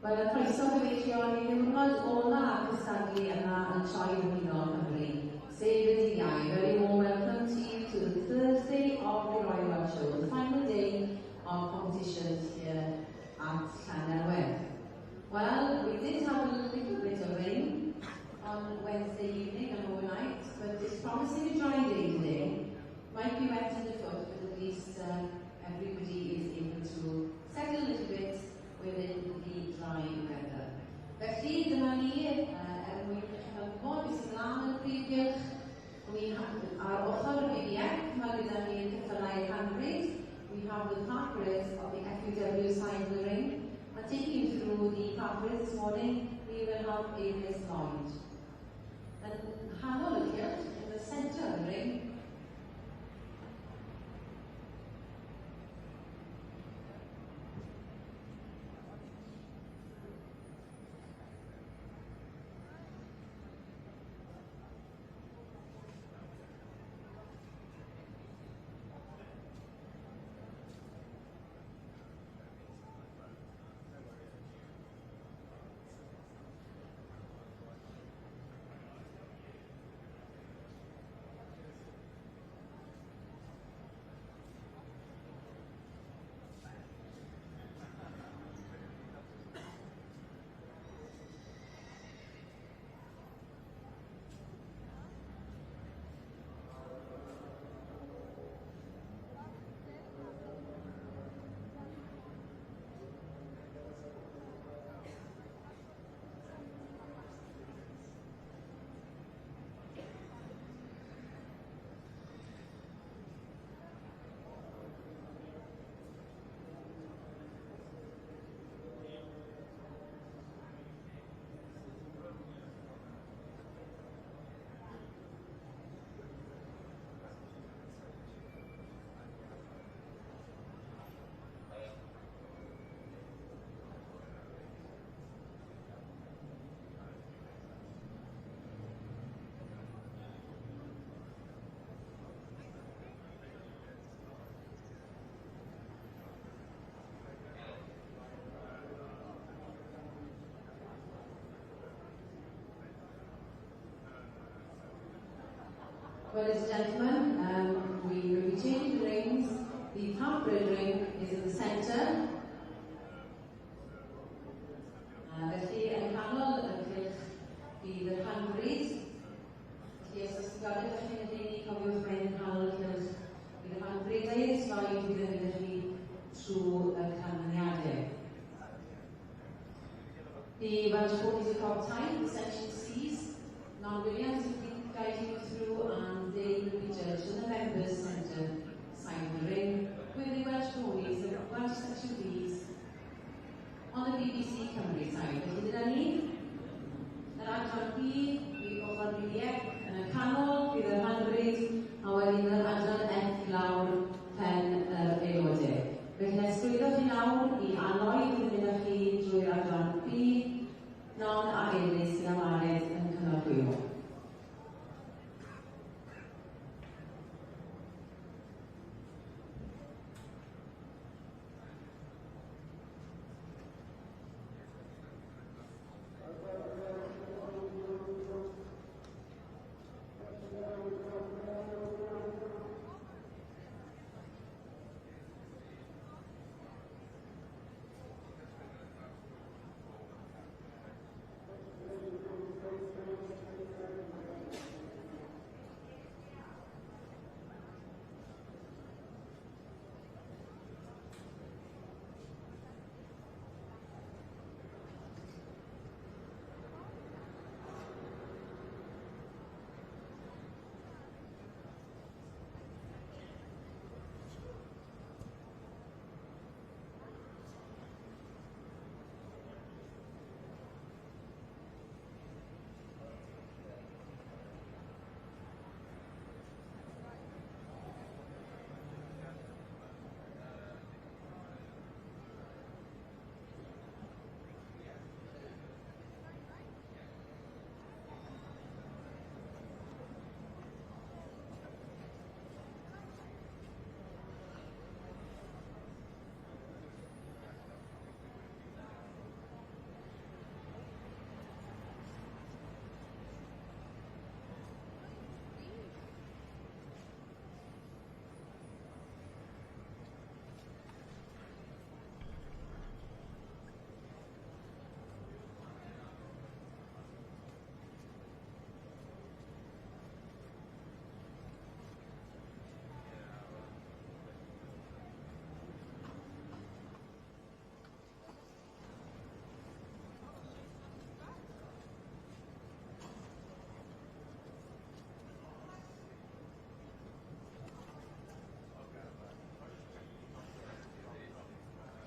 Wel, y croeso gyfeillion i ddiwrnod ola cystadlu yna yn troi ymuno Cymru, sef y dydd Iau. Very warm welcome to you to the Thursday of the Royal Welsh Show, the final day of competitions here at Llanelwedd. Well, we did have a little bit of rain on Wednesday evening and overnight, but it's promising a dry day today. Might be wet underfoot, but at least everybody is able to settle a little bit within the dry weather. Felly, dyma ni, mwyn i chi helpo, beth sy'n lan yn Prif Gylch. Ar ochr y BBF, mae gyda ni'r ceffylau handbrake. We have the park race of the FYW side of the ring. And taking you through the park race this morning, we will have Miss Lloyd. And Hannah Gylch, in the centre of the ring. Well, ladies and gentlemen, we will be changing the rings. The half-bread ring is in the centre. Felly, yn canol y cylch bydd yr handbrake. Felly, os ydych chi'n gadw eich hyn ydy, cofiwch mewn yn canol y cylch. Bydd yr handbrake neu slide bydd yn gyda chi trwy y canlyniadau. The Welsh bodies are called time, section C's. Non-Williams will be guiding you through, and they will be judged in the members' centre side of the ring, with the Welsh ponies, the Welsh section B's, on the BBC Cymru side. Felly dyna ni, yr adran B, i ochr BBF, yn y canol, bydd yr handbrake, a wedyn yr adran F lawr pen yr aelodau. Felly nesgwyddoch chi nawr i Annoedd yn mynd â chi drwy'r adran B, non a Ellis sy'n amared yn cynnal.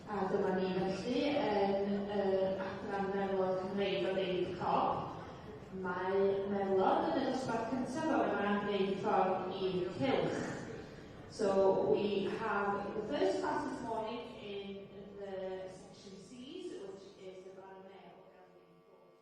A dyma ni felly yn adran melod Cymreig o Ddeud Cop. Mae melod yn y dosbarth cyntaf o'r yma'n gwneud ffordd i'r Gylch. So we have the first class this morning in the section C's, which is the Baronel Elgin course.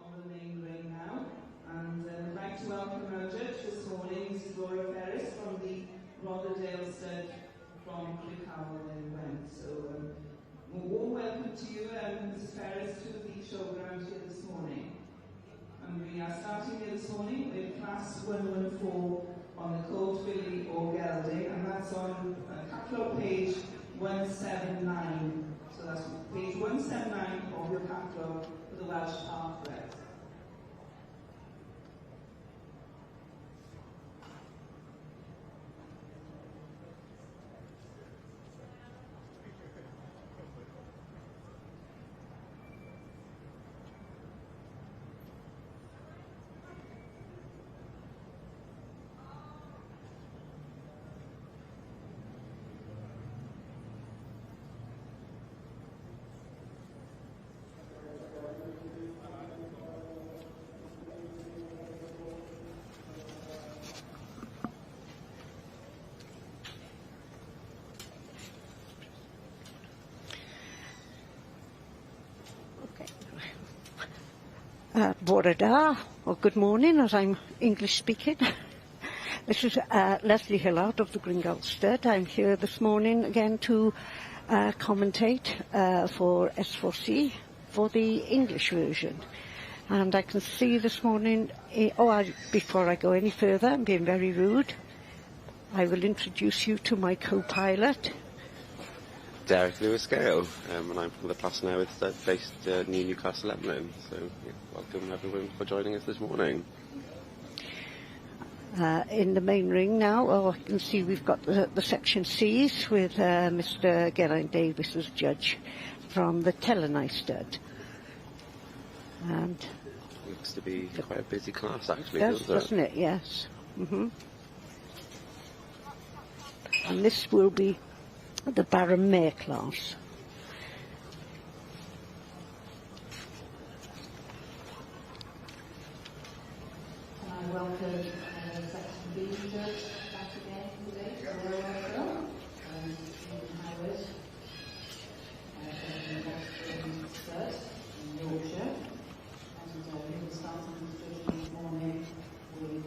On the main ring now, and I'd like to welcome our judge this morning, Mrs. from the Rotherdale Stud from Gylch and Went. So, a warm welcome to you, Mrs. Ferris, to the showground here this morning. And we are starting here this morning with class 114 on the Cold Filly or Gelding, and that's on catalogue page 179. So that's page 179 of your catalogue for the Welsh Parklet. Bore da, or good morning as I'm English speaking. This is Leslie Hillard of the Gringold Stud. I'm here this morning again to commentate for S4C for the English version. And I can see this morning, before I go any further, I'm being very rude, I will introduce you to my co-pilot. Derek Lewis Gale, and I'm from the class now based near Newcastle Emlyn. So welcome everyone for joining us this morning. In the main ring now, I can see we've got the section C's with Mr. Geraint Davis as judge from the Telenai Stud. And looks to be quite a busy class actually, doesn't it? Yes. Mm-hmm. And this will be the Baron Mayor class. I welcome Section B judge back again today for the Royal Mail, Stephen Howard, in Stud in Yorkshire, and we will start on the this morning with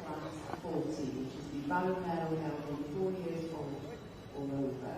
class 40, which is the Baron Mail held from 4 years old or over.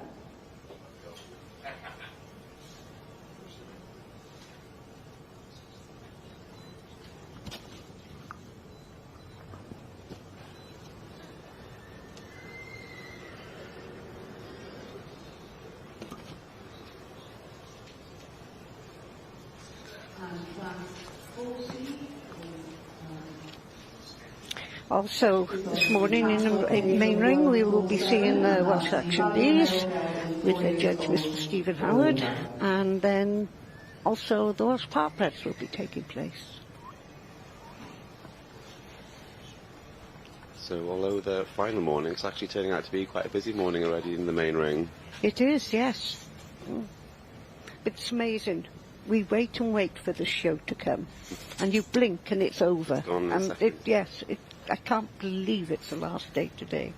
Also, this morning in the main ring we will be seeing the Welsh Section B's with the judge Mr. Stephen Howard, and then also the Welsh Parklet will be taking place. So although the final morning, it's actually turning out to be quite a busy morning already in the main ring. It is, yes. It's amazing. We wait and wait for the show to come, and you blink and it's over. Gone in a And second. I can't believe it's the last day today.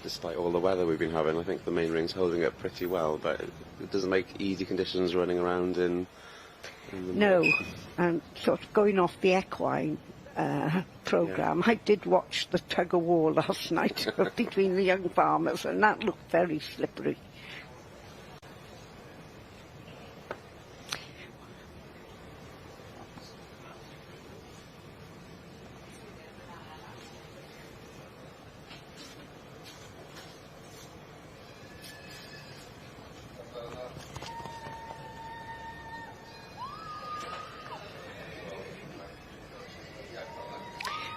Despite all the weather we've been having, I think the main ring's holding up pretty well, but it doesn't make easy conditions running around in the No, and sort of going off the equine programme, I did watch the tug-of-war last night between the young farmers, and that looked very slippery.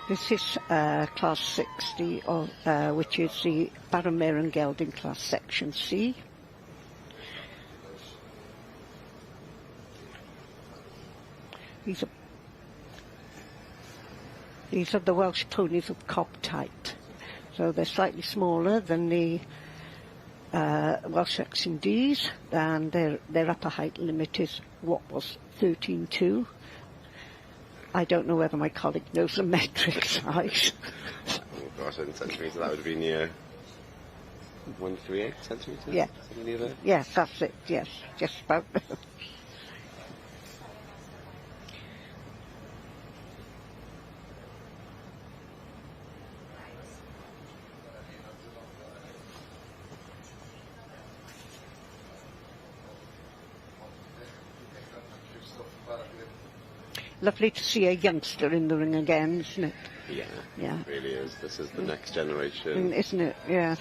This is Class 60, which is the Barrow and Gelding Class Section C. These are the Welsh ponies of cob type. So they're slightly smaller than the Welsh X&Ds, and their upper height limit is what was 13.2. I don't know whether my colleague knows the metric size. Oh gosh, in centimetres that would have been near 138 centimetres? Yeah. Something near there? Yes, that's it, yes, just about. Lovely to see a youngster in the ring again, isn't it? Yeah, Yeah. it really is. This is the next generation. Isn't it? Yes.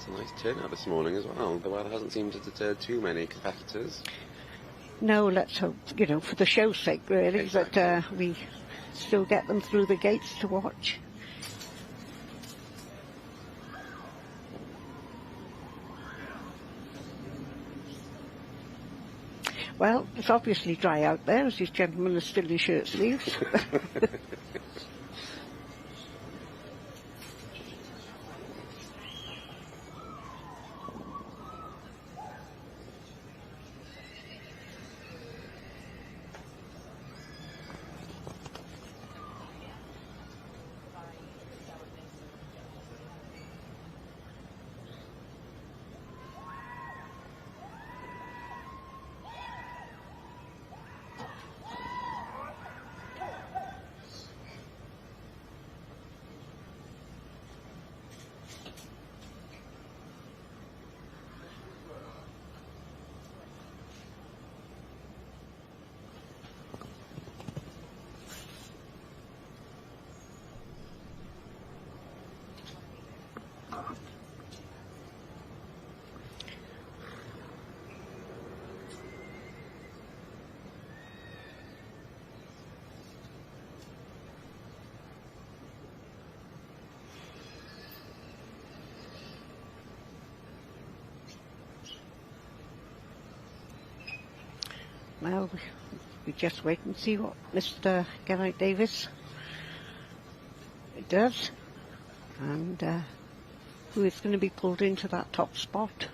It's a nice turnout this morning as well. The weather hasn't seemed to deter too many competitors. No, let's hope, for the show's sake, really, Exactly. that we still get them through the gates to watch. Well, it's obviously dry out there, as these gentlemen are still in shirt sleeves. Well, we just wait and see what Mr. Geraint Davis does, and who is going to be pulled into that top spot.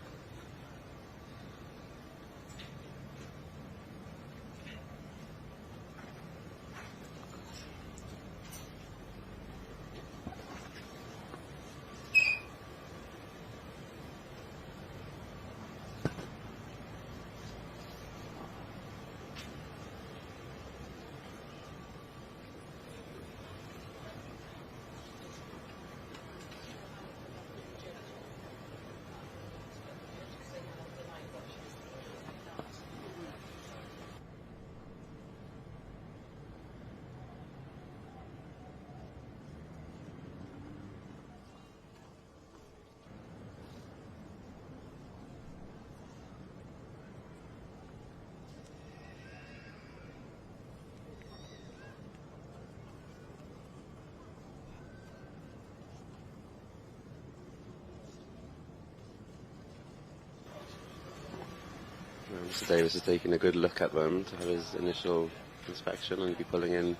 Mr. Davis is taking a good look at them to have his initial inspection, and he'll be pulling in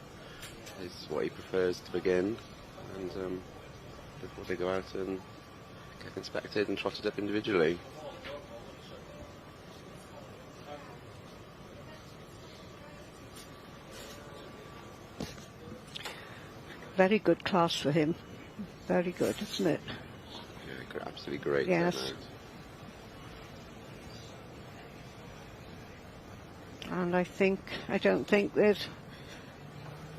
what he prefers to begin, and before they go out and get inspected and trotted up individually. Very good class for him. Very good, isn't it? Yeah, absolutely great. Yes. And I don't think there's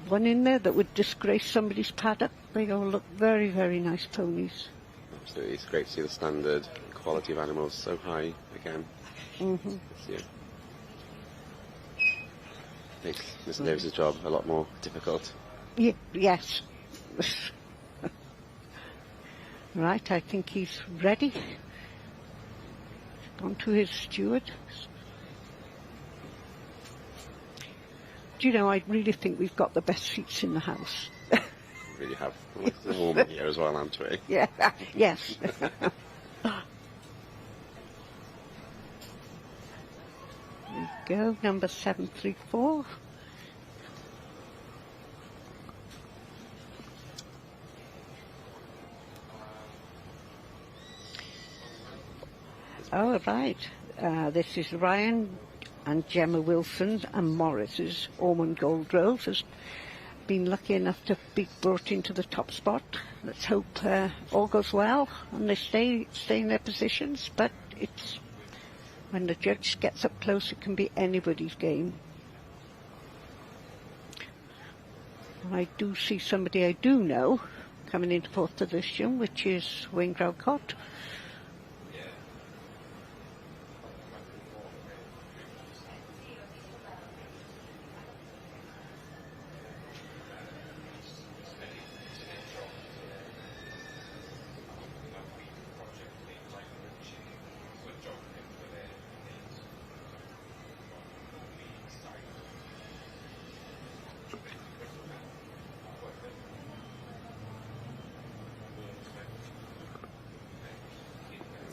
one in there that would disgrace somebody's paddock. They all look very, very nice ponies. Absolutely, it's great to see the standard quality of animals so high again this year. Makes Mr. Davis' job a lot more difficult. Yes. Right, I think he's ready. On to his steward. Do you know, I really think we've got the best seats in the house. We really have. It's warm here as well, aren't we? Yeah, yes. There we go, number 734. Oh, right. This is Ryan and Gemma Wilson and Morris's Ormond Gold Grove has been lucky enough to be brought into the top spot. Let's hope all goes well and they stay in their positions, but it's when the judge gets up close it can be anybody's game. And I do see somebody I do know coming into fourth position, which is Wayne Growcott.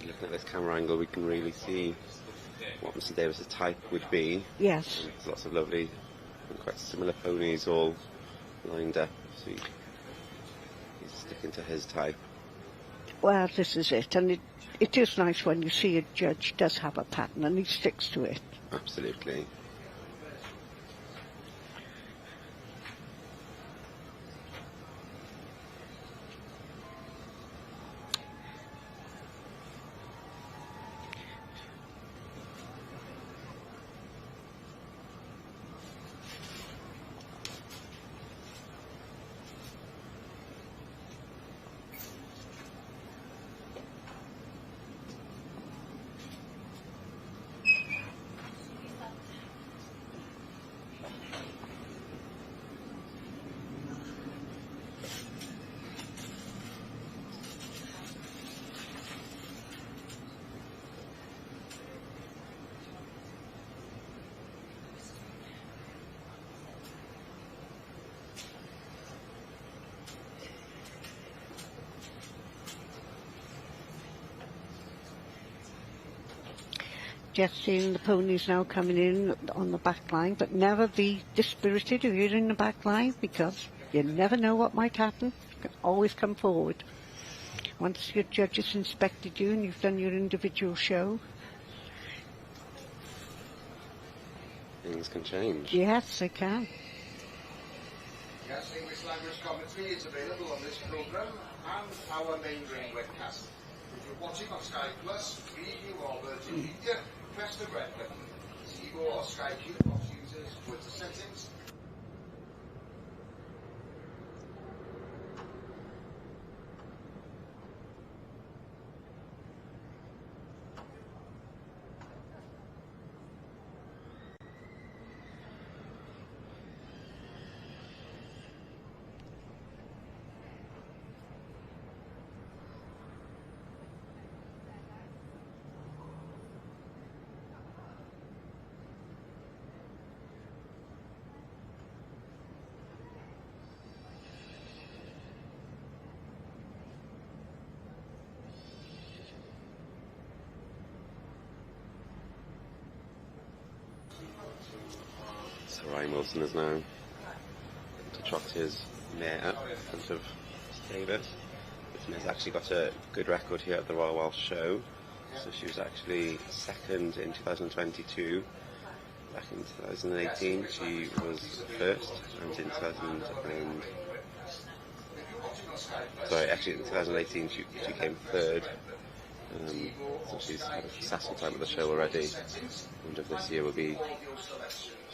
Looking at this camera angle, we can really see what Mr. Davis' type would be. Yes. And there's lots of lovely and quite similar ponies all lined up, so he's sticking to his type. Well, this is it, and it is nice when you see a judge does have a pattern and he sticks to it. Absolutely. just seeing the ponies now coming in on the back line, but never be dispirited if you're in the back line, because you never know what might happen. You can always come forward. Once your judges inspected you and you've done your individual show. Things can change. Yes, they can. Yes, English language commentary is available on this programme and our main ring webcast. If you're watching on Sky Plus, Preview or Virgin Media, press the red button. Tivo or Sky Q box users go into settings. So Ryan Wilson is now to trot his mare up in front of Davis. This mare's actually got a good record here at the Royal Welsh Show. So she was actually second in 2022. Back in 2018 she was first, and in 2018 she came third. So she's had a successful time at the show already. I wonder if this year will be,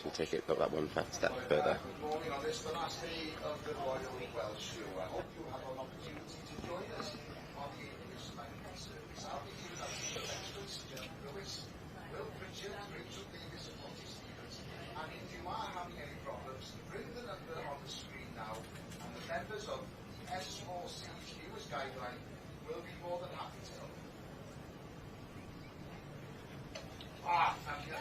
she'll take it that one fat step further. Good morning on this, the last day of the Royal Welsh Show. I hope you have an opportunity to join us on the English language service. I'll be giving out some extras, John Lewis, Will Pritchard, Rachel Davis and Monty Stevens. And if you are having any problems, bring the number on the screen now, and the members of the S4C's viewers guideline will be more than happy to help. Thank you.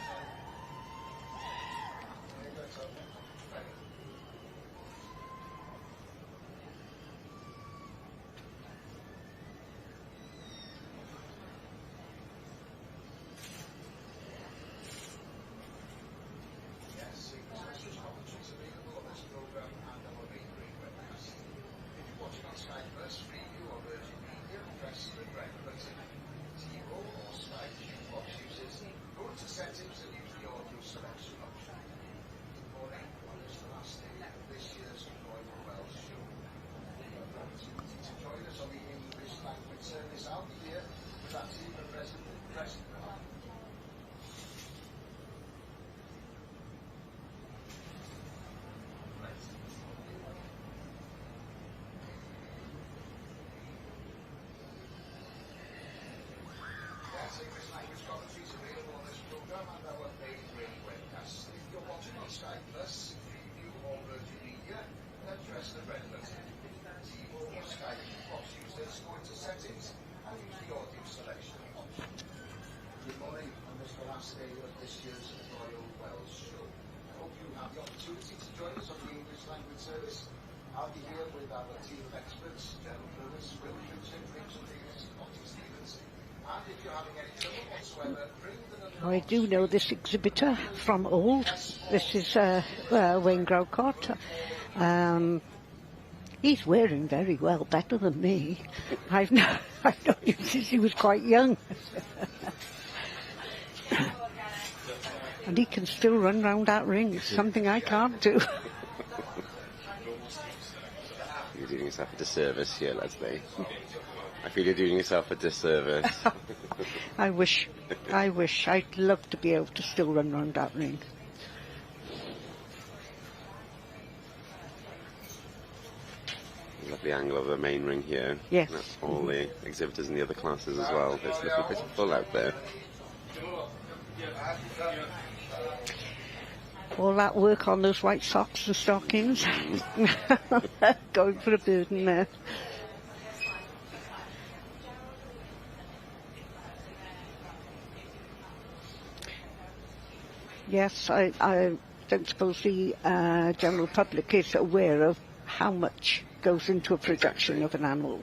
English language commentary is available on this programme and our main ring webcast. If you're watching on Sky Plus, Preview or Virgin Media, then press the red button. Tivo or Sky box users go into settings and use the audio selection option. Good morning on this the last day of this year's Royal Welsh Show. I hope you have the opportunity to join us on the English language service. I'll be here with our team of experts, John Lewis, Will Pritchard, Rachel Davis and Monty Stevens. And if you're having any trouble whatsoever, bring the number. I do know this exhibitor from old. This is Wayne Grocott. He's wearing very well, better than me. I've known him since he was quite young. And he can still run round that ring. It's something I can't do. You're doing yourself a disservice here, Leslie. I feel you're doing yourself a disservice. I wish. I'd love to be able to still run round that ring. Lovely angle of the main ring here. Yes. And that's all the exhibitors in the other classes as well. It's looking pretty full out there. All that work on those white socks and stockings. Going for a burden there. Yes, I don't suppose the general public is aware of how much goes into a production of an animal.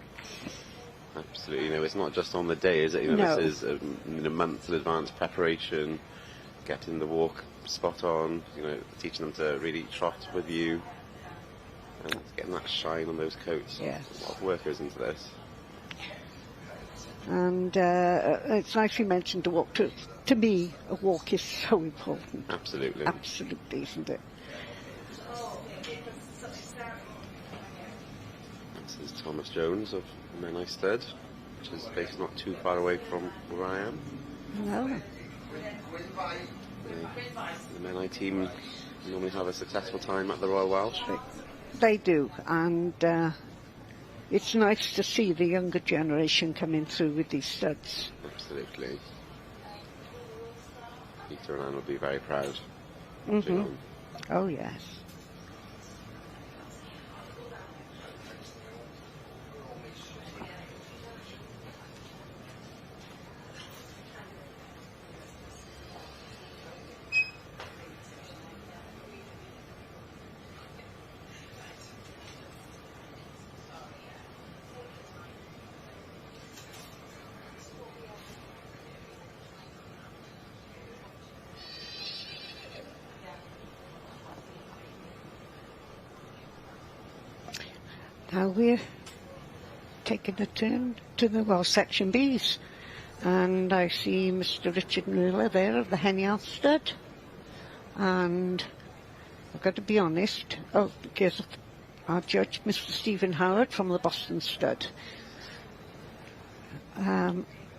Absolutely. It's not just on the day, is it? No. This is a month in advance preparation, getting the walk spot on, teaching them to really trot with you, and getting that shine on those coats. Yes. A lot of work goes into this. And it's nicely mentioned to walk. To me, a walk is so important. Absolutely. Absolutely, isn't it? This is Thomas Jones of Menai Stud, which is based not too far away from where I am. No. The Menai team normally have a successful time at the Royal Welsh. They do, and it's nice to see the younger generation coming through with these studs. Absolutely. Peter and Anne will be very proud. Mm-hmm. Oh, yes. Now we're taking a turn to the, Section Bs. And I see Mr. Richard Miller there of the Henniath Stud. And I've got to be honest, because our judge, Mr. Stephen Howard from the Boston Stud.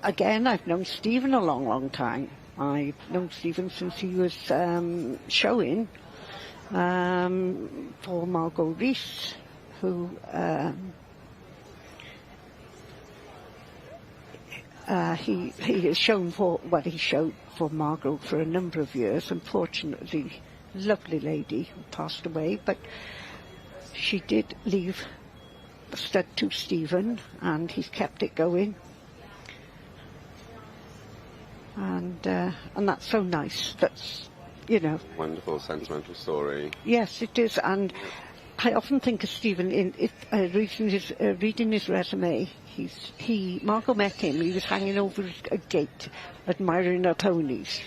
Again, I've known Stephen a long, long time. I've known Stephen since he was showing for Margot Rees, who he has shown for, he showed for Margot for a number of years. Unfortunately, lovely lady who passed away, but she did leave the stud to Stephen, and he's kept it going. And that's so nice. That's, Wonderful, sentimental story. Yes, it is, and I often think of Stephen reading his resume. Margot met him. He was hanging over a gate, admiring her ponies,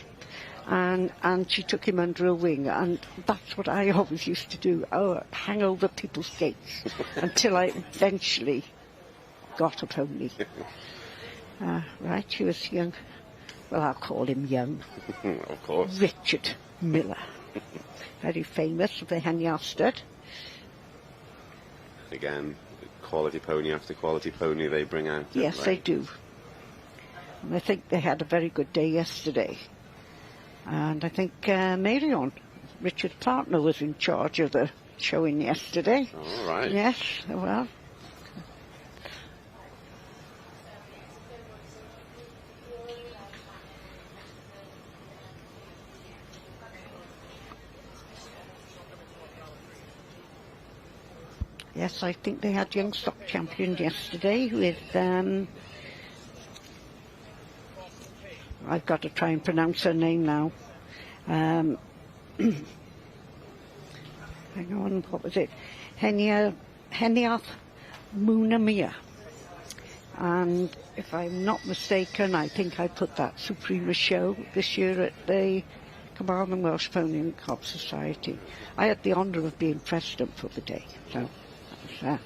and she took him under her wing. And that's what I always used to do. Hang over people's gates until I eventually got a pony. Right, he was young. Well, I'll call him young. Of course. Richard Miller, very famous of the Henniath Stud. Again, quality pony after quality pony they bring out. Yes, they do. And I think they had a very good day yesterday. And I think Marion, Richard's partner, was in charge of the showing yesterday. All right. Yes, well. Yes, I think they had young stock champion yesterday with, I've got to try and pronounce her name now. Hang on, what was it? Henniath Munamia. And if I'm not mistaken, I think I put that Suprema show this year at the Carmarthen Welsh Pony and Cob Society. I had the honour of being president for the day, so that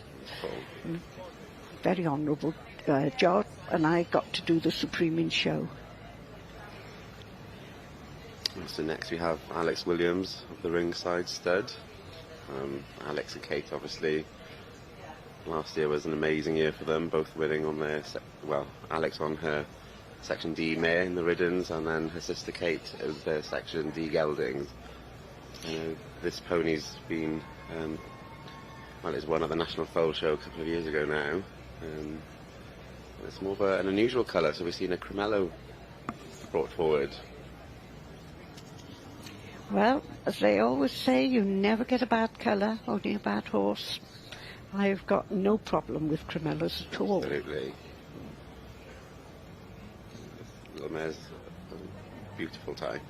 was very honourable job, and I got to do the Supreme show. So next we have Alex Williams of the Ringside Stud. Alex and Kate, obviously, last year was an amazing year for them, both winning on their, Alex on her Section D mare in the Riddens, and then her sister Kate as their Section D geldings. This pony's been, it's won at the National Foal Show a couple of years ago now. It's more of an unusual colour, so we've seen a cremello brought forward. Well, as they always say, you never get a bad colour, only a bad horse. I've got no problem with cremellos at all. Absolutely. Little mare's a beautiful type.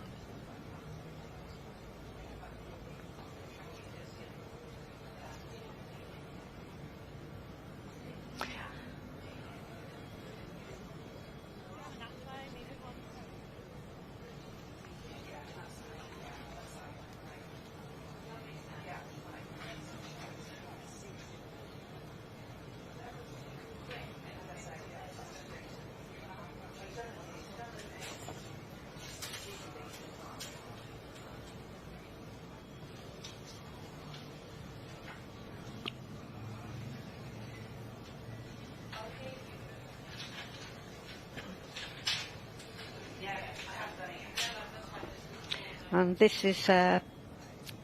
And this is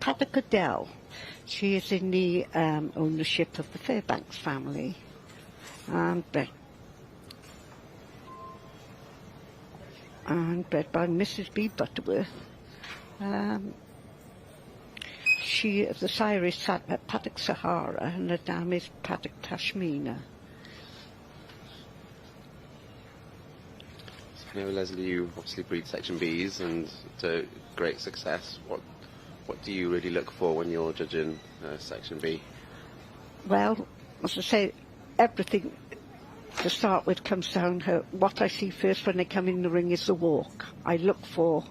Paddock Adele. She is in the ownership of the Fairbanks family. And bred by Mrs. B. Butterworth. She, the sire is Paddock Sahara, and the dam is Paddock Tashmina. I know, Leslie, you obviously breed Section Bs and to great success. What do you really look for when you're judging Section B? Well, as I say, everything to start with comes down to what I see first when they come in the ring is the walk. I look for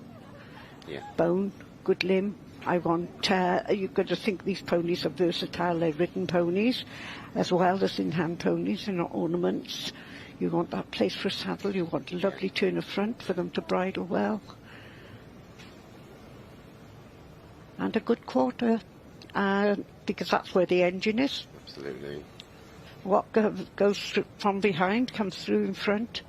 bone, good limb. I want, you've got to think these ponies are versatile. They're ridden ponies as well as in-hand ponies. They're not ornaments. You want that place for a saddle. You want a lovely turn of front for them to bridle well. And a good quarter, because that's where the engine is. Absolutely. What goes from behind comes through in front.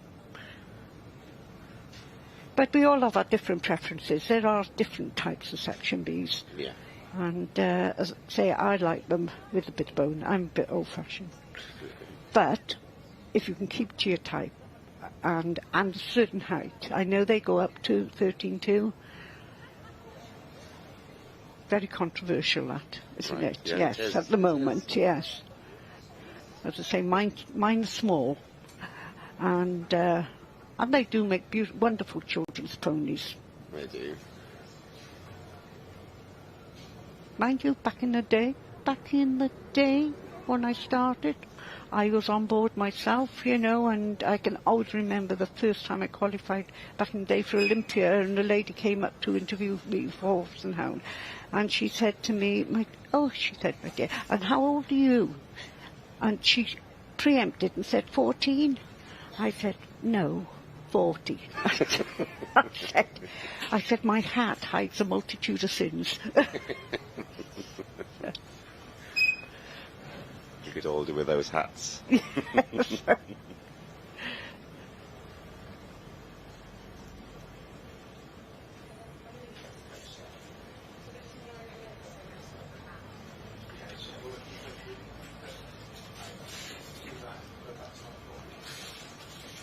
But we all have our different preferences. There are different types of Section Bs. Yeah. And as I say, I like them with a bit of bone. I'm a bit old-fashioned. But if you can keep to your type and a certain height, I know they go up to 13.2. Very controversial, that, isn't it? Yeah, yes, it is. at the moment, yes. As I say, mine's small, and they do make wonderful children's ponies. They do. Mind you, back in the day when I started, I was on board myself, you know, and I can always remember the first time I qualified back in the day for Olympia, and the lady came up to interview me for Horse and Hound, and she said to me, she said, my dear, and how old are you? And she preempted and said, 14. I said, no, 40. I said, my hat hides a multitude of sins. You could all do with those hats. Yes.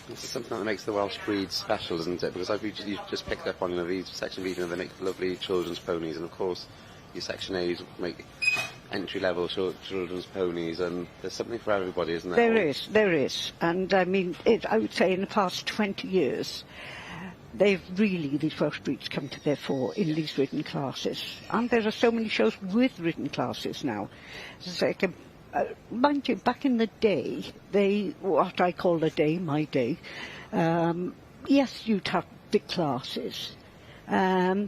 This is something that makes the Welsh breed special, isn't it? Because you've just picked up on these Section Bs, and they make lovely children's ponies, and of course your Section A's make entry-level children's ponies, and there's something for everybody, isn't there? There is. And I mean, I would say in the past 20 years, these Welsh breeds come to their fore in these ridden classes. And there are so many shows with ridden classes now. It's like mind you, back in the day, what I call my day, yes, you'd have big classes, but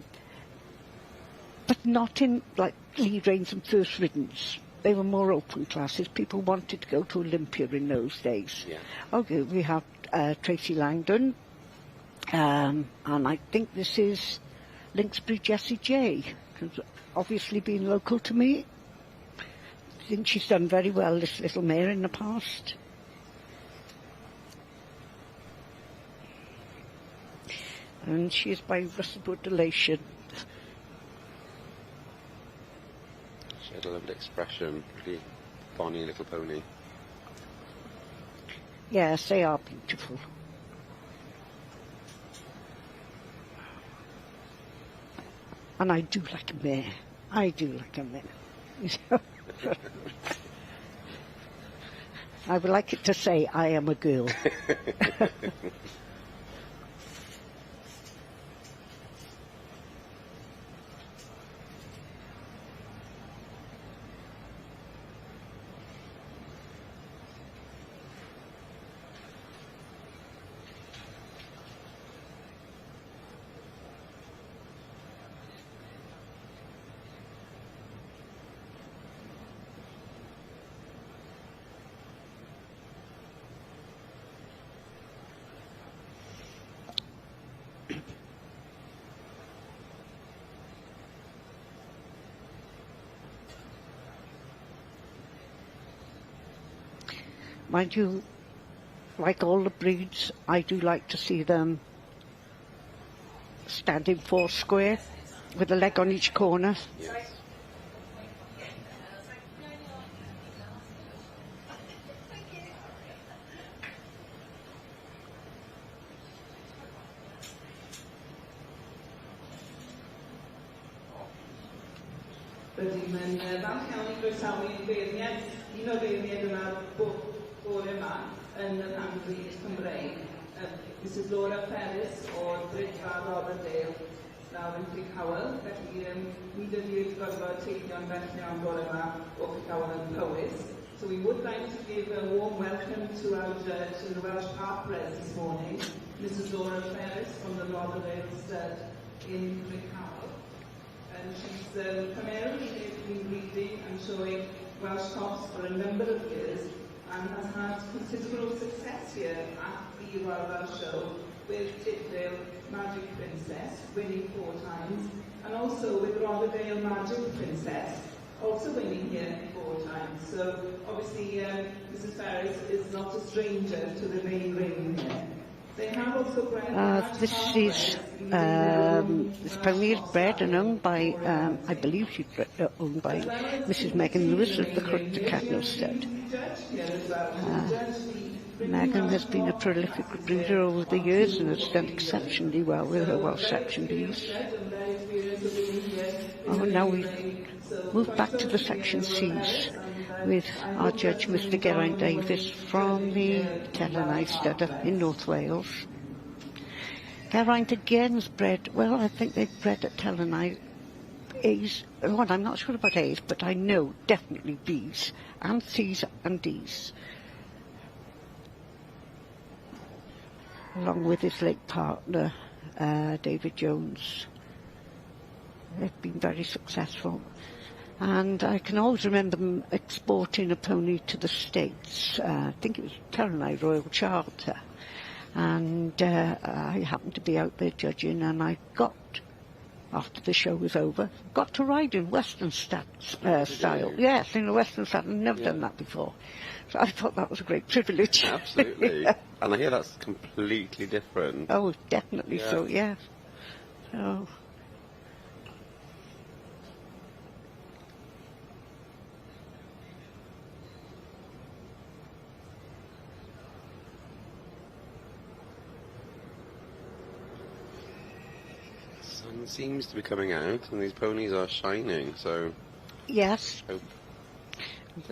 not in, like, lead reins and first riddens. They were more open classes. People wanted to go to Olympia in those days. Yeah. Okay, we have Tracy Langdon, and I think this is Linksbury Jessie J, obviously being local to me. I think she's done very well, this little mare, in the past. And she is by Russellwood Elation. She had a lovely expression, really bonny little pony. Yes, they are beautiful. And I do like a mare. I do like a mare. I would like it to say I am a girl. Mind you, like all the breeds, I do like to see them standing four square. with a leg on each corner. Yes. Rydym yn falch iawn i groesawu beirniad, un o beirniad yma bore yma yn y Rhangri Cymreig. Mrs Laura Ferris o'r Brydfa Rotherham nawr yn Crickhowell, felly ni dyddi'r gorfod teithio'n bell iawn bore yma o Crickhowell yn Powys. So we would like to give a warm welcome to our judge in the Welsh Park Press this morning, Mrs Laura Ferris from the Rotherham Stud in Crickhowell. And she's primarily been reading and showing Welsh tops for a number of years and has had considerable success here at the Royal Welsh Show with Tidvale Magic Princess, winning 4 times, and also with Rotherham Magic Princess, also winning here 4 times. So obviously Mrs Ferris is not a stranger to the main ring here. They have also bred this pony is bred and owned by, I believe she's owned by Mrs Megan Lewis of the Cardinal Stud. Megan has been a prolific breeder over the years and has done exceptionally well with her Welsh section bees. Oh, now we've moved back to the section C's with our judge, Mr Geraint Davies, from the Telenai Stud in North Wales. Geraint again has bred, well, I think they've bred at Telenai A's, well, I'm not sure about A's, but I know definitely B's, and C's and D's. Along with his late partner, David Jones. They've been very successful. And I can always remember them exporting a pony to the States. I think it was Telenai Royal Charter. And I happened to be out there judging, and I got, after the show was over, got to ride in Western style. Yes, in a Western style. I've never done that before. So I thought that was a great privilege. Absolutely. And I hear that's completely different. Oh, definitely so, yes. So... sun seems to be coming out and these ponies are shining, so... Yes. Hope.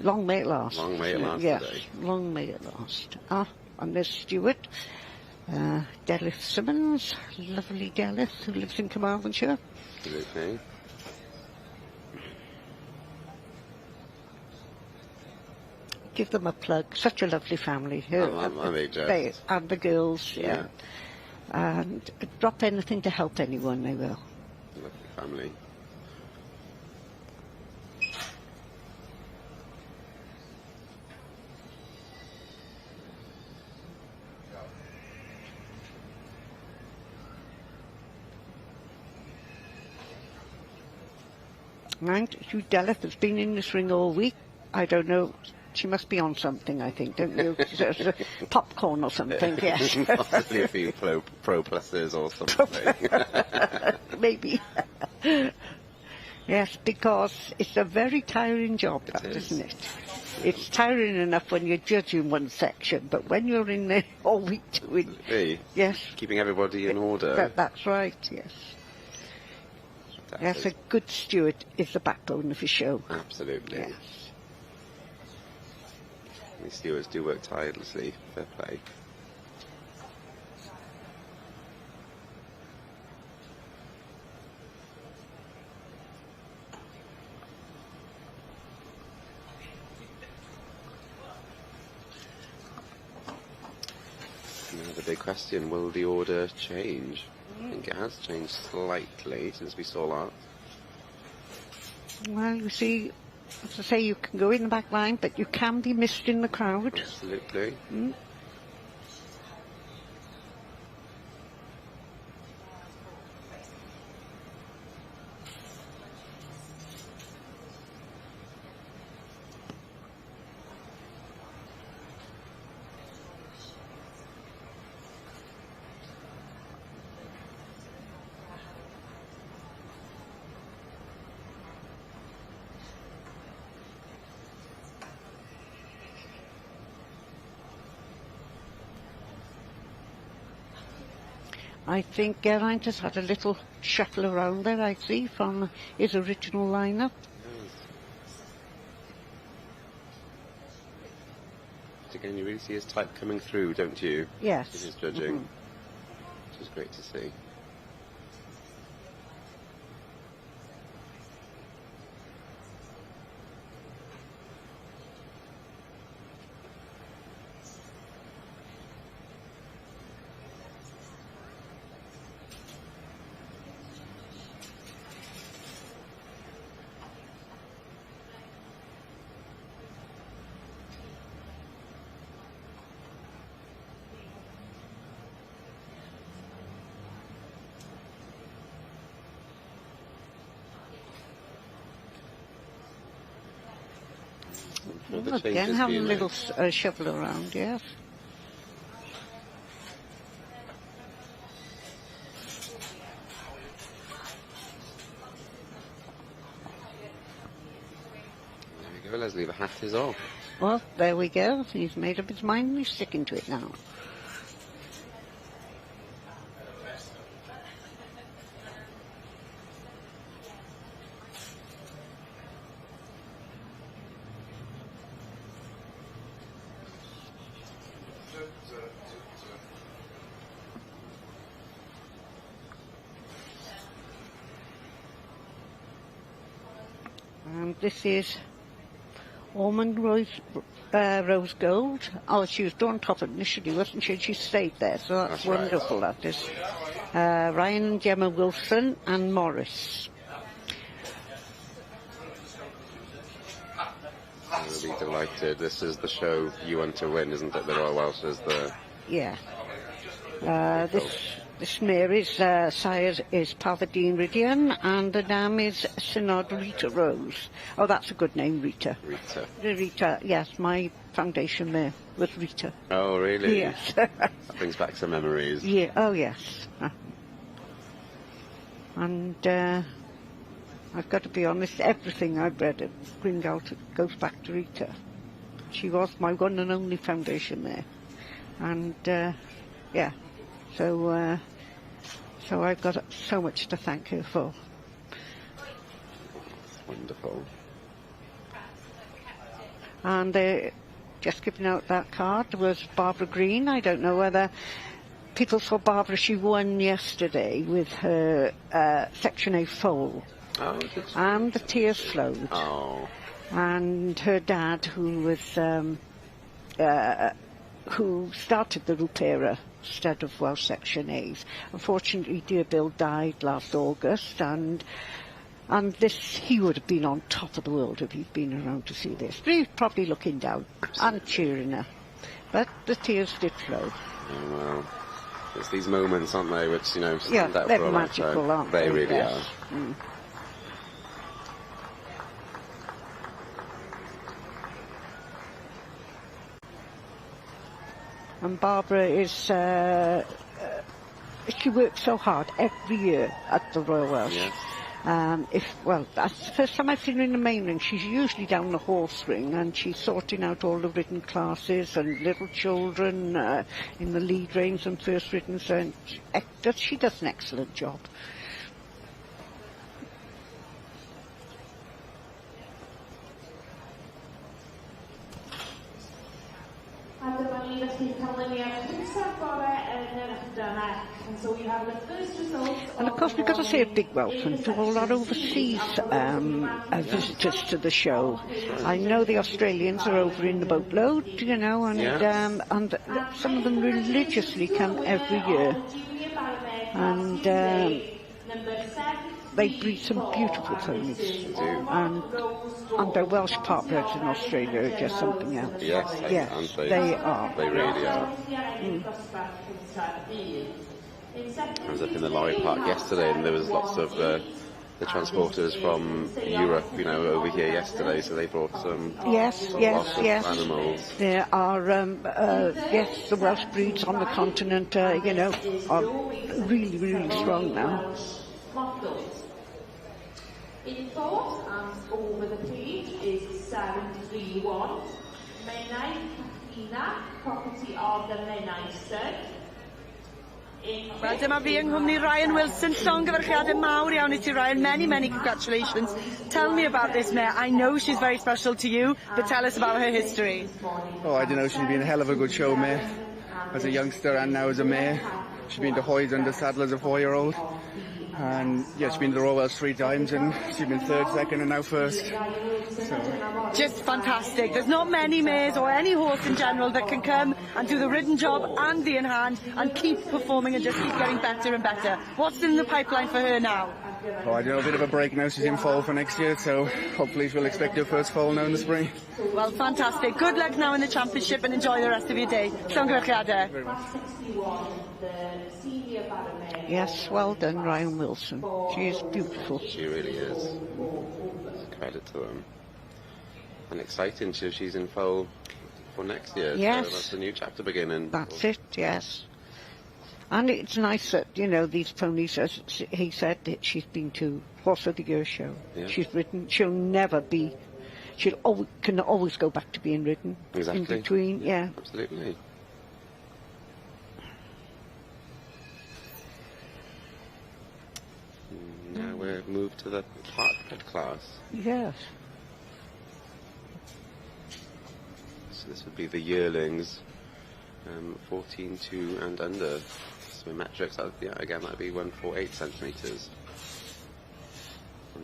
Long may it last. Long may it last yes, today. Long may it last. And there's Stuart, Delith Simmons, lovely Delith, who lives in Carmarthenshire. Absolutely. Give them a plug. Such a lovely family. I'm They and the girls, yeah. And drop anything to help anyone, they will. Lovely family. And Hugh Delith has been in this ring all week. I don't know. She must be on something, I think, don't you? Popcorn or something, yes. Possibly a few pro pluses or something. Maybe. Yes, because it's a very tiring job, isn't it? It's tiring enough when you're judging one section, but when you're in there all week doing... Yes. Keeping everybody in order. That's right, yes. Yes, a good steward is the backbone of a show. Absolutely. Yes. These stewards do work tirelessly. Fair play. Now the big question, will the order change? I think it has changed slightly since we saw that. Well, you see, as I say, you can go in the back line, but you can be missed in the crowd. Absolutely. I think Geraint has had a little shuffle around there, I see, from his original lineup. But again, you really see his type coming through, don't you? Yes. In his judging, which is great to see. Again, having a little shuffle around, yes. There we go, Leslie, the hat is off. Well, there we go. He's made up his mind and he's sticking to it now. And this is Almond Rose Gold. Oh, she was on top initially, wasn't she? She stayed there, so that's wonderful, right. That is. Ryan and Gemma Wilson and Morris. I'll be delighted. This is the show you want to win, isn't it? The Royal Welsh is the... Yeah. This mare is sire is Pavadine Ridian, and the name is Synod Rita Rose. Oh, that's a good name, Rita. Rita. Rita, yes, my foundation mare was Rita. Oh, really? Yes. That brings back some memories. Yeah. Oh, yes. And I've got to be honest, everything I've read at Gringalt goes back to Rita. She was my one and only foundation mare. And, yeah. So I've got so much to thank her for. Wonderful. And just giving out that card was Barbara Green. I don't know whether people saw Barbara. She won yesterday with her Section A foal. Oh, and the tears flowed. Oh. And her dad, who was who started the Rupera instead of Welsh Section A's. Unfortunately, dear Bill died last August, and this, he would have been on top of the world if he'd been around to see this. But he was probably looking down and cheering her. But the tears did flow. Oh, well. It's these moments, aren't they, which, you know, stand out they're for a magical, lifetime. aren't they? They really yes. are. Mm. And Barbara is, she works so hard every year at the Royal Welsh. Yes. That's the first time I've seen her in the main ring. She's usually down the horse ring, and she's sorting out all the ridden classes and little children in the lead reins and first ridden. So she does an excellent job. A dyma ni felly canlyniad cyntaf bore yn yr Ydynach. And so we have the first results. And of course we've got to say a big welcome to all our overseas visitors to the show. I know the Australians are over in the boatload, you know, and some of them religiously come every year. And they breed some beautiful ponies. And their Welsh partners in Australia are just something else. Yes, they are. They really are. I was up in the lorry park yesterday, and there was lots of the transporters from Europe, you know, over here yesterday, so they brought some yes. animals. There are, the Welsh breeds on the continent, you know, are really, really strong now. In fourth and over the page is 731. Menai Katina, property of the Menai stud. Wel, dyma fi yng nghwmni Ryan Wilson. Llongyfarchiadau mawr iawn I ti, Ryan. Many, many congratulations. Tell me about this mare. I know she's very special to you, but tell us about her history. Oh, I don't know. She's been a hell of a good show mare. As a youngster and now as a mare. She's been to Hoyt under saddle as a 4-year-old. And yeah, she's been to the Royal Welsh 3 times and she's been third, second and now first. So. Just fantastic. There's not many mares or any horse in general that can come and do the ridden job and the in hand and keep performing and just keep getting better and better. What's in the pipeline for her now? Oh, I don't know, a bit of a break now. She's in foal for next year, so hopefully she'll expect her first foal now in the spring. Well, fantastic. Good luck now in the championship and enjoy the rest of your day. Llongyfarchiadau. Yes, well done, Ryan Wilson. She is beautiful. She really is. Credit to them. And exciting, she's in foal for next year. Yes. So that's a new chapter beginning. That's it, yes. And it's nice that, you know, these ponies, as he said, that she's been to Horse of the Year show. Yeah. She's ridden. She'll never be. Can always go back to being ridden. Exactly. In between, yeah. Absolutely. Now we're moved to the part class. Yes. So this would be the yearlings, 14, 2 and under. So metrics, yeah, again, that'd be 148 centimetres.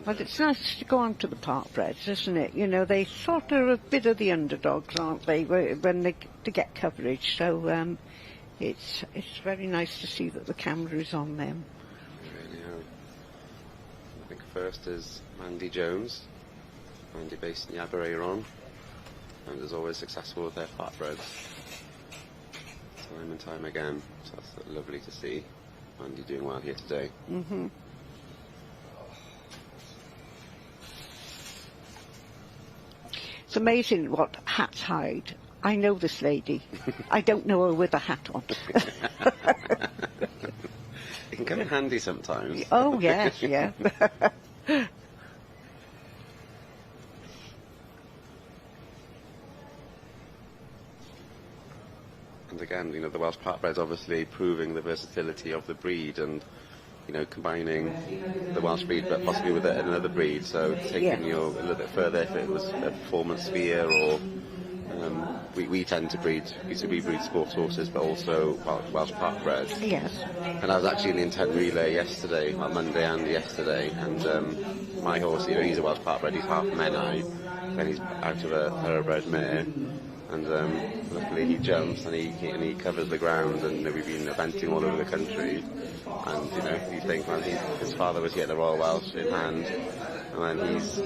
Well, it's nice to go on to the part breds, isn't it? You know, they sort of a bit of the underdogs, aren't they, when they get coverage. So it's very nice to see that the camera is on them. Really, I think first is Mandy Jones. Mandy based in Abereiron, and is always successful with their part breds. Time and time again, so that's lovely to see. Mandy doing well here today. Mm-hmm. It's amazing what hats hide. I know this lady. I don't know her with a hat on. It can come in handy sometimes. Oh, yes, yeah. And again, you know, the Welsh part breds obviously proving the versatility of the breed and, you know, combining the Welsh breed but possibly with another breed, so taking you a little bit further if it was a performance sphere or we tend to breed sports horses but also Welsh part breds. Yes. And I was actually in the intent relay yesterday, on Monday and yesterday, and my horse, you know, he's a Welsh part bred, he's half Menai, and he's out of a thoroughbred mare. And luckily he jumps and he covers the ground, and you know, we've been eventing all over the country, and you know, you think, well, his father was here at the Royal Welsh in hand, and then he's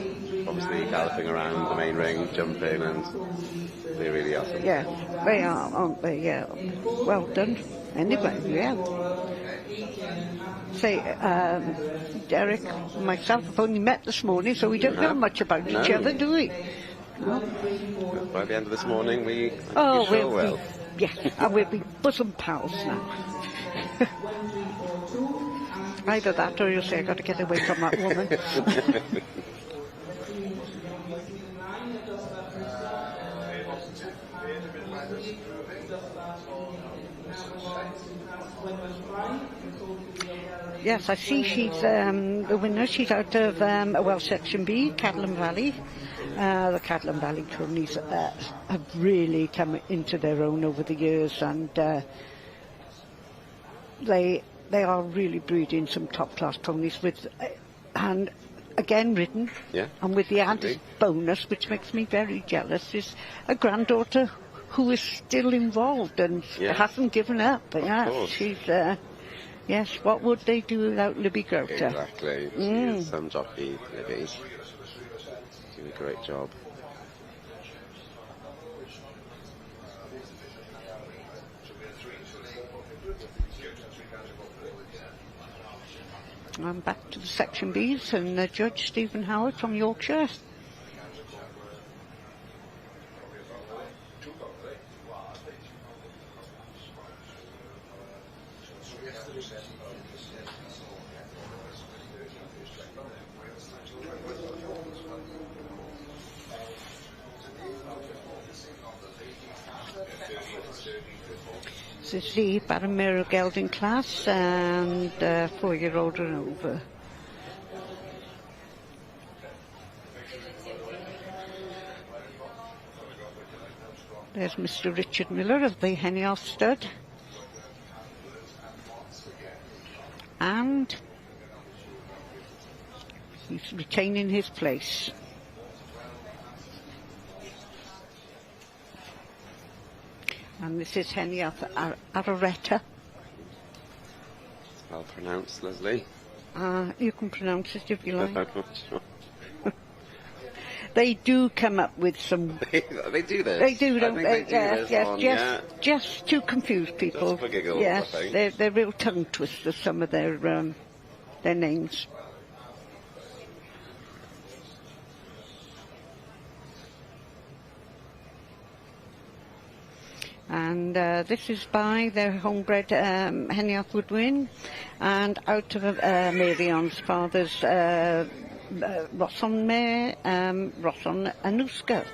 obviously galloping around the main ring, jumping, and they really are. Yeah, they are, aren't they? Yeah. Well done. Anyway, yeah. Say, Derek and myself have only met this morning, so we don't know much about each other, do we? No. By the end of this morning, we will. Yes, and we'll be bosom pals now. Either that, or you'll say, I've got to get away from that woman. Yes, I see she's the winner. She's out of a Welsh Section B, Cadlan Valley. The Cadlan Valley ponies have really come into their own over the years, and they are really breeding some top-class ponies with, and again ridden, yeah, and with the added bonus, which makes me very jealous, is a granddaughter who is still involved and hasn't given up. Yeah, she's. Yes, what would they do without Libby Grota? Exactly. She is some jockey, Libby. Doing a great job. I'm back to the Section Bs and Judge Stephen Howard from Yorkshire. This is the Baron Gelding class and 4-year-old and over. There's Mr. Richard Miller of the Hennial stud. And he's retaining his place. And this is Hennial Araretta. Well pronounced, Leslie. You can pronounce it if you like. I'm not sure. They do come up with some... They do this. They do, don't they? Yes, just to confuse people. Just for giggles, yes, I think. they're real tongue twisters, some of their names. And this is by their homebred Hennial Woodwin, and out of Marion's father's Rosson mare, Rosson Anuska.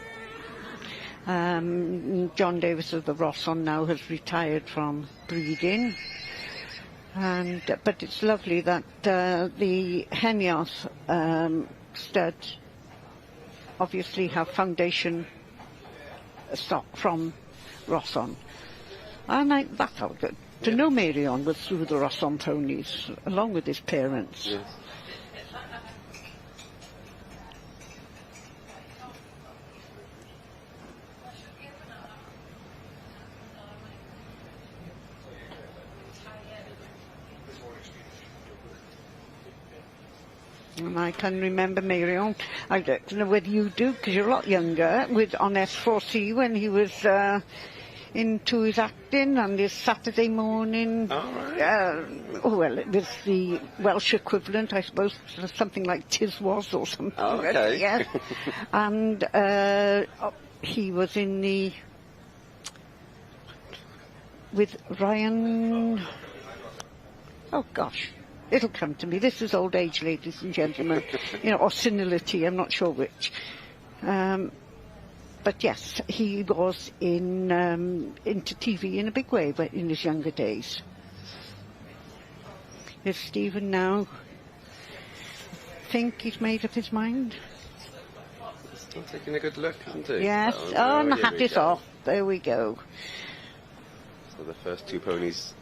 John Davis of the Rosson now has retired from breeding, and but it's lovely that the Hennial stud obviously have foundation stock from Rosson. And that's how good. To know Marion was through the Rosson ponies, along with his parents. Yes. And I can remember Marion, I don't know whether you do, because you're a lot younger, on S4C when he was into his acting and his Saturday morning. Oh, right. Well, it was the Welsh equivalent, I suppose, something like Tis Was or something. Oh, okay. Yeah. And he was in the... with Ryan... Oh, gosh. It'll come to me. This is old age, ladies and gentlemen. Or senility, I'm not sure which. But yes, he was into TV in a big way but in his younger days. Is Stephen now think he's made up his mind? Still taking a good look, isn't he? Yes. Oh, and the hat is off. There we go. So the first two ponies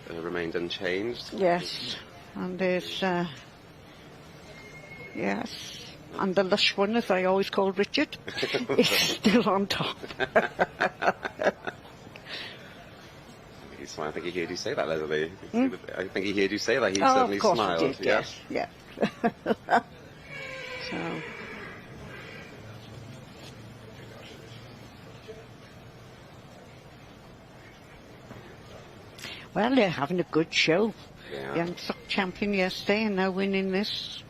remained unchanged. Yes. And there's, yes, and the lush one, as I always called Richard, is still on top. He's fine. I think he heard you say that, Leslie. I think he heard you say that. He certainly of course smiled. He did, yes. Yeah. So. Well, they're having a good show. Yeah. Young stock champion yesterday and now winning this.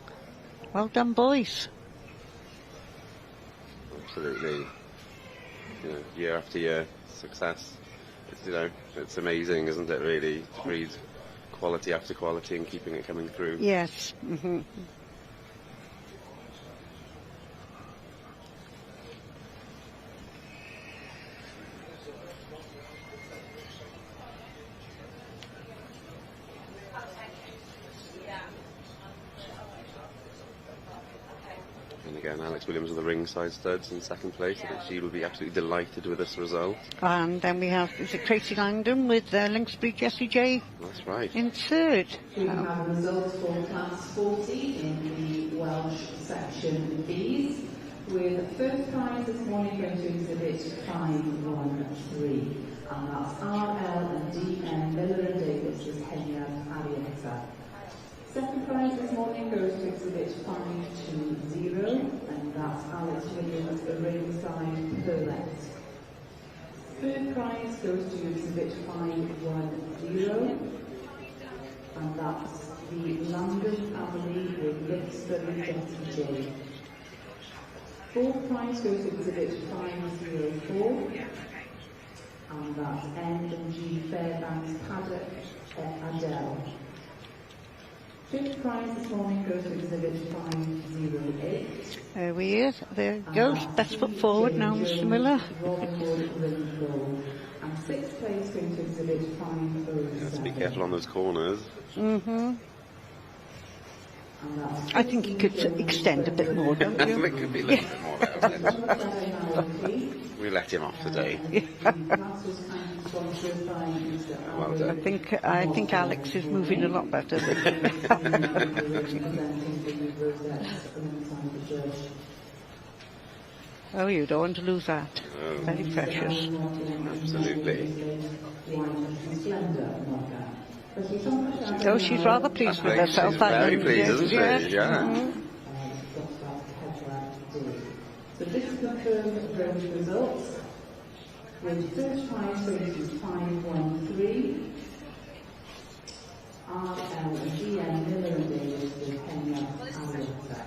Well done, boys. Absolutely. Year after year, success. It's amazing, isn't it, really, to breed quality after quality and keeping it coming through. Yes. Mm-hmm. Again, Alex Williams of the ringside studs in second place. I think she would be absolutely delighted with this result. And then we have, is it Tracy Langdon with Linksbury Jessie J? That's right. In third. We have results for class 40 in the Welsh section Bs, with first prize this morning going to exhibit 513. And that's RL and DM Miller and Davis with Kenya Arietta. Second prize this morning goes to exhibit 520, and that's Alex Williams, the ringside Perlet. Third prize goes to exhibit 510, and that's the London family with Linksbury Jessie J. Fourth prize goes to exhibit 504, and that's N&G Fairbanks Paddock Adele. Fifth prize this morning goes to exhibit 508. There we is. There goes. Best foot forward now, Mr. Miller. And sixth place going to exhibit 507. Let's be careful on those corners. I think he could extend a bit more, don't you? It could be a little bit more out. We let him off today. Well done. I think Alex is moving a lot better than Oh, you don't want to lose that. Very precious. Absolutely. Oh, she's rather pleased with herself. She's very pleased, isn't she? Yeah. So this confirmed those results with first prize races 513, RL and GM Miller and Davis with Kenya Alexander.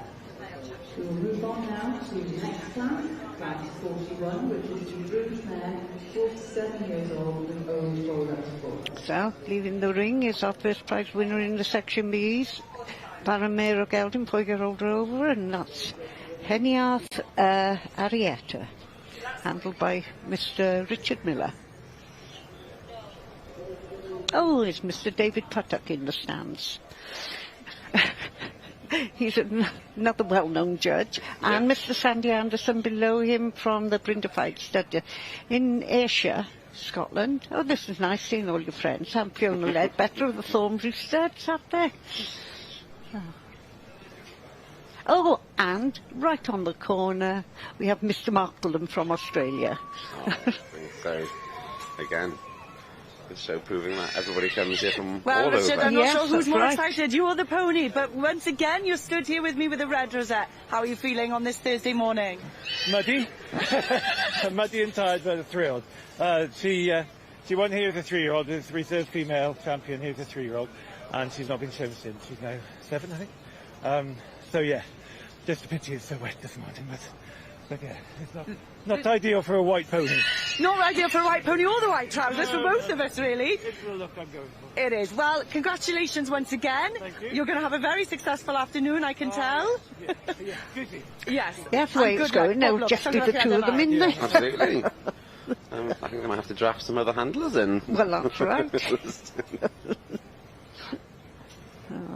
We will move on now to the next class, class 41, which is the Bruce mare, 47 years old with old roll-up sport. So, leaving the ring is our first prize winner in the section B's, Paramero Gelding, 4-year-old rover, and that's Heniarth Arietta, handled by Mr. Richard Miller. Oh, it's Mr. David Puttock in the stands. He's another well-known judge, and Mr. Sandy Anderson below him from the Brinderfied Stud in Ayrshire, Scotland. Oh, this is nice seeing all your friends. I'm Fiona Ledbetter of the Thornbury Stud sat there. Oh, and right on the corner we have Mr. Mark Bullen from Australia. So, again, the show proving that everybody comes here from well, all Richard, over. I'm not sure who's more right. excited, you or the pony, but once again you're stood here with me with a red rosette. How are you feeling on this Thursday morning? Muddy. Muddy and tired but thrilled. She won here as a 3-year-old, the reserve female champion here as a 3-year-old, and she's not been shown since. She's now 7, I think. So yeah, just a pity it's so wet this morning, but yeah, it's not ideal for a white pony. Not ideal for a white pony or the white trousers, for both of us really. It's the look I'm going for. It is. Well, congratulations once again. Thank you. You're going to have a very successsul afternoon, I can tell. Yeah, busy. Yes. That's the way it's going. No, just be the two of them in there. Absolutely. I think I might have to draft some other handlers in. Well, that's right.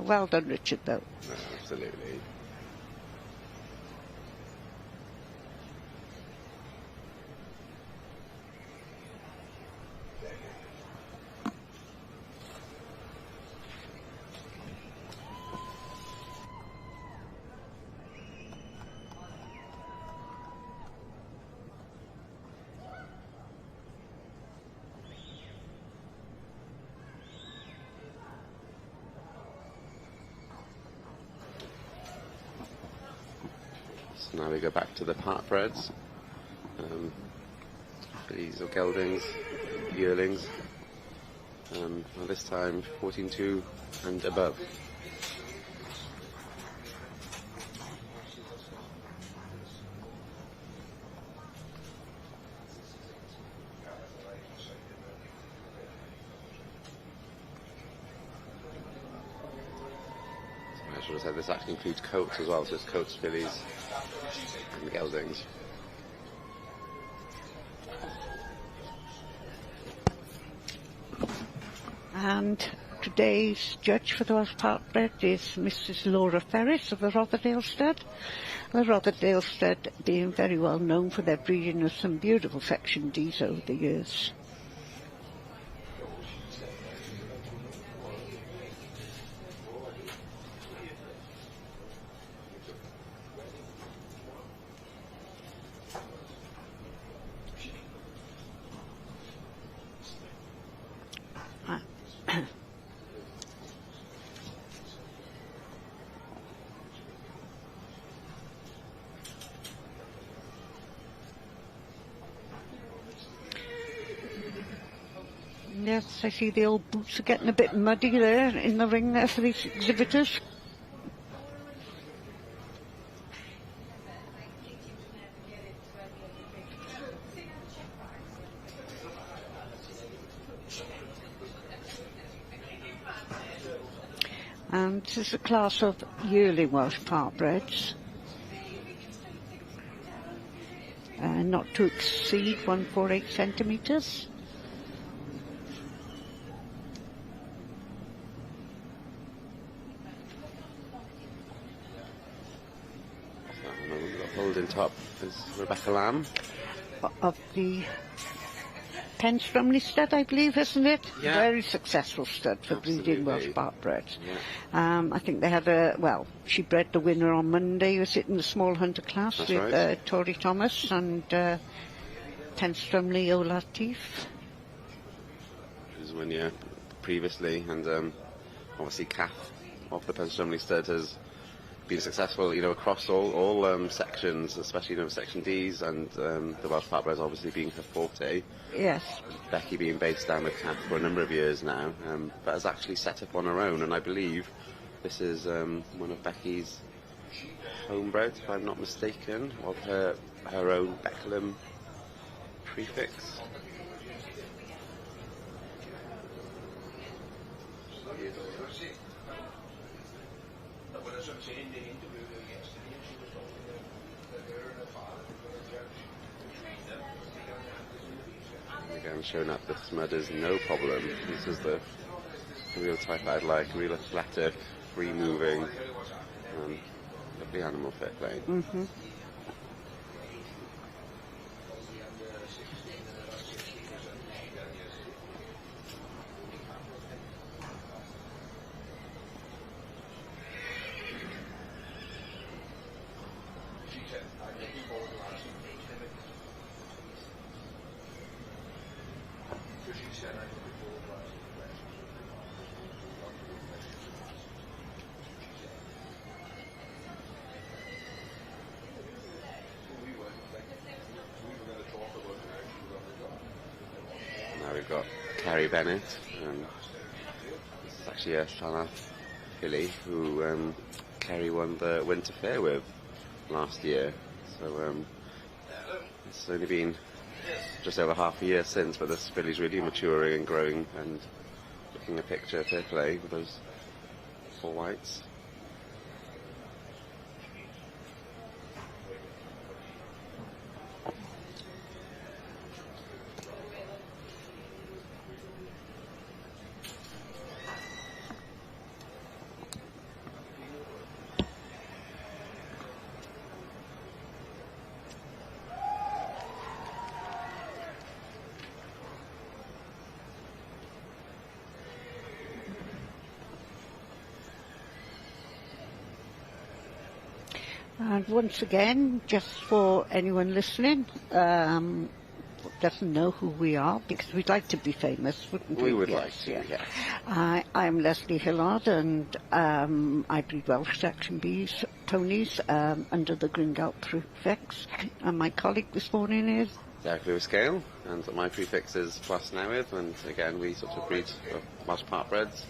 Well done, Richard, though. No, absolutely. So now we go back to the partbreds. These are geldings, yearlings. Well, this time 14.2 and above. I should have said this actually includes coats as well, so it's coats, fillies, and the geldings. And today's judge for the Welsh Partbred is Mrs. Laura Ferris of the Rotherdale Stud. The Rotherdale Stud being very well known for their breeding of some beautiful section Ds over the years. Yes, I see the old boots are getting a bit muddy there in the ring there for these exhibitors. And this is a class of yearling Welsh Partbreds. Not to exceed 148 centimetres. in top is Rebecca Lamb. Of the Penstrumley stud, I believe, isn't it? Yeah. Very successful stud for breeding Welsh Absolutely. Barbreds. Yeah. I think they had she bred the winner on Monday, was it, in the small hunter class That's with right. Tori Thomas and Penstrumley Olatif. Which is one year previously, and obviously Kath of the Penstrumley stud has been successful, across all sections, especially section D's, and the Welsh Barbreds obviously being her forte. Yes. Becky being based down with Kath for a number of years now, but has actually set up on her own, and I believe this is one of Becky's homebreds, if I'm not mistaken, of her own Becklem prefix. Again, showing up this mud is no problem. This is the real type I'd like, real athletic, free moving, lovely animal fair play. Mm-hmm. Now we've got Carrie Bennett. This is actually a Llanarth filly who Kerry won the Winter Fair with last year. So it's only been just over half a year since, but this filly's really maturing and growing and looking a picture fair play with those 4 whites. And once again, just for anyone listening, doesn't know who we are, because we'd like to be famous, wouldn't we? We would Yes, like to, yeah. yes. I'm Leslie Hillard, and I breed Welsh Section B's, Tonys, under the Gringalt prefix. And my colleague this morning is? Derek Lewis Gale, and my prefix is Plus Newydd, and again we sort of breed Welsh Barbreds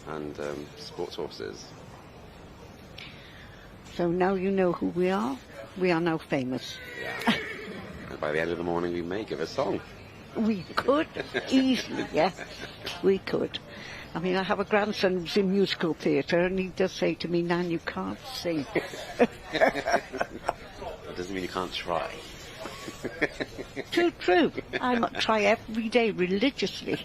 and sports horses. So now you know who we are. We are now famous. Yeah. And by the end of the morning we may give a song. We could, easily, yes, we could. I mean, I have a grandson who's in musical theatre, and he does say to me, Nan, you can't sing. That doesn't mean you can't try. True. I try every day, religiously.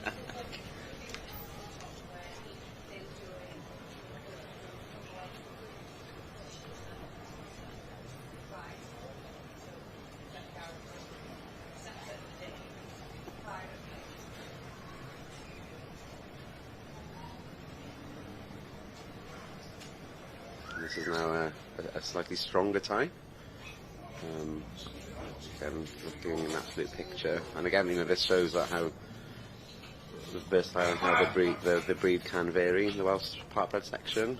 This is now a slightly stronger tie. Again, looking an absolute picture. And again, this shows that how versatile and how the breed can vary in the Welsh Bartbred section.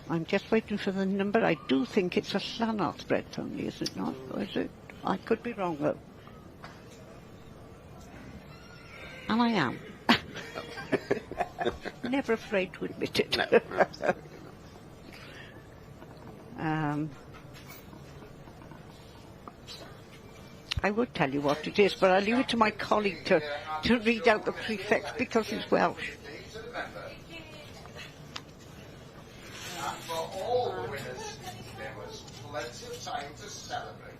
I'm just waiting for the number. I do think it's a Llanarth bred only, is it not? Or is it? I could be wrong, though. And I am. Never afraid to admit it. No, absolutely not. I would tell you what it is, but I'll leave it to my colleague to read out the prefix because he's Welsh. And for all the winners, there was plenty of time to celebrate.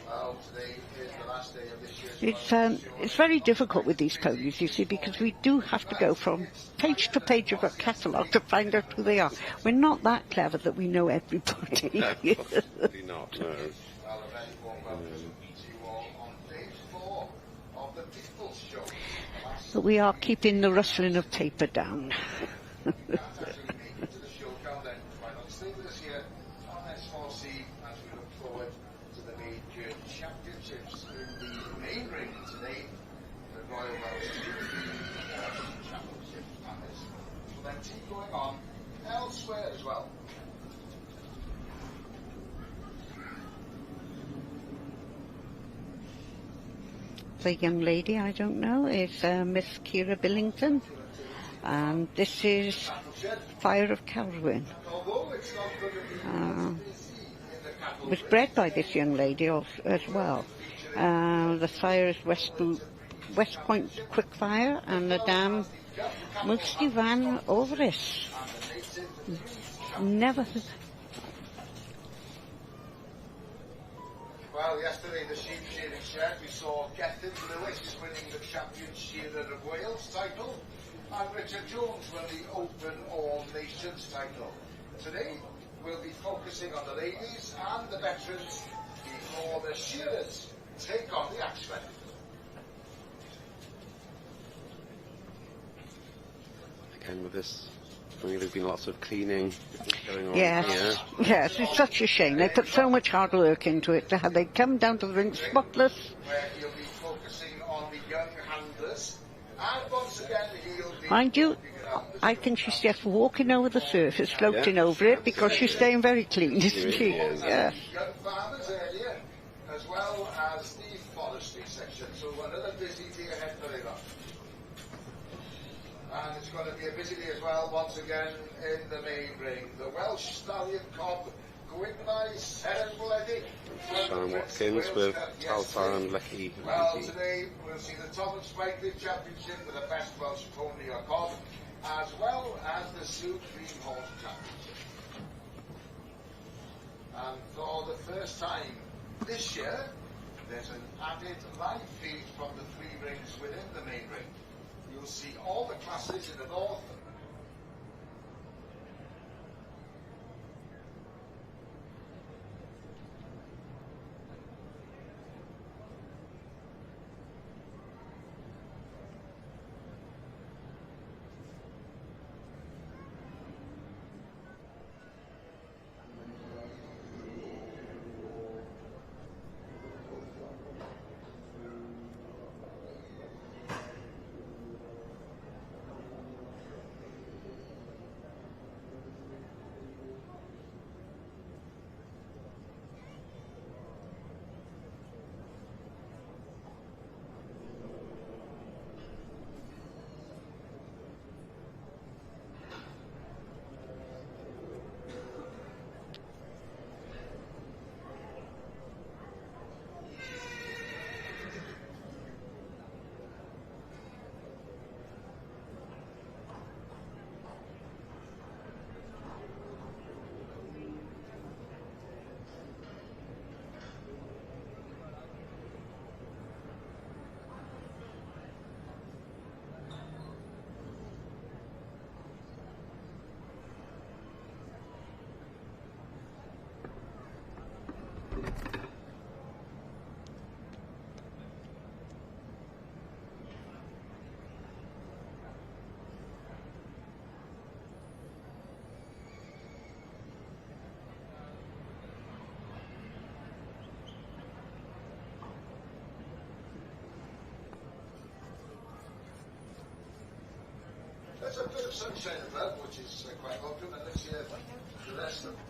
Well, today is the last day of this year's It's very difficult with these ponies, you see, because we do have to go from page to page of a catalogue to find out who they are. We're not that clever that we know everybody. No, probably not, no. Well, a very warm welcome to you all on page 4 of the People's Show. But we are keeping the rustling of paper down. That's actually made it to the show count then. Why not stay with us here on S4C as we look forward to the major championships in the main ring today. The Royal Welsh Championship partners. Plenty going on elsewhere as well. The young lady, I don't know, is Miss Kira Billington. And this is Fire of Carwyn. Was bred by this young lady as well. The sire is West Point Quickfire, and the dam mostly ran over this. Never. Well, yesterday the sheep shearing shed, we saw Gethin Lewis winning the Champion Shearer of Wales title, and Richard Jones won the Open All Nations title. Today we'll be focusing on the ladies and the veterans before the shearers take on the axemen. Again with this, I mean, there's been lots of cleaning going on. Yes, yes, it's such a shame. They put so much hard work into it. They come down to the ring spotless. Where he'll be focusing on the young handlers, and once again he'll be... Mind you, I think she's just walking over the surface, floating over it, because she's staying very clean, isn't she? Yes. Young farmers area, as well as the forestry section. So another busy day ahead for Eva. And it's going to be a busy day as well, once again, in the main ring. The Welsh Stallion Cob going by Sylwebaeth. Sean Watkins with Taltar and Lecky. Well, today we'll see the Thomas Spikelet Championship with the best Welsh pony or cob, as well as the Supreme Horse Championship. And for the first time this year, there's an added live feed from the 3 rings within the main ring. You'll see all the classes in the north. There's a bit of sunshine above, which is quite welcome, and let's hear the rest of them.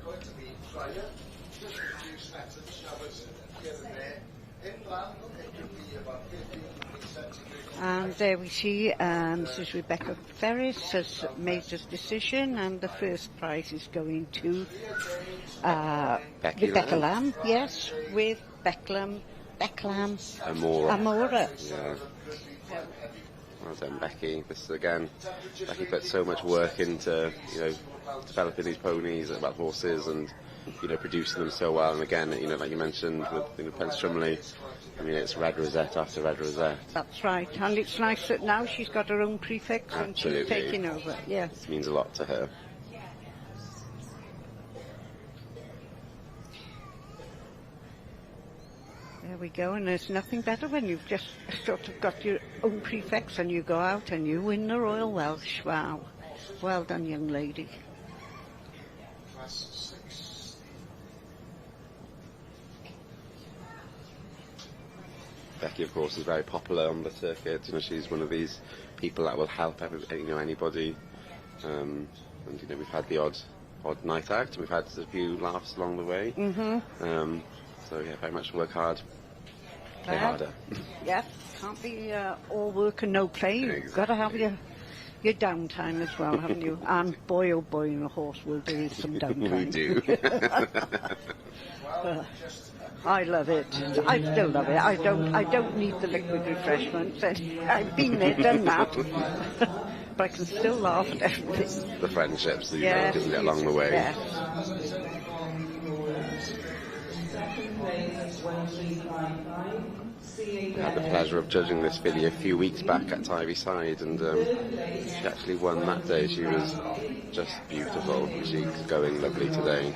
Going to be drier, just a few snaps and showers here and there. Inland, it could be about there we see Mrs. Rebecca Ferris has made his decision, and the first prize is going to Rebecca Lamb, yes, with Becklam Amora. Yeah. Well done, Becky. This again, Becky put so much work into, developing these ponies, about horses, and producing them so well. And again, like you mentioned with Prince Trumley, it's red rosette after red rosette. That's right, and it's nice that now she's got her own prefix and she's taking over. Yes, it means a lot to her. There we go, and there's nothing better when you've just sort of got your own prefix and you go out and you win the Royal Welsh. Wow. Well done, young lady. Becky, of course, is very popular on the circuit. She's one of these people that will help anybody. And we've had the odd night out, and we've had a few laughs along the way. So yeah, very much work hard, play harder. Yes, can't be all work and no play. You've got to have your downtime as well, haven't you? And boy, oh boy, in the horse world there is some downtime. We do. I love it. I still love it. I don't need the liquid refreshments. I've been there, done that. But I can still laugh at everything. The friendships that you make, isn't it, along the way? Yes. I had the pleasure of judging this filly a few weeks back at Tybyside, and she actually won that day. She was just beautiful. She's going lovely today.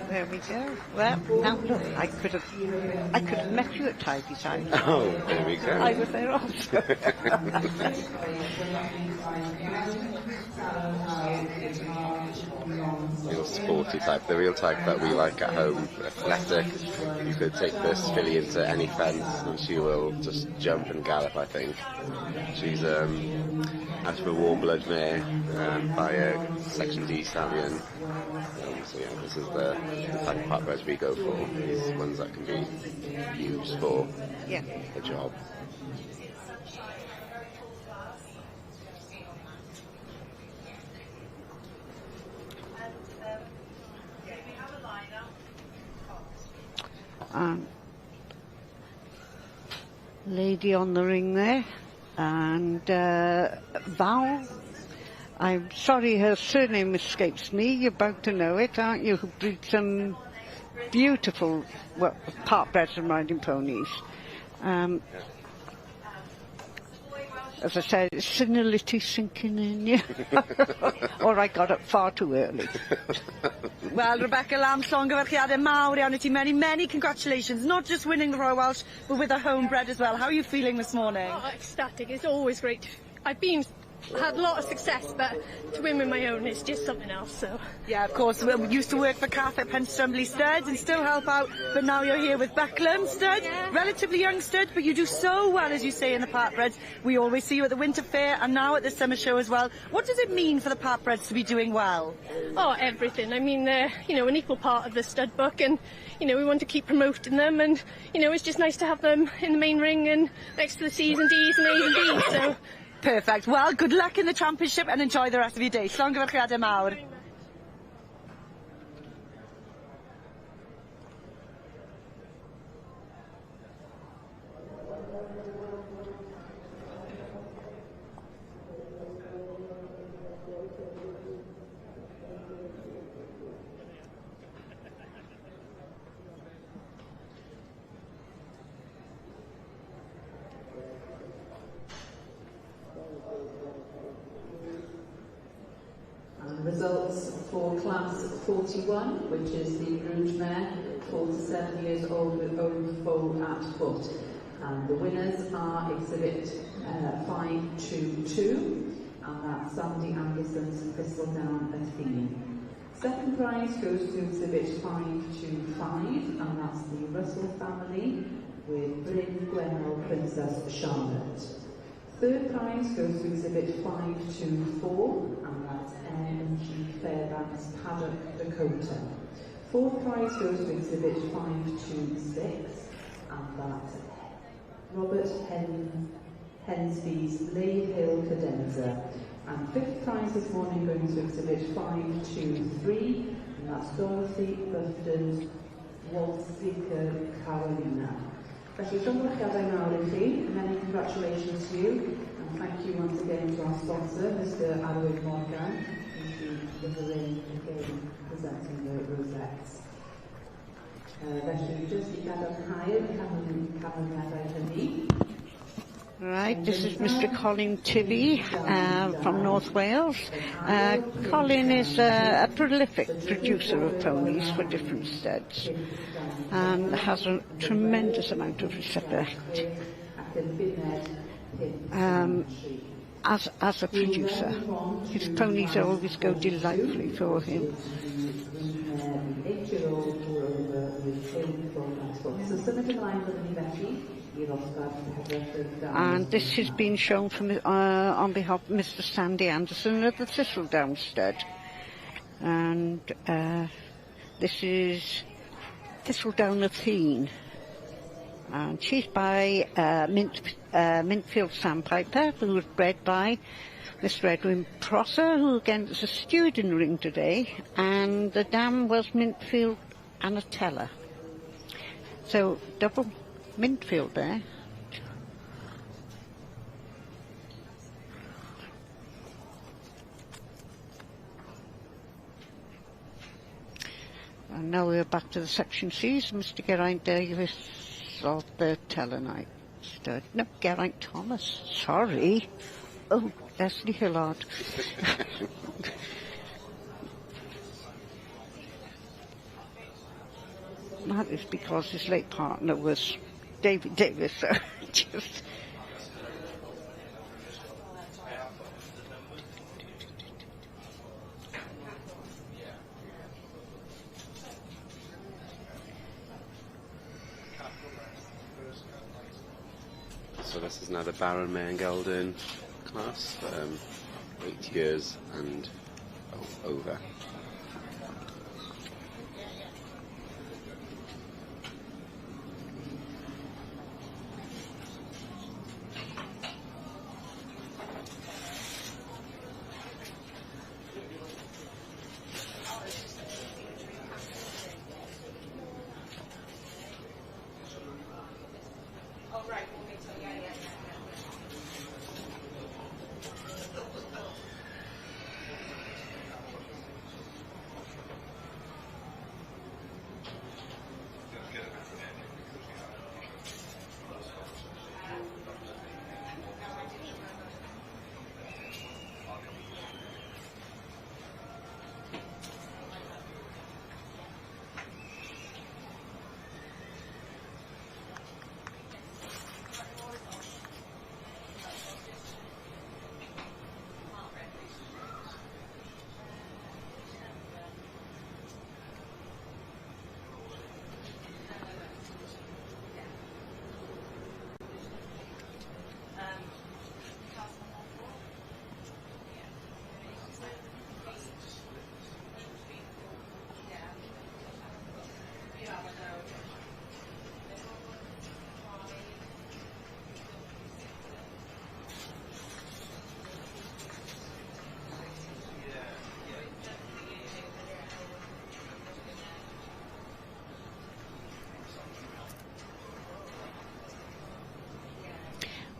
There we go. Well, now look, I could have met you at Tybyside. Oh, there we go. I was there also. Real sporty type, the real type that we like at home. Athletic. You could take this filly into any fence and she will just jump and gallop, I think. She's as for a warm-blood mare by a Section D stallion. So yeah, this is the type of purebred we go for. These ones that can be used for the job. Lady on the ring there, and Val, I'm sorry her surname escapes me, you're about to know it, aren't you, who breed some beautiful, part-breds and riding ponies. As I said, it's senility sinking in you. Or I got up far too early. Well, Rebecca Lamb, llongyfarchiadau mawr iawn I ti. Many, many congratulations. Not just winning the Royal Welsh, but with a homebred as well. How are you feeling this morning? Oh, ecstatic. It's always great. I've had a lot of success, but to win with my own is just something else, so... Yeah, of course, we used to work for Kath at Penstrumley Studs and still help out, but now you're here with Becklam Studs, relatively young studs, but you do so well, as you say, in the partbreds. We always see you at the Winter Fair and now at the Summer Show as well. What does it mean for the partbreds to be doing well? Oh, everything. I mean, they're, an equal part of the stud book, and, we want to keep promoting them, and, it's just nice to have them in the main ring and next to the C's and D's and A's and B's, so... Perfect. Well, good luck in the championship and enjoy the rest of your day. Llongyfarchiadau mawr. Results for class 41, which is the brood mare, 4 to 7 years old with own foal at foot. And the winners are exhibit 522, and that's Sandy Anderson's Thistledown Athene. Second prize goes to exhibit 525, and that's the Russell family with Bryn Gwenel Princess Charlotte. Third prize goes to exhibit 524, and that's M.G. Fairbanks Paddock Dakota. Fourth prize goes to exhibit 526, and that's Robert Hensby's Lade Hill Cadenza. And fifth prize this morning going to exhibit 523, and that's Dorothy Bufton's Waltzika Carolina. Felly, diolch gadael nawr I chi, many congratulations to you, and thank you once again to our sponsor, Mr. Arwyn Morgan, who's delivering again presenting the rosettes. Felly, jyst I gadarnhau'r canlyniadau hynny. Right, this is Mr. Colin Tilley from North Wales. Colin is a prolific producer of ponies for different studs and has a tremendous amount of respect as a producer. His ponies always go delightfully for him. And this has been shown from, on behalf of Mr. Sandy Anderson of the Thistledown stud. And this is Thistledown Athene. And she's by Mintfield Sandpiper, who was bred by Mr. Edwin Prosser, who again is a steward in the ring today. And the dam was Mintfield Anatella. So double Mintfield there. And now we're back to the section C's. Mr. Geraint Davis of the Telenite stud. No, Geraint Thomas. Sorry. Oh, Leslie Hillard. That is because his late partner was David Davis, so just... So this is now the Baron Mare and Gelding class, 8 years and over.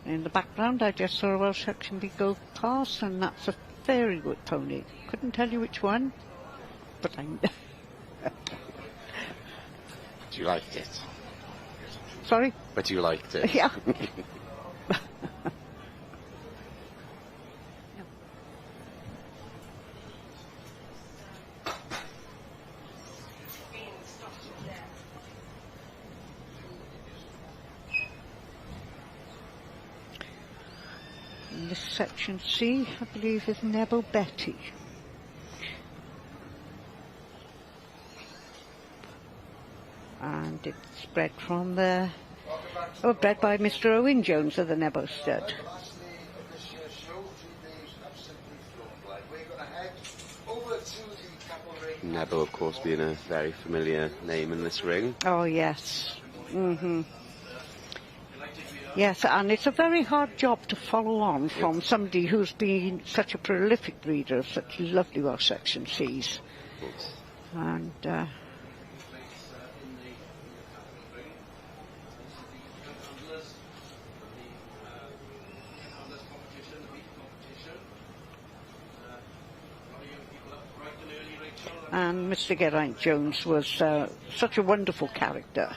In the background, I just saw a Welsh Section go past, and that's a very good pony. Couldn't tell you which one, but I know. You liked it? Sorry? But you liked it? Yeah. This section C, I believe, is Nebo Betty. And it's bred from the... Oh, bred by Mr. Owen Jones of the Nebo stud. Nebo, of course, being a very familiar name in this ring. Oh, yes. Mm-hmm. Yes, and it's a very hard job to follow on from somebody who's been such a prolific breeder of such lovely Welsh section Cs. And and Mr. Geraint Jones was such a wonderful character.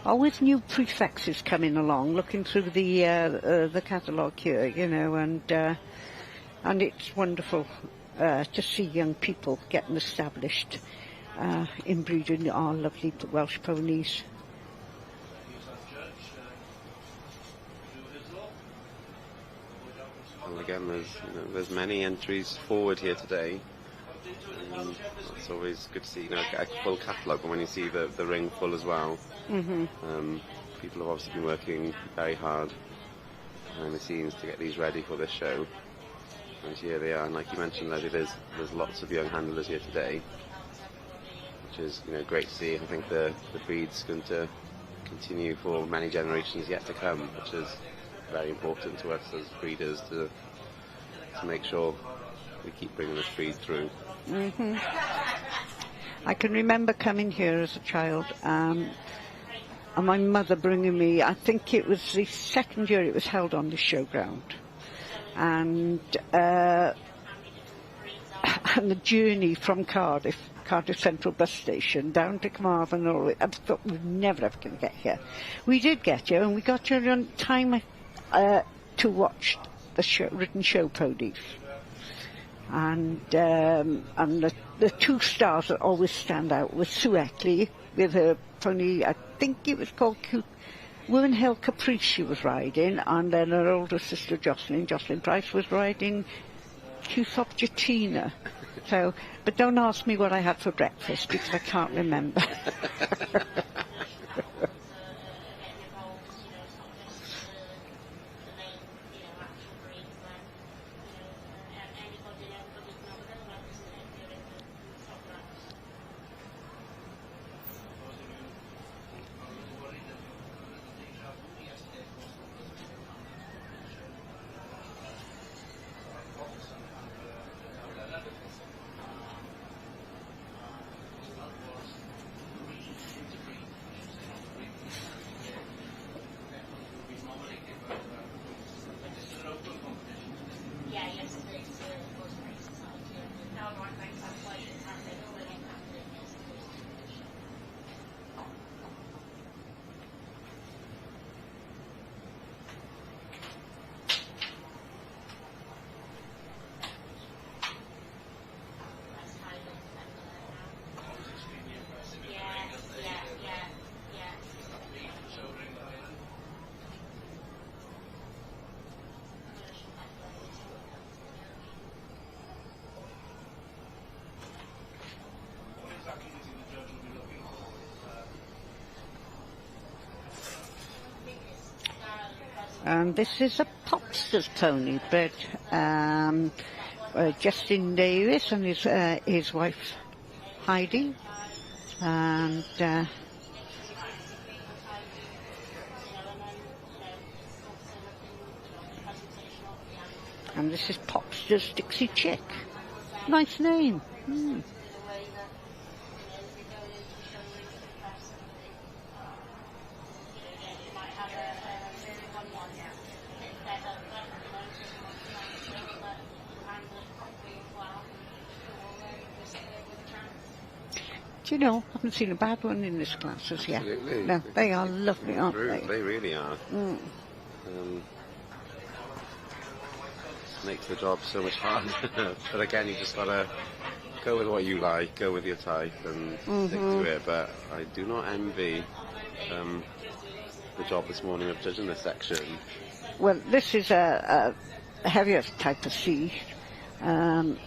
Always new prefixes coming along, looking through the catalogue here, you know, and it's wonderful to see young people getting established in breeding our lovely Welsh ponies. And again, there's many entries forward here today. It's always good to see, a full catalogue, and when you see the ring full as well. People have obviously been working very hard behind the scenes to get these ready for this show. And here they are, and like you mentioned, Leslie, there's lots of young handlers here today, which is great to see. I think the breed's going to continue for many generations yet to come, which is very important to us as breeders to make sure we keep bringing this breed through. I can remember coming here as a child, and my mother bringing me, I think it was the second year it was held on the showground, and the journey from Cardiff Central bus station down to Carmarthen, I thought we were never ever going to get here. We did get here, and we got here on time to watch the written show ponies. And the two stars that always stand out was Sue Eckley with her pony, I think it was called Woman Hill Caprice she was riding, and then her older sister Jocelyn Price was riding Cusop Jatina. So, but don't ask me what I had for breakfast because I can't remember. And this is a Popster's pony, bred Justin Davis and his wife Heidi, and this is Popster's Dixie Chick. Nice name. Do you know, I haven't seen a bad one in this class as yet. Absolutely. No, they are lovely, aren't they? They really are. Makes the job so much harder. But again, you just gotta go with what you like, go with your type, and stick to it. But I do not envy the job this morning of judging this section? Well, this is a heavier type of sea. And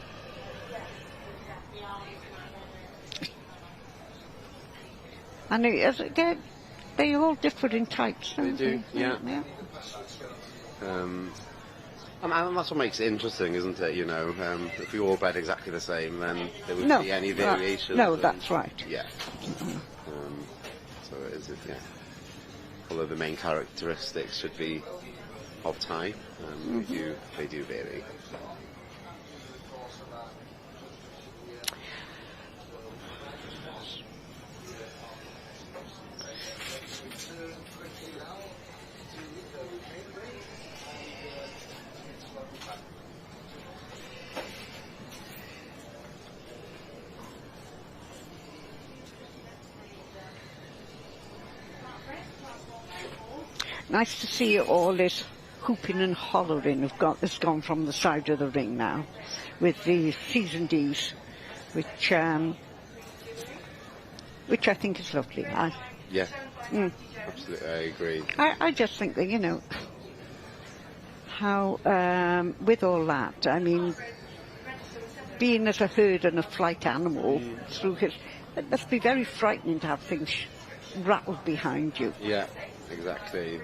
they all differ in types, don't They do, yeah. Yeah. And that's what makes it interesting, isn't it? You know, if we all bred exactly the same, then there wouldn't No, be any variations. no, that's right. Yeah. So it is, yeah. Although the main characteristics should be of type, they do vary. Nice to see all this hooping and hollering has gone from the side of the ring now, with the C's and D's, which I think is lovely. Yeah, absolutely, I agree. I just think that, you know, how with all that, I mean, being as a herd and a flight animal through it must be very frightening to have things rattled behind you. Yeah, exactly.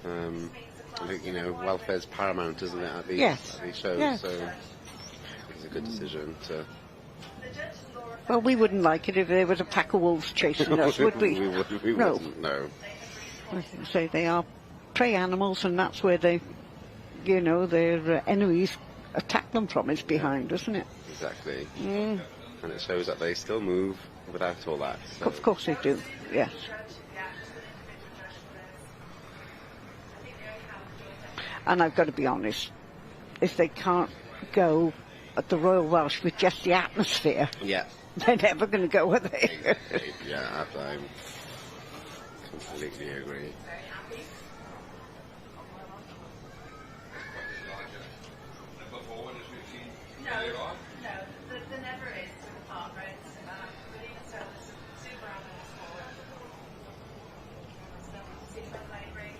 I think, you know, welfare's paramount, isn't it, at these, at these shows? Yes. So it's a good decision to... Well, we wouldn't like it if there was a pack of wolves chasing us, would we? We wouldn't, no. I say they are prey animals, and that's where they, you know, their enemies attack them from, is behind, isn't it? Exactly. And it shows that they still move without all that. So. Of course they do, yes. And I've got to be honest, if they can't go at the Royal Welsh with just the atmosphere, they're never going to go, are they? Yeah, I completely agree. There never is with the partners. But even so, there's super animals for it. So, super labouring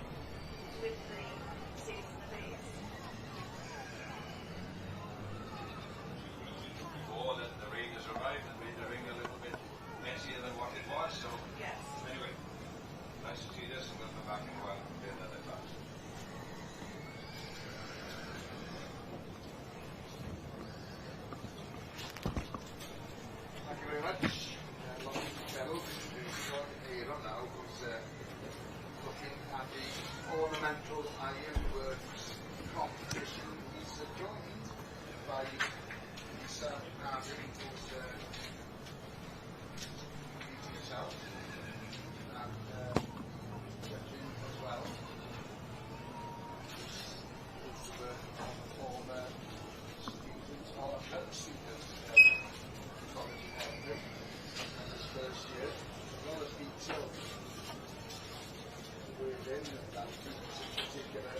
with the C's and the D's. Before the ring has arrived and made the ring a little bit messier than what it was, so anyway, nice to see this, and we'll come back and go out and play another class. Thank you very much. Fellow, here now was looking at the ornamental ironworks competition. He's joined by Lisa Narvin, who's meeting herself, and judging as well. Who's former students or students college in Edinburgh in his first year, as well as being children. Within that particular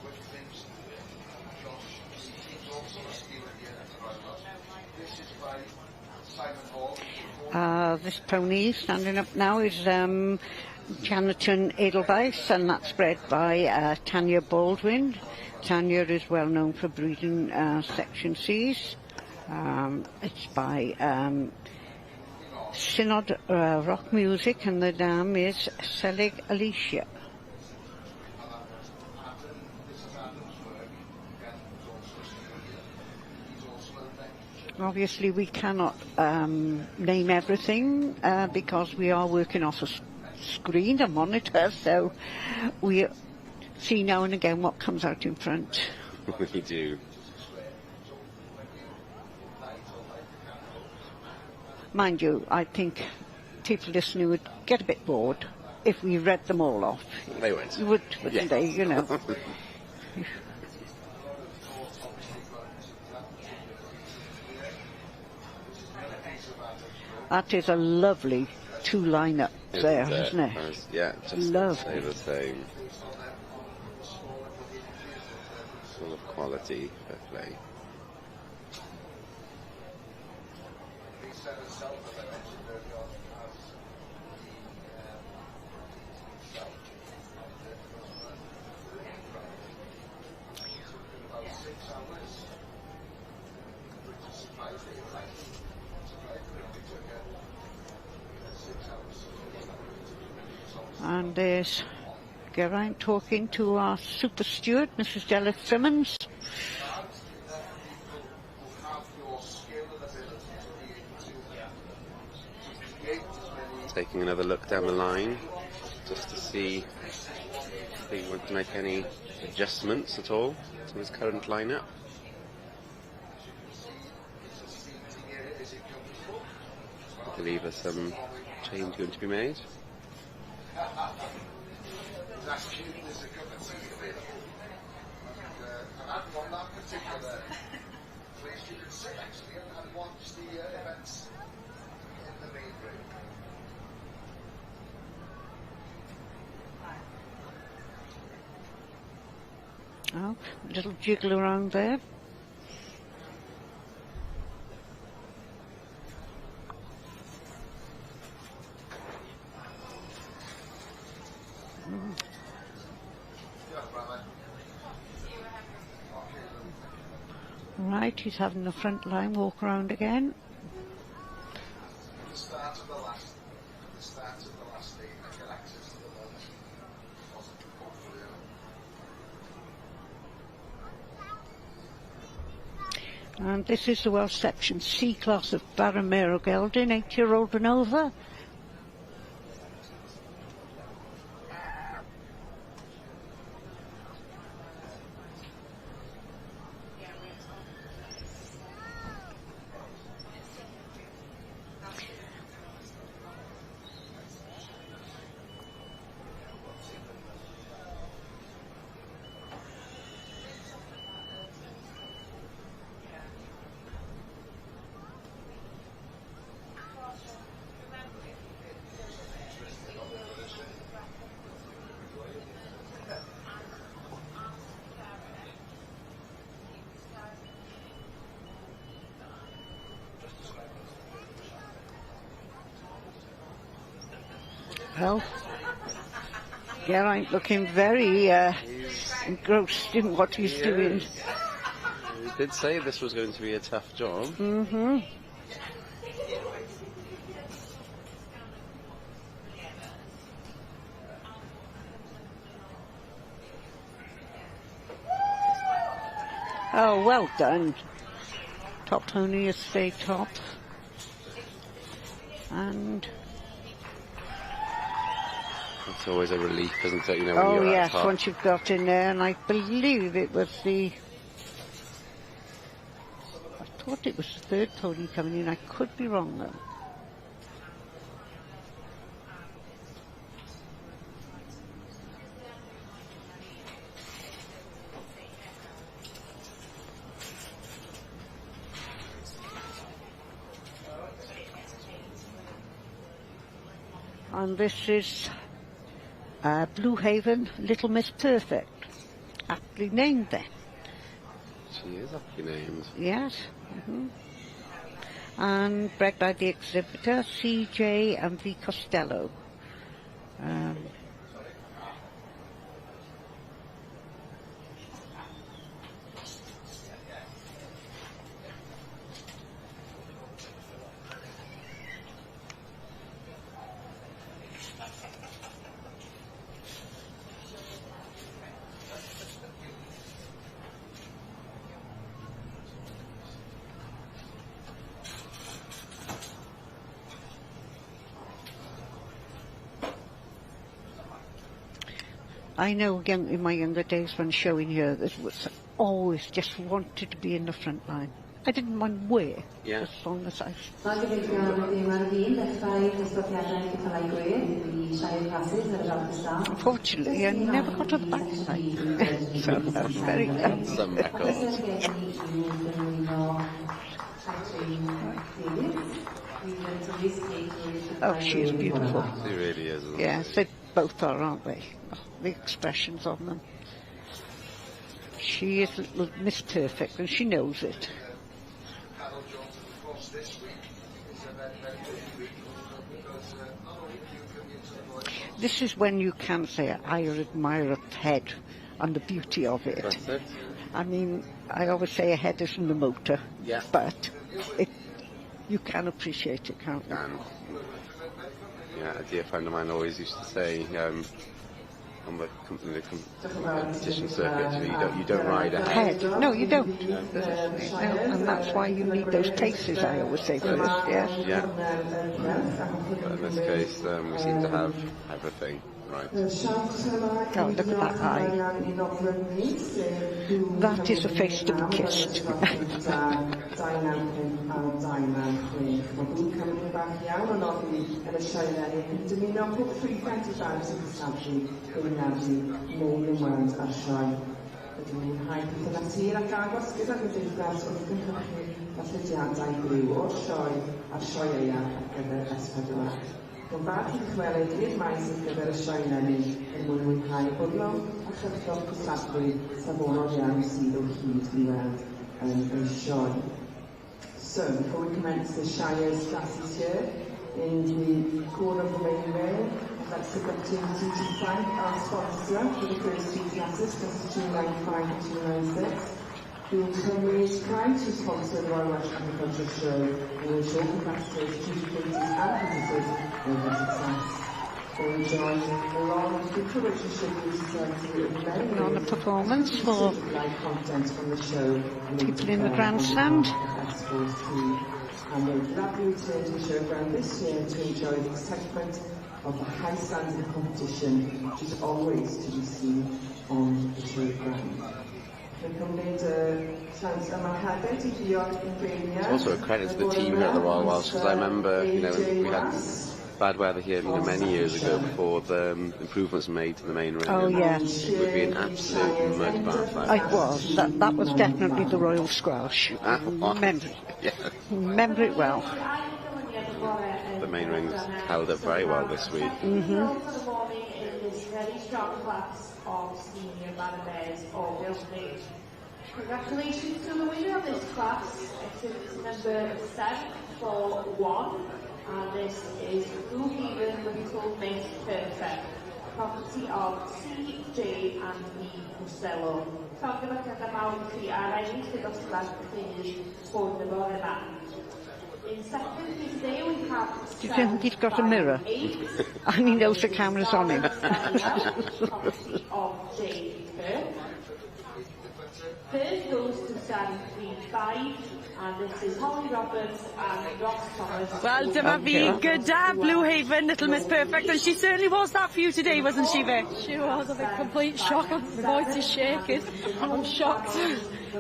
with things, Josh, he's also a student here at the Royal. This is by Simon Hall. This pony standing up now is Janiton Edelweiss, and that's bred by Tanya Baldwin. Tanya is well known for breeding Section C's. It's by Synod Rock Music, and the dam is Selig Alicia. Obviously we cannot name everything because we are working off a screen, a monitor, so we see now and again what comes out in front. We do. Mind you, I think people listening would get a bit bored if we read them all off. They would. Wouldn't they, you know? That is a lovely two lineup there, isn't it? Yeah, just lovely. the same. Full of quality, fair play. And there's Geraint talking to our super steward, Mrs. Della Simmons. Taking another look down the line, just to see if they want to make any adjustments at all to his current lineup. I believe there's some change going to be made. That's cute, there's a cup of tea available. And I'd want that particular place you can sit actually and watch the events in the main room. Oh, a little jiggle around there. Right, he's having the front line walk around again. The start of the last day, I get access to the lunch. And this is the Welsh section C class of Barramero Gelding, 8-year-old and over. Well, Geraint looking very engrossed in what he's doing. He did say this was going to be a tough job. Mm-hmm. Oh, well done. Top Tony has stayed top. And it's always a relief, isn't it? You know, when oh you're yes, at top. once you've got in there, and I believe it was I thought it was the third pony coming in. I could be wrong though. And this is Blue Haven, Little Miss Perfect. Aptly named then. She is aptly named. Yes. Mm-hmm. And bred by the exhibitor, CJ and V. Costello. I know in my younger days when showing here, this was always just wanted to be in the front line. I didn't mind where, as long as I... Unfortunately, I never got a back line, so I was very glad. Some records. Oh, she is beautiful. She really is. Yes, they both are, aren't they? Oh, the expressions on them. She is little Miss Perfect, and she knows it. This is when you can say, I admire a head and the beauty of it. That's it. I mean, I always say a head isn't the motor, but you can appreciate it, can't you? You Yeah, a dear friend of mine always used to say, on the competition circuit, you don't ride ahead. No, you don't. No, and that's why you need those paces, I always say first, yes. Yeah. But in this case, we seem to have everything right. Oh, look at that eye. That is a face to be kissed. Rydyn ni'n rhaid beth yna tir ac agos gyda'r gymdeithas wrth gynhyrchu athlethiadau gryw o'r sioe a'r sioe eia ar gyfer S4C. Rwy'n barch i ddychwelyd i'r maes ar gyfer y sioe nenni er mwyn mwynhau bwrion a chyrchio'r cystadlu safonol iawn sydd o hyd i weld yn y sioe. So, before we commence the Shire's classes here, in the corner of the main rail, I'd like to take the opportunity to thank our sponsor for the first two classes, classes 295 and 296, who is proud to sponsor the Royal Welsh Agriculture Show, and will show the classes, educators and visitors in their success. We'll enjoy a long and good relationship with society with many on a performance for content from the show people in the grandstand. And we're gladly return to the showground this year to enjoy the excitement of the high standard of competition, which is always to be seen on the showground. It's also a credit to the team here at the Royal Welsh, because I remember, we had bad weather here many years ago before the improvements made to the main ring. Oh, yeah. It would be an absolute mud bath. It was. That was definitely the Royal Squash. Remember it well. The main ring's held up very well this week. Very strong class of senior Barabes or Gylch. Congratulations to the winner of this class. It's number 741, and this is Blue Haven Little Miss Perfect, property of C.J. and B. Costello. Llongyfarchiadau mawr i chi ar ennill y dosbarth pryd hwn y bore yma. In second place today we have... Do you think he's got a mirror? And he knows the camera's on him. Property of J. Third goes to 735, and this is Holly Roberts and Ross Thomas. Well, dyma fi gyda Blue Haven, Little Miss Perfect, and she certainly was that for you today, wasn't she, Vic? She was a complete shock. My voice is shaking. I'm shocked.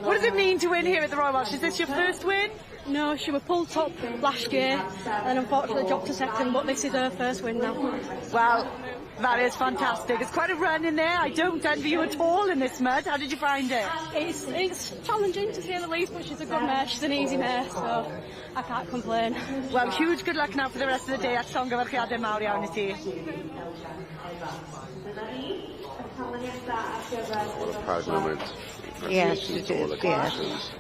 What does it mean to win here at the Royal Welsh? Is this your first win? No, she was pulled top last year and unfortunately dropped to second, but this is her first win now. Well, that is fantastic. It's quite a run in there. I don't envy you at all in this mud. How did you find it? It's challenging to say the least, but she's a good mare. She's an easy mare, so I can't complain. Well, huge good luck now for the rest of the day at llongyfarchiadau mawr iawn I ti. What a proud moment. Yes, it is, yes.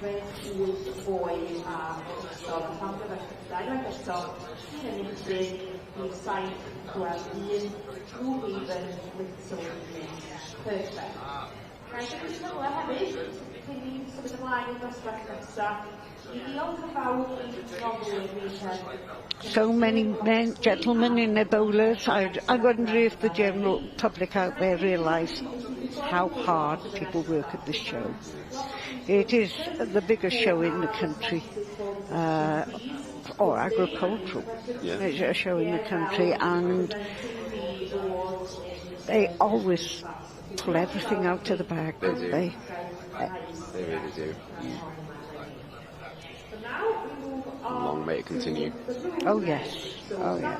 So many men, gentlemen in their bowlers. I wonder if the general public out there realise how hard people work at this show. It is the biggest show in the country, or agricultural show in the country, and they always pull everything out of the bag, don't they? They really do. Long may it continue. Oh yes, oh yes.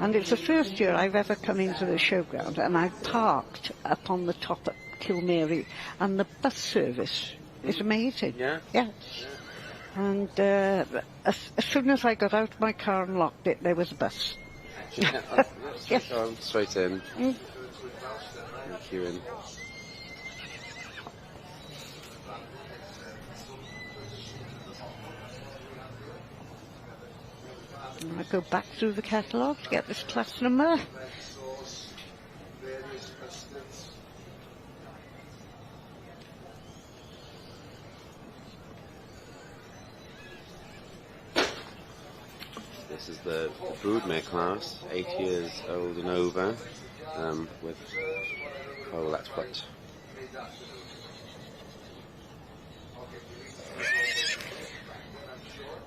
And it's the first year I've ever come into the showground, and I've parked up on the top at Kilmary, and the bus service is amazing. Yeah? Yes. And as soon as I got out of my car and locked it, there was a bus. Yes. Straight in. Thank you. In. I go back through the catalogue to get this class number. This is the broodmare class, 8 years old and over, with foal at foot.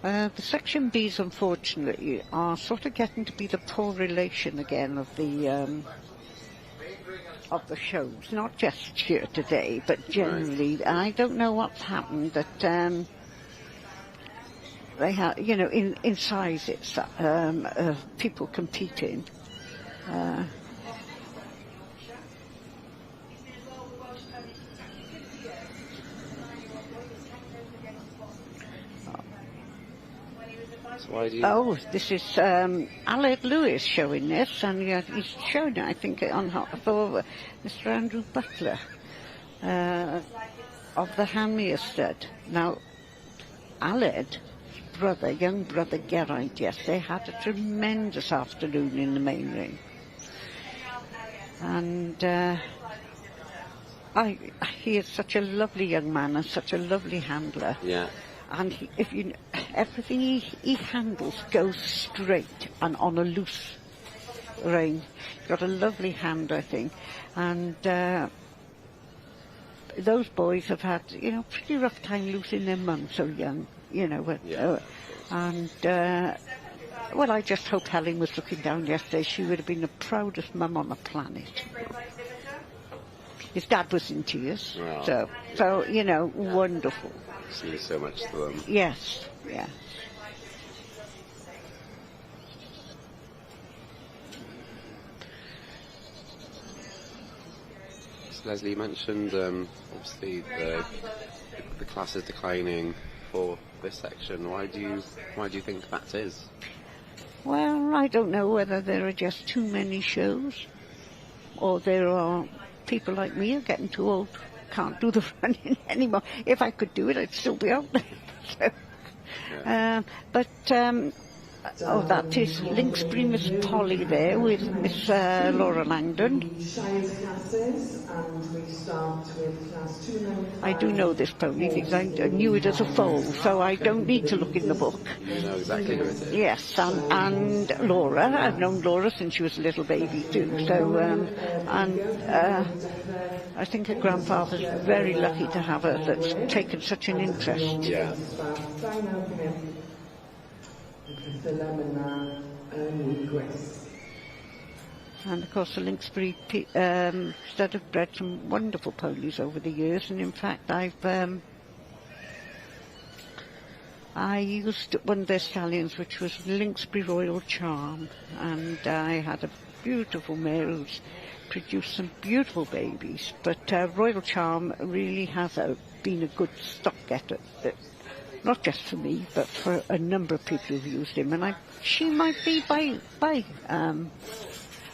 The Section Bs, unfortunately, are sort of getting to be the poor relation again of the shows. Not just here today, but generally. Right. I don't know what's happened. That they have, you know, in sizes, people competing. Oh, this is Aled Lewis showing this, and he's showing it, I think, for Mr. Andrew Butler of the Hanmere stud. Now, Aled's brother, young brother Geraint, yes, they had a tremendous afternoon in the main ring. And he is such a lovely young man and such a lovely handler. Yeah. And everything he handles goes straight and on a loose rein. He's got a lovely hand, I think. And those boys have had, you know, pretty rough time losing their mum so young, you know. Well, I just hope Helen was looking down yesterday. She would have been the proudest mum on the planet. His dad was in tears. Wow. So you know, wonderful. Means so much to them. Yes, yeah. So Leslie, you mentioned obviously the class is declining for this section. Why do you think that is? Well, I don't know whether there are just too many shows, or there are people like me who are getting too old. Can't do the running anymore. If I could do it, I'd still be out there. Oh, that is Linksbury Miss Polly there with Miss Laura Langdon. I do know this pony because I knew it as a foal, so I don't need to look in the book. You know exactly who it is. Yes, and Laura, I've known Laura since she was a little baby too, so, I think her grandfather's very lucky to have her that's taken such an interest. Yeah. And of course the Linksbury stud have bred some wonderful ponies over the years, and in fact I used one of their stallions which was Linksbury Royal Charm, and I had a beautiful mare who's produced some beautiful babies, but Royal Charm really has been a good stock getter, not just for me, but for a number of people who've used him, and she might be by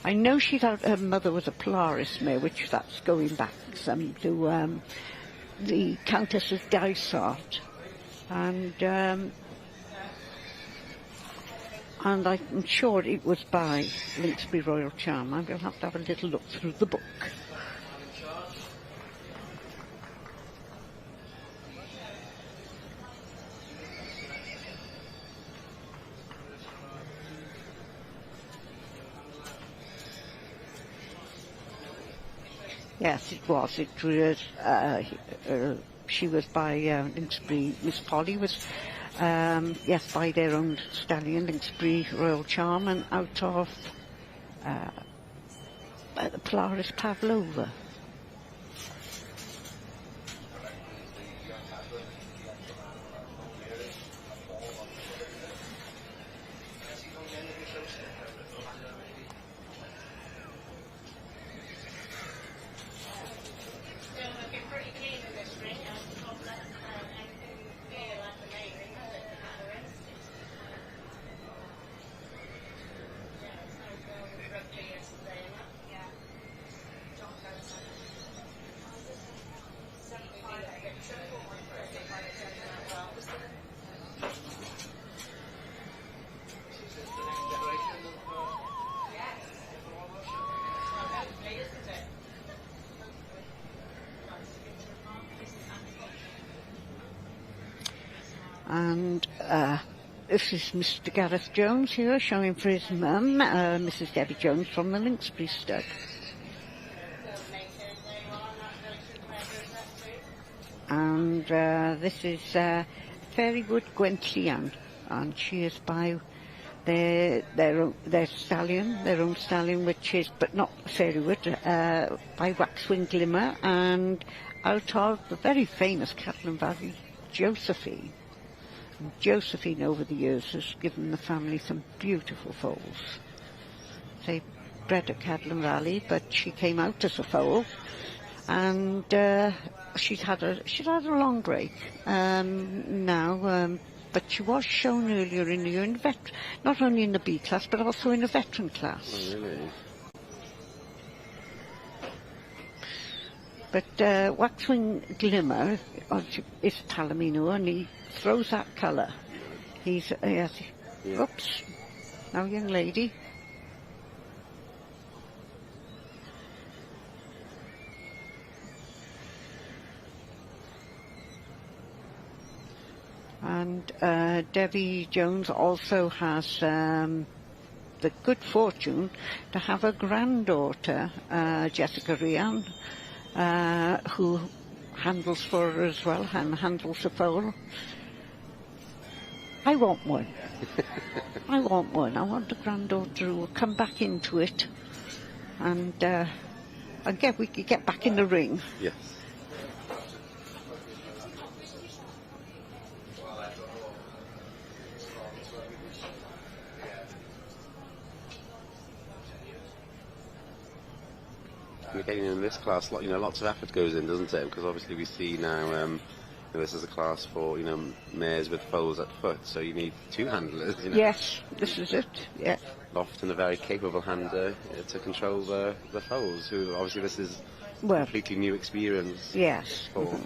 I know her mother was a Polaris mare, which that's going back some to the Countess of Dysart, and I'm sure it was by Linksbury Royal Charm. I will have to have a little look through the book. Yes, it was. It was. She was by Linksbury. Miss Polly was, yes, by their own stallion, Linksbury Royal Charm, and out of the Polaris Pavlova. And This is Mr. Gareth Jones here, showing for his mum, Mrs. Debbie Jones from the Lynxbury stud. And this is Fairywood Gwenllian, and she is by their stallion, their own stallion, which is, but not Fairywood, by Waxwing Glimmer, and out of the very famous Cadlan Valley, Josephine. And Josephine over the years has given the family some beautiful foals. They bred at Cadlan Valley, but she came out as a foal, and she's had a long break now, but she was shown earlier in the year in not only in the B class but also in the veteran class. Oh, really? But Waxwing Glimmer is Talamino, and he throws that colour. He's oops, now young lady. And Debbie Jones also has the good fortune to have a granddaughter, Jessica Rian, who handles for her as well, and handles the foal. I want one. I want one. I want a granddaughter who will come back into it, and we could get back in the ring. Yes. Again, in this class, lots of effort goes in, doesn't it? Because obviously we see now, this is a class for, mares with foals at foot, so you need two handlers. Yes, this is it. Yeah. Often a very capable handler to control the foals. Who obviously this is a completely new experience. Yes. For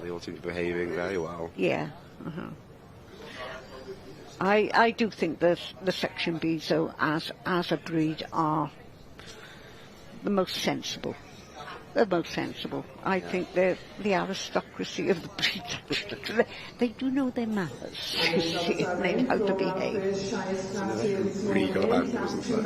they all seem to be behaving very well. Yeah. I do think the Section Bs, though, as a breed, are the most sensible. The most sensible. I think they're the aristocracy of the breed. They do know their manners. They know how to behave. Regal handlers and stuff.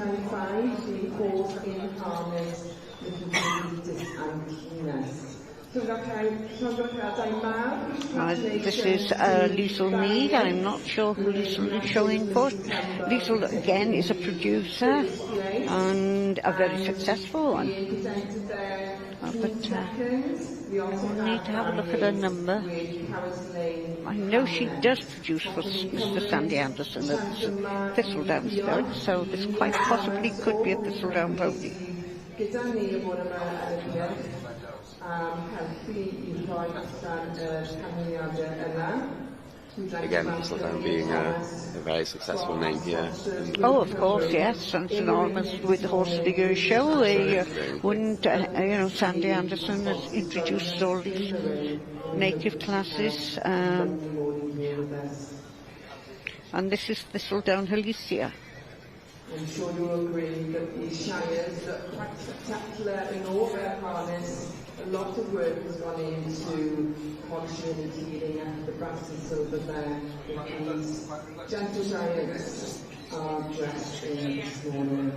This is Liesl Mead. I'm not sure who Liesl is showing for. Liesl, again, is a producer and a very successful one. But we'll need to have a look at her number. I know she does produce for Mr. Sandy Anderson at Thistledown Stud, so this quite possibly could be a Thistledown pony. Again, Thistledown being a very successful name here. Oh, of course, yes. And synonymous with the Horse of the Year show. Wouldn't, Sandy Anderson has introduced all these native classes. And this is Thistledown Helicia. I'm sure you'll agree that the shires look quite spectacular in all their harness. A lot of work has gone into polishing and healing after the brass and silver there. These gentle giants are dressed in this morning.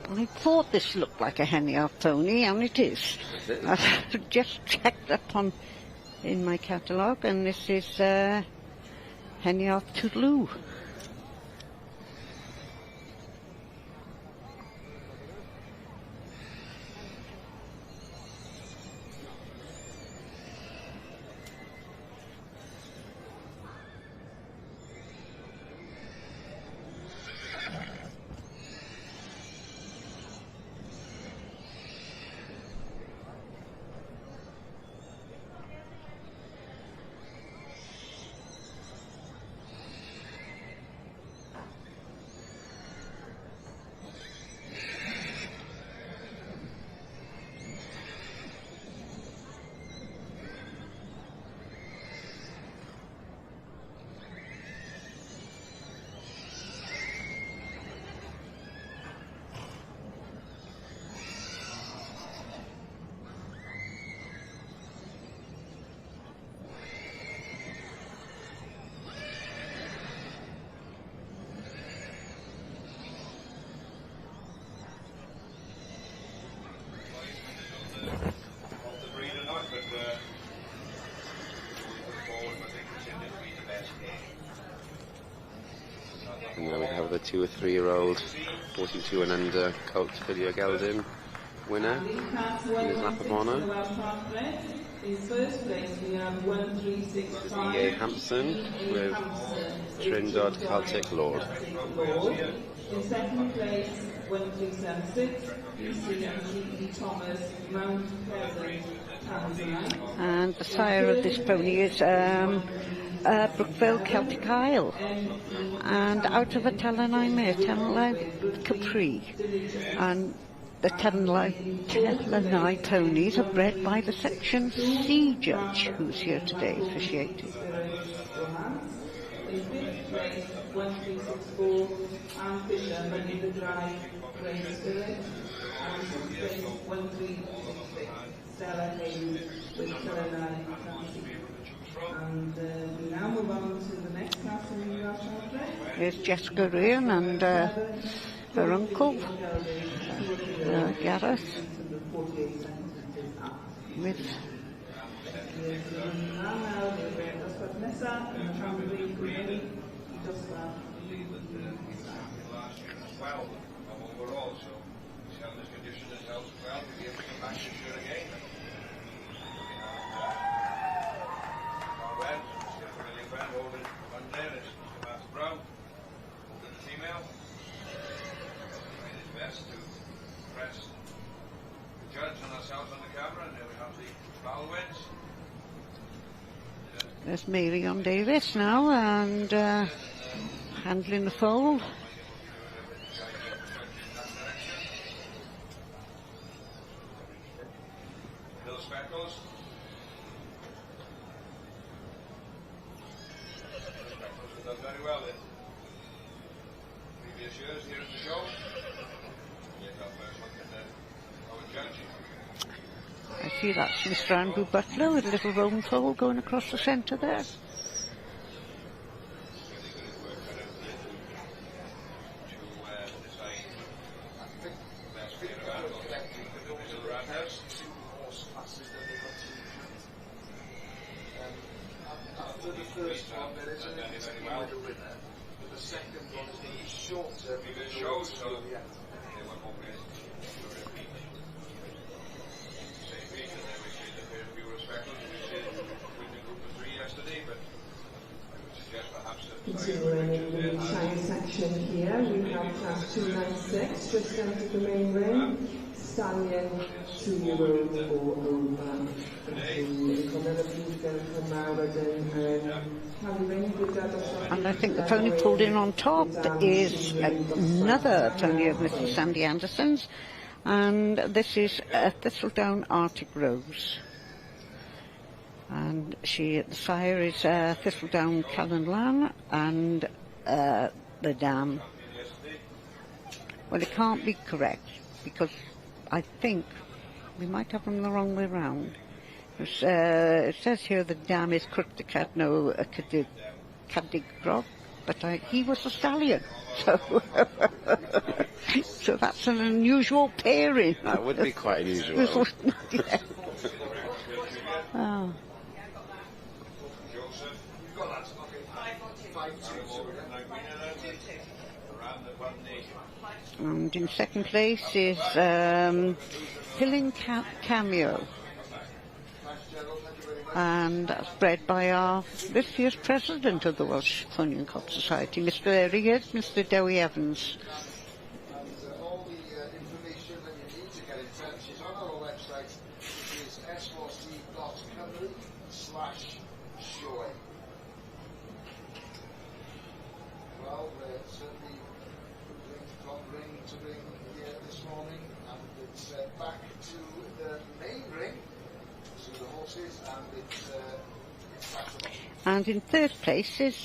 I thought this looked like a Henny-Off pony, and it is. I've just checked up in my catalogue, and this is Henny-Off Toodaloo. 2 or 3-year-old 42 and under colt Filio Geldin winner in his lap of honour. In first place we have 1365 E.A. Hampson with Trindod Celtic Lord. In second place 1376 E.C. Thomas Mount Pleasant Tanzanite. And the sire of this pony is Brookville Celtic Isle, and out of a Telenai mare, Telenai Capri, and the Telenai ponies are bred by the section C judge, who's here today officiating. In fifth place 1364 Anne Fisher, Money the Drive, Great Spirit, and sixth place 1366 Stella Hayes with Telenai Classic. And we now move on to the next class in the Welsh Outre. Here's Jessica Ryan and her uncle, Gareth, with Well, overall, so this condition has helped well. We'll be able to come back this year again. Over one there is Master Brown, over the female. Trying his best to press the judge and ourselves on the camera, and there we have the foul wins. there's Marion Davis now, and handling the foal. Bill Speckles. Done very well in previous years here at the show. Here's our first look at our judge. I see that's Mr. Andrew Butler with a little roan foal going across the centre there. After the first one, there is an well the winner, but the second one is the shorter show, so they were hoping to repeat. Same reason that we see the very few respectful. We did with the group of 3 yesterday, but I would suggest perhaps that continuing in the Shire section here, we have class 296 just entered the main ring. Stallion 2-year-old or over. And I think the pony pulled in on top is another pony of Mrs. Sandy Anderson's, and this is Thistledown Arctic Rose. And the sire is Thistledown Callan, and the dam. Well, it can't be correct, because I think we might have them the wrong way round. It says here the dam is Crutticadno Cadigrog, but he was a stallion, so so that's an unusual pairing. That would be quite unusual. Yeah. Oh. And in second place is Hilling Cameo, and that's bred by this year's president of the Welsh Pony and Colt Society, Mr. There he is, Mr. Dewi Evans. All the information that you need to get in touch is on our website, which is s4c.com/show. Well, we're certainly ring to ring here this morning, and it's back to the main ring, to the horses, and it's back to And in third place is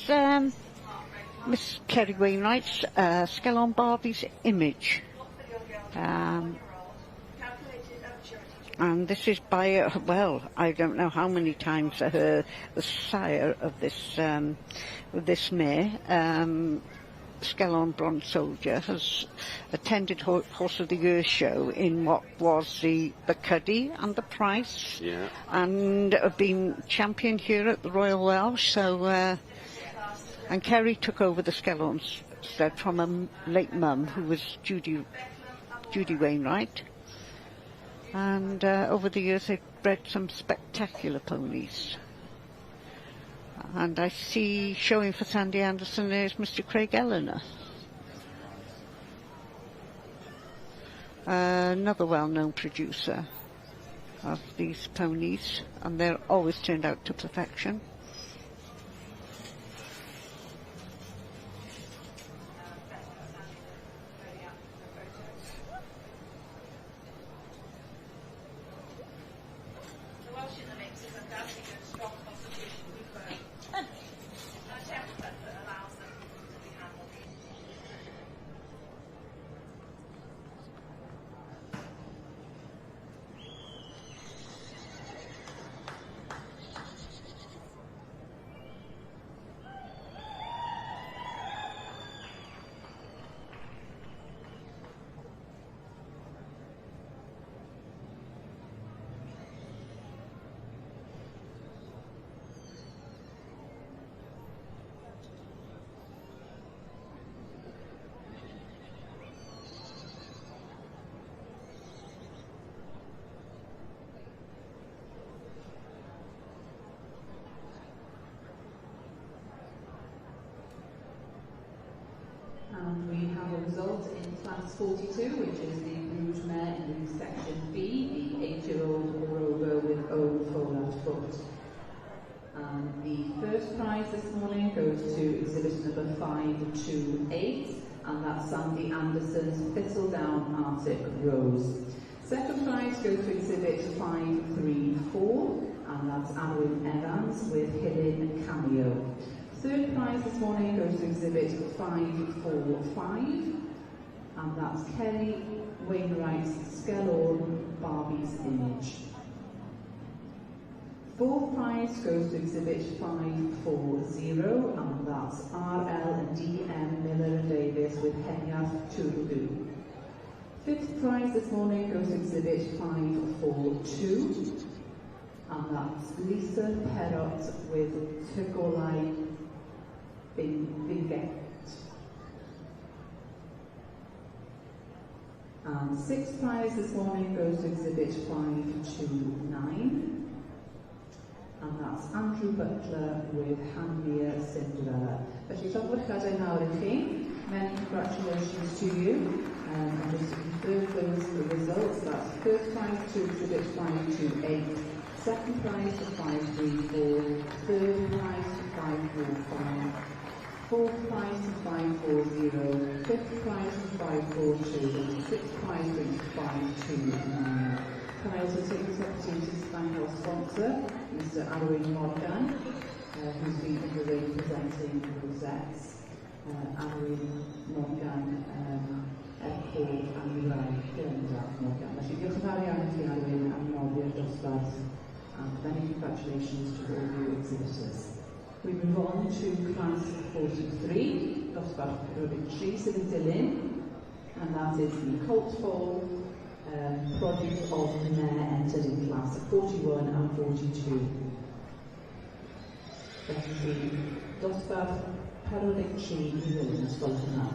Miss Kerry Wainwright's Skellon Barbie's Image. And this is by, well, I don't know how many times the sire of this mare, Skellon Bronze Soldier, has attended Horse of the Year show in what was the Cuddy and the Price, Yeah. and have been champion here at the Royal Welsh. So, and Kerry took over the Skellon's stud from a late mum who was Judy Wainwright. And over the years they've bred some spectacular ponies. And I see showing for Sandy Anderson there's Mr. Craig Eleanor. Another well-known producer of these ponies, and they're always turned out to perfection. And we have a result in class 42, which is the brood mare in section B, the 8-year-old rover with old foal-out foot. And the first prize this morning goes to exhibit number 528, and that's Sandy Anderson's Thistledown Arctic Rose. Second prize goes to exhibit 534, and that's Alan Evans with Hidden Cameo. Third prize this morning goes to exhibit 545, and that's Kelly Wainwright's Skellorn Barbie's Image. Fourth prize goes to exhibit 540, and that's RL&DM Miller and Davis with Henyath Turbu. Fifth prize this morning goes to exhibit 542, and that's Lisa Perrott with Tugolai Binget. And sixth prize this morning goes to exhibit 529, and that's Andrew Butler with Hanmir Cinderella. Felly, llofruddiadau nawr I chi. Many congratulations to you. And just to confirm those results, that's first prize to exhibit 528, second prize to 534, third prize to 545, fourth prize to 540, fifth prize to 542, sixth prize to 529. Can I also take this opportunity to thank our sponsor, Mr. Arwin Morgan, who's been in the ring presenting the rosettes. Arwin Morgan, Echo and Iwan Morgan. Felly, diolch yn fawr iawn I chi Arwin am nodi'r dosbarth, and many congratulations to all you exhibitors. We move on to class 43, dosbarth Robin sydd yn dilyn, and that is the Colt Foal produce of the mare entered in class 41 and 42. Felly, dosbarth Parolig Tri I ddilyn ysgol hynna.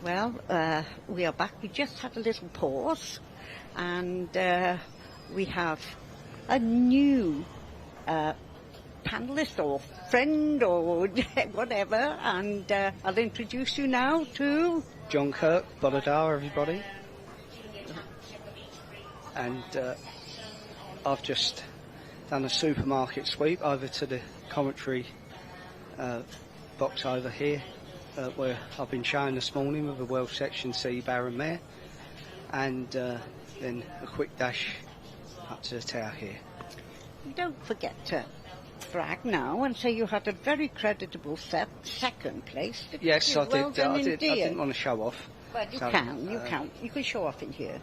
Well, we are back. We just had a little pause, and we have a new panellist or friend or whatever, and I'll introduce you now to John Kirk, Bolidar, everybody. And I've just done a supermarket sweep over to the commentary box over here, where I've been shown this morning with the Welsh Section C Baron Mare, and then a quick dash up to the tower here. Don't forget to brag now and say you had a very creditable second place. Yes, I well did. I indeed. didn't want to show off. But you So, can. You can show off in here.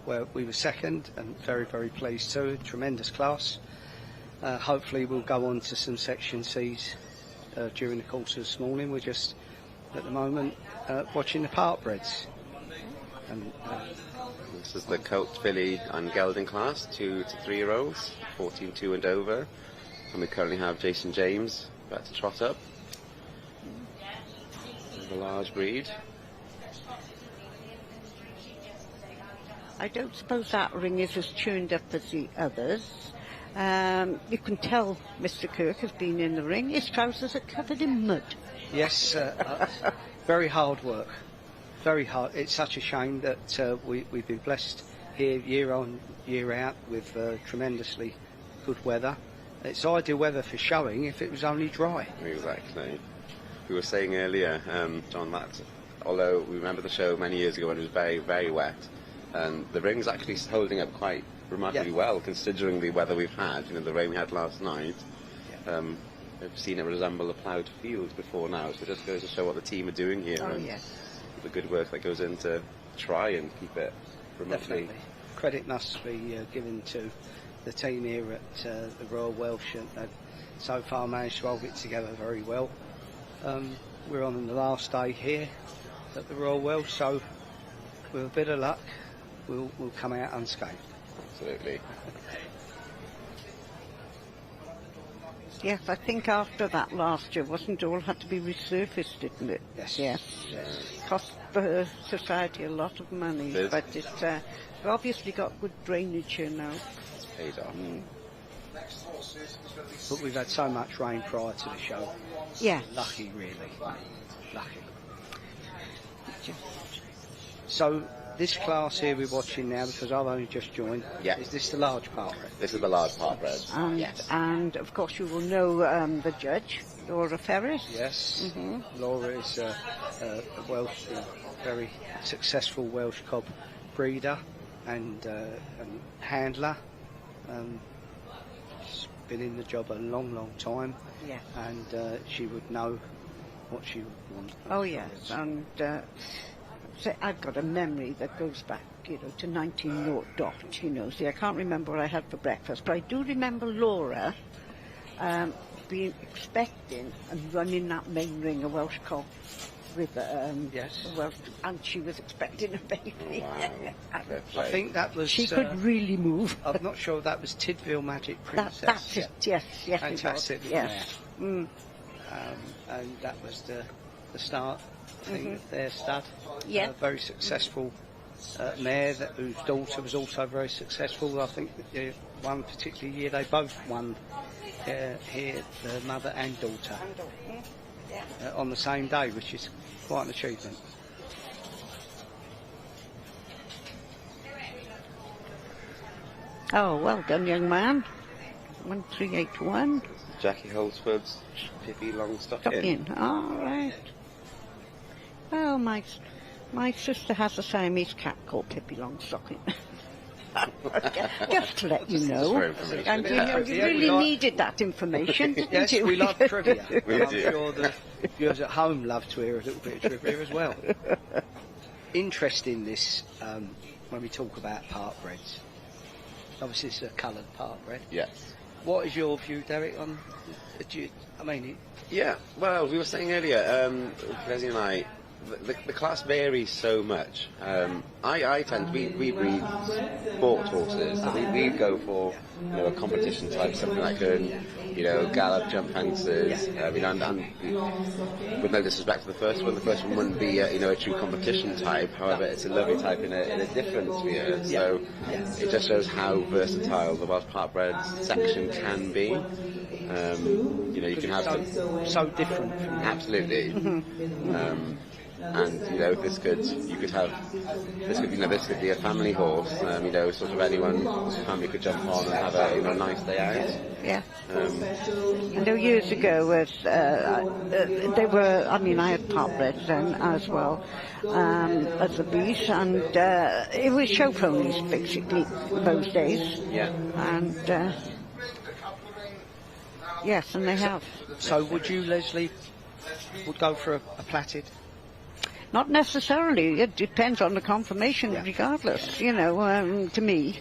Well, we were second and very, very pleased too. Tremendous class. Hopefully we'll go on to some Section Cs during the course of this morning. We're just, at the moment, watching the Parkbreds. And, this is the Colt, Filly and Gelding class, 2 to 3 year olds, 14-2 and over. And we currently have Jason James about to trot up. The large breed. I don't suppose that ring is as tuned up as the others. You can tell Mr. Kirk has been in the ring. His trousers are covered in mud. yes, very hard work. Very hard. It's such a shame that we've been blessed here year on, year out with tremendously good weather. It's ideal weather for showing if it was only dry. Exactly. We were saying earlier, John, that although we remember the show many years ago when it was very, very wet, and the ring's actually holding up quite remarkably well considering the weather we've had, the rain we had last night. I've seen it resemble a ploughed field before now, so it just goes to show what the team are doing here and the good work that goes in to try and keep it remarkably. Definitely. Credit must be given to the team here at the Royal Welsh, and they've so far managed to hold it together very well. We're on the last day here at the Royal Welsh, so with a bit of luck we'll come out unscathed. Absolutely. Yes, I think after that last year, wasn't it all had to be resurfaced, didn't it? Yes. Cost the society a lot of money, but it's obviously got good drainage here now. It's paid off. But we've had so much rain prior to the show. Yeah. Lucky, really. Lucky. So, this class here we're watching now, because I've only just joined, is this the large Parkbred? This is the large Parkbred. And of course you will know the judge, Laura Ferris. Yes. Mm-hmm. Laura is a Welsh, very successful Welsh cob breeder and handler. She's been in the job a long, long time. Yeah. And she would know what she would want. Oh yes, and so I've got a memory that goes back, to 1900. See, I can't remember what I had for breakfast, but I do remember Laura being expecting and running that main ring, a Welsh cob with a Welsh, and she was expecting a baby. Wow. I think that was. She could really move. I'm not sure that was Tidville Magic Princess. That's it. Yes. Fantastic. Yes. And that was the start thing of their stud. Yeah. Very successful mare whose daughter was also very successful. I think that one particular year they both won here, the mother and daughter, on the same day, which is quite an achievement. Oh, well done, young man. 1381. Jackie Holdsford's Pippi Longstocking. All right. Oh, my sister has a Siamese cat called Pippi Longstocking. Just to let you know. And you really needed that information, didn't yes, you? we love trivia. We I'm do. sure the viewers at home love to hear a little bit of trivia as well. Interesting this, when we talk about Parkbreds. Obviously it's a coloured Parkbred. Yes. What is your view, Derek, on... Yeah, well, we were saying earlier, Leslie and I the class varies so much. I tend we breed sport horses, so we'd go for a competition type, something like gallop, jump fences. And with no disrespect to the first one wouldn't be a true competition type. However, it's a lovely type in a different sphere. So it just shows how versatile the Welsh Park Breds section can be. You can have so different from absolutely. And this could be a family horse. Sort of anyone's family could jump on and have a nice day out. Yeah. I know years ago, they were. I mean, I had Park Breds then as well as a beast, and it was show ponies basically those days. Yeah. And yes, and they have. So, would you, Leslie, go for a platted? Not necessarily. It depends on the conformation, regardless. To me,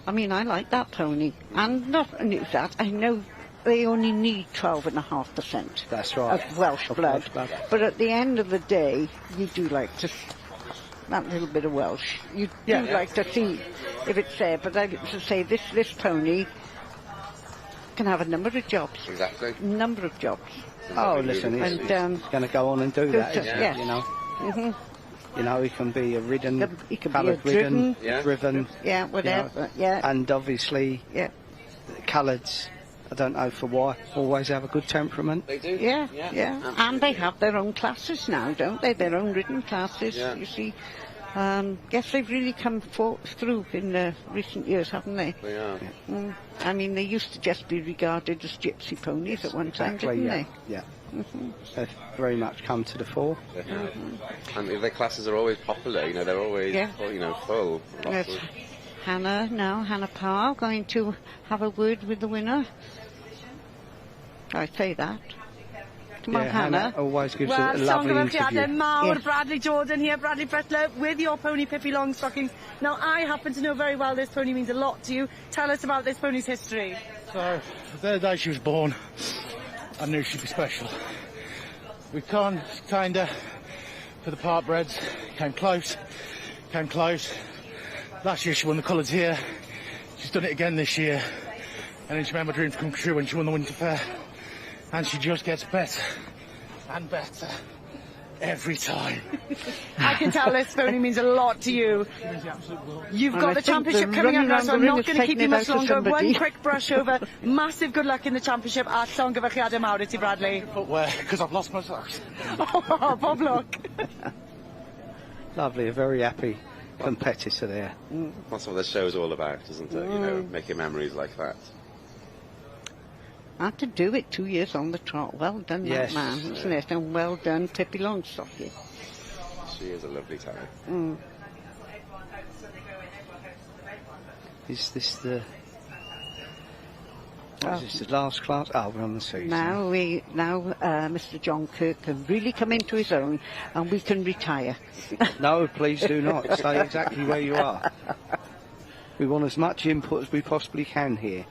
I mean, I like that pony, and not only that, I know they only need 12.5%. That's right. Of Welsh blood. But at the end of the day, you do like to that little bit of Welsh. You do like to see if it's there. But I to say this pony can have a number of jobs. Exactly. Number of jobs. Oh, listen, he's going to go on and do that, yes. He can be a ridden, he can coloured be a ridden, driven, whatever, and obviously coloureds, I don't know for why, always have a good temperament. They do. Yeah. And they have their own classes now, don't they? Their own ridden classes, you see. Guess they've really come through in recent years, haven't they? They are. I mean, they used to just be regarded as gypsy ponies at one time, didn't they? Yeah. They've very much come to the fore. And their classes are always popular, they're always full. Yes. Hannah Parr, going to have a word with the winner. I say that. Come on, Hannah. Always gives a lovely interview. Yes. Bradley Jordan here, Bradley Bretler, with your pony Pippi Longstockings. Now, I happen to know very well this pony means a lot to you. Tell us about this pony's history. So, the day she was born, I knew she'd be special. We kind of, for the Park Breds, came close. Last year she won the colours here. She's done it again this year. And then she made my dreams come true when she won the Winter Fair. And she just gets better and better every time. I can tell this pony means a lot to you. You've got the championship coming up now, so I'm not going to keep you much longer. One quick brush over. Massive good luck in the championship at Llongyfarchiadau Mawr i ti, Bradley. Footwear, because I've lost my socks. Oh, Bob, look. Lovely, a very happy competitor there. That's what the show's all about, isn't it? Making memories like that. And to do it 2 years on the trot. Well done, that man, isn't it? And well done, Pippi Longstocking. She is a lovely type. Is this the... Is this the last class? Oh, we're on the season. Now Mr. John Kirk can really come into his own and we can retire. No, please do not. Stay exactly where you are. We want as much input as we possibly can here.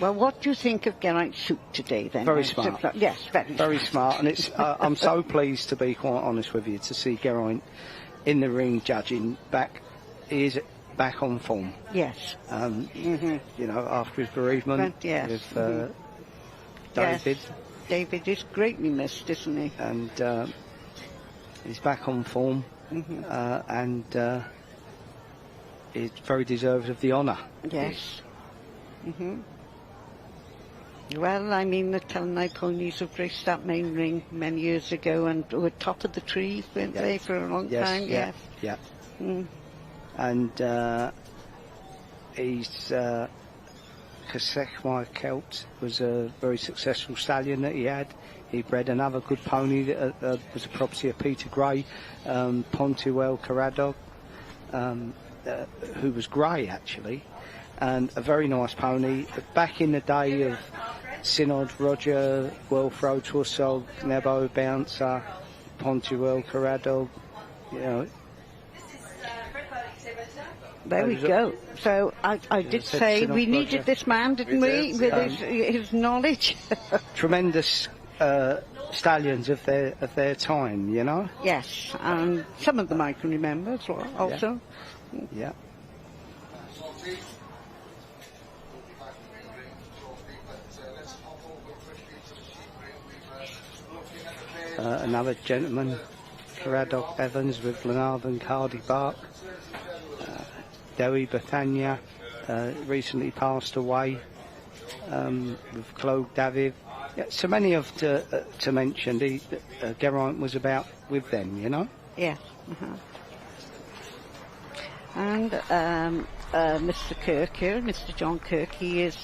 Well, what do you think of Geraint's suit today, then? Very smart. Yes, very smart. And it's I'm so pleased, to be quite honest with you, to see Geraint in the ring judging back. He is back on form. Yes. After his bereavement with David. Yes. David is greatly missed, isn't he? And he's back on form, and he's very deserved of the honour. Yes. Well, I mean, the Telnai ponies have raced that main ring many years ago and were top of the tree, weren't they, for a long time? Yeah. And Casekmai Celt was a very successful stallion that he had. He bred another good pony that was a property of Peter Gray, Pontiwell Caradog, who was grey actually, and a very nice pony. Back in the day of Synod, Roger, Welfro, Torsog, Nebo, Bouncer, Pontiwell Caradog, There we go. So I did say we needed this man, didn't we? With his knowledge. Tremendous stallions of their time, you know? Yes, and some of them I can remember as well, also. Yeah. Another gentleman, Craddock Evans with Glenarvan Cardi Bark. Dewi Bethania recently passed away with Claude David. Yeah, so many of to mention. Geraint was about with them, you know? Yes. And Mr. Kirk here, Mr. John Kirk, he is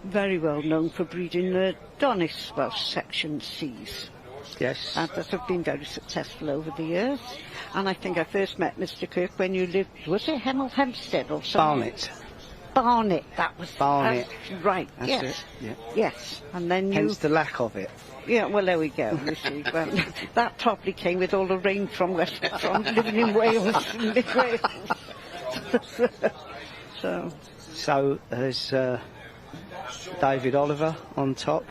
very well known for breeding the Donis Welsh section Cs. Yes. And that have been very successful over the years. And I think I first met Mr. Kirk when you lived, was it Hemel Hempstead or something? Barnet, that was Barnet. Right, That's yes. it, yeah. Yes, and then Hence the lack of it. Yeah, well, there we go, you see. Well, that probably came with all the rain from living in Wales, mid-Wales. So there's David Oliver on top,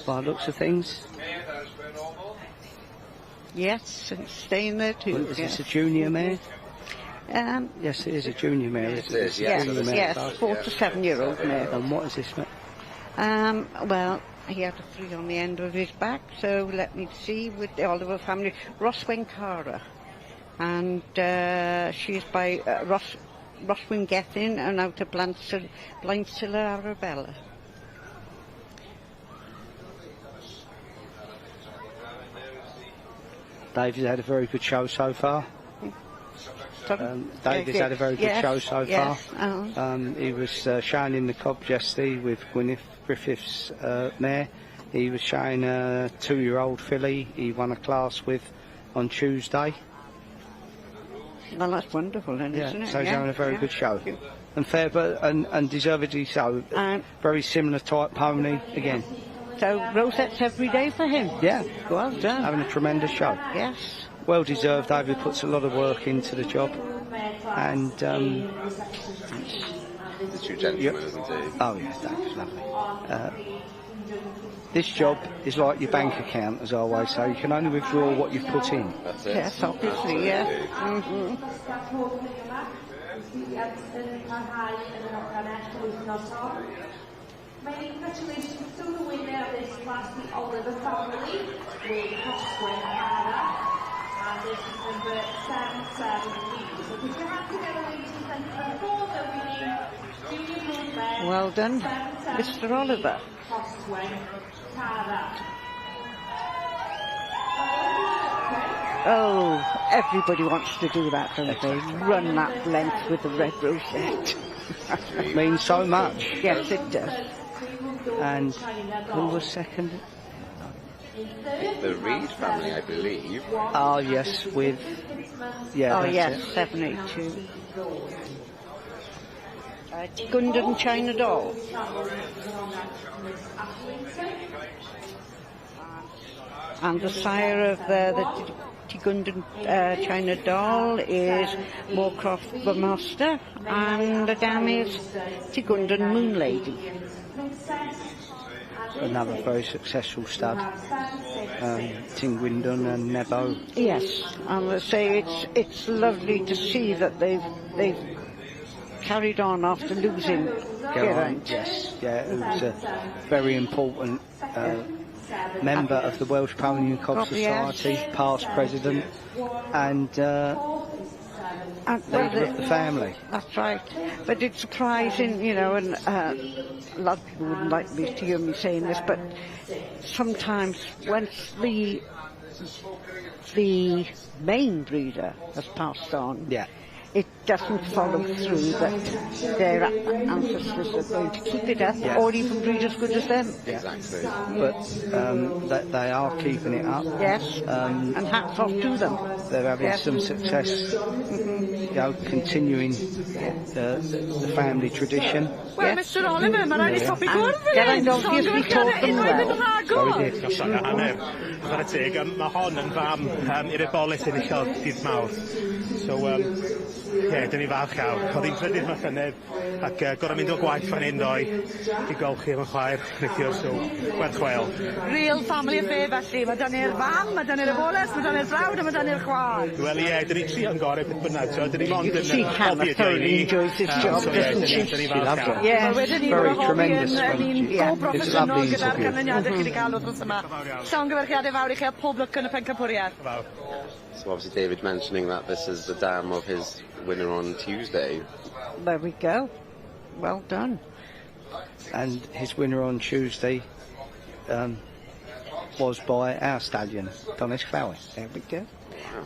by the looks of things. Yes, and staying there too. Is this a junior mare? Yes, it is a junior mare, isn't it? Yes, 4 to 7 year old mare. And what is this mare? Well, he had a 3 on the end of his back, so let me see, with the Oliver family, Roswen Cara. And she's by Roswen Gethin and out of Blindstiller Arabella. David's had a very good show so far. David's had a very good show so far. He was shown in the Cobb yesterday with Gwyneth Griffith's mare. He was showing a 2-year-old filly he won a class with on Tuesday. Well, that's wonderful, then, isn't it? So he's having a very good show. And fair, but and deservedly so. Very similar type pony again. So rosettes every day for him? Yeah. Well done. Having a tremendous show. Yes. Well deserved. David puts a lot of work into the job. And the two gentlemen, isn't he? Oh yeah, that's lovely. This job is like your bank account, as I always say. You can only withdraw what you've put in. That's it. Yes, obviously, yeah. Many congratulations to the winner of this class, the Oliver family, with Coswell Hannah, and this is number 773. So put your hands together, ladies and gentlemen, for the winning junior group men. Well done, Mr. Oliver. Coswell Hannah. Oh, everybody wants to do that, don't they? Run that length with the red rosette. It means so much. Yes, it does. And who was second? The Reed family, I believe. Oh yes, with Oh yes, 782. Gundan China Doll. And the sire of the Gundan China Doll is Moorcroft the Master, and the dam is Gundan Moon Lady. Another very successful stud, Tingwindon and Nebo. Yes, I must say it's lovely to see that they've carried on after losing Geraint. Yes, yeah, it was a very important member of the Welsh Pony and Cob Society, past president, and leader of the family. That's right. But it's surprising, you know, and a lot of people wouldn't like me to hear me saying this, but sometimes once the main breeder has passed on, it doesn't follow through that their ancestors are going to keep it up, or even breed as good as them. Exactly. But they are keeping it up. Yes, and hats off to them. They're having some success, you know, continuing the family tradition. Well, Mr. Oliver, mae'n rhaid i stopio gwrdd fan hyn. Geraint obviously taught them well. Chwarae teg, mae hon yn fam i'r ebolis yn uchel dydd Mawrth. So, Ie, dyn ni falch iawn. Oedd hi'n trydydd mas yneb, ac gorau mynd o'r gwaith fan hyn doi, i gweld chi efo'n chwaer, neithio, so, werth chwael. Real family affair felly. Mae dan ni'r fam, mae dan ni'r abolus, mae dan ni'r brawd a mae dan ni'r chwaer. Wel ie, dyn ni tri o'n gorau beth bynnag, so dyn ni mond yn She can thoroughly enjoys this job, doesn't she? Dyn ni falch iawn. Yes, very tremendous when it's a lovely gyda'r interview. canlyniadau chi wedi cael wrth yma. Llongyfarchiadau fawr i chi a pob lwc yn y pencampwriaeth. So obviously David mentioning that this is the dam of his winner on Tuesday. There we go. Well done. And his winner on Tuesday was by our stallion, Donis Flower. There we go. Wow.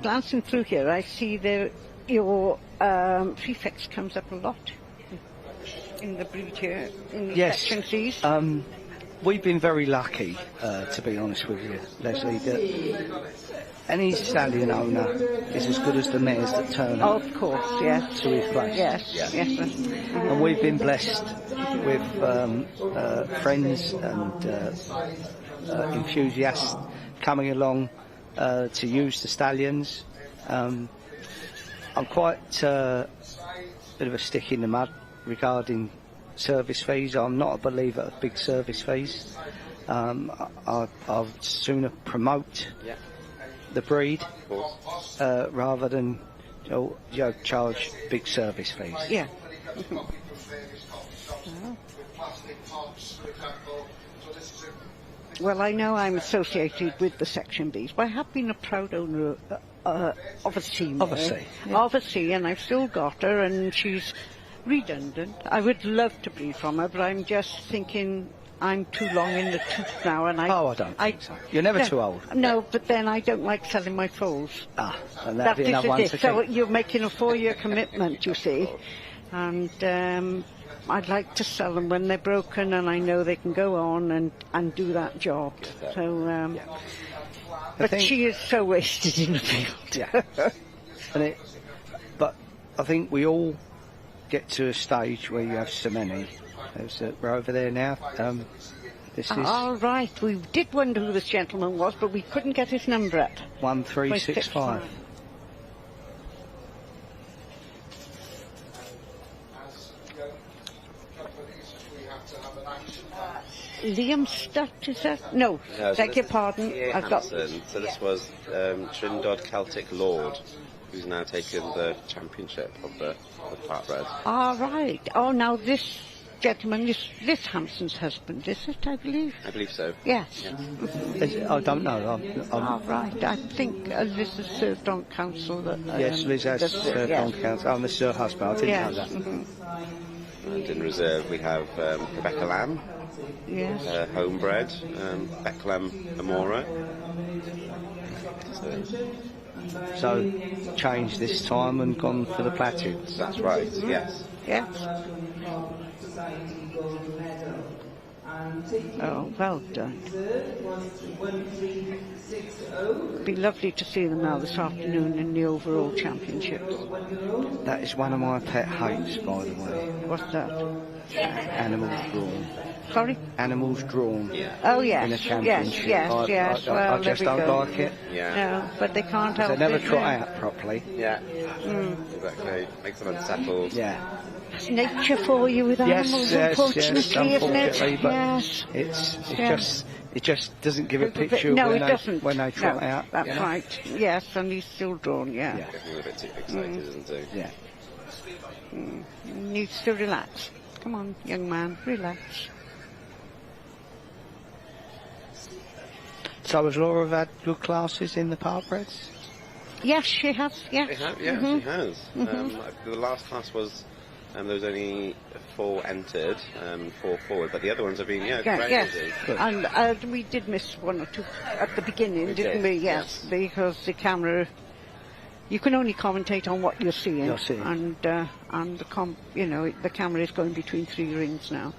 Glancing through here, I see there your prefix comes up a lot in the breed here, in the section C's. We've been very lucky, to be honest with you, Leslie, that any stallion owner is as good as the mares that turn up. Of course, yes. To his place. Yes. And we've been blessed with friends and enthusiasts coming along to use the stallions. I'm quite a bit of a stick in the mud regarding service fees. I'm not a believer of big service fees. I'd sooner promote the breed rather than charge big service fees. Yeah. Well, I know I'm associated with the Section Bs, but I have been a proud owner of a C. Of a C. Of a C, and I've still got her, and she's redundant. I would love to breed from her, but I'm just thinking I'm too long in the tooth now, and I don't think so. You're never too old. No, but then I don't like selling my foals. And that'd be another one to So keep. you're making a 4-year commitment, you see, and I'd like to sell them when they're broken, and I know they can go on and do that job. So, but she is so wasted in the field. Yeah. But I think we all get to a stage where you have so many. We're over there now. This is all right. We did wonder who this gentleman was, but we couldn't get his number at 1365. Liam Stutt, is that? No, beg your pardon. I've got. So this was Trindod Celtic Lord, who's now taken the championship of the part red. All right. Oh, now this gentleman is this Hampson's husband, is it? I believe. I believe so. Yes. I don't know. All right. I think Liz has served on council. Yes, Liz has served on council. Oh, this is her husband. I didn't know that. And in reserve we have Rebecca Lamb. Yes. Homebred, Beckham Amora. So changed this time and gone for the platinums. That's right, yes. Yes. Oh, well done. Be lovely to see them now this afternoon in the overall championships. That is one of my pet hates, by the way. What's that? Animals drawn. Sorry? Animals drawn. Oh, yes. In a championship. Yes. I just don't like it. No, but they can't help it. They never trot out properly. Yeah. Exactly. Makes them unsettled. Yeah. It's nature for you with animals, unfortunately, isn't it? But it just doesn't give a picture when they trot out. That's right. Yes, and he's still drawn, Getting a bit too excited, isn't he? Yeah. Needs to relax. Come on, young man, relax. So has Laura had good classes in the partbreds? Yes, she has, yes. She has. The last class was, there was only 4 entered, 4 forward, but the other ones have been, great. Yes. And we did miss 1 or 2 at the beginning, didn't we? Yes, because the camera, you can only commentate on what you're seeing. And the camera is going between 3 rings now.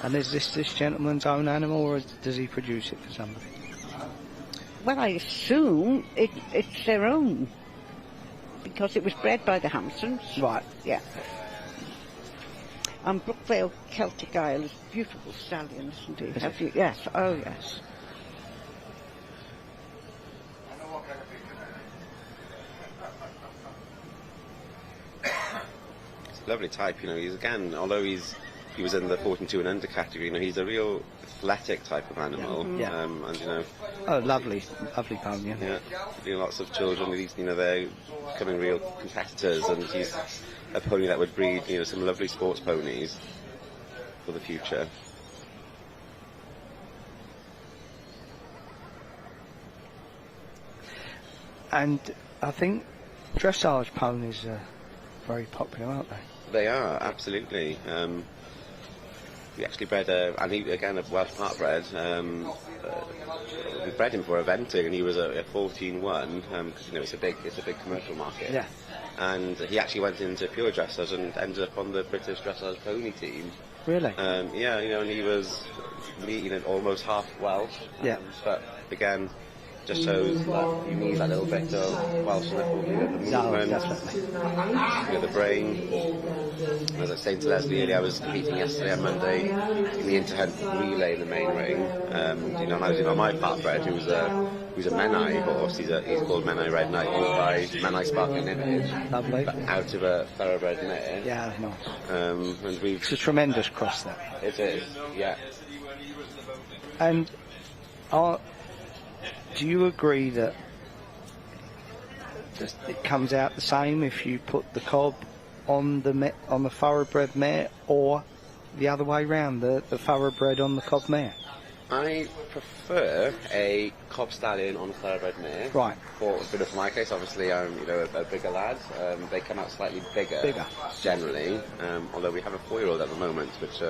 And is this gentleman's own animal, or does he produce it for somebody? Well, I assume it's their own, because it was bred by the Hampsons. Right. Yeah. And Brookvale Celtic Isle is a beautiful stallion, isn't he? Have you? Yes, oh yes. It's a lovely type, you know. He's again, although he was in the 14-2 and under category, you know, he's a real athletic type of animal. Yeah. And you know. Oh, lovely pony. Yeah. You know, lots of children, you know, they're becoming real competitors, and he's a pony that would breed, you know, some lovely sports ponies for the future. And I think dressage ponies are very popular, aren't they? They are, absolutely. We actually bred and he, again, a Welsh part bred. We bred him for eventing, and he was a 14-1 because you know it's a big commercial market. Yeah. And he actually went into pure dressage and ended up on the British dressage pony team. Really? Yeah, you know, and he was, you know, almost half Welsh. Yeah. But again, just shows that you need that little bit of Welsh-ness, you know, the movement, you know, the brain. As I was saying to Leslie earlier, I was competing yesterday on Monday in the Interhunt relay in the main ring. You know, and I was on my part bred, who's a Menai horse. He's called Menai Red Knight, owned by Menai Sparkling Image. Lovely. Out of a thoroughbred mare. Yeah, nice. And it's a tremendous cross, that. It is, yeah. And do you agree that it comes out the same if you put the cob on the thoroughbred mare, or the other way round, the thoroughbred on the cob mare? I prefer a cob stallion on a thoroughbred mare. Right. For my case, obviously, I'm a bigger lad. They come out slightly bigger. Generally. Although we have a 4-year-old at the moment, which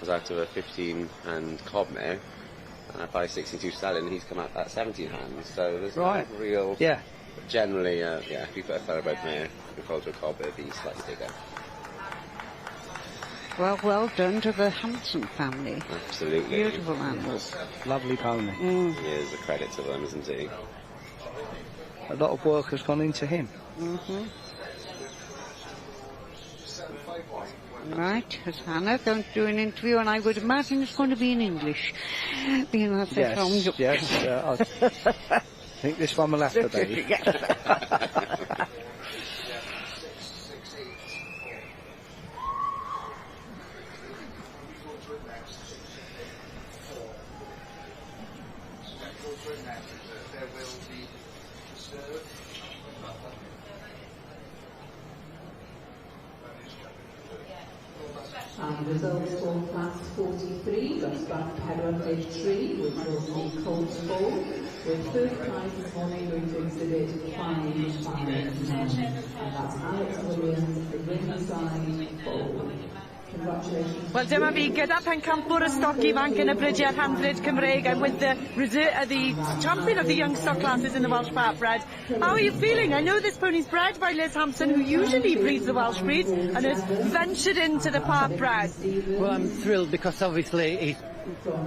was out of a 15 hand cob mare. And I buy 16-2 stallion, and he's come out at 17 hands. So there's no real. Yeah. Generally, if you put a thoroughbred mare before to a cob, it'd be slightly bigger. Well done to the Hanson family. Absolutely. Beautiful animals. Lovely pony. He is a credit to them, isn't he? A lot of work has gone into him. Right, as Hannah going to do an interview, and I would imagine it's going to be in English, being that they're from Gylch. Yes, I think this one will have to be. And results for class 43, dosbarth 43, which was the Colts Bowl, with third prize this morning going to exhibit 5 and that's Alex Williams, the Riverside Bowl. Wel, dyma fi gyda pencampwr y stoc ifanc yn y Brydiau 100 Cymreig, and with the champion of the young stock classes in the Welsh part bred. How are you feeling? I know this pony's bred by Liz Hampson, who usually breeds the Welsh breeds, and has ventured into the part bred. Well, I'm thrilled because obviously he's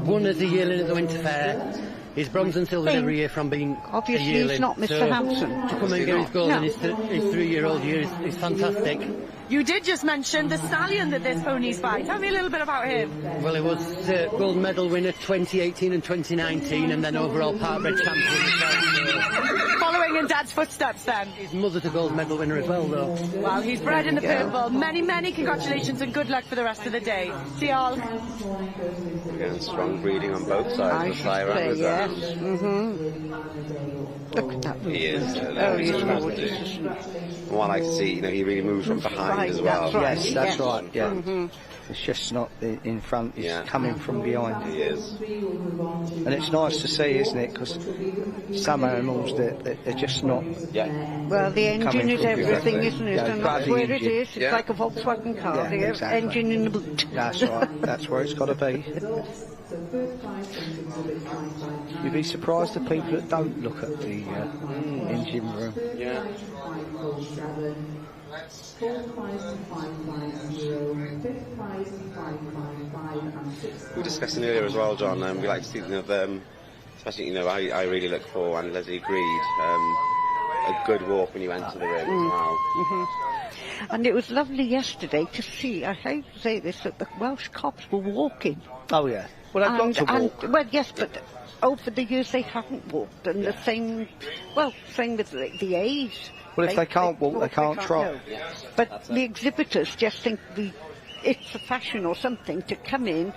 won as a yearling at the Winter Fair. He's bronze and silver every year from being obviously a yearling. He's not Mr. So Hampson. To come and get his gold in his 3-year-old year is fantastic. You did just mention the stallion that this pony's by. Tell me a little bit about him. Well, he was gold medal winner 2018 and 2019, and then overall part bred champion as well. Following in Dad's footsteps, then. His mother's a gold medal winner as well, though. Well, he's bred in the purple. Many, many congratulations and good luck for the rest of the day. See you all. Again, strong breeding on both sides of the fly around as well. Look at that. He is. What I see, you know, he really moves from behind as well. Yes, that's right. Yeah. It's just not in front, it's coming from behind. He is. And it's nice to see, isn't it? Because some animals, they're just not. Well, the engine is everything, isn't it? Yeah, And that's where it is. It's Yeah. like a Volkswagen car, Yeah, the exactly. engine in the boot. That's right. That's where it's got to be. You'd be surprised the people that don't look at the engine room. Yeah. We were discussing earlier as well, John. We like to see, you know, especially, you know, I really look for, and Leslie agreed, a good walk when you enter the ring as well. And it was lovely yesterday to see, I hate to say this, that the Welsh cops were walking. Oh yeah. Well, they've got to walk. Well, yes, but over the years they haven't walked, and the same with the age. Well, if they can't walk, they can't trot. No. But the exhibitors just think it's a fashion or something to come in,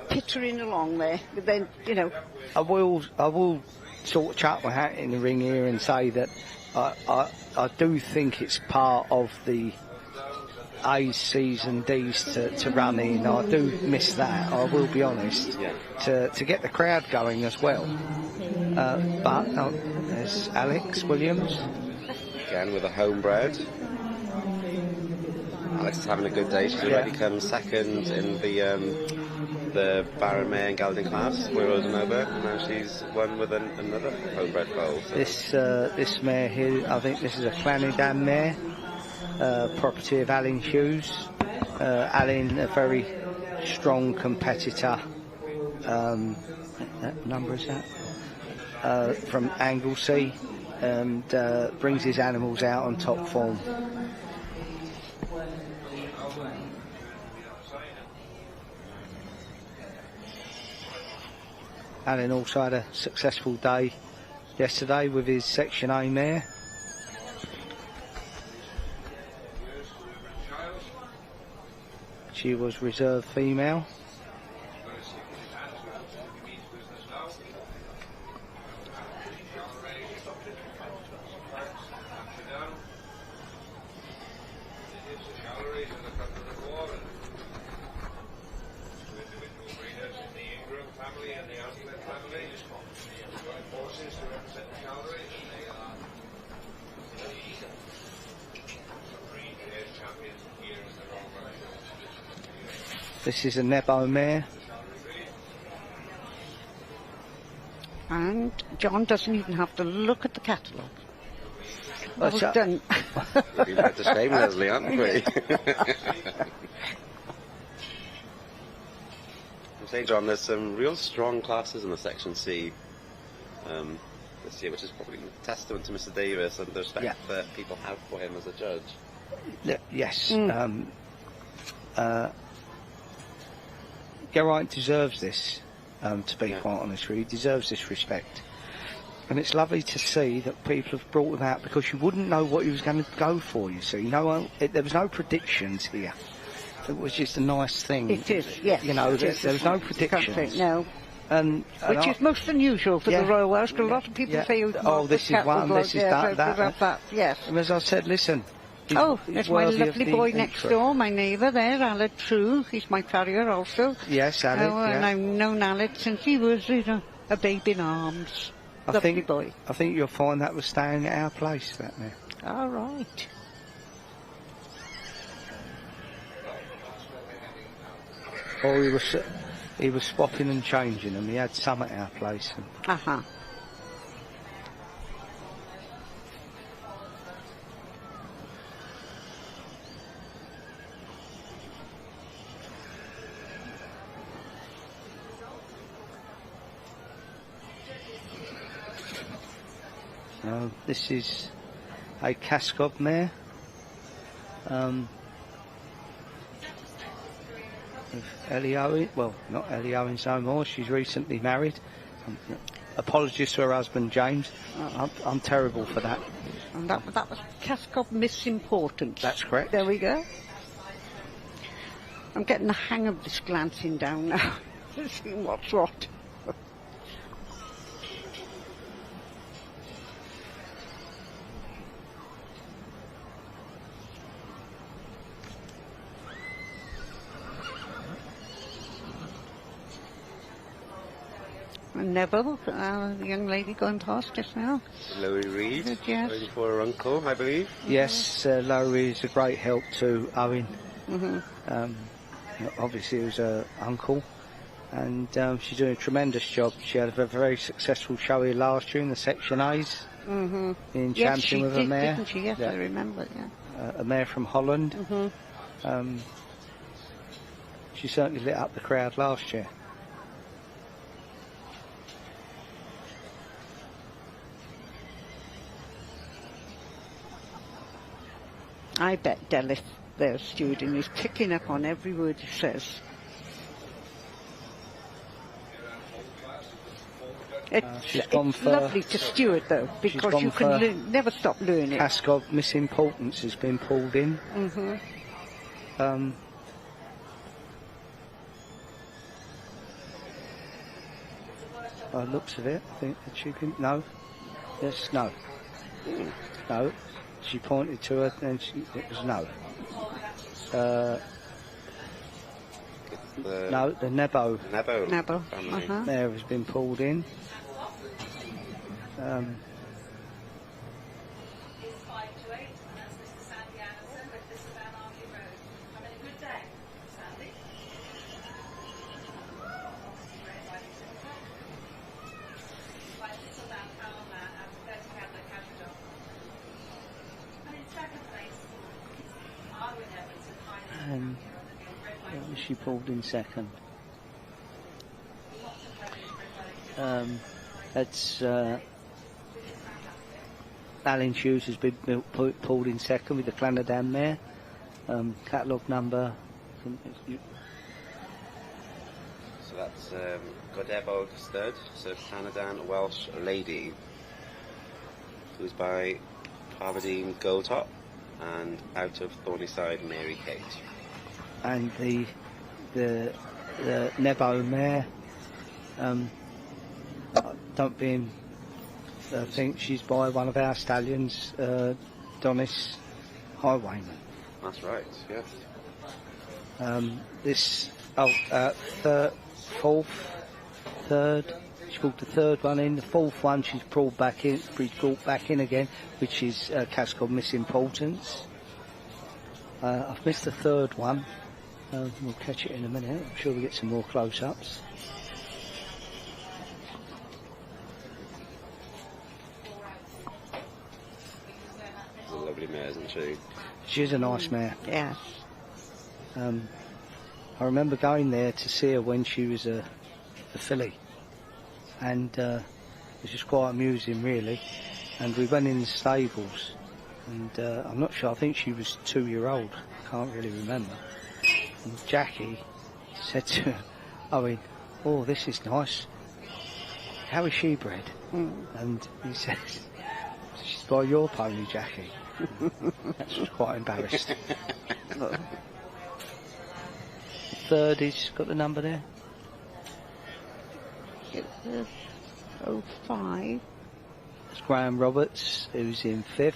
pittering along there. But then, you know. I will sort of chuck my hat in the ring here and say that I do think it's part of the A's, C's and D's to run in. I do miss that, I will be honest, to get the crowd going as well. But there's Alex Williams. Again with a homebred. Alex is having a good day. She's already come second in the Baron Mare and Gelding class. We're rolling over. And now she's won with another homebred foal. So. This mare here, I think this is a Flanagan mare, property of Alan Hughes. Alan, a very strong competitor. What number is that? From Anglesey, and brings his animals out on top form. Alan also had a successful day yesterday with his Section A mare. She was reserve female. This is a Nebo mare. And John doesn't even have to look at the catalogue. Well done. We've had to shame Leslie, haven't we? I'm saying, John, there's some real strong classes in the Section C this year, which is probably a testament to Mr. Davis and the respect that people have for him as a judge. Yes. Geraint deserves this, to be quite honest with you. He deserves this respect. And it's lovely to see that people have brought him out, because you wouldn't know what he was going to go for, you see. There was no predictions here. It was just a nice thing. It is, yes. You know, there was no predictions. No. Which is most unusual for the Royal Welsh, because a lot of people say, this is one, this is that. Yes. And as I said, listen. There's my lovely boy next door, my neighbour there, Aled True. He's my farrier also. Yes, Aled, and I've known Aled since he was, a babe in arms. Lovely boy. I think you'll find that was staying at our place, that mare. All right. Or he was swapping and changing them. He had some at our place. This is a Cascob mare. With Ellie Owen, well, not Ellie Owens no more, she's recently married. Apologies to her husband James. I'm terrible for that. And that was Cascob Miss Importance. That's correct. There we go. I'm getting the hang of this glancing down now. Seeing what's what. Neville, the young lady going past just now. Lowy Reid, yes. Waiting for her uncle, I believe. Yes, Lowy is a great help to Owen. Obviously, he was her uncle, and she's doing a tremendous job. She had a very successful show here last year in the Section A's, in champion with a mare. Didn't she? Yes, I remember. A mare from Holland. She certainly lit up the crowd last year. I bet Delith, their stewarding, is picking up on every word he says. It's lovely to steward, though, because you can never stop learning. Cascod Misimportance has been pulled in. By the looks of it, I think that she can... No. Yes, no. No. She pointed to her and it was no. No, the Nebo there has been pulled in. She pulled in second. That's Alan Hughes has been pulled in second with the Clanadam there. Catalogue number. So that's Godebog stud, so Clanadam Welsh Lady, who's by Parvadine Goldtop, and out of Thornyside Mary Kate. And the Nebo mare, don't be think she's by one of our stallions, Donis Highwayman. That's right, yes. This third. She brought the third one in. The fourth one she's brought back in again, which is Cascod Misimportance. I've missed the third one. We'll catch it in a minute. I'm sure we'll get some more close-ups. She's a lovely mare, isn't she? She's a nice mare. Yes. I remember going there to see her when she was a filly, and it was just quite amusing, really. And we went in the stables, and I'm not sure. I think she was 2-year-old. I can't really remember. And Jackie said to her, Owen, "Oh, this is nice. How is she bred?" And he says, "She's by your pony, Jackie." That was quite embarrassed. The third is got the number there. It's 05. It's Graham Roberts, who's in 5th.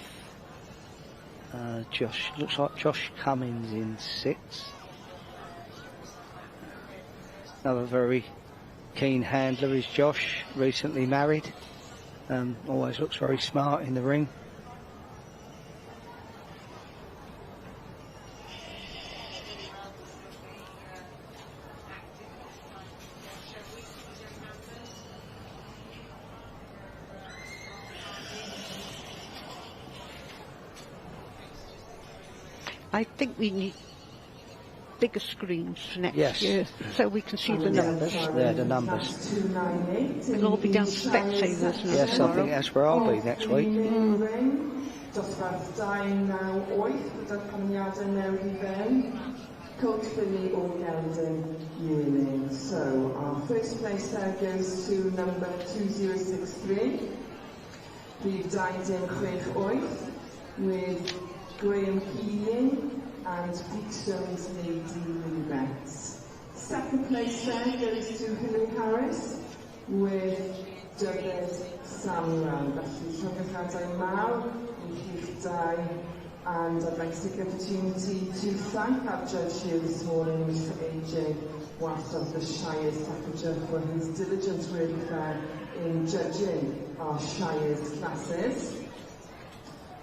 Looks like Josh Cummins in 6th. Another very keen handler is Josh, recently married. Always looks very smart in the ring. I think we need bigger screens for next year, so we can see the numbers. They're the numbers. We'll all be down Specsavers now. Yes, I think that's where I'll be next week. Dosbarth 298 gyda canlyadau newydd I fewn. Colt Billy o Gelden Yearling. So our first place there goes to number 2063. Prif Dydd 68 with Graham Keeling and Peakstone's Lady Lubet. Second place there goes to Hillary Harris with Dydd Samuel. Felly llongyfadau mawr yn Cych 2, and I'd like to take the opportunity to thank our judge here this morning, Mr AJ Watt of the Shire Staffordshire, for his diligent work there in judging our Shire's classes.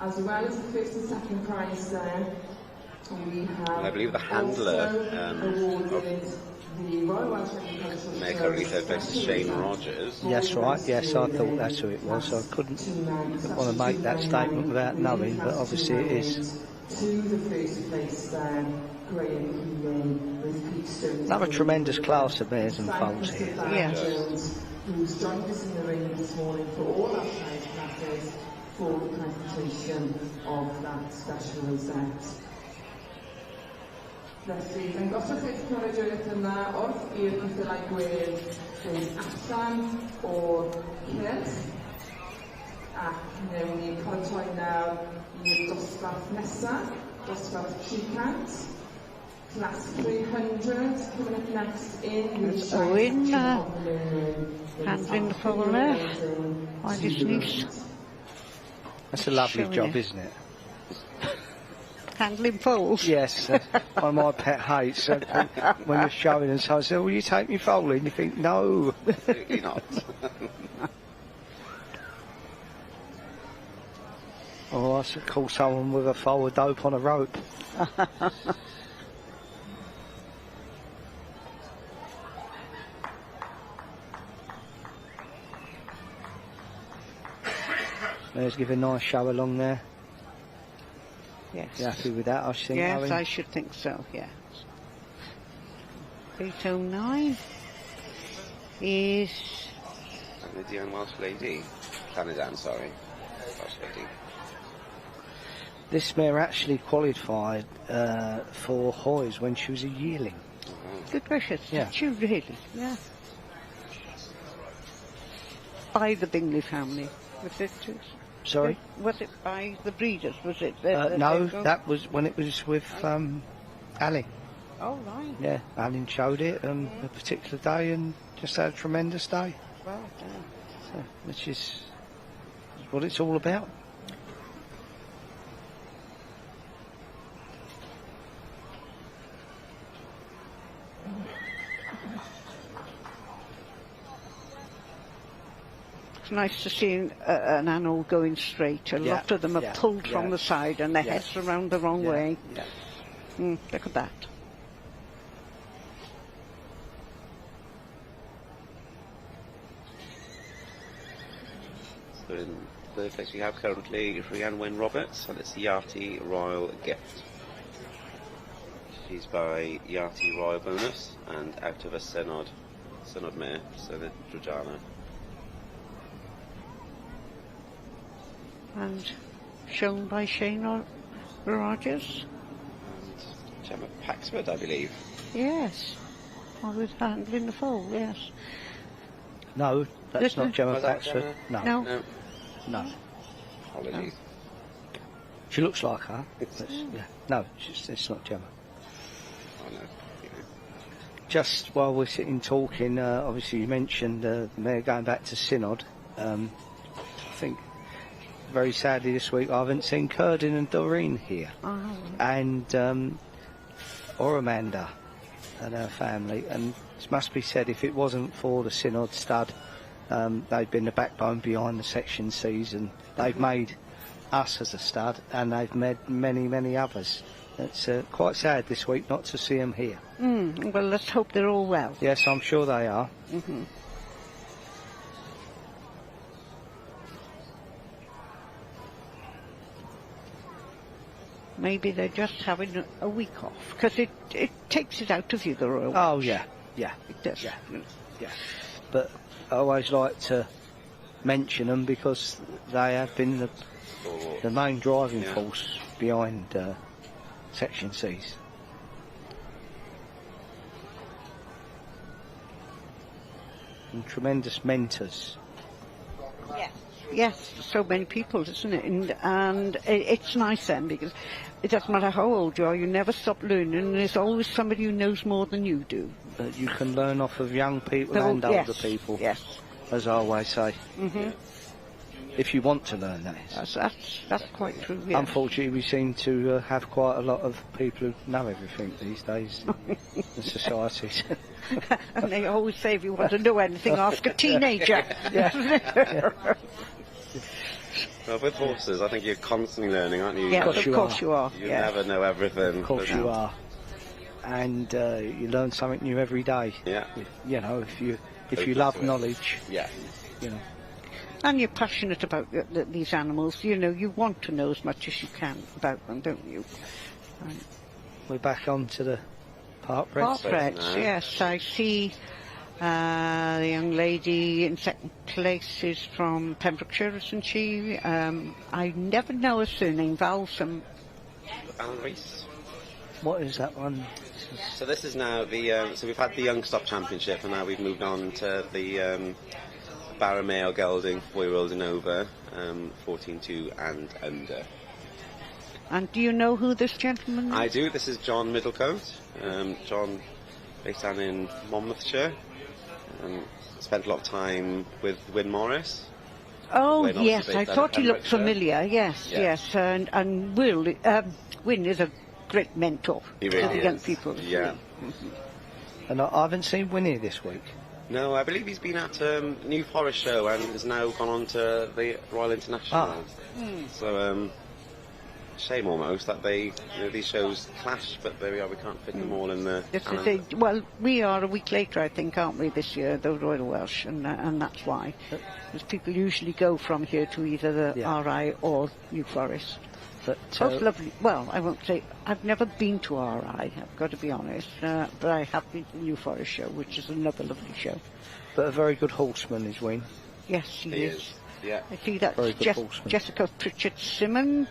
As well as the first and second prize there, we have, I believe the handler the Royal Welsh Agricultural Mayor currently said versus Shane Rogers. Yes, right, yes, I thought that's who it was. I couldn't want to make that statement without knowing, but obviously it is. To the first place there, Graham Keeling with Peakstone. Another tremendous class of mares and foals here. Yes. Who's joined us in the ring this morning for all our Shire classes. for the presentation of that special rosette. Felly, yn gosod eich cymeradwyaeth yna wrth i'r ceffylau gwedd fynd allan o'r cyrch, ac newn ni paratoi nawr i'r dosbarth nesaf, dosbarth 300, class 300, coming up next in. Owen, handling the pole there, on his niece. That's a lovely job, isn't it? Handling poles? Yes, one of my pet hates. When you're showing and so I say, will you take me foaling? You think, no. Absolutely not. Oh, I should call someone with a forward dope on a rope. Let's give a nice show along there. Yes. You happy with that, I think? Yes, Owen? I should think so, yes. 809 is... Canadian Welsh lady. Canadian, sorry. Welsh lady. This mare actually qualified for Hoys when she was a yearling. Good gracious, Yeah. did she really? Yeah. By the Bingley family, was it? Sorry? Was it by the breeders, was it? No, that was when it was with Ali. Oh, right. Yeah, Alan showed it a particular day and just had a tremendous day. Well done. So, which is what it's all about. It's nice to see an animal going straight. A lot of them are pulled from the side and their heads around the wrong way. Yeah. Look at that. So in third place we have currently Rhiannon Wynne Roberts, and it's the Yachty Royal Gift. She's by Yachty Royal Bonus, and out of a Synod mare, so the Georgiana. And shown by Shane Rogers. And Gemma Paxford, I believe. Yes. I was handling the foal, yes. No, that's Isn't not it? Gemma Was that Paxford. Gemma? No. No. No. Apologies. She looks like her. But, yeah. No, it's not Gemma. Oh no. Just while we're sitting talking, obviously you mentioned the mare going back to Synod. I think very sadly this week I haven't seen Curdin and Doreen here. Oh. And Oromanda and her family. And it must be said, if it wasn't for the Synod stud, they've been the backbone behind the Section Cs, and they've made us as a stud, and they've made many, many others. It's quite sad this week not to see them here. Well, let's hope they're all well. Yes, I'm sure they are. Maybe they're just having a week off, because it takes it out of you, the Royal Oh, Watch. yeah. It does. Yeah. But I always like to mention them because they have been the main driving force behind Section Cs. And tremendous mentors. Yes, so many people, isn't it? And it's nice then, because it doesn't matter how old you are, you never stop learning, and there's always somebody who knows more than you do. That you can learn off of young people and older people. Yes. As I always say. If you want to learn, that is. That's quite true, yes. Unfortunately, we seem to have quite a lot of people who know everything these days in societies. And they always say, if you want to know anything, ask a teenager. Well, with horses, I think you're constantly learning, aren't you? Yeah, of course you are. You never know everything. Of course you are. And you learn something new every day. Yeah. You know, if you love knowledge. Yeah. You know. And you're passionate about these animals, you know, you want to know as much as you can about them, don't you? We're back on to the Park Reds. Park Reds, yes. I see The young lady in second place is from Pembrokeshire, isn't she? I never know her surname. Val, Alan Rees. What is that one? So this is now the, so we've had the Young Stop Championship, and now we've moved on to the Barrowmale Gelding 4-year-olds and over, 14-2 and under. And do you know who this gentleman is? I do. This is John Middlecote. John, based down in Monmouthshire. Spent a lot of time with Wyn Morris. Oh, Wyn yes, obviously I based down thought in he looked Pembrokeshire. familiar, yes. And Wyn is a great mentor He to really the young is. people. Yeah. And I haven't seen Winnie this week. No, I believe he's been at New Forest show and has now gone on to the Royal International. So, shame almost that these shows clash, but there we are, we can't fit them all in the Yes, calendar. well, we are a week later, I think, aren't we, this year, the Royal Welsh, and that's why. Because people usually go from here to either the RI or New Forest. But, both lovely. Well, I won't say, I've never been to RI, I've got to be honest, but I have been to the New Forest show, which is another lovely show. But a very good horseman is Wayne. Yes, he is. Yeah. I see that's Very good horseman. Jessica Pritchard Simmons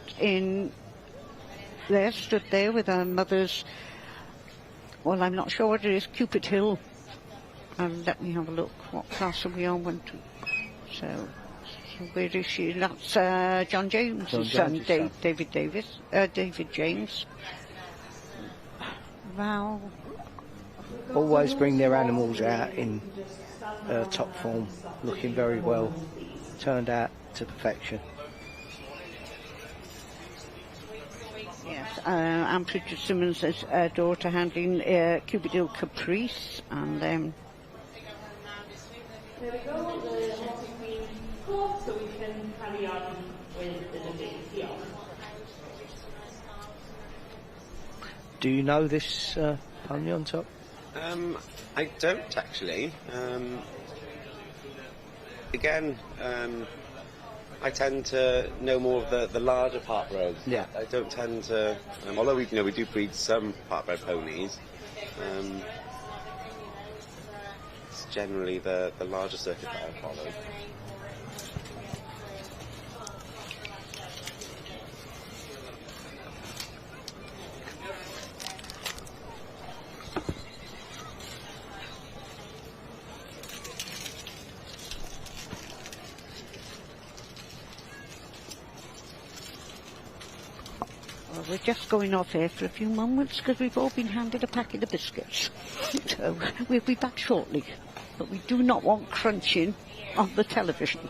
stood there with her mother's, well, I'm not sure what it is, Cupid Hill. And let me have a look, what class are we on? So where is she? That's John James' son, David James. Wow. Always bring their animals out in top form, looking very well, turned out to perfection. Yes, Anne Pritchard Simmons' daughter handling Cupid Hill Caprice, and There we go, the horse has been caught, so we can carry on with the debate here. Do you know this pony on top? I don't actually. Again, I tend to know more of the larger part roads. Yeah. I don't tend to, although we do breed some part bred ponies. It's generally the larger circuit that I follow. Well, we're just going off air for a few moments because we've all been handed a packet of biscuits. So we'll be back shortly. But we do not want crunching on the television.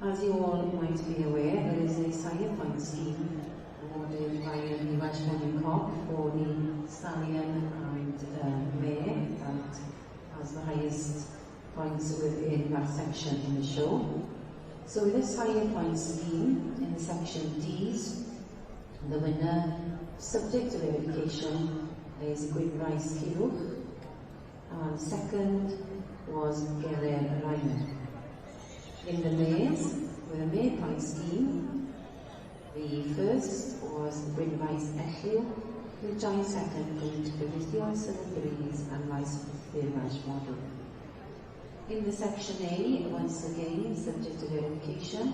As you all might be aware, there is a sire point scheme awarded by the Welsh Morning Cock for the stallion and mare that has the highest points within that section in the show. So with this higher point scheme in the section D's, the winner, subject to verification, is Gylch Gylch, and second was Gylch Ryan. In the mares, with a mare point scheme, the first was Gylch Ellw, who joined second going to Bryddio, Sylwebaeth and Rice with the Welsh model. In the section A, once again, subject to verification,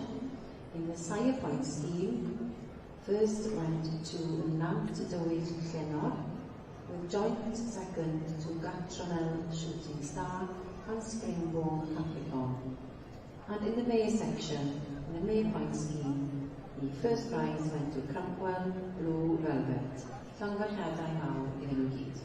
in the sire point scheme, first went to Nant Dywyd Llenor, with joint second to Gatronel Shooting Star and Springborn Capricorn. And in the mare section, in the mare point scheme, the first prize went to Crampwell Blue Velvet. Llongyfarchiadau mawr iddyn nhw gyd.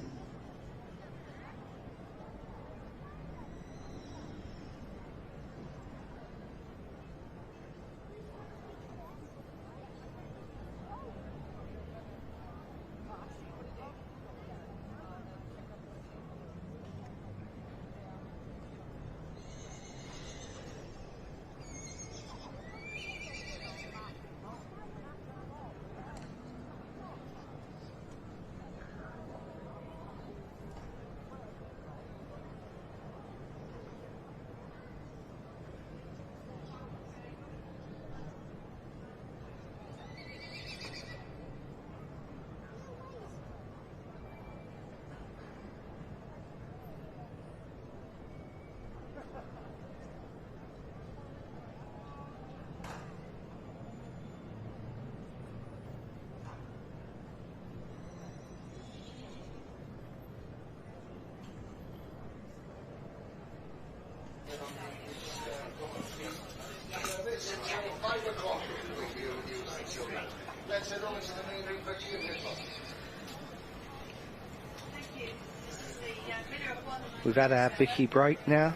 We've had our Vicky break now.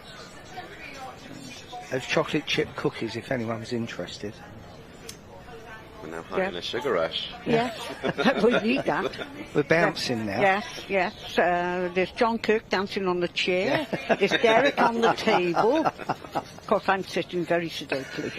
There's chocolate chip cookies if anyone's interested. We're now high in a sugar rush. Yes, we need that. We're bouncing now. Yes, yes. There's John Kirk dancing on the chair. There's Derek on the table. Of course, I'm sitting very sedately.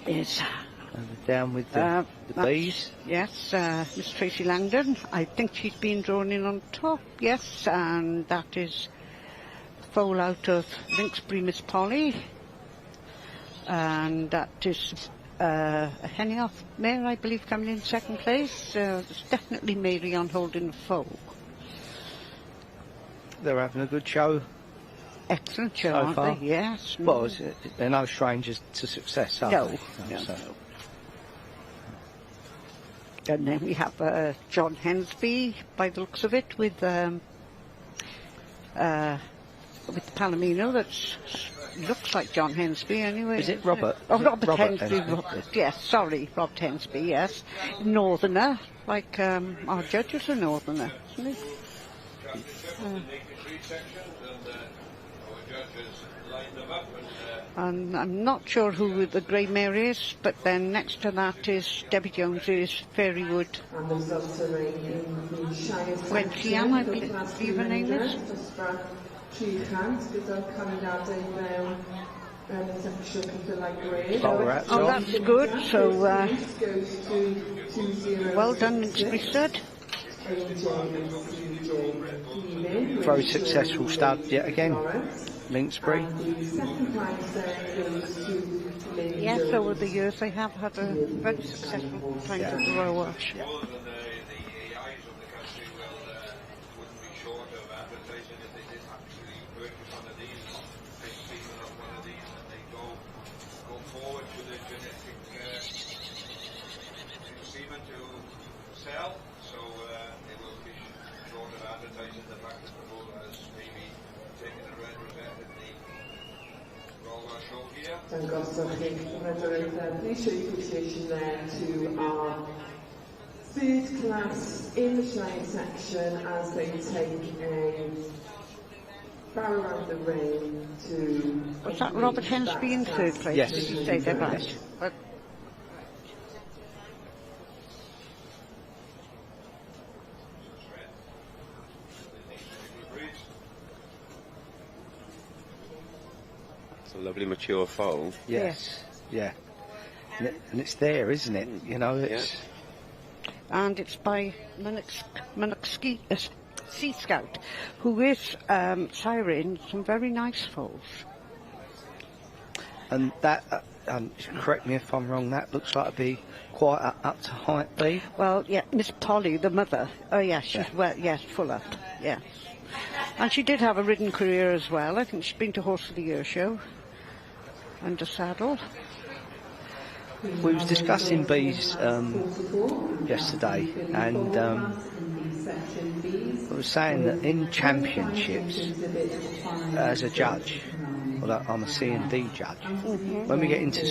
Yes. Down with the bees. Yes, Miss Tracy Langdon. I think she's been drawn in on top. Yes, and that is foal out of Lynxbury Miss Polly. And that is a henny off mare, I believe, coming in second place. There's definitely Mary on holding the foal. They're having a good show. Excellent show, so aren't far. they? Yes. Well, they're no strangers to success, are No, they? no. And then we have John Hensby, by the looks of it, with Palomino. That looks like John Hensby, anyway. Is it Robert? Oh, Robert Hensby. Hensby. Yes, sorry, Robert Hensby. Yes, Northerner, like our judge is a Northerner, isn't he? And I'm not sure who the grey mare is, but then next to that is Debbie Jones's Fairywood. And there's also Wenchian, I believe her name is. Oh, that's good. So, well done, Lynxbury Stud. Very successful start yet again. Lynxbury. Yes, over the years they have had a very successful time at the Royal Welsh. So it will be short of advertising the fact that the bull has maybe taken dangoswch chi'ch cymeradwriaethau. Please show your appreciation there to our third class in the Shine section as they take a bow around the ring to... Was that Robert Hensby in third place? Yes. Did you say that right? Yes. But It's a lovely mature foal. Yes. Yeah. And it's there, isn't it? You know, it's... And it's by Sea Scout, who is siring some very nice foals. And that, correct me if I'm wrong, that looks like to be quite up to height B. Well, yeah, Miss Polly, the mother. Oh, yes, she's well, yes, full up, yes. And she did have a ridden career as well. I think she's been to Horse of the Year show under saddle. We was discussing bees yesterday, and I was saying that in championships, as a judge, well, I'm a C&D judge, when we get into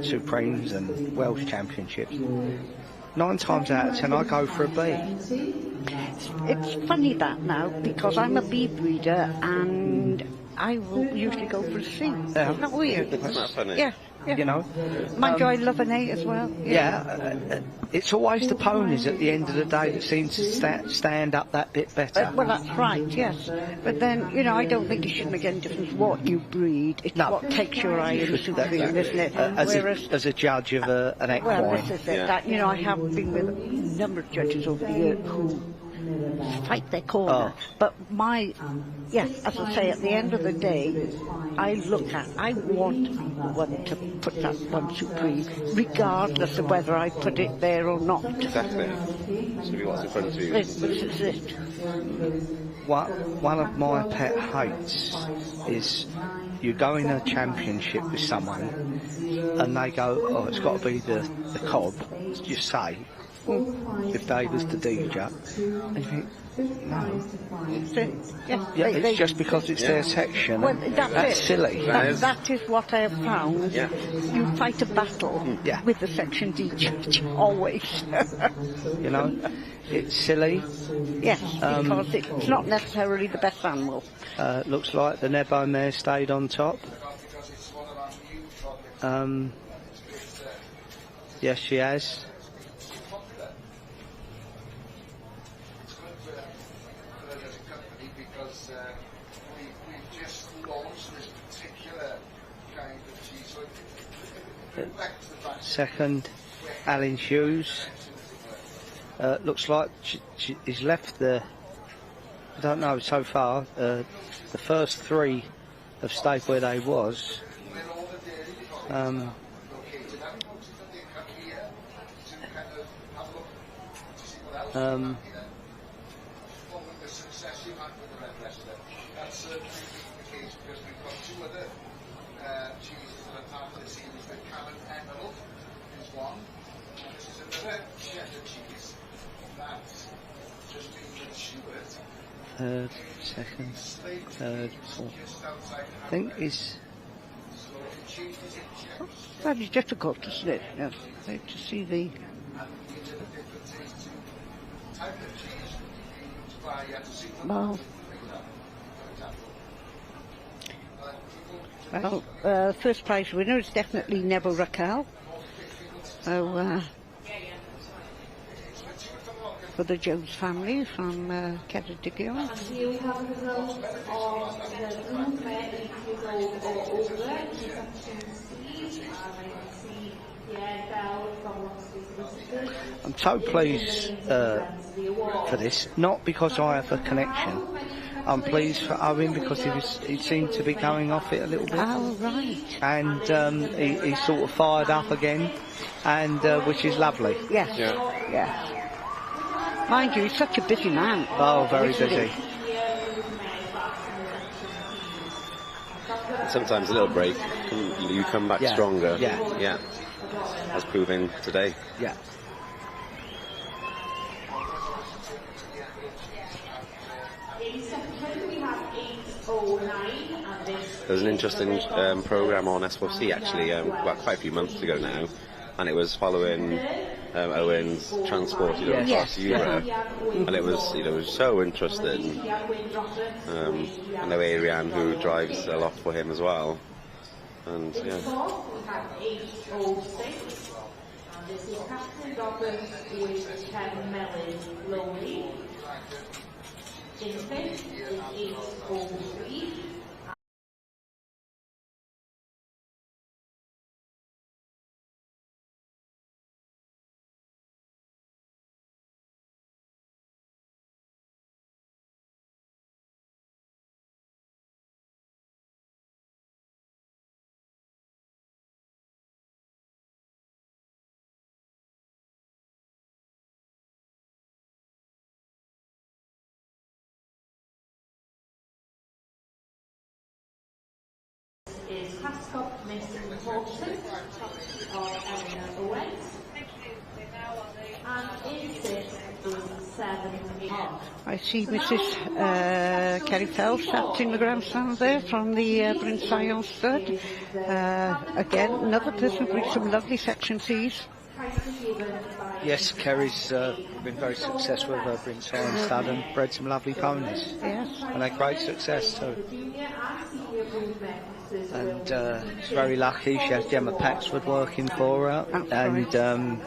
Supremes and Welsh Championships, 9 times out of 10 I go for a bee. It's funny that now, because I'm a bee breeder and I will usually go for a C. Isn't that weird? Isn't that funny? Yeah. You know, Mind you, I love an A as well. It's always the ponies at the end of the day that seem to stand up that bit better. Well, that's right, yes. But then, you know, I don't think it should make any difference what you breed. It's what takes your eye in Supreme, isn't it? As a judge of an equine. Well, this is it. That, you know, I have been with a number of judges over the years who fight their corner. But yes, as I say, at the end of the day, I want one to put that one supreme, regardless of whether I put it there or not. Exactly. It's going to be what's in front of you. This is it. One of my pet hates is you go in a championship with someone and they go, oh, it's got to be the cob, you say, if they was the DJ, and you think, no. It's just because it's their section. Well, that's silly. That is what I have found. You fight a battle with the section D judge, always. You know, it's silly. Yes, because it's not necessarily the best animal. Looks like the Nebo mare stayed on top. Yes, she has. Second, Alan Hughes. Looks like he's left the. I don't know so far. The first 3 have stayed where they was. Third, second, third, fourth. I think it's very difficult, isn't it? Yes, to see the. Well, first prize winner is definitely Neville Raquel. So, for the Jones family from Ceredigion. And here we have the results of the blue mare 8 years old or older in section C. And I can see Pierre Bell from Locksley. I'm so pleased for this, not because I have a connection. I'm pleased for Owen because he seemed to be going off it a little bit. Oh, right. And he sort of fired up again, and which is lovely. Yes. Yeah. Mind you, he's such a busy man. Oh, very busy. Sometimes a little break, you come back stronger. Yeah. As proven today. Yeah. In section we have 8 old There was an interesting programme on SYW actually, quite a few months ago now, and it was following Owen's transport across Europe, and it was it was so interesting. I know Ariane, who drives a lot for him as well, and yeah. We have 806, and this is Captain Dobbin with Kevin Mellon Lowly. In fifth is 803. Is Hascott Mason Horton of Eleanor Owens. And in sixth is 7 I see Mrs. Kerry Fell sat in the grandstand there from the Bryn Sion stud. Again, another person with some lovely section Cs. Yes, Kerry's been very successful with her Bryn Sion stud and bred some lovely ponies. Yes. And they're great success too. And she's very lucky. She has Gemma Paxford working for her and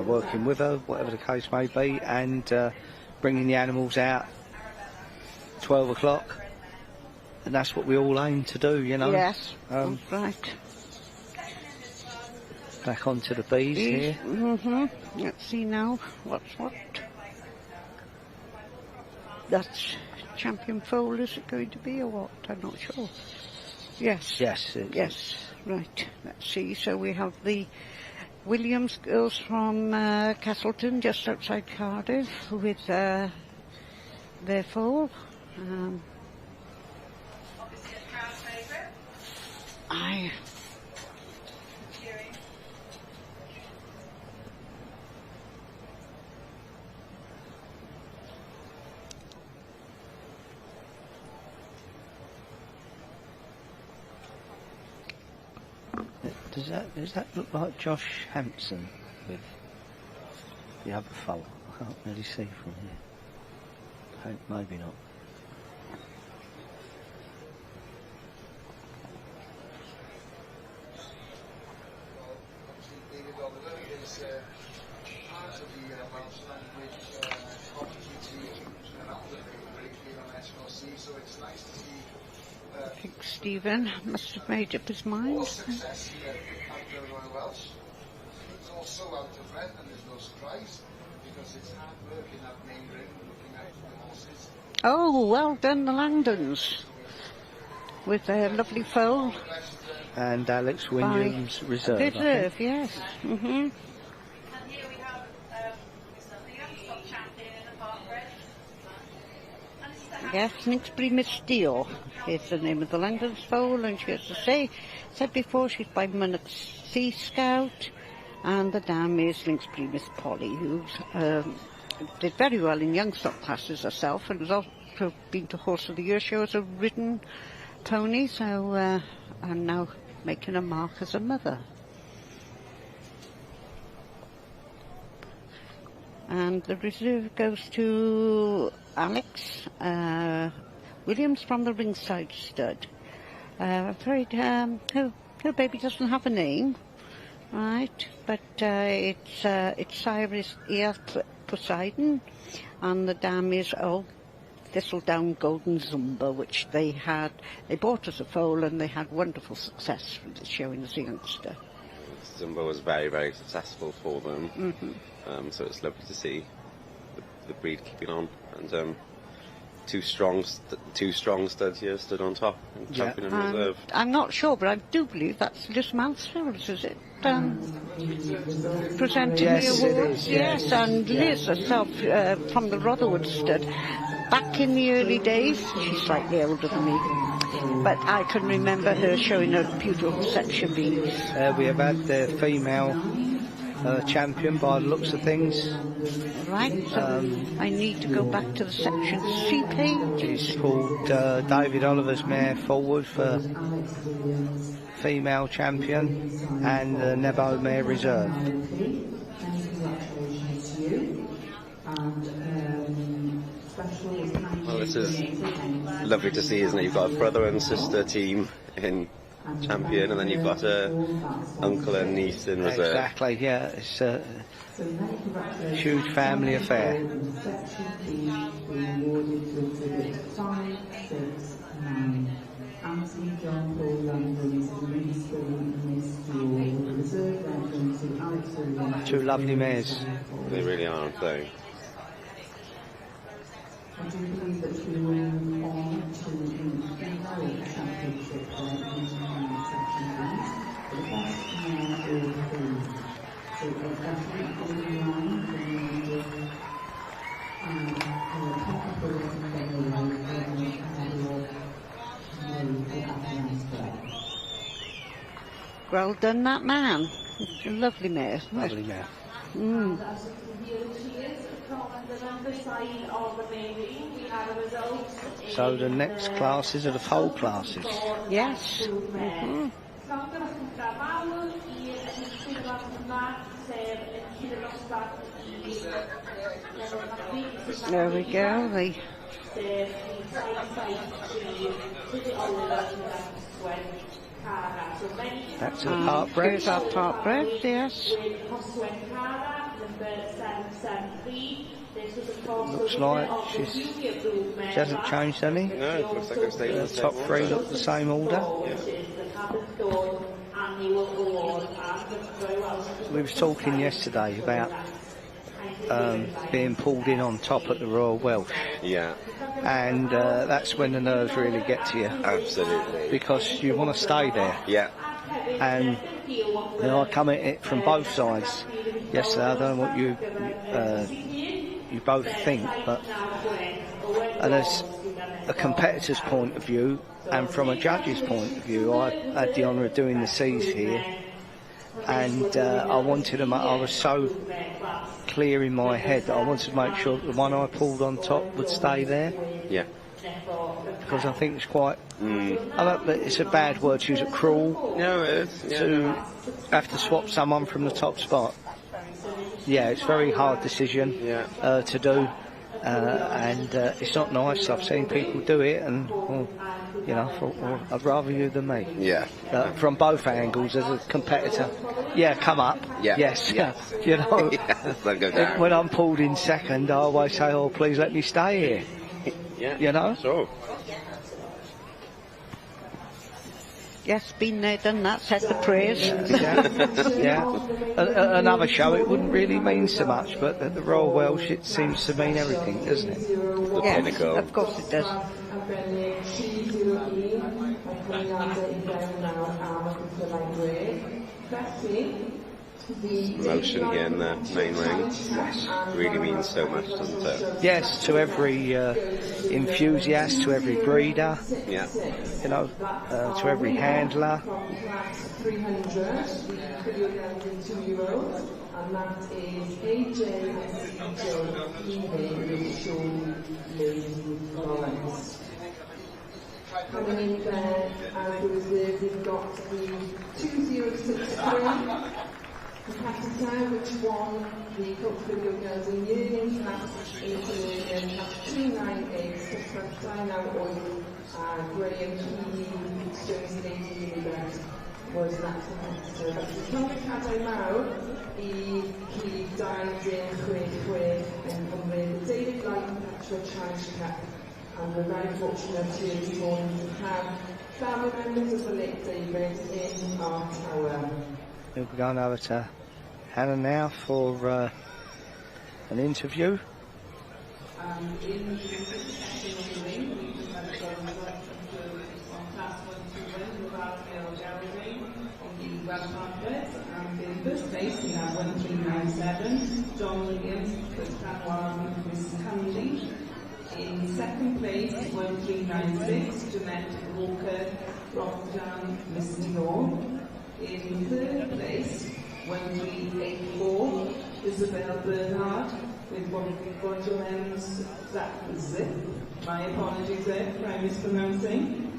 working with her, whatever the case may be, and bringing the animals out 12 o'clock. And that's what we all aim to do, you know. Yes, right. Back onto the bees here. Let's see now what's what. That's champion foal, is it going to be, or what? I'm not sure. Yes. Yes. Yes. Right. Let's see. So we have the Williams girls from Castleton, just outside Cardiff, with their foal. Does that look like Josh Hampson with the other foal? I can't really see from here. Maybe not. I think Stephen must have made up his mind. It's also out of breath and there's no surprise because it's hard work in that main ring looking after the horses. Oh, well done, the Langdons, with their lovely foal. And Alex Williams reserve. Reserve, yes. Yes, Ningsbury Miss Steele is the name of the Langdons foal, and she has to say, said before, she's by Munnock Sea Scout, and the dam is Lingsbury Miss Polly, who did very well in young stock classes herself, and has also been to Horse of the Year show as a ridden pony, so I'm now making a mark as a mother. And the reserve goes to Alex Williams from the Ringside stud. I'm afraid her baby doesn't have a name, right? But its sire is Ear Poseidon, and the dam is Thistledown Golden Zumba, which they bought as a foal, and they had wonderful success with the showing as a youngster. Zumba was very, very successful for them. So it's lovely to see the breed keeping on, and two strong studs here stood on top, and champion and reserve. I'm not sure, but I do believe that's Liz Mansfield, is it? Presenting the awards, yes, and Liz herself from the Rotherwood stud. Back in the early days, she's slightly older than me, but I can remember her showing her beautiful section bees. We have had the female champion by the looks of things. Right, so I need to go back to the section C page. It's called David Oliver's mare Forward for female champion, and the Nebo mare reserve. Well, this is lovely to see, isn't it? You've got a brother and sister team in champion, and then you've got a uncle and niece in reserve. Exactly, yeah. It's a huge family affair. Two lovely mares. They really are, aren't they? I do believe that we will move on to the female championship section round. The best mare all three. So a definite golden line from the and the top of the Well done, that man. It's a lovely mare. Lovely mare. Mm. So the next classes are the foal classes. Yes. Mm-hmm. There we go. That's a part bread. Here's our part bread, yes. Looks like she hasn't changed any. No, it looks like they've stayed The top three look the same order. We was talking yesterday about being pulled in on top at the Royal Welsh. Yeah. And that's when the nerves really get to you. Absolutely. Because you want to stay there. Yeah. And you know, I come at it from both sides. Yesterday, I don't know what you both think, but as a competitor's point of view and from a judge's point of view, I had the honour of doing the C's here, and I wanted to. I was so clear in my head that I wanted to make sure that the one I pulled on top would stay there. Yeah. Because I think it's quite. I don't, it's a bad word to use. It cruel. No, it is. Yeah. To have to swap someone from the top spot. Yeah, it's a very hard decision to do, and it's not nice. I've seen people do it, and well, you know, I'd rather you than me. Yeah. From both angles as a competitor. Yeah, come up. Yeah. Yes. You know, don't go down. when I'm pulled in second, I always say, "Oh, please let me stay here." Yeah. You know. Sure. Yes, been there, done that, said the prayers. Yeah. Another show, it wouldn't really mean so much, but at the Royal Welsh, it seems to mean everything, doesn't it? The pinnacle. Of course it does. Motion here in the main ring really means so much, doesn't it? Yes, to every enthusiast, to every breeder, yeah. You know, to every handler. 300, €2, and that is AJ and CJ leaving with Sean Lawrence. Coming in there as the reserve, we've got the 2063 competitor, which won the Coach Video Girls in Yearning class in Yearning, 298, Stein out oil, Graham Keeley, Jones Lady Unibet was that competitor. But the Celtic Cadw now, he died in Chwech and with the David Light Petra Challenge Cup. And we're very fortunate here this morning to have family members of the late David in our tower. We'll be going over to Hannah now for an interview. In the second ring, we have got class 1 to win without Geraldine on the West Market. And in first place, we have 1397, John Williams, with Tanwan, Miss Cunley. In second place, 1396, Jeanette Walker, Rockdown, Miss Dior. In third place, 1384, Isabel Bernard, with Roger Len's Zach Zip. My apologies there if I'm mispronouncing.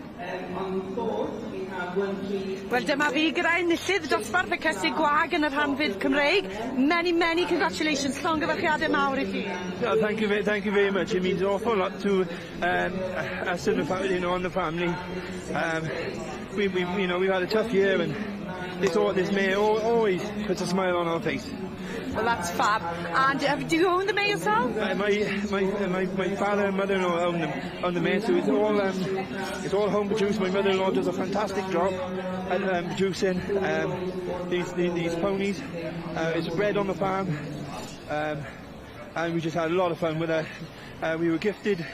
On fourth, we have 13... Wel, dyma fi gyda'i enillydd dosbarth y cysu gwag yn y rhanfyd Cymreig. Many congratulations. Llongyfarchiadau mawr I chi. Oh, thank you very much. It means an awful lot to us and the family, and the family. We've had a tough year, and this mayor always puts a smile on our face. Well, that's fab. And do you own the mayor yourself? My father and mother-in-law own the mayor, so it's all home produced. My mother-in-law does a fantastic job at producing these ponies. It's bred on the farm, and we just had a lot of fun with her. We were gifted,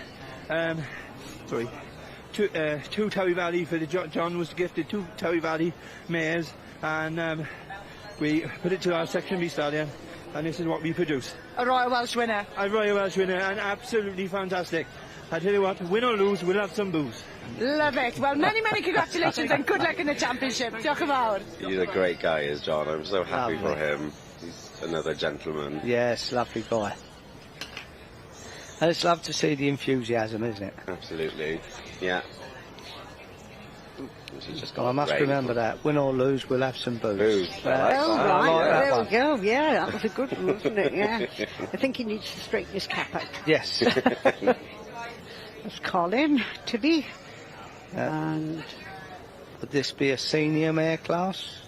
two Towie Valley John was gifted 2 Towie Valley mares, and we put it to our secondary stallion. And this is what we produce. A Royal Welsh winner. A Royal Welsh winner, and absolutely fantastic. I tell you what, win or lose, we'll have some booze. Love it. Well, many congratulations and good luck in the championship. Diolch yn fawr. He's a great guy, is John. I'm so happy for him. He's another gentleman. Yes, lovely guy. And it's love to see the enthusiasm, isn't it? Absolutely. Yeah. Well, I must remember that. Win or lose, we'll have some booze. There we go. Yeah, that was a good one, wasn't it? Yeah. I think he needs to straighten his cap out. Yes. That's Colin, Tibby. And would this be a senior mare class?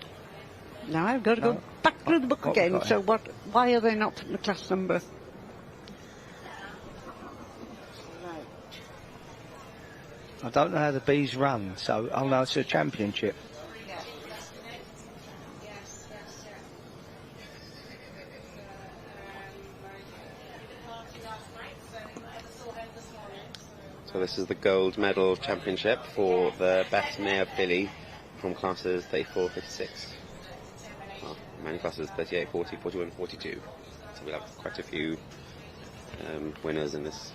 Now I've got to go back through the book again. So why are they not putting the class number? I don't know how the bees run, so I'll know it's a championship. So this is the gold medal championship for the best mare filly from classes 34, 56. Well, many classes 38, 40, 41, 42. So we'll have quite a few winners in this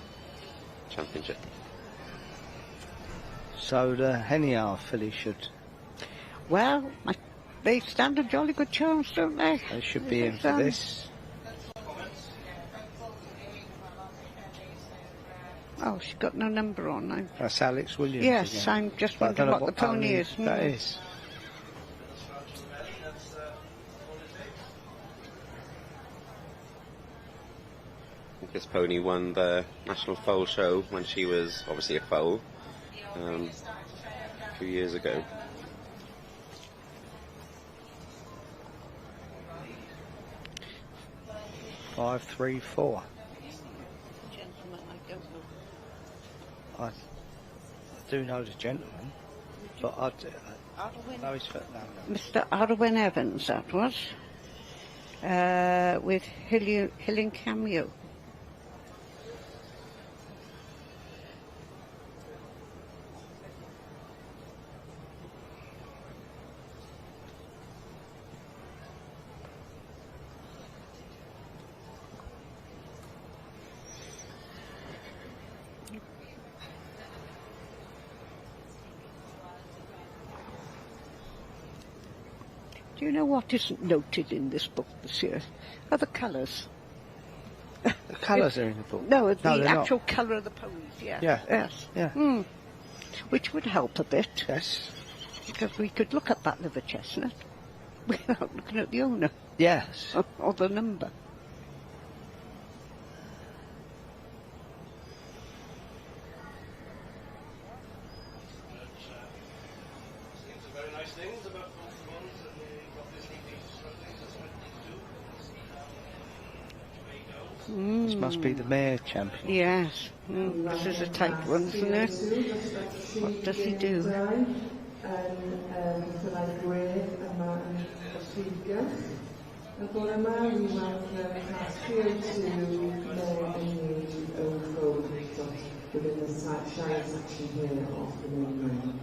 championship. So the Heniar filly should... Well, they stand a jolly good chance, don't they? They should be in for this. Oh, she's got no number on now. That's Alex Williams. Yes, again. I'm just wondering what the pony is. That is. This pony won the National Foal Show when she was obviously a foal a few years ago. Five, 3, 4. I do know the gentleman, but I know his foot now. Mr. Arwen Evans, that was, with Hilling Cameo. Do you know what isn't noted in this book this year? Are the colours. The colours are in the book? No, the actual colour of the ponies, yeah. Yeah. Yes. Yeah. Mm. Which would help a bit. Yes. Because we could look at that liver chestnut without looking at the owner. Yes. Or the number. This must be the mare champion. Yes. This is a tight one, isn't it? What does he do? And for a man, we welcome class 302 male engaged overflow within the shine section here of the main ring.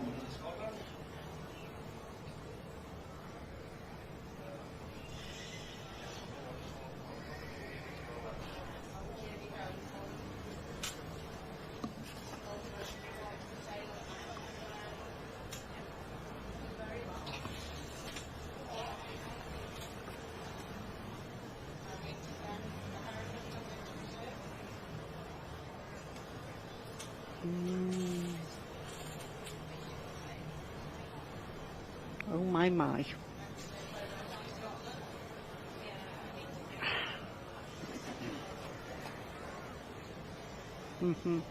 Oh my my.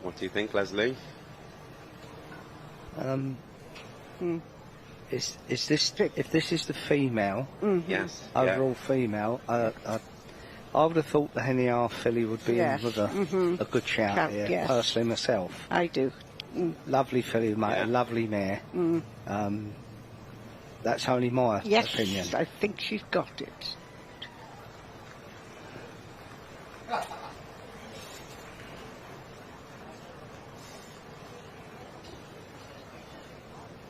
What do you think, Leslie? Is this if this is the female? Yes. Overall female. I would have thought the Henny Half filly would be in with a good shout here. Yes. Personally, myself. I do. Lovely filly, mate. A lovely mare. That's only my opinion. Yes, I think she's got it.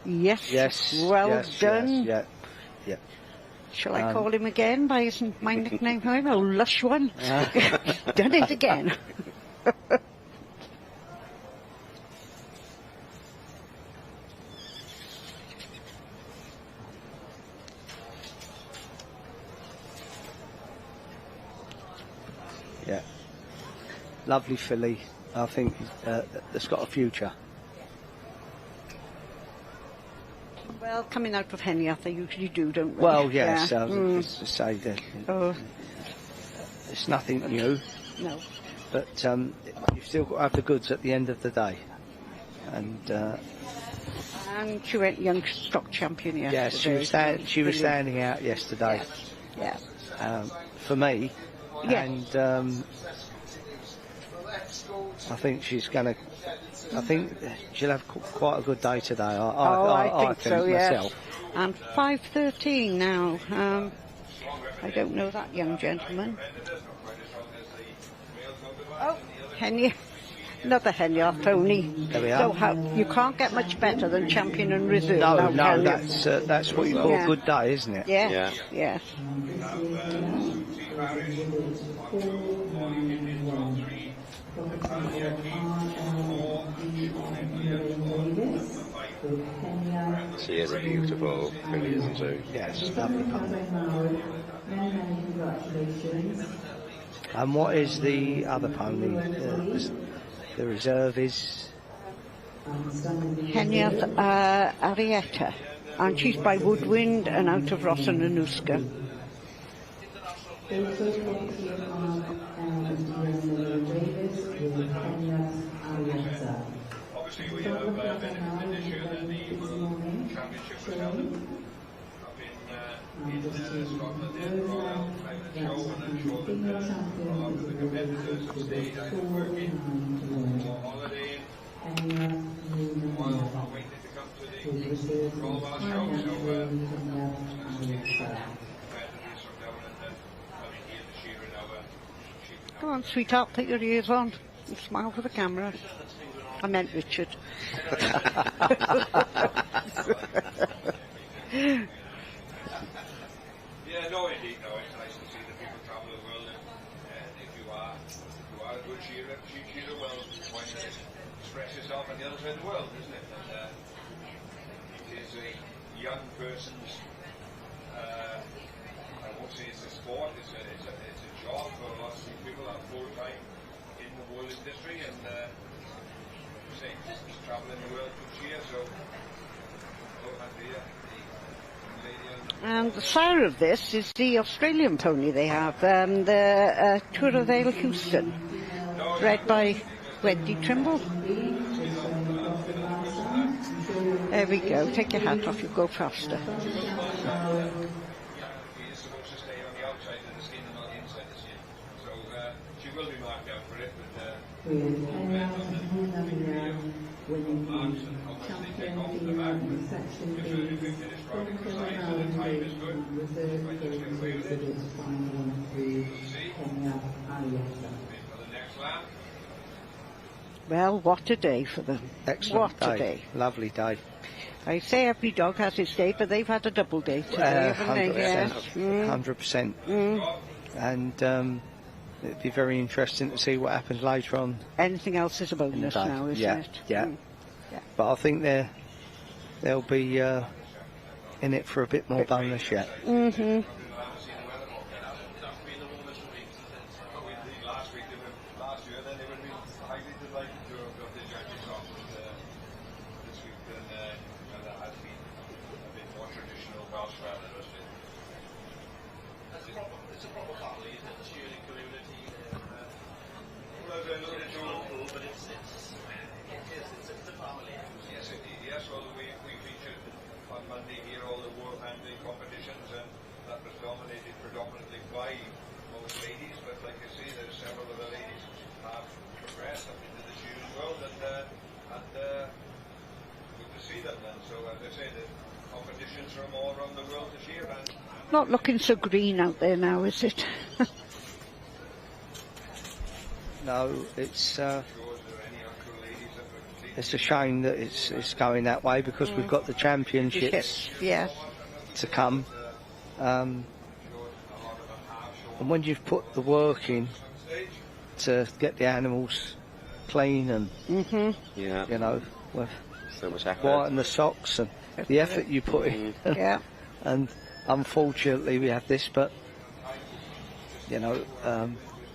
Yes. Yes. Well yes, done. Yes, yeah. Shall I call him again by my nickname for him? Oh, Lush One. Done it again. Yeah. Lovely filly. I think it's got a future. Well, coming out of Henny, they usually do, don't they? Well, yes. Yeah. I was just to say that it's nothing new. No. But you've still got to have the goods at the end of the day. And she went young stock champion yesterday. Yes, she was standing out yesterday. Yeah. For me. Yeah. And I think she's going to. I think she'll have quite a good day today. I think so, myself. Yes. And 5:13 now. I don't know that young gentleman. Oh, Henny. Another Henny pony. There we are. So you can't get much better than champion and reserve. No, that's what you call a good day, isn't it? Yeah. Yeah. She is a beautiful filly, isn't she? Yes, lovely pony. And what is the other pony? The reserve is? Henya's Arietta, and she's by Woodwind and out of Ross and Anuska. Obviously we have benefited this year that the championship was held up in Scotland in Royal Private Show, and I'm sure that a lot of the competitors have stayed out of working or holidaying while waiting to come to the Royal Show, so competitors from down and coming here to cheer in our Come on, sweetheart, put your ears on and smile for the camera. I meant Richard. Yeah, no, indeed, no. It's nice to see that people travel the world, and if you are a good cheerer, well, why not express yourself on the other side of the world, isn't it? And it is a young person's, I won't say it's a sport, it's a job for lots of people that are full-time in the wool industry, and traveling the world to cheer, so And the sire of this is the Australian pony they have, the Tour of Vale Houston, bred by Wendy Trimble. There we go, take your hat off, you go faster. Well, what a day for them. Excellent what a day. Lovely day. I say every dog has its day, but they've had a double day today, haven't they? 100%. And it'd be very interesting to see what happens later on. Anything else is a bonus now, isn't it? Yeah. Yeah. But I think they'll be in it for a bit more bonus yet. Mm-hmm. why most ladies, but like you see, there's several of the ladies have progressed up into the junior world, and good to see them then. So as I say, the competitions are more around the world this year. And Not looking so green out there now, is it? No, it's a shame that it's going that way, because we've got the championships to come. And when you've put the work in to get the animals clean and you know, with so much effort, whiten the socks and the effort you put in, and unfortunately we have this, but you know,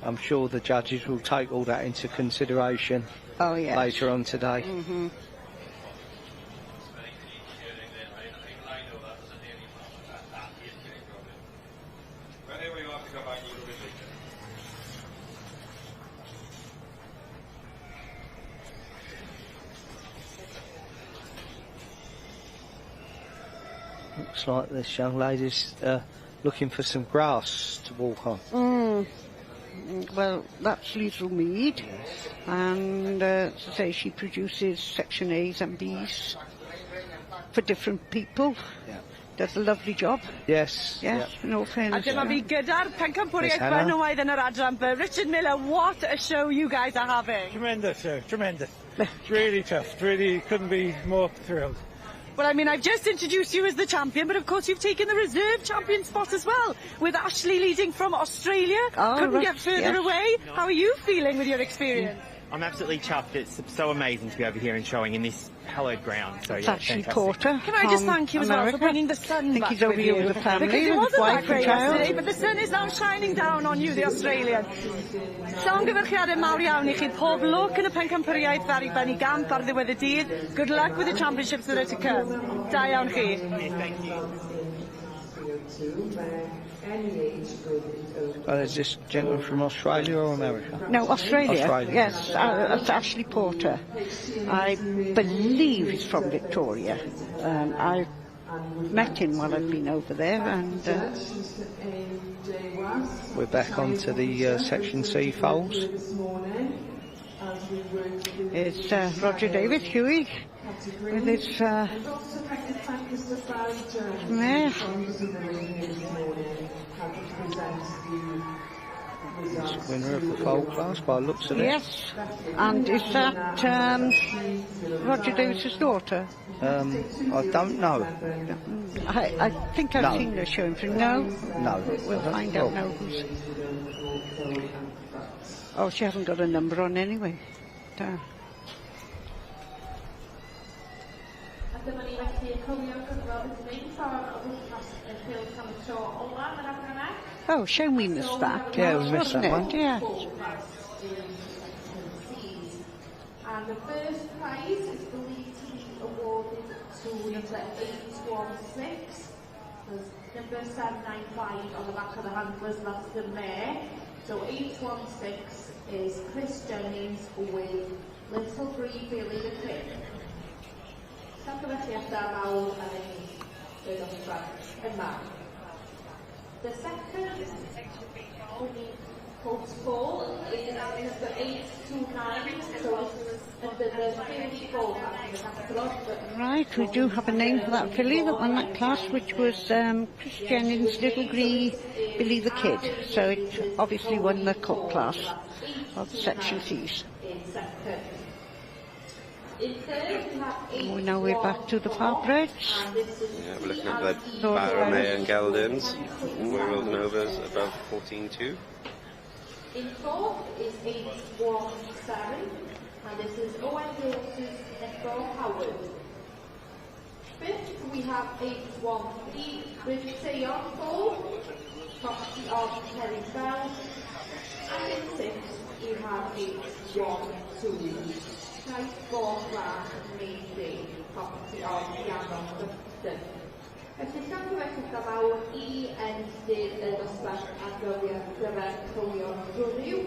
I'm sure the judges will take all that into consideration later on today. Looks like this young lady's looking for some grass to walk on. Well, that's Liesl Mead, and as I say, she produces section A's and B's for different people. Does a lovely job. Yes. In all fairness. A dyma fi gyda'r pencampwriaeth benywaidd yn yr adran, but Richard Miller, what a show you guys are having. Tremendous show, tremendous. Really tough, really couldn't be more thrilled. Well, I mean, I've just introduced you as the champion, but of course you've taken the reserve champion spot as well, with Ashley leading from Australia. Couldn't get further away. How are you feeling with your experience? I'm absolutely chuffed. It's so amazing to be over here and showing in this hallowed ground. So, it's Ashley Porter. Can I just thank you as well for bringing the sun back he's over with here you? with the family, because it with wasn't wife that great and child. yesterday, but the sun is now shining down on you, the Australian. Llongyfarchiadau mawr iawn I chi, pob lwc yn y pencampwriaeth ar ei ben I gamp ar ddiwedd y dydd. Good luck with the championships that are to come. Da iawn chi. Thank you. Is this gentleman from Australia or America? No, Australia. Australia. Yes, it's Ashley Porter. I believe he's from Victoria. I met him while I've been over there, and we're back onto the Section C foals. It's Roger David Huey with his mare. Winner of the foal class by the looks of it. Yes, and is that Roger Davis' daughter? I don't know. I think I've seen her showing for no. We'll find out now who's. Oh, she hasn't got a number on anyway. Dyma ni felly yn cofio gyfrol wedi mynd ffordd o wythnos y ffilm am y tro olaf yn adranau. Oh, shame we missed that. Yeah, we missed that one. Yeah. And the first prize is believed to be awarded to number 816. There's number 795 on the back of the handlers, that's the mare. So 816 is Chris Jennings with Little Bree Billy the Kid. The second Colts Ball is number 829, so this is under the filly ball after the catalogue. Right, we do have a name for that filly that won that class, which was Chris Jennings' Little Gree Billy the Kid. So it obviously won the colt class of Section C's. Now we're back to the Farbreds. Yeah, we're looking at the Barrowmere and Geldins. We're rolling over above 14.2. In fourth is 817, and this is Owen Gylch's Nico Howard. Fifth, we have 813 with Seon Fall, property of Terry Bell. And in sixth, we have 812. Nice ball class maybe property of Piano Clifton. Felly llanfwech ydw mawr I Dydd y dosbarth ar gyfer clywio rwyw.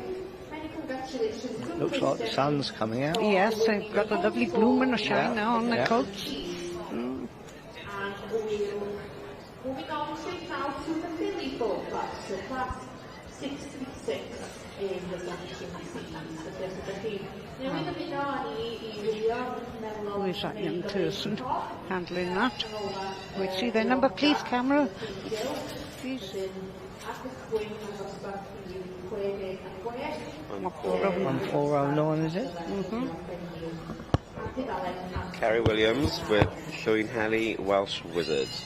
Many congratulations. Looks like the sun's coming out. Yes, they've got a lovely bloom and a shine now on the coats. And we're moving on straight now to the filly ball class. So class Who is that young person handling that? We see their number, please, camera. Please. 1409, is it? Kerry Williams with Llwynheli Welsh Wizards.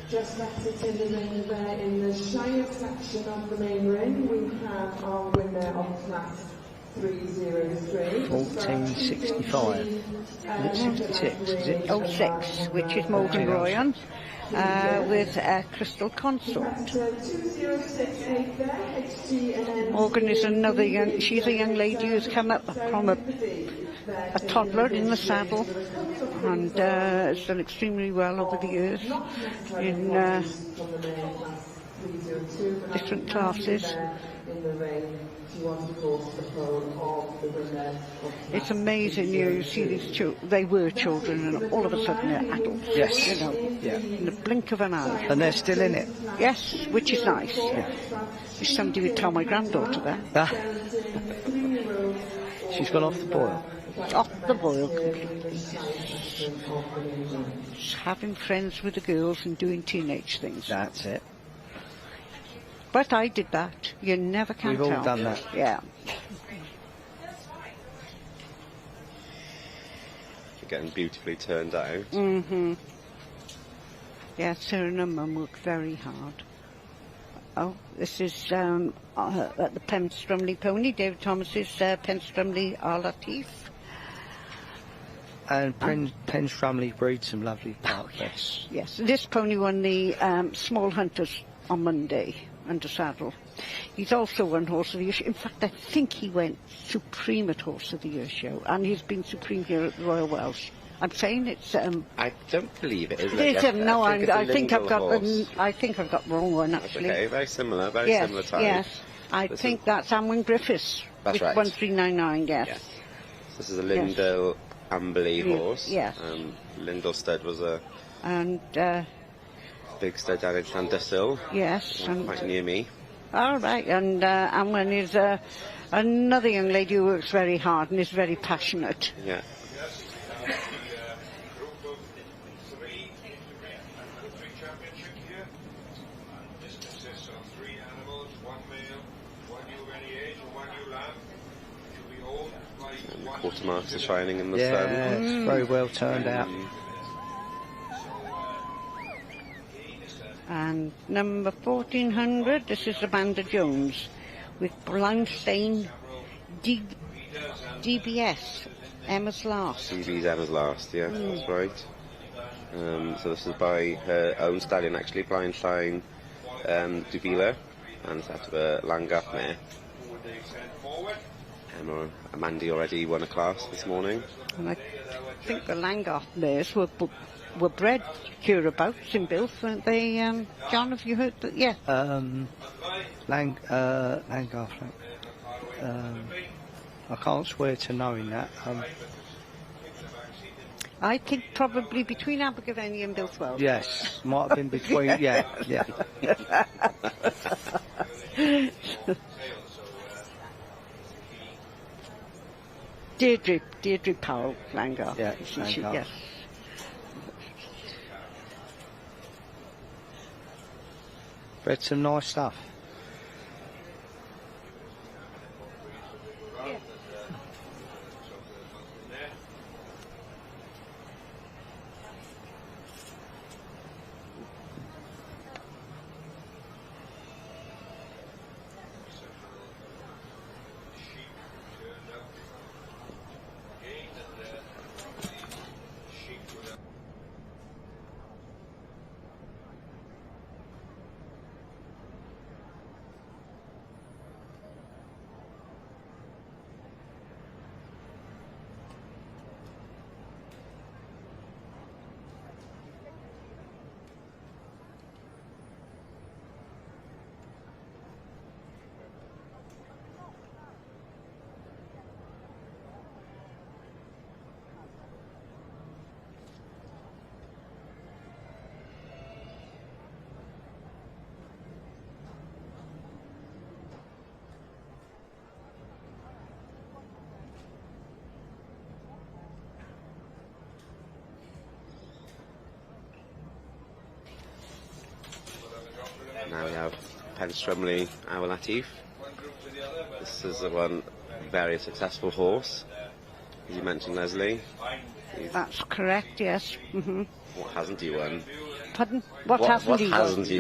Just left it in the ring there in the Shire section of the main ring. We have our winner of class 303. 1465. Is it 66? Is it? 06, which is Morgan Royan, with Crystal Consort. Morgan is another young, she's a young lady who's come up from a toddler in the saddle and has done extremely well over the years in different classes. It's amazing, you see these children, they were children and all of a sudden they're adults. Yes. You know, in the blink of an eye. And they're still in it? Yes, which is nice. Yeah. If somebody would tell my granddaughter that. She's gone off the boil. Off the boil completely. Just having friends with the girls and doing teenage things. That's it. But I did that. You never can tell. We've all done that. Yeah. You're getting beautifully turned out. Mm-hmm. Yeah, Sarah and her mum worked very hard. Oh, this is at the Penstrumley pony, David Thomas's Penstrumley Latif. And Penstrumley breeds some lovely partners. Yes, this pony won the Small Hunters on Monday under saddle. He's also won Horse of the Year show. In fact, I think he went Supreme at Horse of the Year show, and he's been Supreme here at the Royal Welsh. I'm saying it's. I don't believe it is. I think I've got horse. I think I've got the wrong one actually. Okay, very similar type. Yes, I think that's Amwyn Griffiths. That's right. 1399. Yes. This is a Lindell Amberley horse. Yes. Lindell stud was a big stud down in Llandyssil. Yes. Quite near me. All right, and Amwyn is another young lady who works very hard and is very passionate. Yeah. Quarter marks are shining in the sun. Yeah, it's very well turned out. And number 1400, this is Amanda Jones with Brownstein DBS, Emma's Last. DB's Emma's Last, yeah, that's right. So this is by her own stallion actually, Blindstein Duvila, and it's out of a Langaff mare. Amanda already won a class this morning. And I think the Langaff mares were bred hereabouts in Gylch, weren't they? John, have you heard that? Yeah. Langaff. I can't swear to knowing that. I think probably between Abergavenny and Gylch. Yes, might have been between. yeah. Deirdre Powell, Langaff. Yeah, Yes. Bred some nice stuff. Now we have Penstrumley Owl Latif. This is one very successful horse. As you mentioned, Leslie. That's correct, yes. What hasn't he won? Pardon? What hasn't he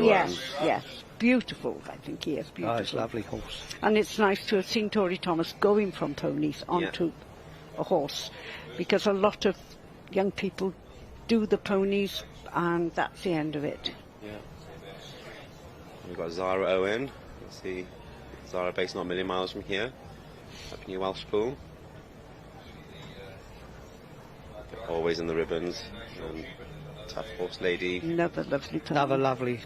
won? Yes, yes. Beautiful, I think he is beautiful. Oh, it's a lovely horse. And it's nice to have seen Tori Thomas going from ponies onto a horse, because a lot of young people do the ponies and that's the end of it. Yeah. We've got Zara Owen. Let's see. Zara based not a million miles from here, up near Welshpool. Always in the ribbons. Tough horse lady. Another lovely pony. Another lovely.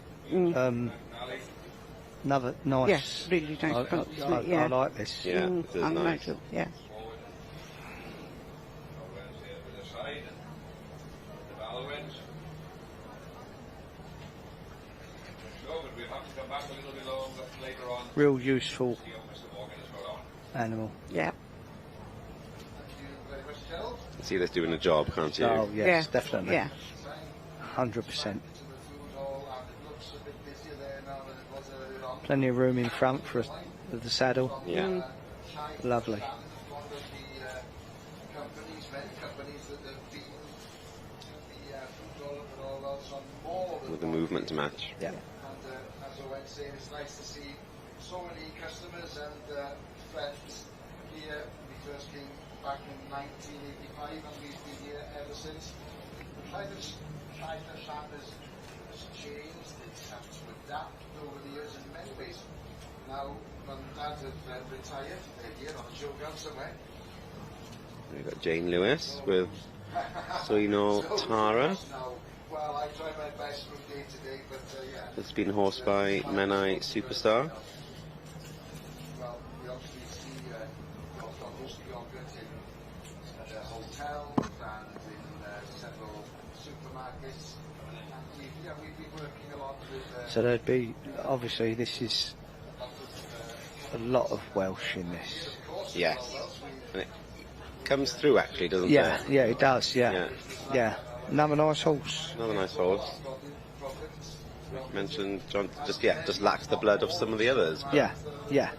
Another nice. Yes, really nice. I like this. Yeah, it is nice. Yeah. Real useful animal. Yeah. See this doing a job, can't you? Oh yes, definitely. Yeah. 100%. Plenty of room in front for the saddle. Yeah. Lovely. With the movement to match. Yeah. As I went saying, it's nice to see so many customers and friends here. We first came back in 1985 and we've been here ever since. The kind of shop has changed, it's had to adapt over the years in many ways. Now, Mum and Dad have retired, they're here on a showground somewhere. We've got Jane Lewis with Soino Tara. Well, I try my best from day to day, but yeah. It's been horsed by Menai Superstar. Well, we obviously see roast yogurt in hotels and in several supermarkets. And we've been working a lot with... So there'd be, obviously this is a lot of Welsh in this. Yes. And it comes through actually, doesn't it? Yeah, it does, yeah. Another nice horse. Another nice horse. Mentioned John just lacks the blood of some of the others. Yeah. Yes,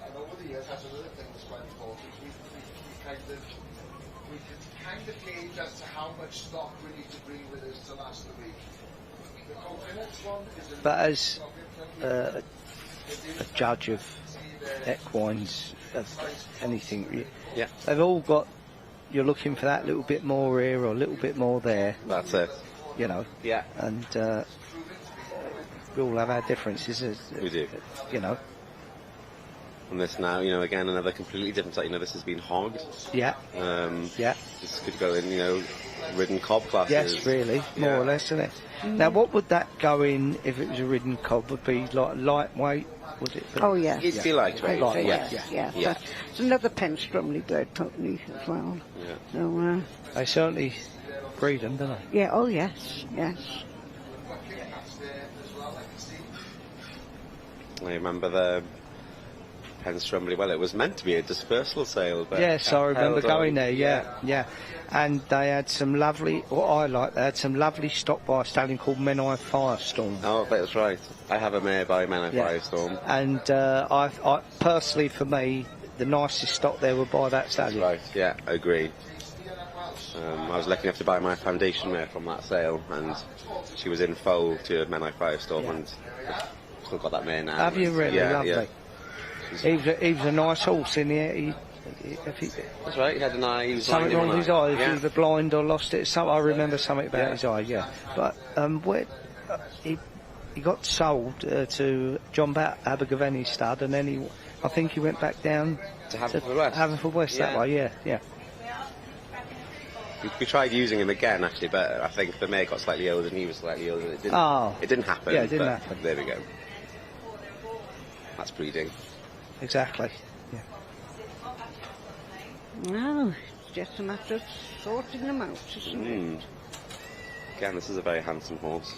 and over the years, that's another thing that's quite important. We could kind of gauge as to how much stock we need to bring with us to last the week. The coconuts one is But as a judge of equines, of anything, they've all got, you're looking for that little bit more here or a little bit more there. That's it. You know. Yeah. And we all have our differences. We do. You know. And this now, again, another completely different type. This has been hogged. Yeah. This could go in, ridden cob classes. Yes, really, more or less, isn't it? Now, what would that go in if it was a ridden cob? Would be like lightweight? Would it? Oh yeah. It'd be lightweight. Yeah. It's another Penstrumley bred pony as well. Yeah. So they certainly breed them, don't they? Yeah. Oh yes. I remember the Penstrumley. Well, it was meant to be a dispersal sale, but yes, I remember going there. Yeah. And they had some lovely. What I like, they had some lovely stock by a stallion called Menai Firestorm. Oh, that's right. I have a mare by Menai Firestorm. And I personally, for me, the nicest stock there were by that stallion. That's right. Yeah, I agree. I was lucky enough to buy my foundation mare from that sale, and she was in foal to Menai Firestorm, and still got that mare now. Have you really? Lovely. Yeah. He was a nice horse in here. That's right, he had an eye. He was something wrong with his eye. Yeah. He was blind or lost it. I remember something about his eye. Yeah, but he got sold to John Abergavenny's stud, and then I think he went back down to Haverfordwest. That way. Yeah. We tried using him again actually, but I think the mare got slightly older and he was slightly older. It didn't happen. Yeah, it didn't happen. There we go. That's breeding. Exactly. No, it's just a matter of sorting them out, isn't it? Again, this is a very handsome horse.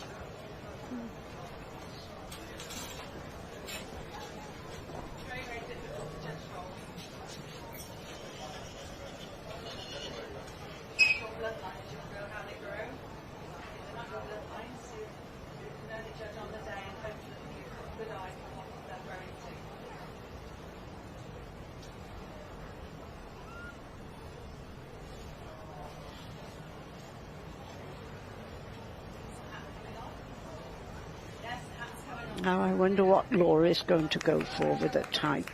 Now I wonder what Laura's going to go for with her type.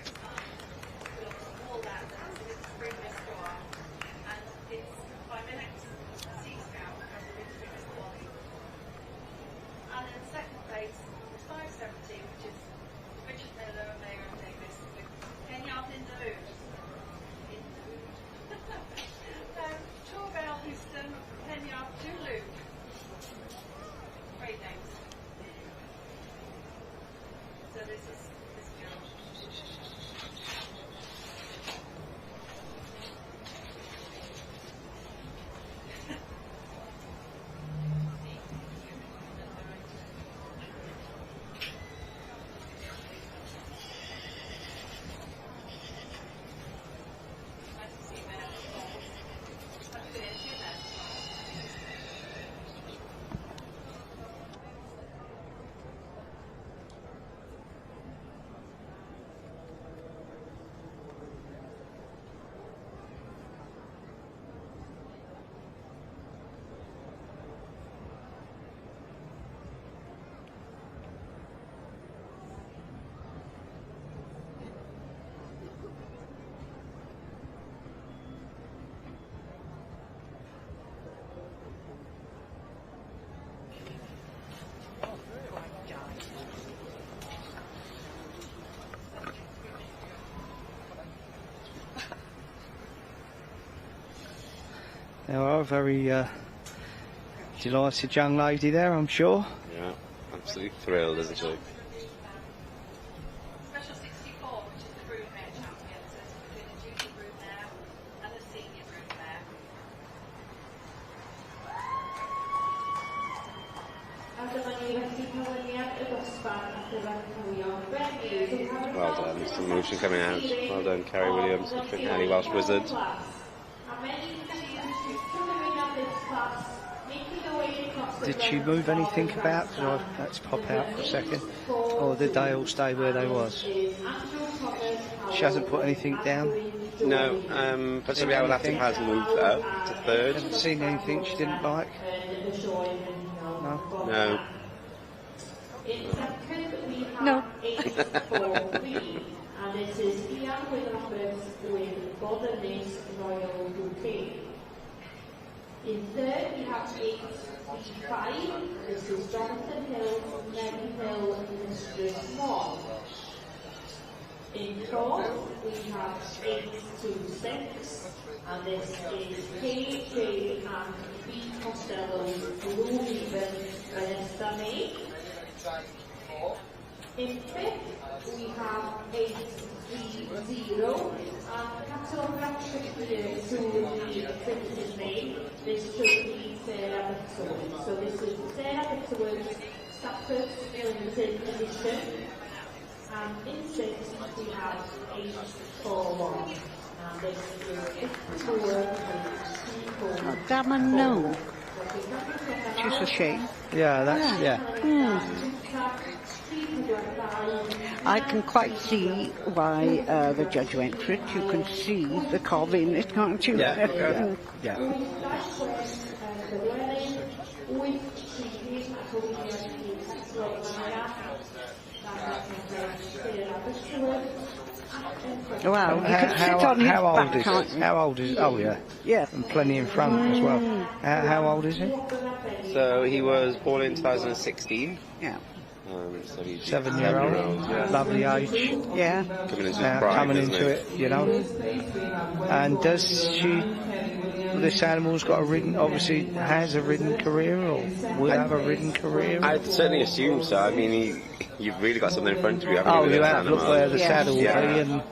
There are a very delighted young lady there, I'm sure. Yeah, absolutely thrilled, isn't she? Special 64, which is the broodmare champion, so it's between the junior broodmare and the senior broodmare. Well done, some emotion coming out. Well done, Carrie Williams, Annie Welsh Wizard. Did she move anything about? Let's pop out for a second. Or did they all stay where they was? She hasn't put anything down? No, but Sylwebaeth has moved up to third. Haven't seen anything she didn't like? No? No. No. And this is Ian Williams with Borderlands Royal Bouquet. In third, we have 8-5. This is Jonathan Hill, Mary Hill, Mistress Moore. In fourth, we have 8-6. And this is KJ and B. Costello, Blue Ribbon, Vanessa May. In fifth, we have 8-3-0, and Cattle Ratchet here to the prince's name. This should be Sarah Bitterwood. So this is Sarah Bitterwood, Stafford Limited Edition. And in sixth, we have 8-4-1. And this is Bitterwood. Oh, damn, I know. Just a shame. Yeah, that's, yeah. I can quite see why the judge went for it. You can see the cob in it, can't you? Yeah. Wow. How old is? Oh yeah. Yeah. And plenty in front as well. How old is he? So he was born in 2016. Yeah. So he's 7-year-old, yeah. lovely age. Yeah. Coming into his prime, coming isn't into it, you know. And does she? This animal's got a ridden, obviously has a ridden career, or will have a ridden career. I'd certainly assume so. I mean, you've really got something in front of you. Oh, you have. Look where the saddle will be, and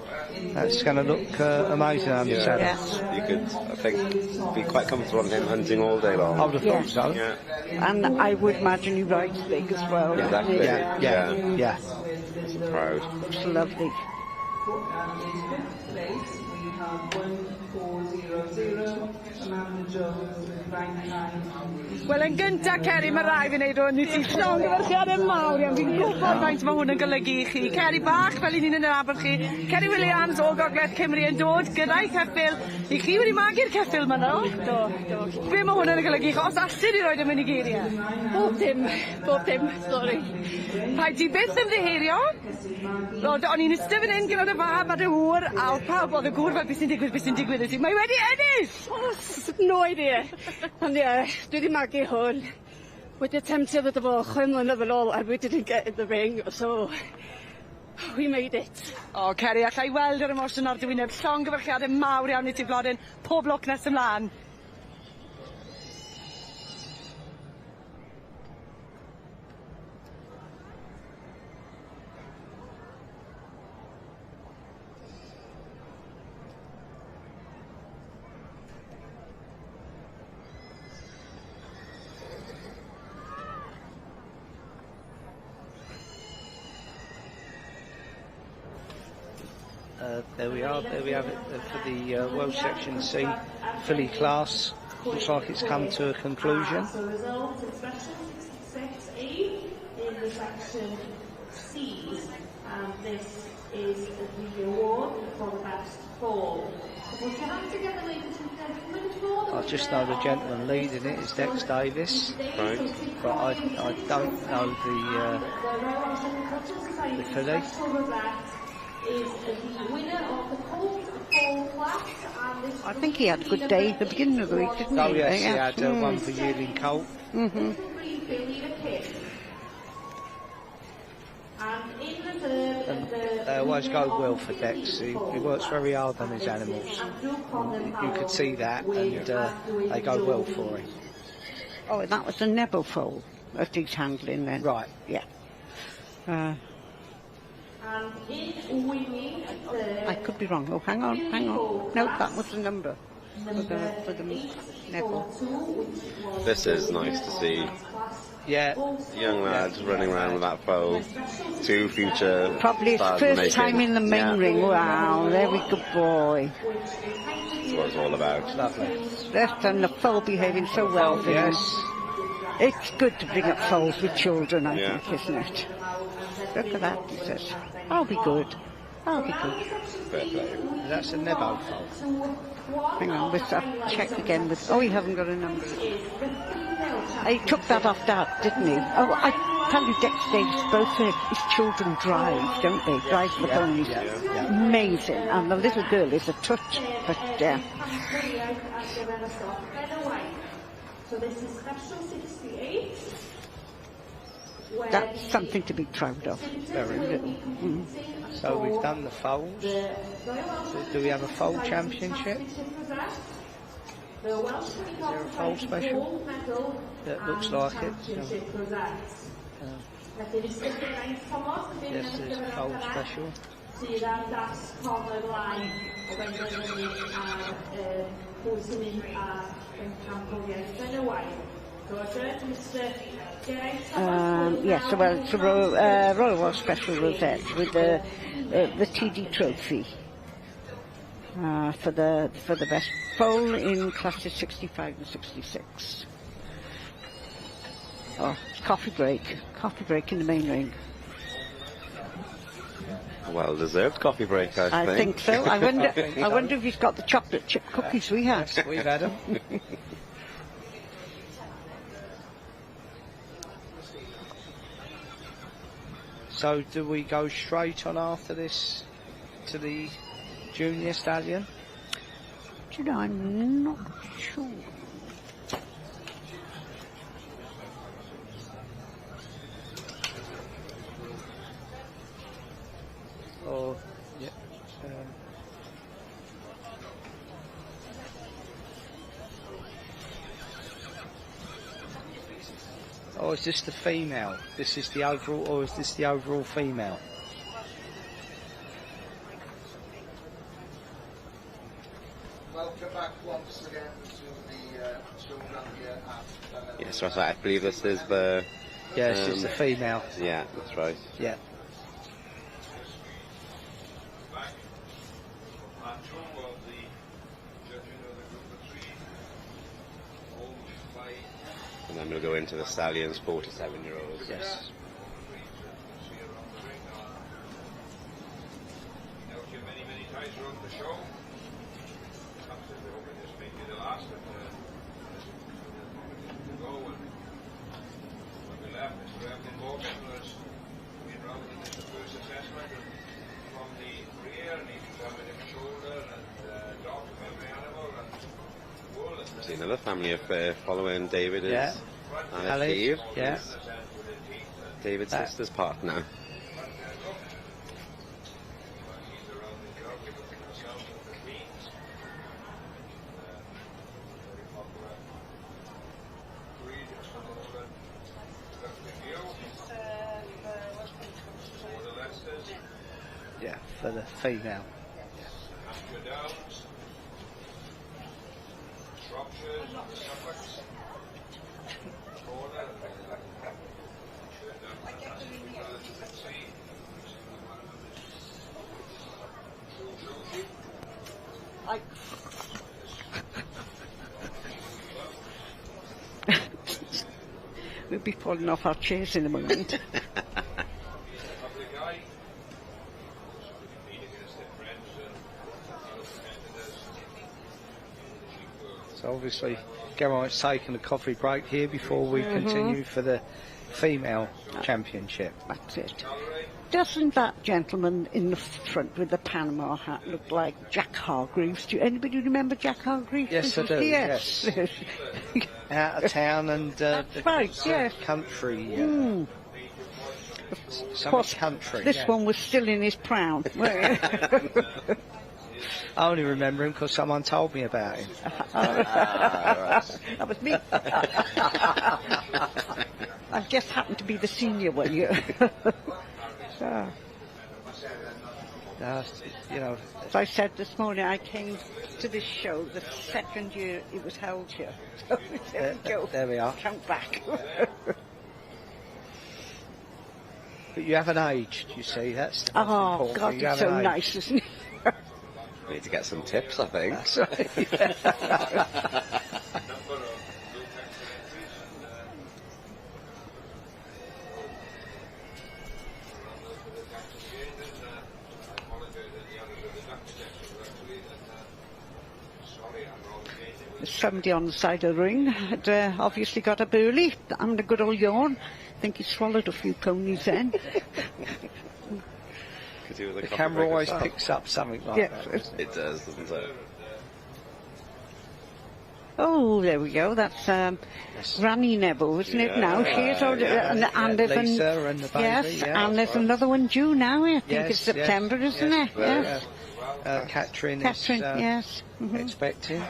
that's going to look amazing on the saddle. Yes. You could, I think, be quite comfortable on him hunting all day long. I would have thought so. Yeah. And I would imagine he rides big as well. Exactly. Yeah. So proud. It's lovely. In fifth place, we have one 1400. Amanda Jones with line 9. Wel, yn gyntaf, Ceri, mae rai fi wneud hwn i ti. Llongyfarchiad yn mawr iawn. Fi'n gwybod faint mae hwn yn golygu i chi. Ceri bach, fel i ni'n yn yr aber chi. Ceri Williams o Gogledd Cymru yn dod gyda'i ceffil. I chi wedi magu'r ceffil ma no? Do. Be mae hwn yn golygu chi? Os allid i roed am yn i geiriau? Bob dim, sori. Paid ti byth ymddiheirio? O'n i'n ystod fan hyn gyda'r fab a dy hwyr, a oedd pawb oedd y gŵr fel beth sy'n digwydd i ti. Mae wedi ennill! No idea. Ond ie, dwi wedi magu hwn. Wedi attempted at the ball 5 mlynedd yn ôl, and we didn't get in the ring, so we made it. O, Ceri, allai weld yr emosiwn ar dywyneb. Llongyfarchiadau mawr iawn i ti, Blodyn. Pob lwc nes ymlaen. There we have it for the World Section C filly class. Looks like it's come to a conclusion. So the result is Section 66A in the Section C's, and this is the award for the best foal. So put your hands together, ladies and gentlemen, for I just know the gentleman leading it is Dex Davis, right, but I don't know the filly. Is the winner of the colt foal class, and this I think he had a good day at the beginning of the week, didn't he? Oh yes, he had one for yearling colt. And in the They always go well for Dex. He works very hard on his animals. You could see that, and they go well for him. Oh, that was a Neville foal that he's handling then. Right. Yeah. And in winning I could be wrong. Oh, hang on. No, that was the number for the Neville. This is nice to see. Yeah. Young lads running around with that foal. 2 future Probably his stars first making. time in the main ring. Wow, there we go, boy. That's what it's all about. Lovely. Left and the foal behaving so well for him. Yes. It's good to bring up foals with children, I think, isn't it? Look at that, he says. I'll be good. I'll be good. Fair play. That's a Nebo foal. Hang on, let's check again with... Oh, he hasn't got a number. He took that off Dad, didn't he? Oh, I tell you, Dex Davis, both his children drive, don't they? Drive the ponies. Amazing. And the little girl is a touch, but So this is Special 68. that's something to be proud of. Very little. So we've done the foals. Do we have a foal championship? Is there a foal special? That looks like it. Yes, there's a foal special. Sydd ar das corner line o Benjamin pwy sy'n mynd yn campogaeth yn y waith. So Mr. Yes, well, it's a Royal War Special Rosette with the TD Trophy for the best foal in classes 65 and 66. Oh, it's coffee break in the main ring. Well-deserved coffee break, I think. I think so. I wonder if he's got the chocolate chip cookies we had. Yes, we've had them. So do we go straight on after this to the junior stallion? Do you know, I'm not sure. Or, yeah. Or is this the female? This is the overall, or is this the overall female? Welcome back once again to the children here at... Yes, right, I believe this is the... Yes, it's the female. Yeah, that's right. Yeah. And then we'll go into the stallions, 4 to 7-year-olds. Yes. Many times around the show. Sometimes we hope this may be the last, but go and when we left, Mr. Evelyn Morgan was being round in the first assessment from the rear, and he examined his shoulder and dog from every animal and wool. See another family affair following David is Anna Ali, Steve. yeah. David's sister's partner. Yeah, for the female. We'll be falling off our chairs in a moment. So obviously, Geraint's taking a coffee break here before we continue for the female championship. That's it. Doesn't that gentleman in the front with the Panama hat look like Jack Hargreaves? Do anybody remember Jack Hargreaves? Yes, I do. Yes. Out of town and that's right. Yes. Country. Of course, country. This one was still in his crown. I only remember him because someone told me about him. That was me. I just happened to be the senior one. You know, as I said this morning, I came to this show the second year it was held here. So there we go. There we are. Count back. But you haven't aged, you see. That's the most oh, important God, thing. it's so nice, isn't it? We need to get some tips, I think. That's right. There's somebody on the side of the ring had obviously got up early, having a good old yawn. I think he swallowed a few ponies then. The camera always picks up something like that. It does, doesn't it? Oh, there we go. That's Granny Neville, isn't it? Now she's old, and there's Lisa and the baby. Yes, and there's another one due now. I think it's September, isn't it? Yes. Catherine is yes. expecting.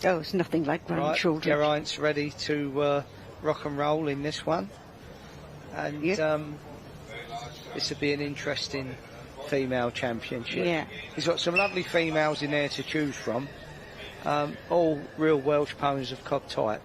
Oh, it's nothing like grandchildren. Geraint's ready to rock and roll in this one, and this will be an interesting female championship. Yeah. He's got some lovely females in there to choose from. All real Welsh ponies of cob type.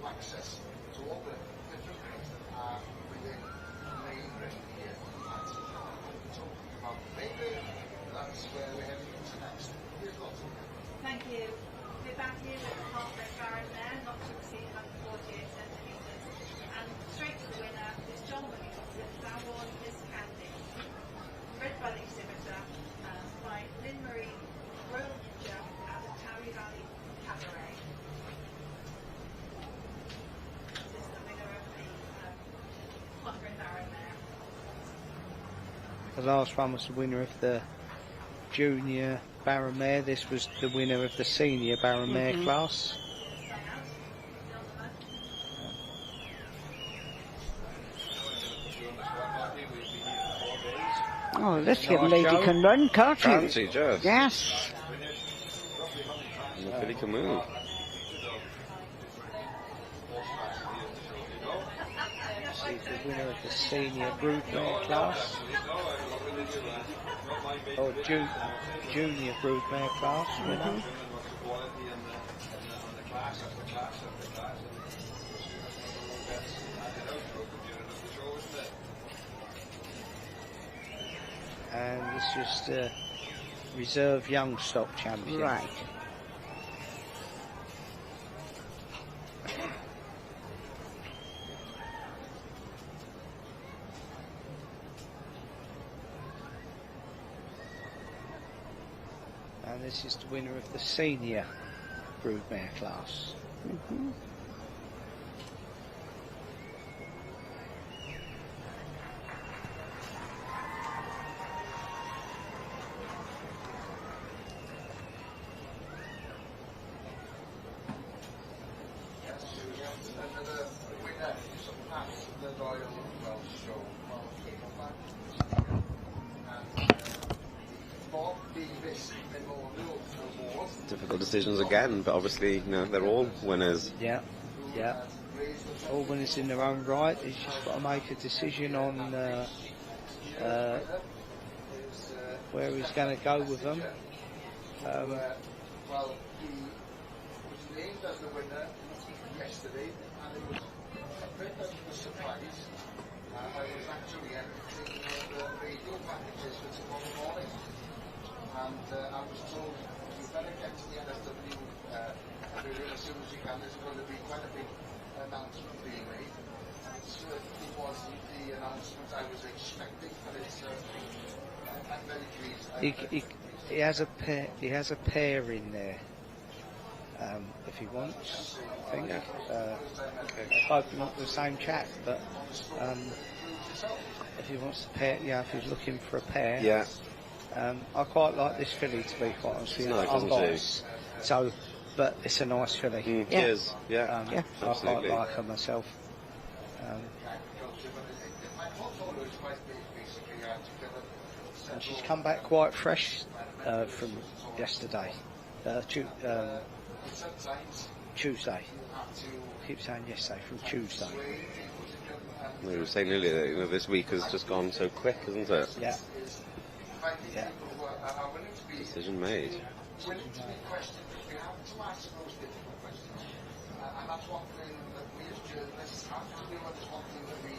Access to all the different things that are within the main ring here at talking about the main ring. That's where we're heading into next. Here's lots of Thank you. We're back here with the halfway barren there, not to exceed 148 centimetres. And straight to the winner is John Williamson, Bowborn is Candy. Bred by the exhibitor by Lynn Marie Roger at the Tarry Valley Cabaret. The last one was the winner of the junior Baron Mare. This was the winner of the senior Baron Mare class. Oh, this young lady can run, can't she? Can't she, just? Yes. Billy can move. See if the winner of the senior broodmare class. Or junior broodmare class winner. And this is the reserve young stock champion. Right. And this is the winner of the senior broodmare class. Another winner surpassed the Royal Welsh Show. Bob Davis Memorial Award. Difficult decisions again, but obviously, you know, they're all winners. Yeah, yeah. All winners in their own right. He's just got to make a decision on where he's going to go with them. Well, he was named as the winner yesterday, and it was a bit of a surprise. I was actually editing the radio packages for tomorrow morning, and I was told you better get to the NFW as soon as you can. There's going to be quite a big announcement being made. And it wasn't the announcement I was expecting, but it's I'm very pleased. He has a pair in there. If he wants, I think. I hope not the same chap, but if he wants to pair, yeah, if he's looking for a pair. Yeah. I quite like this filly, to be quite honest with you. Nice, I'm doesn't biased, so, but it's a nice filly. It is, yeah. I quite like her myself. And she's come back quite fresh from yesterday. Tuesday. I keep saying yesterday, from Tuesday. We were saying earlier that, you know, this week has just gone so quick, isn't it? Yeah. Yeah. Decision made. Willing to be questioned, we have to ask those difficult questions. And that's one thing that we as journalists have to do, and it's one thing that we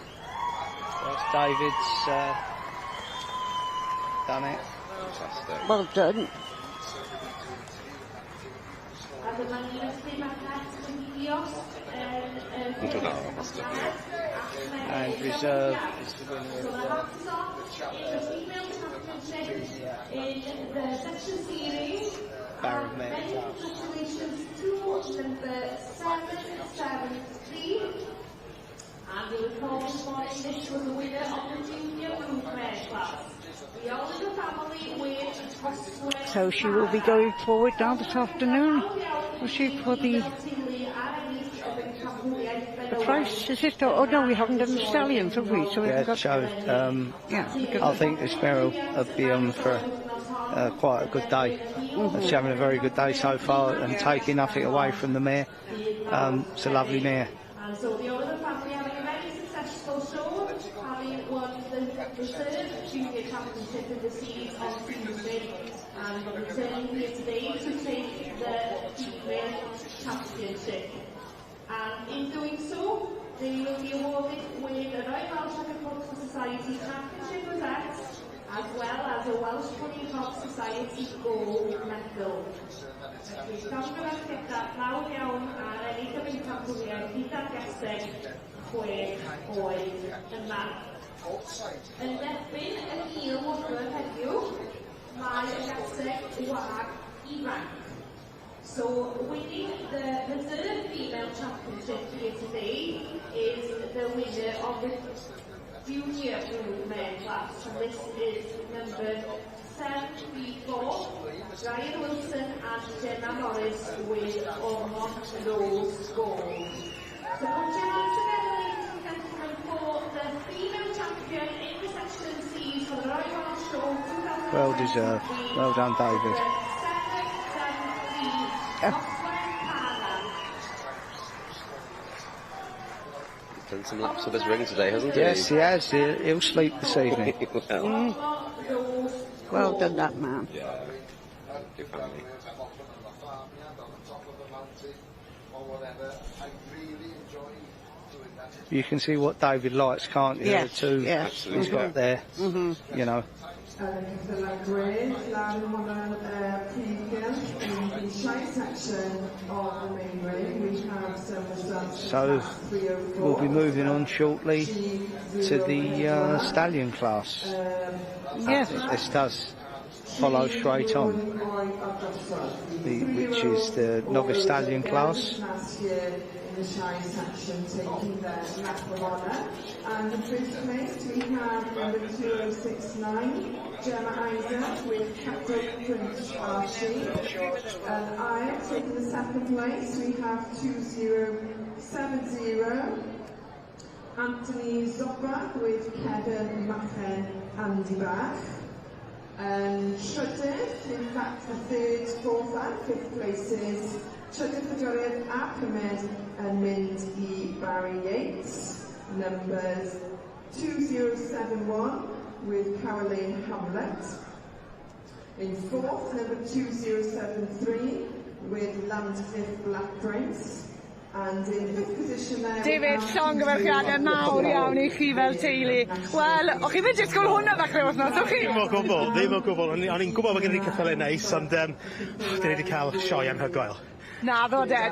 That's David's done it. Fantastic. Well done. And reserve is the winner of in the section series. Baron Many congratulations to number 773. And we recall this morning this was the winner of the junior broodmare class. The older family with So she will be going forward now this afternoon. Will she for the price? Is it? Oh no, we haven't done the stallions, have we? So we haven't got. I think this mare will be on for quite a good day. She's having a very good day so far and taking nothing away from the mare. It's a lovely mare. And so the older family having a very successful show, having won the third junior championship in the series on Tuesday, and returning here today to take the junior championship. And in doing so, they will be awarded with a Royal Welsh Agricultural Society Championship rosette, as well as a Welsh Pony Hog Society Gold Medal. Felly, llongyfarchiadau llawn iawn ar ennill y bencampwriaeth gyda'r gasteg 6 oed yma. Yn erbyn y hil modwyr heddiw, mae y gasteg wag ifanc. So winning the reserve female championship here today is the winner of the junior broodmare class, and this is number 734, Ryan Wilson and Gemma Morris with almost Rose Gold. So put your hands together, ladies and gentlemen, for the female champion in the section C for the Royal Welsh Show 2000. Well deserved. Well done, David. done some laps of his ring today, hasn't he? Yes, he has. He'll sleep this evening. Well done, that man. Yeah. Good family. You can see what David likes, can't you? Yes, The two yes. he's got there, you know. So we'll be moving on shortly to the stallion class. Yes. This does follow straight on, which is the novice stallion class. The shy section taking their lap of honour. And in first place we have number 2069, Gemma Isaac with Captain Prince Archie. And I taking the second place we have 2070, Anthony Zopra with Kevin Machen Andy Bach. And Trydydd, in fact the third, fourth and fifth places, Trydydd Fedoriaeth a Pumed yn mynd I Barry Yates. Numbers 2071 with Caroline Hamlet. In fourth, number 2073 with Landcliffe Black Prince. And in fifth position there... David, llongyfarchiadau mawr iawn I chi fel teulu. Wel, o'ch chi fynd disgwyl hwnna ddechrau wythnos, o'ch chi? Ddim o gwbl, ddim o gwbl. O'n i'n gwybod bod gen i ceffylau neis, ond dyn ni wedi cael sioe anhygoel. Na, ddod e.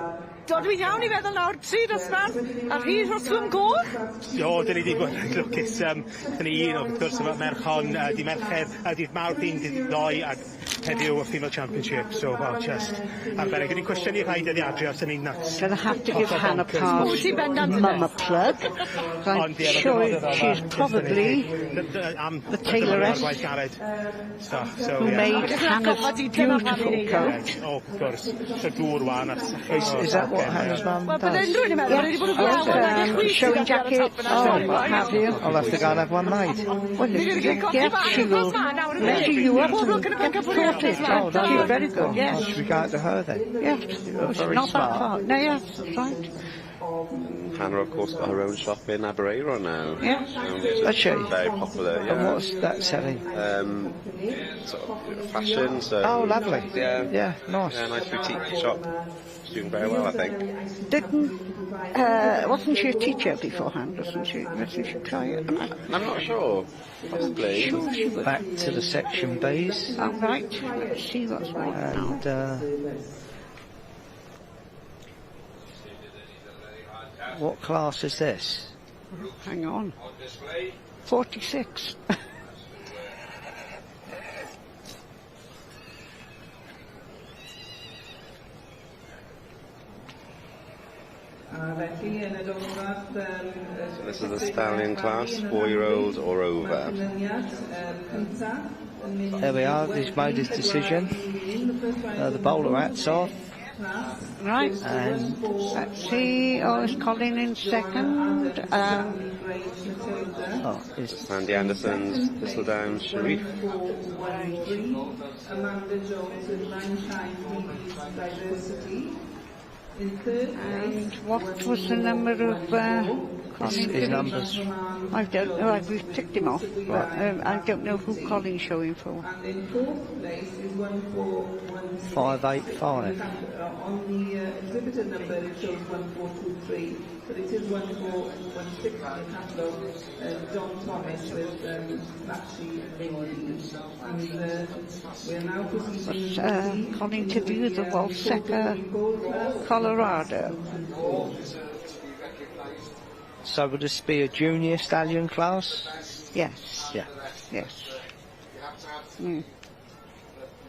Dod dwi'n iawn I feddwl nawr, tri dosbarth, a rhi dros swm goch? Jo, dyn ni wedi bod yn lwcus. Dyn ni un o, wrth gwrs, yma merchon, di merched, di mawr dyn, di ddoi, a heddiw y Female Championship. So, well, just arbennig. Yn i'n cwestiwn i'r rhai dyddiadri os dyn ni'n nuts. Gonna have to give Hannah Park mum a plug. I'm sure she's probably the tailoress who made Hannah's beautiful coat. Oh, of course. So dŵr wan. Is that what Hannah's mum does? Showing jackets, what have you. I'll have to go and have one made. Well, yes, she will measure you up and get sorted. Oh, She's very good, yes. Should we go out to her then? Yes, Very not that smart. far. No, yes, that's right. Hannah, of course, got her own shop in Abereyro now. Yes. Does she? Very popular, yeah. And what's that selling? Sort of fashion, so... Oh, lovely. Yeah. Yeah, nice. Yeah, nice boutique shop. She's doing very well, I think. Wasn't she a teacher beforehand, wasn't she? Wasn't she try it? I'm not sure. Possibly. Sure she was. Back to the section B's. Oh, right. Let's see what's right now. And what class is this? Hang on. 46. So this is the stallion class, 4-year-olds or over. There we are, he's made his decision. The bowler hat's off. Right. And let's see. Oh, is Colin in second? Sandy Anderson's Thistledown Sharif. Amanda Jones with 9 diversity. In third And what was the number of Colin? His numbers. I don't know. We've ticked him off, but I don't know who Colin's showing for. And in fourth place is 1416. 585. On the exhibitor number it shows 1423, but it is 1416 in the catalogue. John Thomas with Flashy Ladies. And we're now proceeding Colin to view the Walseca, Colorado. So would this be a junior stallion class? Yes. Yeah. Yes. Mm.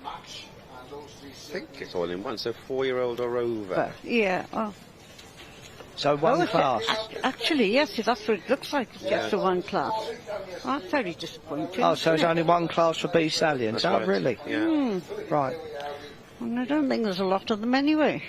I think it's all in one, so 4-year-old or over. But, yeah. Oh. So one class? Actually, yes, that's what it looks like. It's just the one class. Oh, that's very disappointing. Oh, so it's only one class for B stallions? That's Oh, right. really? Yeah. Right. Well, I don't think there's a lot of them anyway.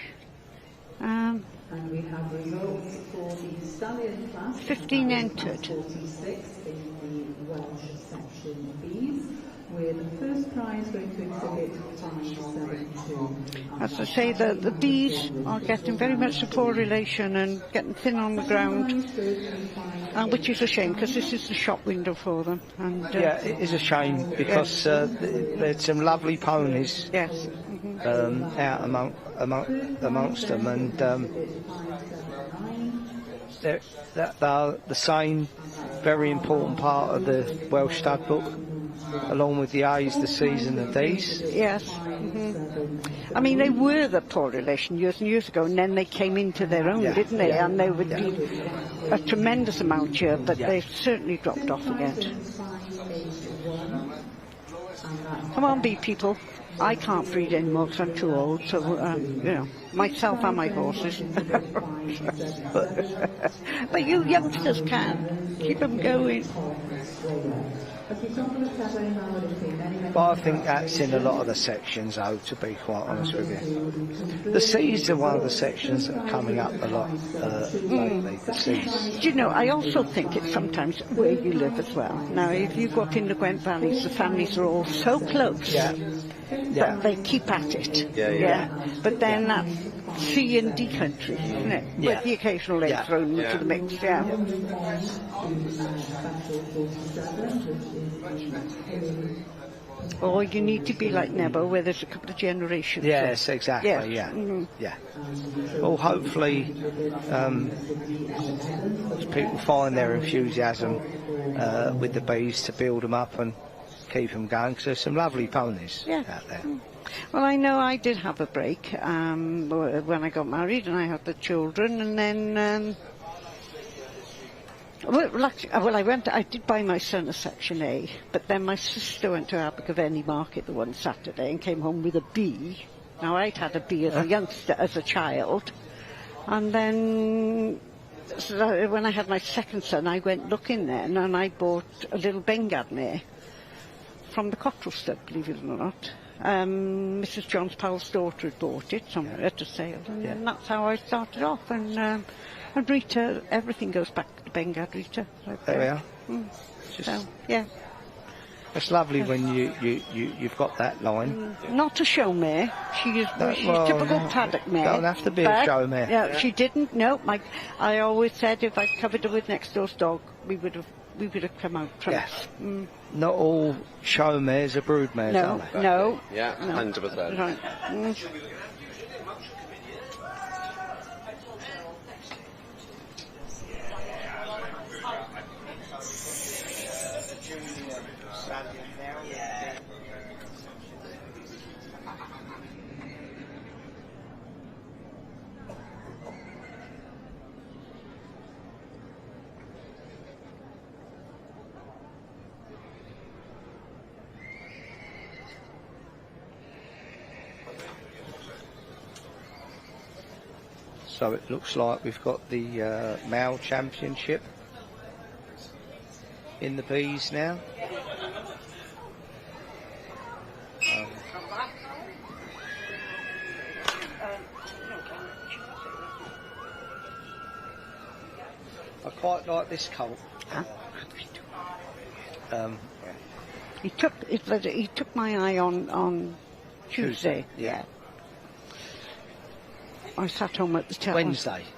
And we have results for the stallion class. 15 entered. 46 in the Welsh section B's, with the first prize going to exhibit 572. As I say, the bees are getting very much the poor relation and getting thin on the ground, which is a shame because this is the shop window for them. And yeah, it is a shame because there's some lovely ponies out amongst them, and they're the same very important part of the Welsh Stud Book, along with the A's, the C's and the D's. Yes. I mean, they were the poor relation years and years ago, and then they came into their own, didn't they? And they would be a tremendous amount here, but they've certainly dropped off again. Come on, bee people. I can't breed anymore because I'm too old, so, you know, myself and my horses. But you youngsters can. Keep them going. But I think that's in a lot of the sections, though, to be quite honest with you. The C's are one of the sections that are coming up a lot lately, the C's. Do you know, I also think it's sometimes where you live as well. Now, if you go up in the Gwent Valleys, the families are all so close that they keep at it. But then that's C and D country, isn't it? With the occasional egg thrown into the mix, Or you need to be like Nebo, where there's a couple of generations. Yes, exactly, yeah. Well, hopefully, people find their enthusiasm with the bees to build them up and keep them going, because there's some lovely ponies out there. Well, I know I did have a break when I got married and I had the children, and then I did buy my son a Section A, but then my sister went to Abergavenny Market the one Saturday and came home with a bee. Now, I'd had a bee as a youngster, as a child, and then when I had my second son, I went looking then, and I bought a little Bengad mare from the Cottrell Stud, believe it or not. Mrs. John Powell's daughter had bought it somewhere at a sale, and that's how I started off. And Rita, everything goes back to Bengad Rita. Right there we are. So, yeah. It's lovely when you've got that line. Not a show mare. She's typical paddock mare. Don't have to be a show mare. Yeah, she didn't. No, I always said if I'd covered her with next door's dog, we would have come out trumps. Not all show mares are brood mares, are they? No. Yeah, 100%. Right. So it looks like we've got the male championship in the bees now. I quite like this colt. He took my eye on Tuesday. Yeah. I sat home at the television.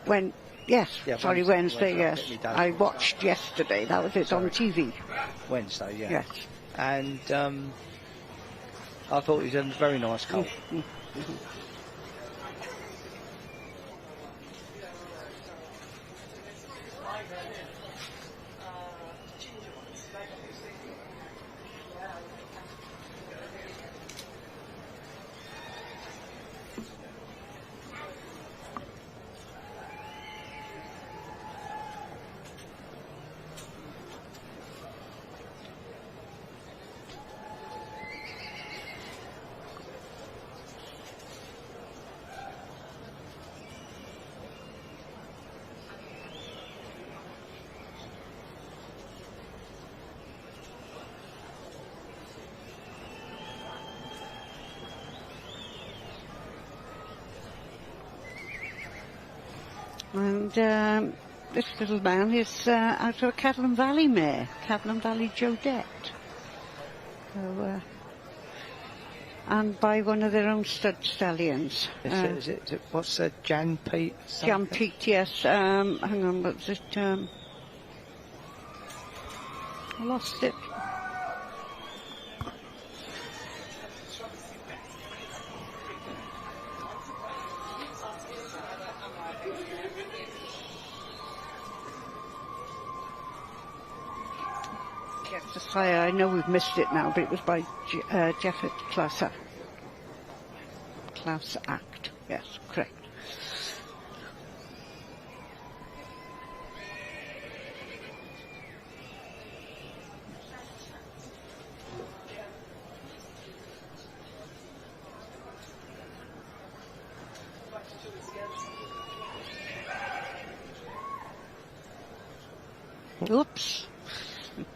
Wednesday. Wednesday, yes. I watched yesterday, that was it, on TV. Wednesday, yeah. Yes. And I thought he was a very nice colt. And this little man is out of a Cadlin Valley mare, Cadlin Valley Jodette. So and by one of their own stud stallions. Is it what's Jan Pete? Jan Pete, yes. Hang on, what's it? I lost it. I know we've missed it now, but it was by Jeffert Class Act. Yes, correct. Oops.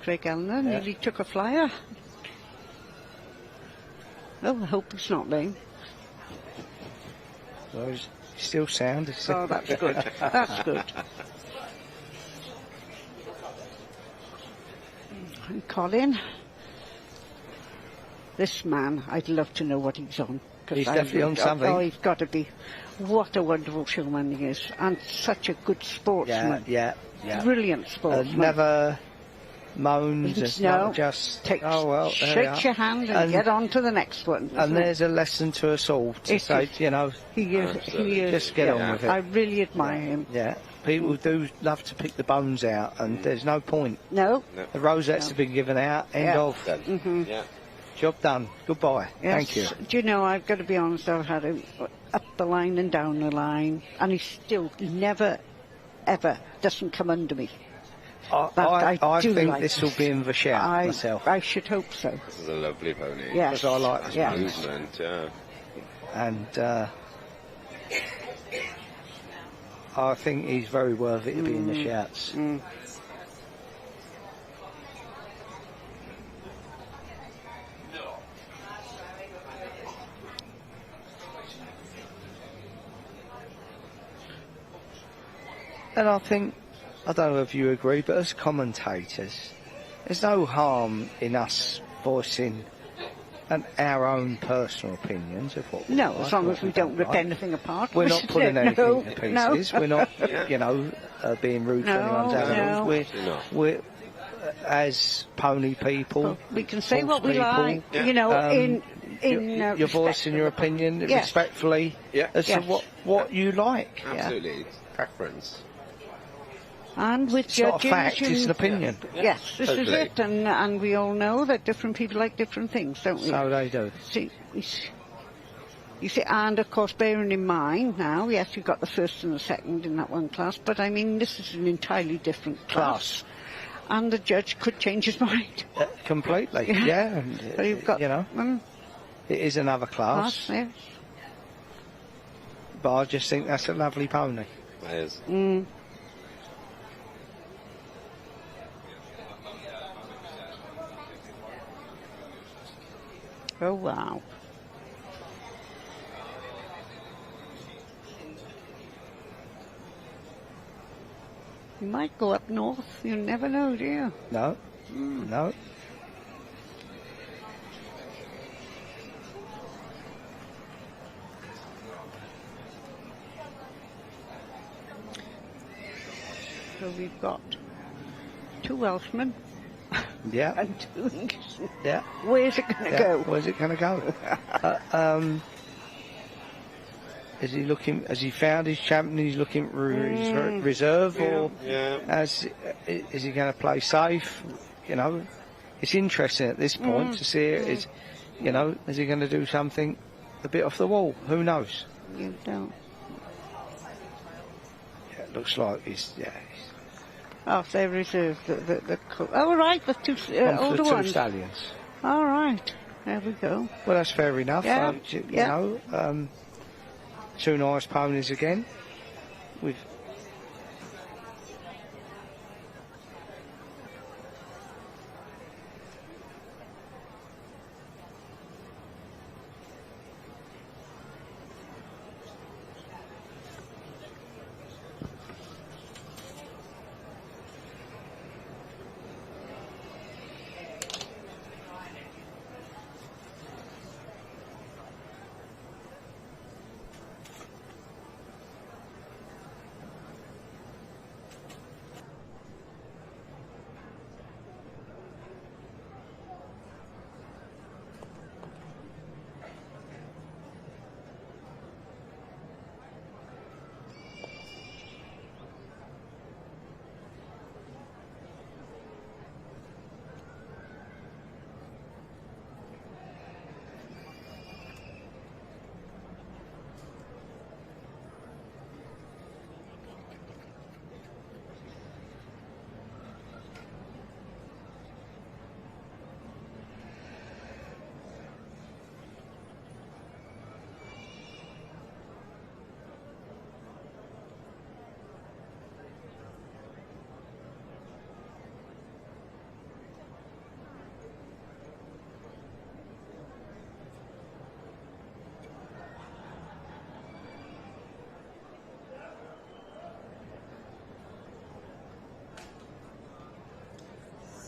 Craig Elner nearly took a flyer. Oh, I hope it's not lame. Well, he's still sound. Oh, that's good. That's good. And Colin. This man, I'd love to know what he's on. He's definitely on something. Oh, he's got to be. What a wonderful showman he is. And such a good sportsman. Yeah. Brilliant sportsman. Never moans. It's no, not just takes, oh well. shake your hand and get on to the next one. And there's a lesson to us all to say, you know, he is, just get on with it. I really admire him. Yeah, people do love to pick the bones out, and there's no point. No. The rosettes have been given out. End of. Yeah. Job done. Goodbye. Yes. Thank you. Do you know, I've got to be honest, I've had him up the line and down the line, and he still never, ever doesn't come under me. I think like this will be in the shout myself. I should hope so. This is a lovely pony. Yes. Because I like this movement, yeah. And I think he's very worthy to be in the shouts. And I think, I don't know if you agree, but as commentators, there's no harm in us voicing our own personal opinions of what we like, as long as we don't rip anything apart. We're not pulling anything to pieces. We're not, being rude to anyone's animals. We're as pony people. We can say what we people, like, in you're voicing your opinion respectfully as to what you like. Absolutely, preference. And with it's not a fact, it's an opinion. Yes, this is it, and we all know that different people like different things, don't we? So they do. See, you see, and of course, bearing in mind now, yes, you've got the first and the second in that one class, but I mean, this is an entirely different class. And the judge could change his mind. Completely, yeah. So you've got, it is another class. Yes. But I just think that's a lovely pony. It is. Oh, wow. You might go up north. You never know, do you? No. No. So we've got 2 Welshmen. Yeah. And 2 Englishmen. Yeah. Where's it going to go? Where's it going to go? Is he looking? Has he found his champion? He's looking reserve, or is he going to play safe? It's interesting at this point to see it. Is he going to do something a bit off the wall? Who knows? You don't. Yeah, it looks like he's. Oh, they reserved oh, right, with 2 older the 2 ones. stallions. All right, there we go. Well, that's fair enough. Yeah. 2 nice ponies again. With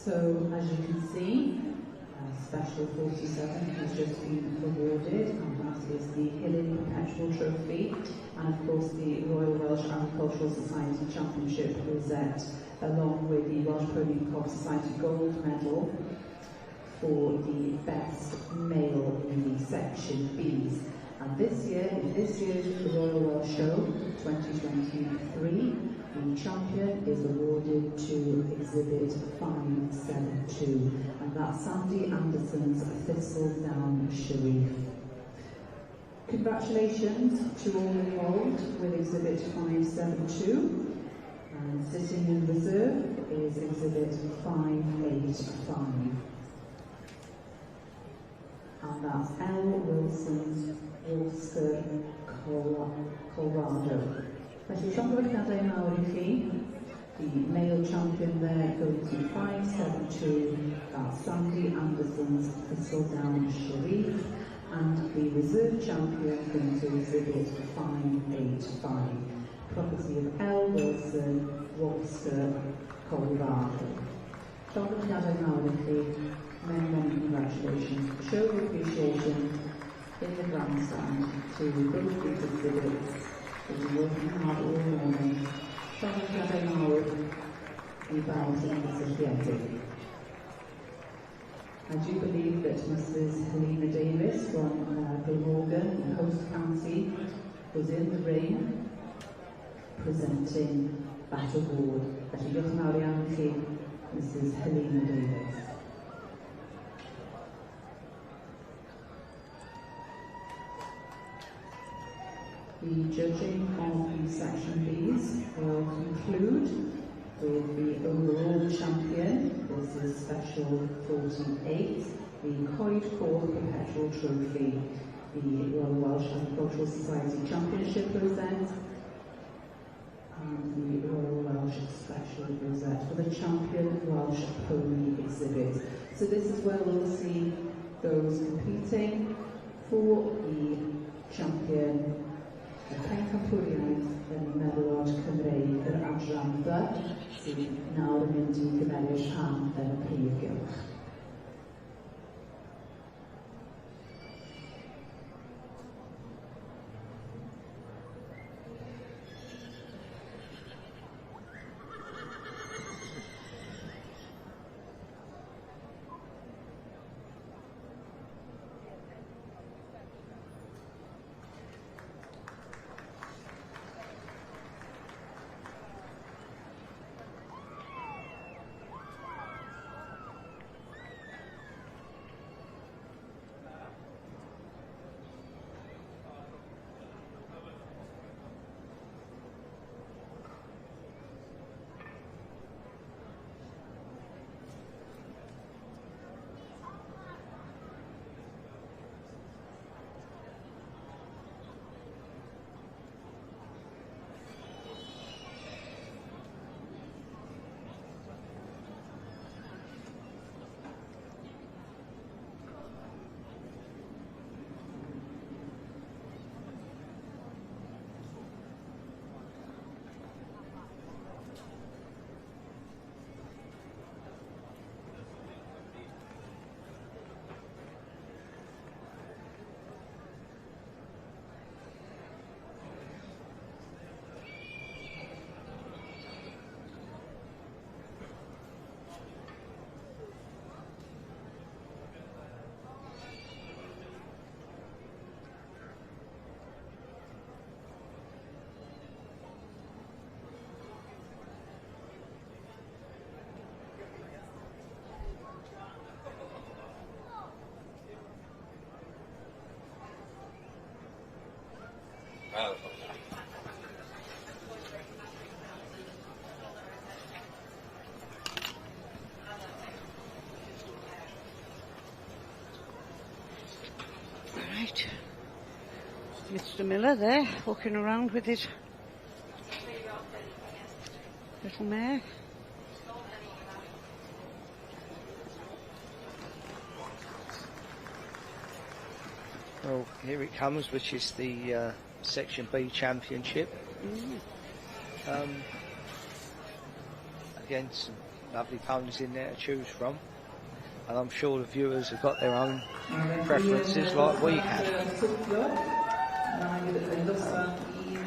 So, as you can see, Special 47 has just been awarded, and that is the Hilly Perpetual Trophy, and of course the Royal Welsh Agricultural Society Championship Rosette, along with the Welsh Pony Cob Society Gold Medal for the best male in the section Bs. And this year, in this year's Royal Welsh Show 2023, the champion is awarded to Exhibit 572, and that's Sandy Anderson's Thistledown Sharif. Congratulations to all involved with Exhibit 572, and sitting in reserve is Exhibit 585. And that's L. Wilson's Wolfster Colorado. Felly, llongyfarchiadau mawr I chi. The male champion there goes to 572, that's Sandy Anderson's Thistledown Sharif, and the reserve champion going to Exhibit 585, property of L. Wilson, Wolfster, Colorado. Llongyfarchiadau mawr I chi. Many congratulations. Show of appreciation in the grandstand to both these exhibits. They've been working hard all morning. Llongyfarchiadau mawr I bawb sy'n gysylltiedig. I do believe that Mrs. Helena Davis from Glamorgan in Host County was in the ring presenting that award. Felly diolch yn fawr iawn I chi, Mrs. Helena Davis. The judging of the section Bs will conclude with the overall champion. This is Special 48, the Coed Court Perpetual Trophy, the Royal Welsh Agricultural Society Championship Rosette, and the Royal Welsh Special Rosette for the Champion Welsh Pony Exhibit. So this is where we'll see those competing for the champion. Y pencampwriaeth yn Melod Cymreig yr adran B sydd nawr yn mynd I gymeryd rhan yn y prif gylch. Right, Mr. Miller there, walking around with his little mare. Well, here it comes, which is the Section B Championship. Again, some lovely ponies in there to choose from. And I'm sure the viewers have got their own preferences like we have.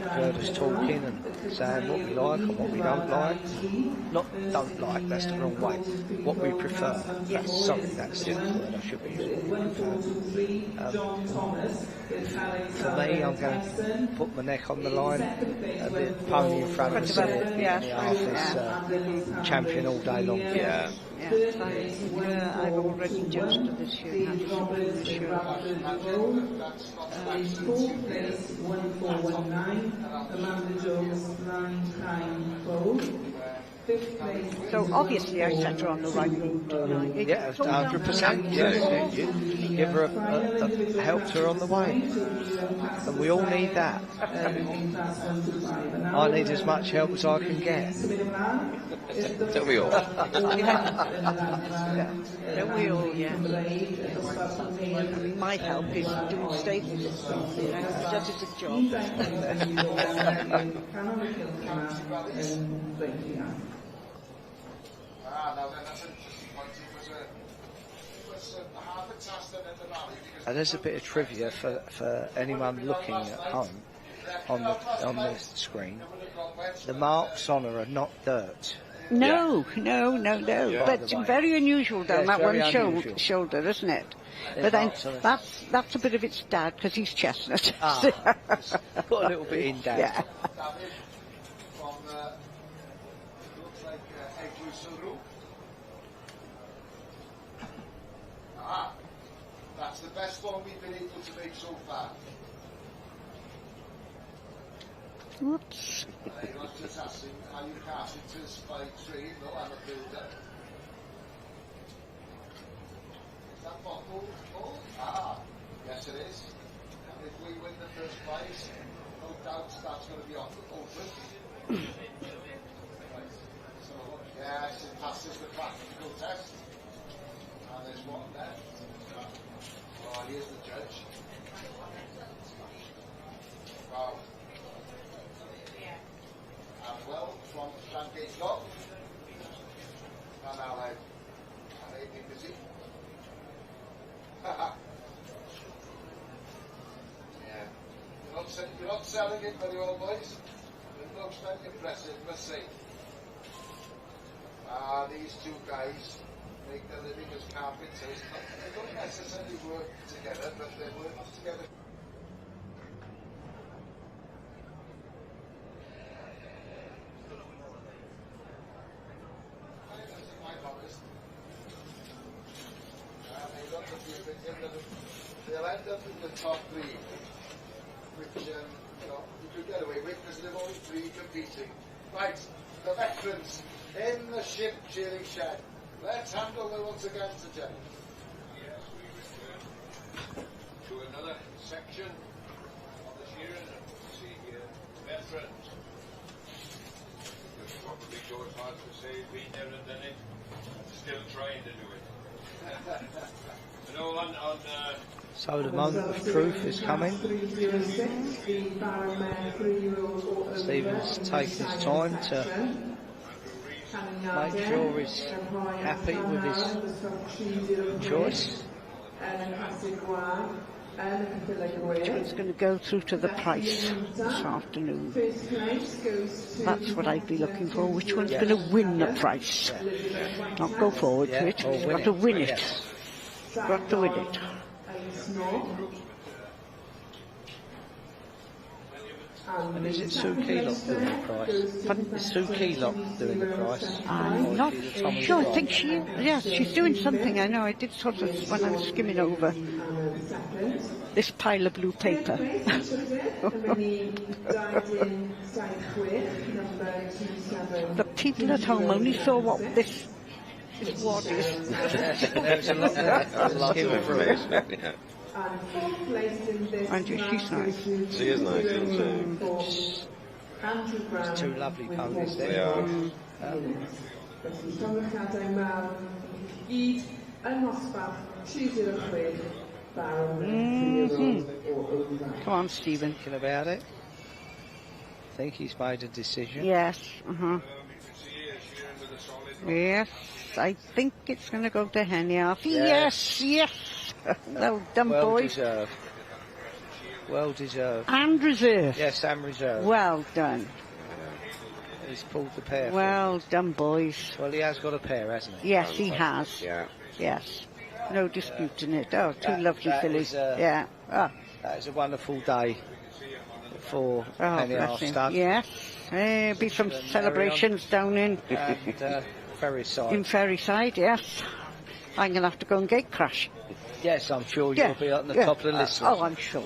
Heard us talking and saying what we like and what we don't like. Not don't like, that's the wrong way. What we prefer. That's the word I should be using. For me, I'm going to put my neck on the line. The pony in front of me in the half is champion all day long. Yeah. I've already judged this year. Fourth place, 1419, Amanda Jones, Blind Kind Bowl. Fifth place. So obviously I set her on the right route. Yeah, 100%. Yeah, you give her helped her on the way. And we all need that. I need as much help as I can get. Don't we all? Don't we all, yeah. My help is doing stages. That is a job. And there's a bit of trivia for anyone looking at home on the screen. The marks on her are not dirt. No. But very unusual down that one shoulder, isn't it? But then that's a bit of its dad because he's chestnut. Put a little bit in dad. Yeah. That's the best one we've been able to make so far. Whoops. You're not just asking how you cast it to spy tree, no, I'm a builder. Is that bottle full? Yes it is. And if we win the first prize, no doubt that's going to be open. Right. So, yes, it passes the practical test. And there's one there. Oh, here's the judge. Wow. And well, from Sandgate Lock. And now I'm making busy. Yeah. You're not selling it very well, boys. It looks like impressive, must say. These two guys make their living as carpenters. They don't necessarily work together, but they work together. They'll end up in the top three, which you could get away with because there are only three competing. Right, the veterans in the ship shearing shed. Let's hand over once again to Jen. Yes, we return to another section of the shearing and see here veterans. You'll probably go as hard to say we've never done it. Still trying to do it. So the moment of truth is coming. Stephen's taking his time to make sure he's happy with his choice. Which one's going to go through to the price this afternoon? That's what I'd be looking for. Which one's going to win the price? Not go forward to it. You've got to win it. Got to win it. And is it Sue Keylock doing the price? Pardon? Is Sue Keylock doing the price? I'm not sure. I think she's doing something. I know. I did sort of when I was skimming over this pile of blue paper. The people at home only saw what this wad is. There's a lot of information. Yeah. And she's nice. She is nice, isn't she? There's two lovely ponies there. They are. Come on, Stephen. Thinking about it. I think he's made a decision. Yes. You can see here shearing with a solid Yes, I think it's going to go to Henny. Yes, yes. Well done, well boys. Deserved. Well deserved. And reserve. Yes, and reserve. Well done. He's pulled the pair. Well done, boys. Well, he has got a pair, hasn't he? Yes, he has. Yeah. Yes. No disputing it. Oh, two lovely that fillies. is, Yeah. Oh. That is a wonderful day for Oh, Penny bless him. Stud. Yes. Be some celebrations down in And Ferryside. in Ferryside, yes. I'm going to have to go and gate crash. Yes, I'm sure you'll be on the top of the list. Oh, I'm sure.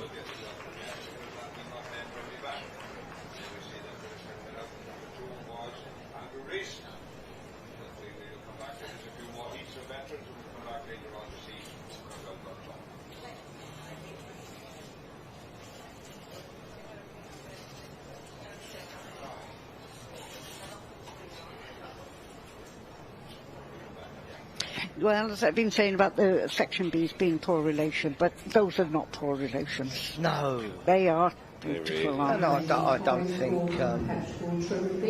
Well, as I've been saying about the Section B's being poor relation, but those are not poor relations. No. They are beautiful, aren't No, they? I don't think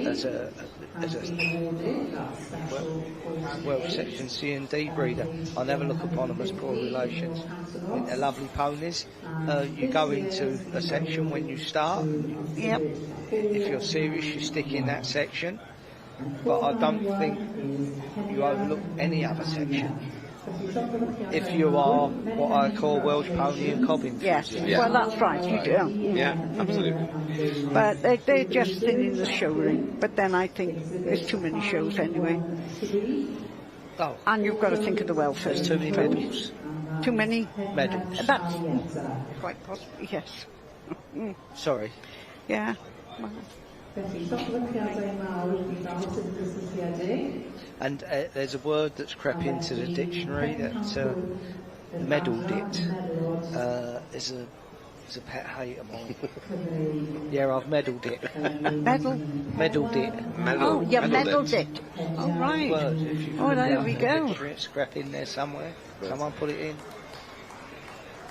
as a well, Section C and D breeder, I never look upon them as poor relations. I think they're lovely ponies. You go into a section when you start. Yep. If you're serious, you stick in that section. But I don't think you overlook any other section. If you are what I call Welsh pony and cob enthusiast. Yes, well that's right, you do. Yeah, absolutely. But they're just thinning the show ring. But then I think there's too many shows anyway. Oh. And you've got to think of the welfare. There's too many medals. Too many? Medals. That's quite possible, yes. Sorry. Yeah. Well. And there's a word that's crept into the dictionary that meddled it is a pet hate of mine. Yeah, I've meddled it. Meddled it. Oh, you meddled it. Oh, right. Word, Oh, there we go. Dictionary, it's scrap in there somewhere. Someone put it in.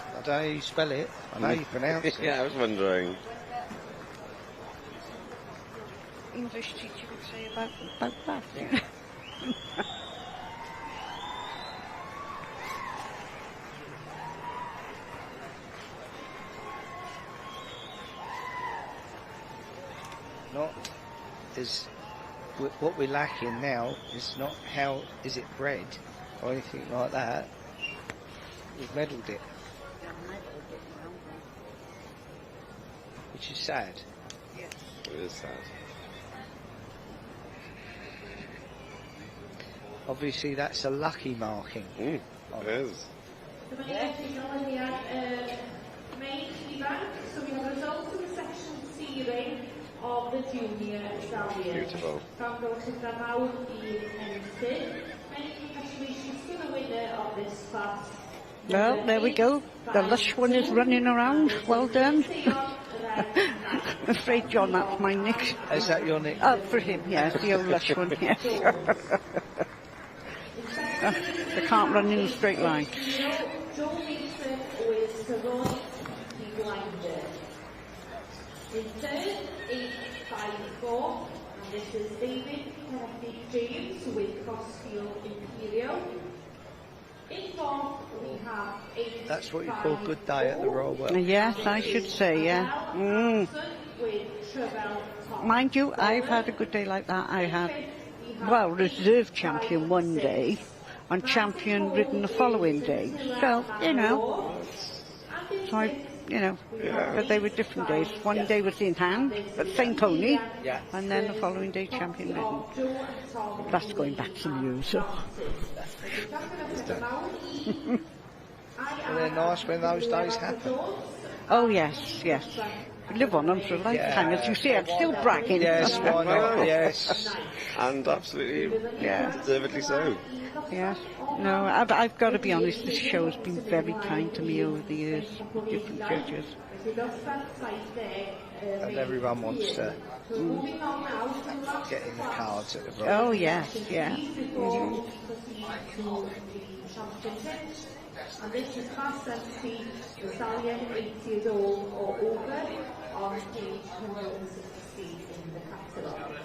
I don't know how you spell it. I know you pronounce it. Yeah, I was wondering. English teacher would say about that. Yeah. Not is what we're lacking now is not how is it bred or anything like that. We've meddled it, which is sad. Yes. It is sad. Obviously, that's a lucky marking. It is. So we have results in the Section C ring of the junior stallion. Beautiful. From Gylch Mawr i'r Enllyn. Many congratulations to the winner of this class. Well, there we go. The lush one is running around. Well done. I'm afraid, John, that's my nick. Is that your nick? Oh, for him, yes, the old lush one, yes. They can't run in a straight line. Joe Mason with Saron Blinder. In third, 854, and this is David Kennedy James with Crossfield Imperial. In fourth, we have 8. That's what you call good day at the Royal Well. Yes, I should say, yeah. Mind you, I've had a good day like that. I had, well, reserve champion one day and champion ridden the following day. So, you know, but they were different days. One day was in hand, but same pony, and then the following day champion ridden. That's going back some years, so. Were they nice when those days happened? Oh yes, yes. We live on them for a lifetime, as you see. I'm still bragging. Yes, why not? Yes. And absolutely, deservedly so. Yes. No, I've got to be honest, this show has been very kind to me over the years, with different judges. And everyone wants to get in the cards at the Oh, yes, yeah. And this is class 70, the stallion 8 years old or over, on page 160 in the catalogue.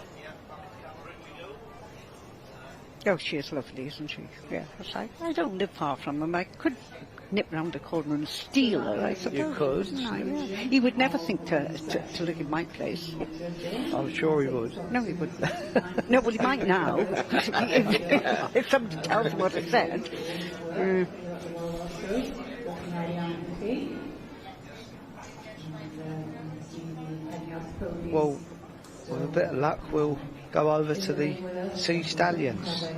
Oh, she is lovely, isn't she? Yeah, I don't live far from him. I could nip round the corner and steal her, I suppose. You could. No, yeah. He would never think to look at my place. I'm sure he would. No, he wouldn't. No, well, he might now. if somebody tells him what I said. Well, with a bit of luck, we'll go over to the Sea Stallions.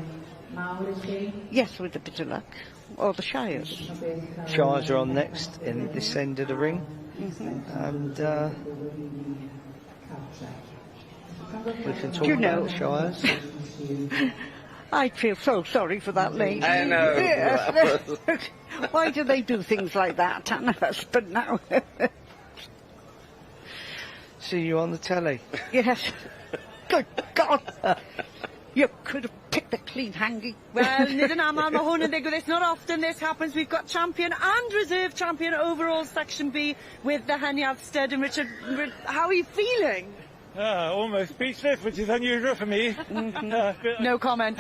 Yes, with a bit of luck. Or the Shires. Shires are on next in this end of the ring. And we can talk about the Shires. I feel so sorry for that lady. I know. Yes. Why do they do things like that? And a husband now. See you on the telly. Yes. Good God. You could have picked a clean hangy. Well, nid yn amal ma' hwn yn digwydd. It's not often this happens. We've got champion and reserve champion overall Section B with the Heniad stud. And Richard, how are you feeling? Almost speechless, which is unusual for me. No comment.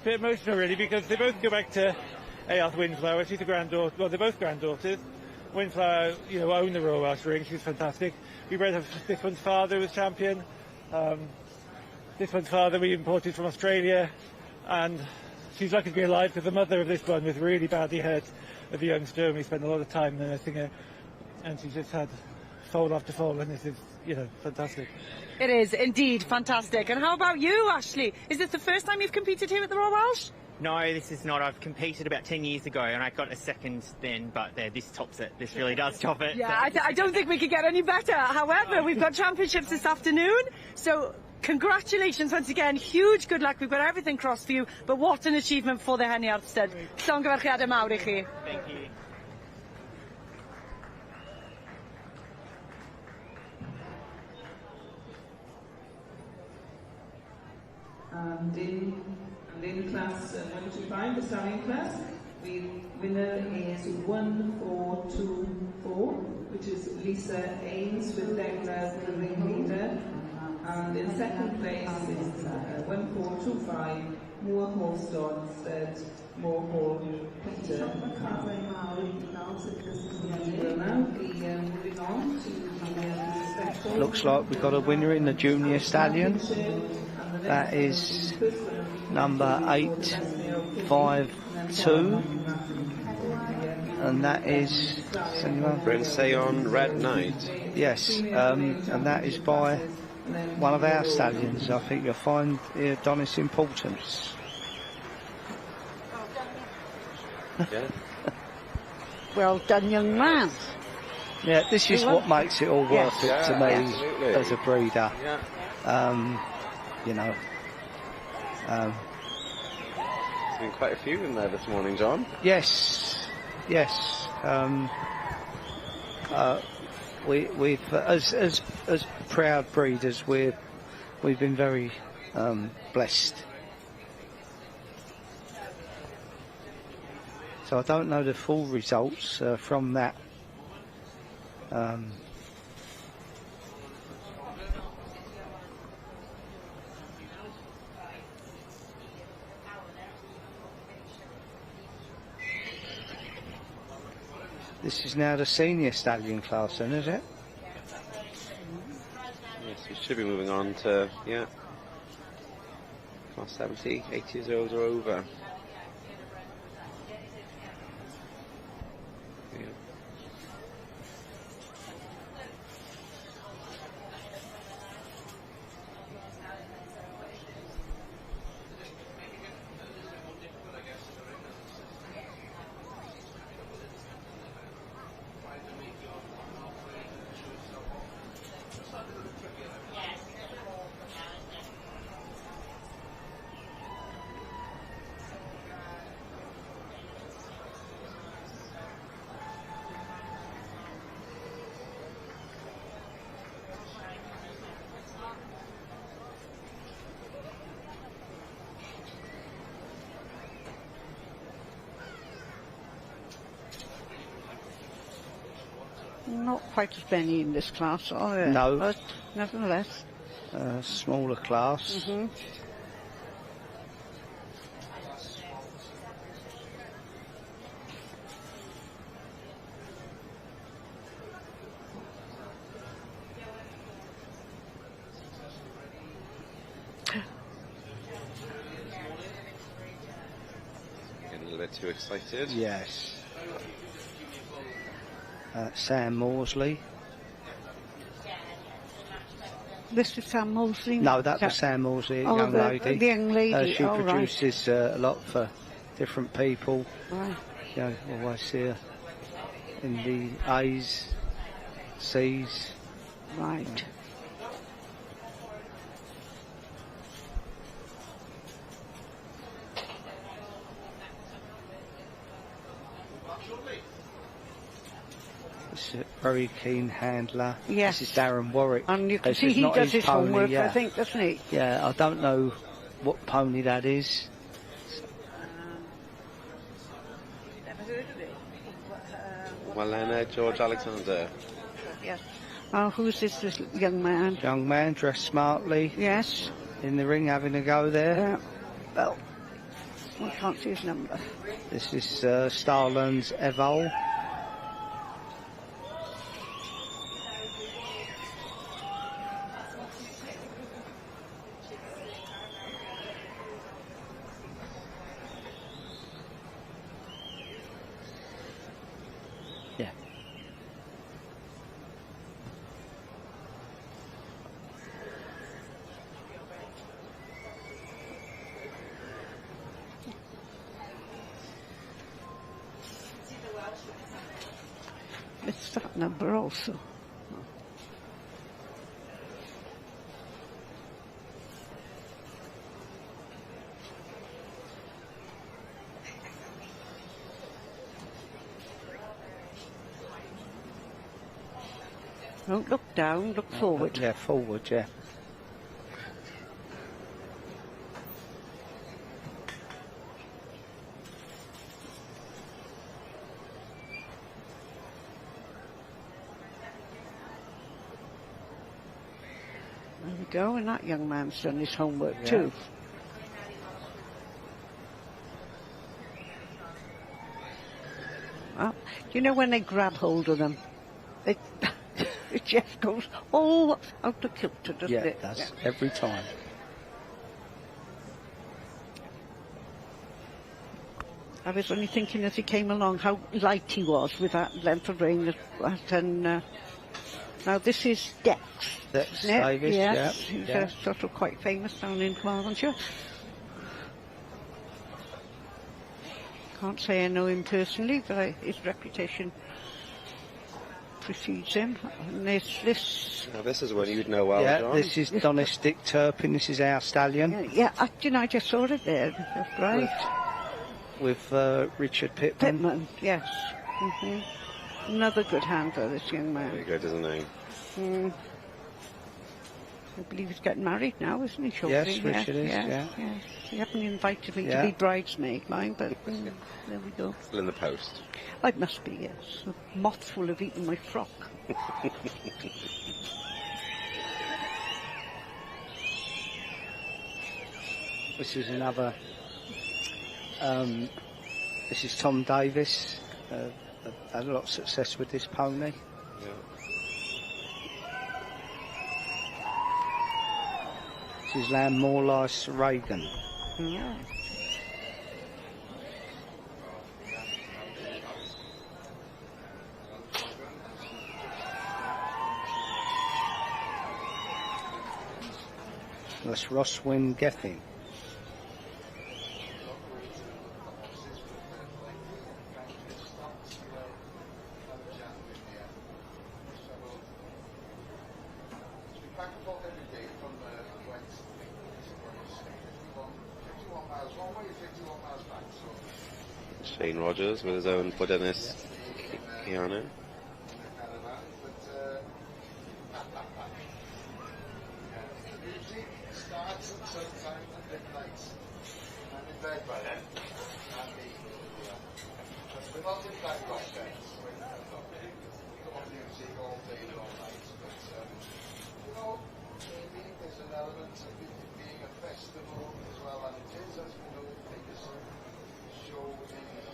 Bit emotional, really, because they both go back to Ealth Winslow. She's a granddaughter. Well, they're both granddaughters. Winslow, own the Royal Welsh ring. She's fantastic. We both have this one's father was champion. This one's father we imported from Australia, and she's lucky to be alive because the mother of this one was really badly hurt as a youngster, and we spent a lot of time nursing her, and she's just had foal after foal, and this is, fantastic. It is indeed fantastic. And how about you, Ashley? Is this the first time you've competed here at the Royal Welsh? No, this is not. I've competed about 10 years ago and I got a second then, but this tops it. This really does top it. Yeah, I don't think we could get any better. However, we've got championships this afternoon, so congratulations once again. Huge good luck. We've got everything crossed for you, but what an achievement for the Heniad stud. Llongyfarchiadau mawr I chi. Thank you. And in class 125, the stallion class, the winner is 1424, which is Lisa Ains with Degla, the ringleader. And in second place is 1425, Moore Hallstone, third, Moore Hall, Peter Carr. We'll now be moving on to the special. Looks like we've got a winner in the junior stallion. That is number 852, and that is Brinseon Red Knight. Yes, and that is by one of our stallions. I think you'll find Adonis Importance. Yeah. Well done, young man. Yeah, this is what makes it all worth it to me as a breeder. Yeah. There's been quite a few in there this morning, John. Yes. We've as proud breeders, we've been very blessed. So I don't know the full results from that. This is now the senior stallion class, then, is it? Yes, we should be moving on to, class 70, 8 years old or over. Yeah. Not quite as many in this class, are there? No. But nevertheless. Smaller class. bit too excited. Yes. Sam Morsley. This is Sam Mosley? No, that was Sam Mosley, young lady. The young lady, she right. produces a lot for different people. Right. You know, always see her in the A's, C's. Right. He's a very keen handler. Yes. This is Darren Warwick. And you can This see is he not does his pony, homework, yeah. I think, doesn't he? Yeah, I don't know what pony that is. Never heard of it. Well then, George Alexander. Yes. Oh, who's this little young man? Young man dressed smartly. Yes. In the ring having a go there. Well, I can't see his number. This is Starland's Evol. Yeah. It's that number also. Don't look down, look forward. Yeah, forward, yeah. There we go, and that young man's done his homework Yeah. too. Well, you know when they grab hold of them, it, it just goes all out the kilter, doesn't Yeah, it? that's every time. I was only thinking as he came along how light he was with that length of rein. And now this is Dex. Dex isn't it? Davis, yes, yeah, he's yeah. sort of quite famous down in Carmarthenshire. Can't say I know him personally, but his reputation precedes him. And there's this. Now this is one you'd know well, Yeah, John. this is Donistic Turpin. This is our stallion. Yeah, I just saw it there. That's right. With Richard Pittman. Yes. Another good handler, this young man. Very good, isn't he? I believe he's getting married now, isn't he, shortly? Yes, Richard is, yeah. Yes. He hasn't invited me Yeah. to be bridesmaid, mind, but there we go. Still in the post. I must be, yes. A moth will have eaten my frock. This is another. This is Tom Davis. Had a lot of success with this pony. Yeah. This is Lamb Morlice Reagan. Yeah. That's Roswyn Geffin. Back and forth every day from Went to 51 miles one way, 51 miles back. So Shane Rogers with his own Buddhist piano. The music starts at certain times at midnight. I'm in bed by then. We're not in bed by then. We don't want music all day and all night. But, you know, maybe there's an element of it being a festival as well, and it is, as we know, the biggest show in the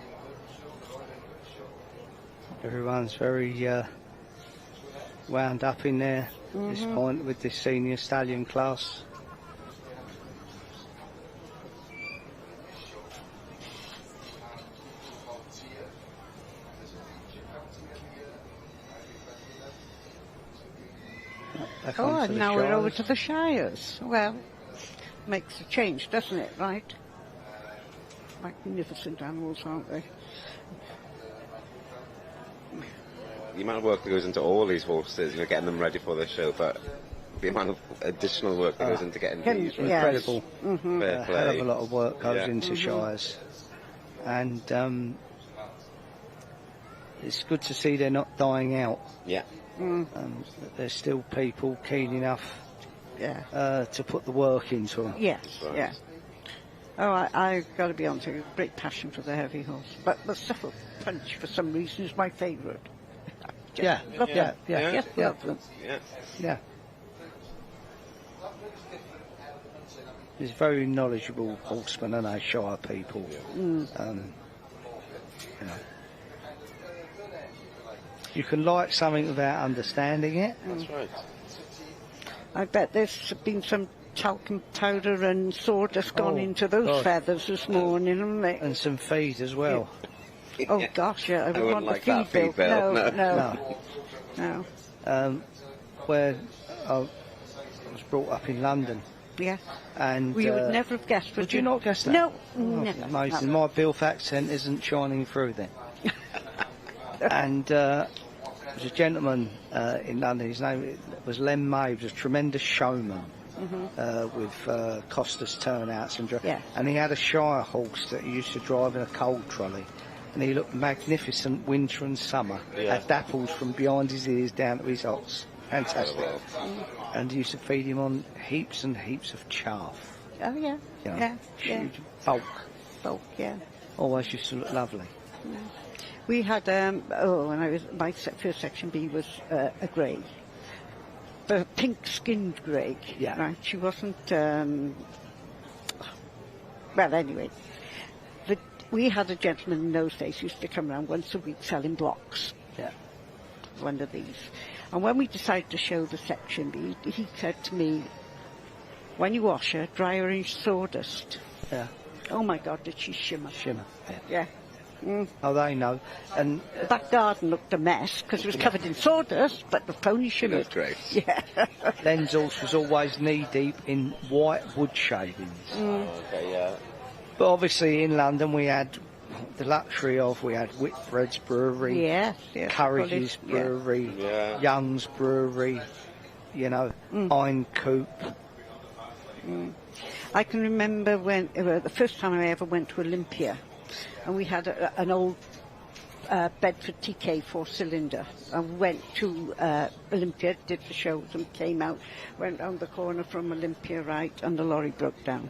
England show, the Royal England show. Everyone's very wound up in there at this point with this senior stallion class. back Oh, onto and the now we're over Shires. to the Shires. Well, makes a change, doesn't it, right? Magnificent animals, aren't they? The amount of work that goes into all these horses, getting them ready for the show, but the amount of additional work that goes into getting these ready. Incredible. Mm-hmm. A hell of a lot of work goes into Mm-hmm. Shires. And it's good to see they're not dying out. Yeah. That there's still people keen enough to put the work into them. Yes, yeah. Oh, I've got to be honest, I've a great passion for the heavy horse. But the Suffolk Punch, for some reason, is my favourite. Love them. Love them. Yeah. He's very knowledgeable horsemen and they Shire people. You can like something without understanding it. That's right. I bet there's been some talcum powder and sawdust gone into those feathers this morning, haven't they? And some feed as well. Oh gosh, yeah, I would want like the that feed bill. No. Where I was brought up in London. Yeah. And you would never have guessed. Would you not guess that? No, never. Amazing. No. My Bilf accent isn't shining through then. And there was a gentleman in London. His name was Lem May. He was a tremendous showman. With costless turnouts and he had a Shire horse that he used to drive in a coal trolley, and he looked magnificent winter and summer. Had dapples from behind his ears down to his hocks. Fantastic. And he used to feed him on heaps and heaps of chaff. Oh yeah, Huge bulk. Yeah. Always used to look lovely. We had when I was my first section B was a grey. A pink-skinned grey. Yeah. Right. She wasn't. Well, anyway, we had a gentleman in those days who used to come around once a week selling blocks. Yeah. One of these, and when we decided to show the section B, he said to me, "When you wash her, dry her in sawdust." Yeah. Oh my God, did she shimmer? Yeah. Oh, they know. And the back garden looked a mess because it was covered in sawdust, but the pony shimmered. That's great. Yeah. Len's horse was always knee-deep in white wood shavings. Okay, yeah. But obviously in London we had the luxury of, we had Whitbread's Brewery, yes, Courage's Brewery, Young's Brewery, Iron Coop. I can remember when the first time I ever went to Olympia, and we had an old Bedford TK 4-cylinder. I went to Olympia, did the shows and came out, went round the corner from Olympia, right, and the lorry broke down.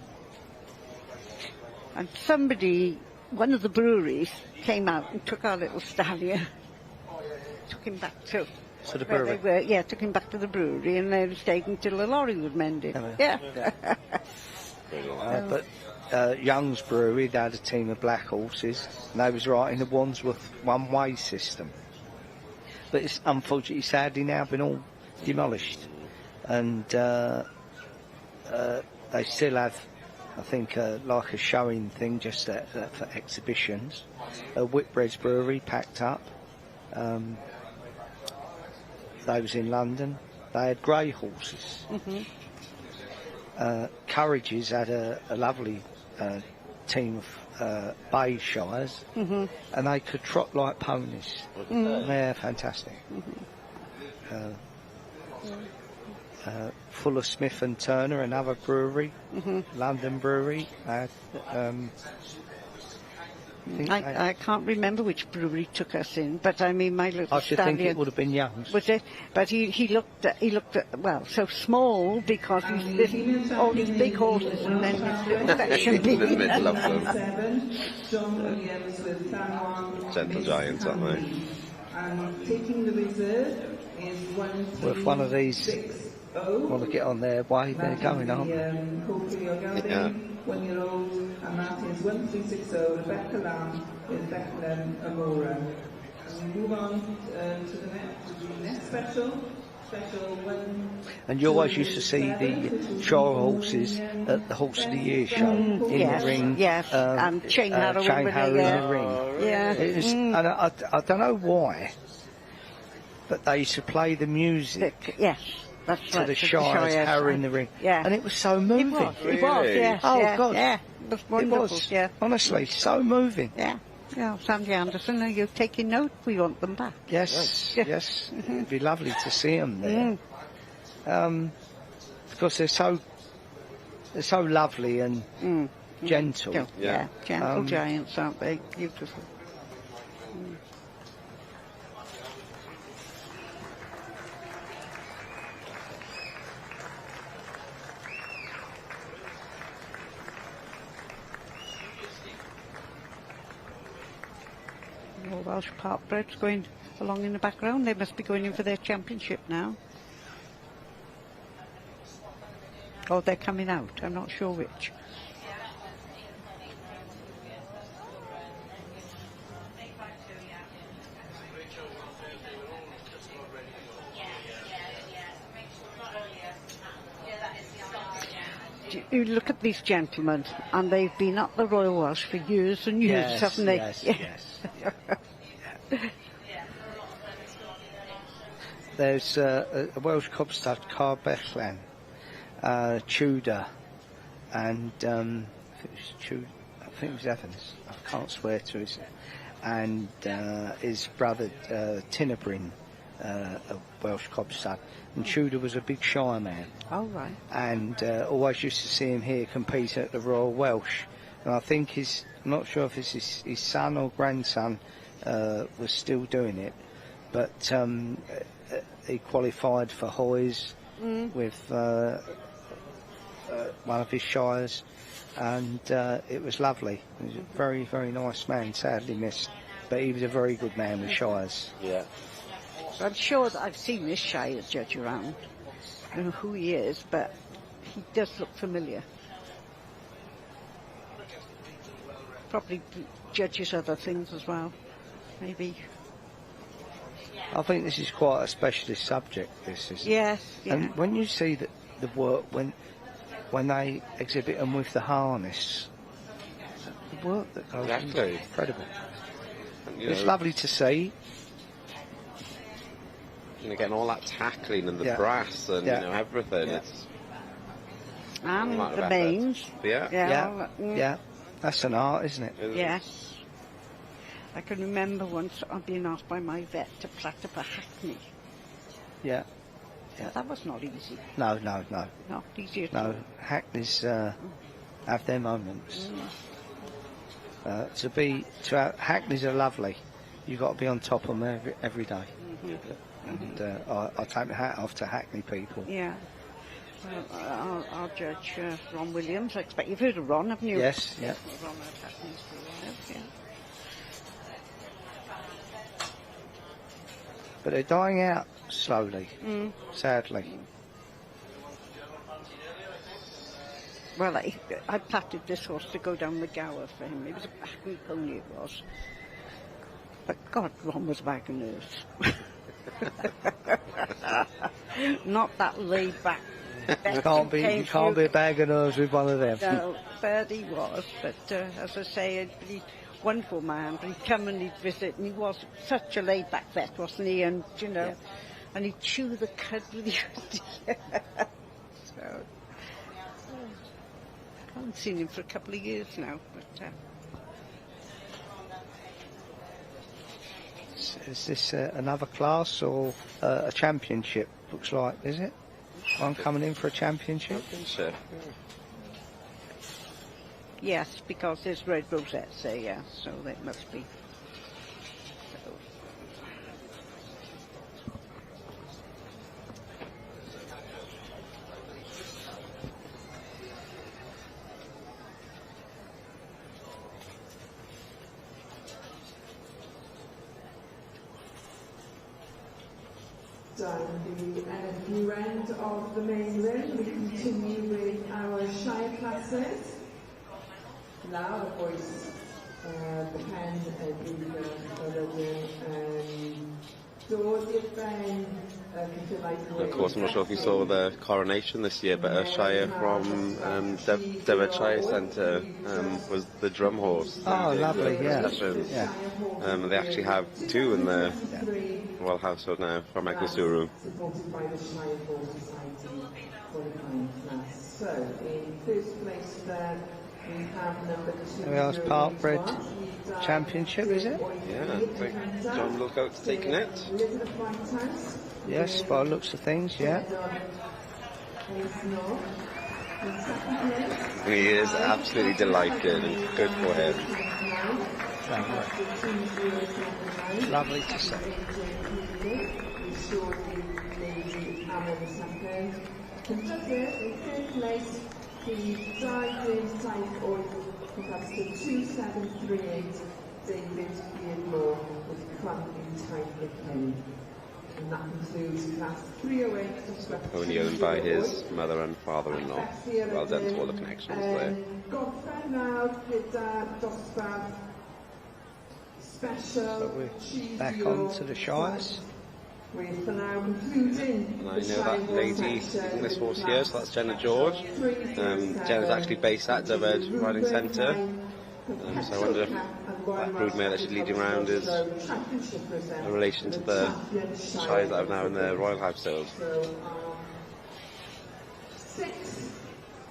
And somebody, one of the breweries, came out and took our little stallion, took him back to the where brewery? they were, took him back to the brewery, and they stayed until the lorry was mended. But Young's Brewery, they had a team of black horses, and they was right in the Wandsworth one-way system. But it's unfortunately, sadly now been all demolished, and they still have, I think, like a showing thing just for exhibitions. Whitbread's Brewery packed up. They was in London. They had grey horses. Courage's had a lovely team of bay shires, and they could trot like ponies. They're fantastic. Fuller Smith and Turner, another brewery, London brewery. I can't remember which brewery took us in, but I mean, my little I should think stallion it would have been Young's. was it? But he looked well, so small because he's all these big horses and then this little section In the B. middle of them. John Williams with San Juan. Gentle giants, aren't they? And taking the reserve is 1, Well, if one of these want to get on their way, they're going on. Hopefully you're going. Yeah. 1-year-old, and that is 1360 Rebecca Lamb with Bethlehem Amora. And we move on to the next special one. And you always used to see the Shire horses at the Horse of the Year show in the ring. Yes, and Chain Harrow Chain in Harrow in the ring. Yeah. It was, and I don't know why, but they used to play the music. Yes. That's to right, the to the Shires, Shires, harrying the ring. yeah. And it was so moving. It was, yeah. Oh, yeah, God. Yeah, it was wonderful, It was, yeah. honestly, so moving. Yeah. Yeah, Sandy Anderson, are you taking note? We want them back. Yes, yes. It'd be lovely to see them there. Because they're so lovely and gentle. Yeah, gentle giants, aren't they? Beautiful. All Welsh Parkbreds going along in the background. They must be going in for their championship now. Or they're coming out. I'm not sure which. You look at these gentlemen, and they've been at the Royal Welsh for years and years, haven't they? Yes. There's a Welsh cob stud, Car Bechlen, Tudor, and I think it was Evans. I can't swear to his. And his brother Tinnerbrin, a Welsh cob stud. And Tudor was a big Shire man. Oh, right. And always used to see him here compete at the Royal Welsh. And I think I'm not sure if it's his son or grandson was still doing it, but he qualified for Hoys with one of his shires, and it was lovely. He was a very, very nice man, sadly missed, but he was a very good man with shires. Yeah. I'm sure that I've seen this Shire judge around. I don't know who he is, but he does look familiar. Probably judges other things as well, maybe. I think this is quite a specialist subject, this, isn't it? Yes, yeah. And when you see the work, when they exhibit them with the harness, the work that goes into it, incredible. It's lovely to see. You know, getting all that tackling and the brass and you know everything. It's and a lot of the effort. mains. Yeah. That's an art, isn't it? Yes. I can remember once I'd been asked by my vet to plait up a hackney. Yeah. But that was not easy. No. Not easy at all. No, hackneys have their moments. Hackneys are lovely. You've got to be on top of them every day. And I take my hat off to Hackney people. Yeah. I'll judge Ron Williams. I expect you've heard of Ron, haven't you? Yes, yeah. Ron at Hackney's for a while, yeah. But they're dying out slowly, sadly. Well, I plaited this horse to go down the Gower for him. It was a Hackney pony, it was. But God, Ron was a bag of nerves. Not that laid back. You can't be a bag of nerves with one of them. No, bad he was. But as I say, he's a wonderful man. But he'd come and he'd visit, and he was such a laid back vet, wasn't he? And you know, and he'd chew the cud with you. So I haven't seen him for a couple of years now. But is this another class or a championship? Looks like, is it? One coming in for a championship? Championship. yes, because there's red rosettes there, yeah. So that must be. Down the NFU end of the main ring, we continue with our Shire classes. Now, the boys, Pen, Edwina, Dorothy, Ben, Of course, I'm not sure if you saw the coronation this year, but a Shire from Dyfed Centre was the drum horse. Oh, lovely, yeah. They actually have two in the royal household now from Eglwyswrw. Supported by the Shire Board Society qualifying class. So, in first place there, we have number 2. Wales Park Bred Championship, is it? Yeah, I think John Lookout's taking it. Elizabeth Whitehouse. Yes, by the looks of things, yeah. And he is absolutely delighted, and good for him. Lovely to see. Contested in third place, the diving type or contestant 2738, David Beardlaw with cramping type of penny. And that includes class 308. Only owned by his mother and father-in-law. Well done to all the connections there. Godfrey now with Dosfab special. So we're back on to the Shires. We're for now concluding. And I know that lady in this horse here, so that's Jenna George. Jenna's actually based at Dyfed Riding Centre. So I wonder if that broodmare that she's leading around is in relation to the Shires that have now in their royal household. So, 6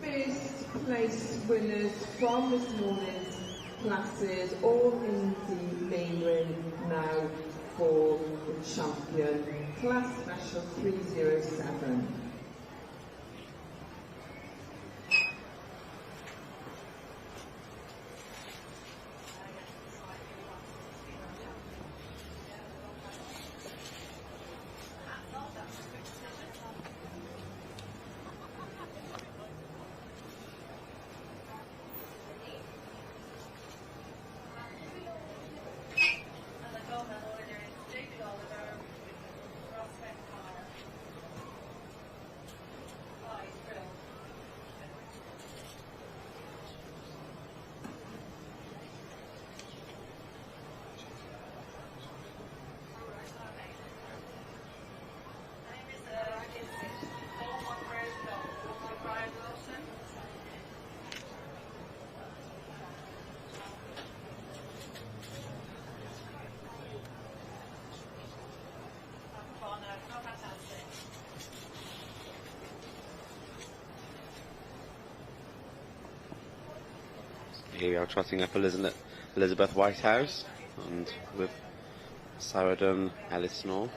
first place winners from this morning's classes, all in the main ring now for the champion, class special 307. Here we are trotting up Elizabeth Whitehouse, and with Saradun Ellisnor.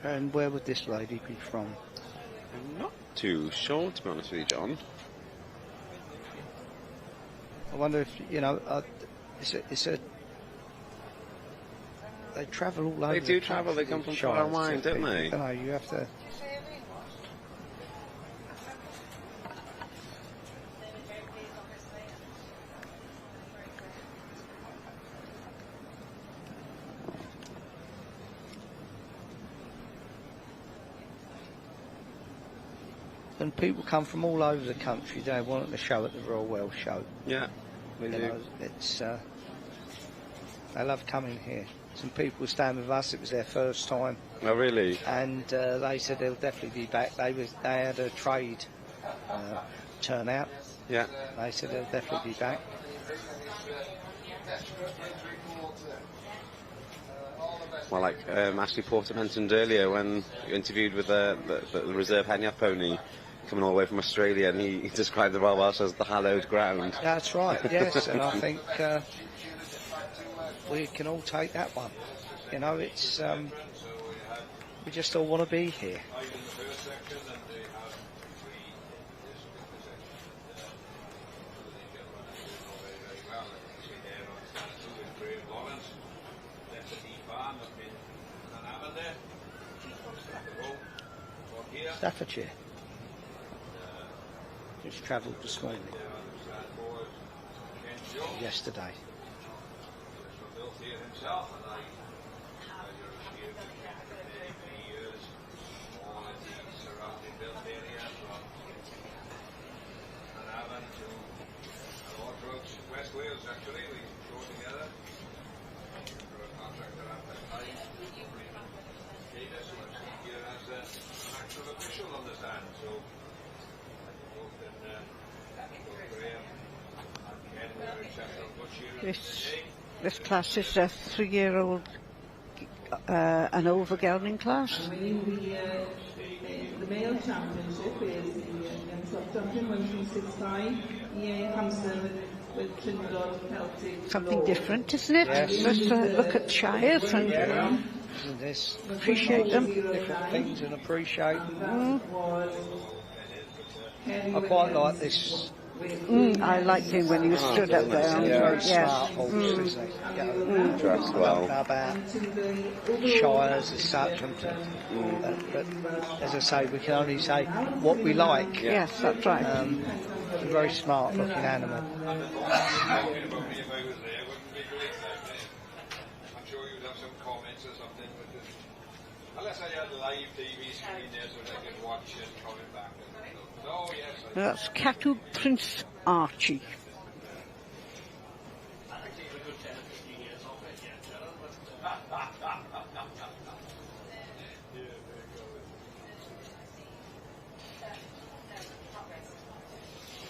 And where would this lady be from? I'm not too sure, to be honest with you, John. I wonder if, you know, they travel all over. They do travel, they come from far and wide, don't they? I don't know, you have to... And people come from all over the country. They want to show at the Royal Welsh Show. Yeah, they do. Know, it's they love coming here. Some people were staying with us. It was their first time. Oh, really? And they said they'll definitely be back. They had a trade turnout. Yeah. They said they'll definitely be back. Well, like Ashley Porter mentioned earlier when you interviewed with the reserve Henyath pony coming all the way from Australia, and he described the Royal Welsh as the hallowed ground. That's right, yes, and I think we can all take that one. You know, it's we just all want to be here. Staffordshire. Just travelled this morning. Yesterday. West Wales, actually, we go together for a contract that I'm applying. Here as an actual official on the stand, so both Graham and Ken were exceptional good cheering today. This class is a 3-year-old and over gelding class. The male championship is the young club champion 1365 EA Hampson with Trinidad Celtic. Something different, isn't it? Yes. Let's look at shires and This appreciate them. different things and appreciate them. I quite like this. I liked him when he was stood up there. Very Yeah. smart horse, isn't he? Dressed well. About shires as such, but as I say, we can only say what we like. Yes, that's right. A very smart looking animal. I'm sure you'd have some comments or something, but unless I had a live TV screen there so that I could watch it coming back. No, yes. That's Catu Prince Archie.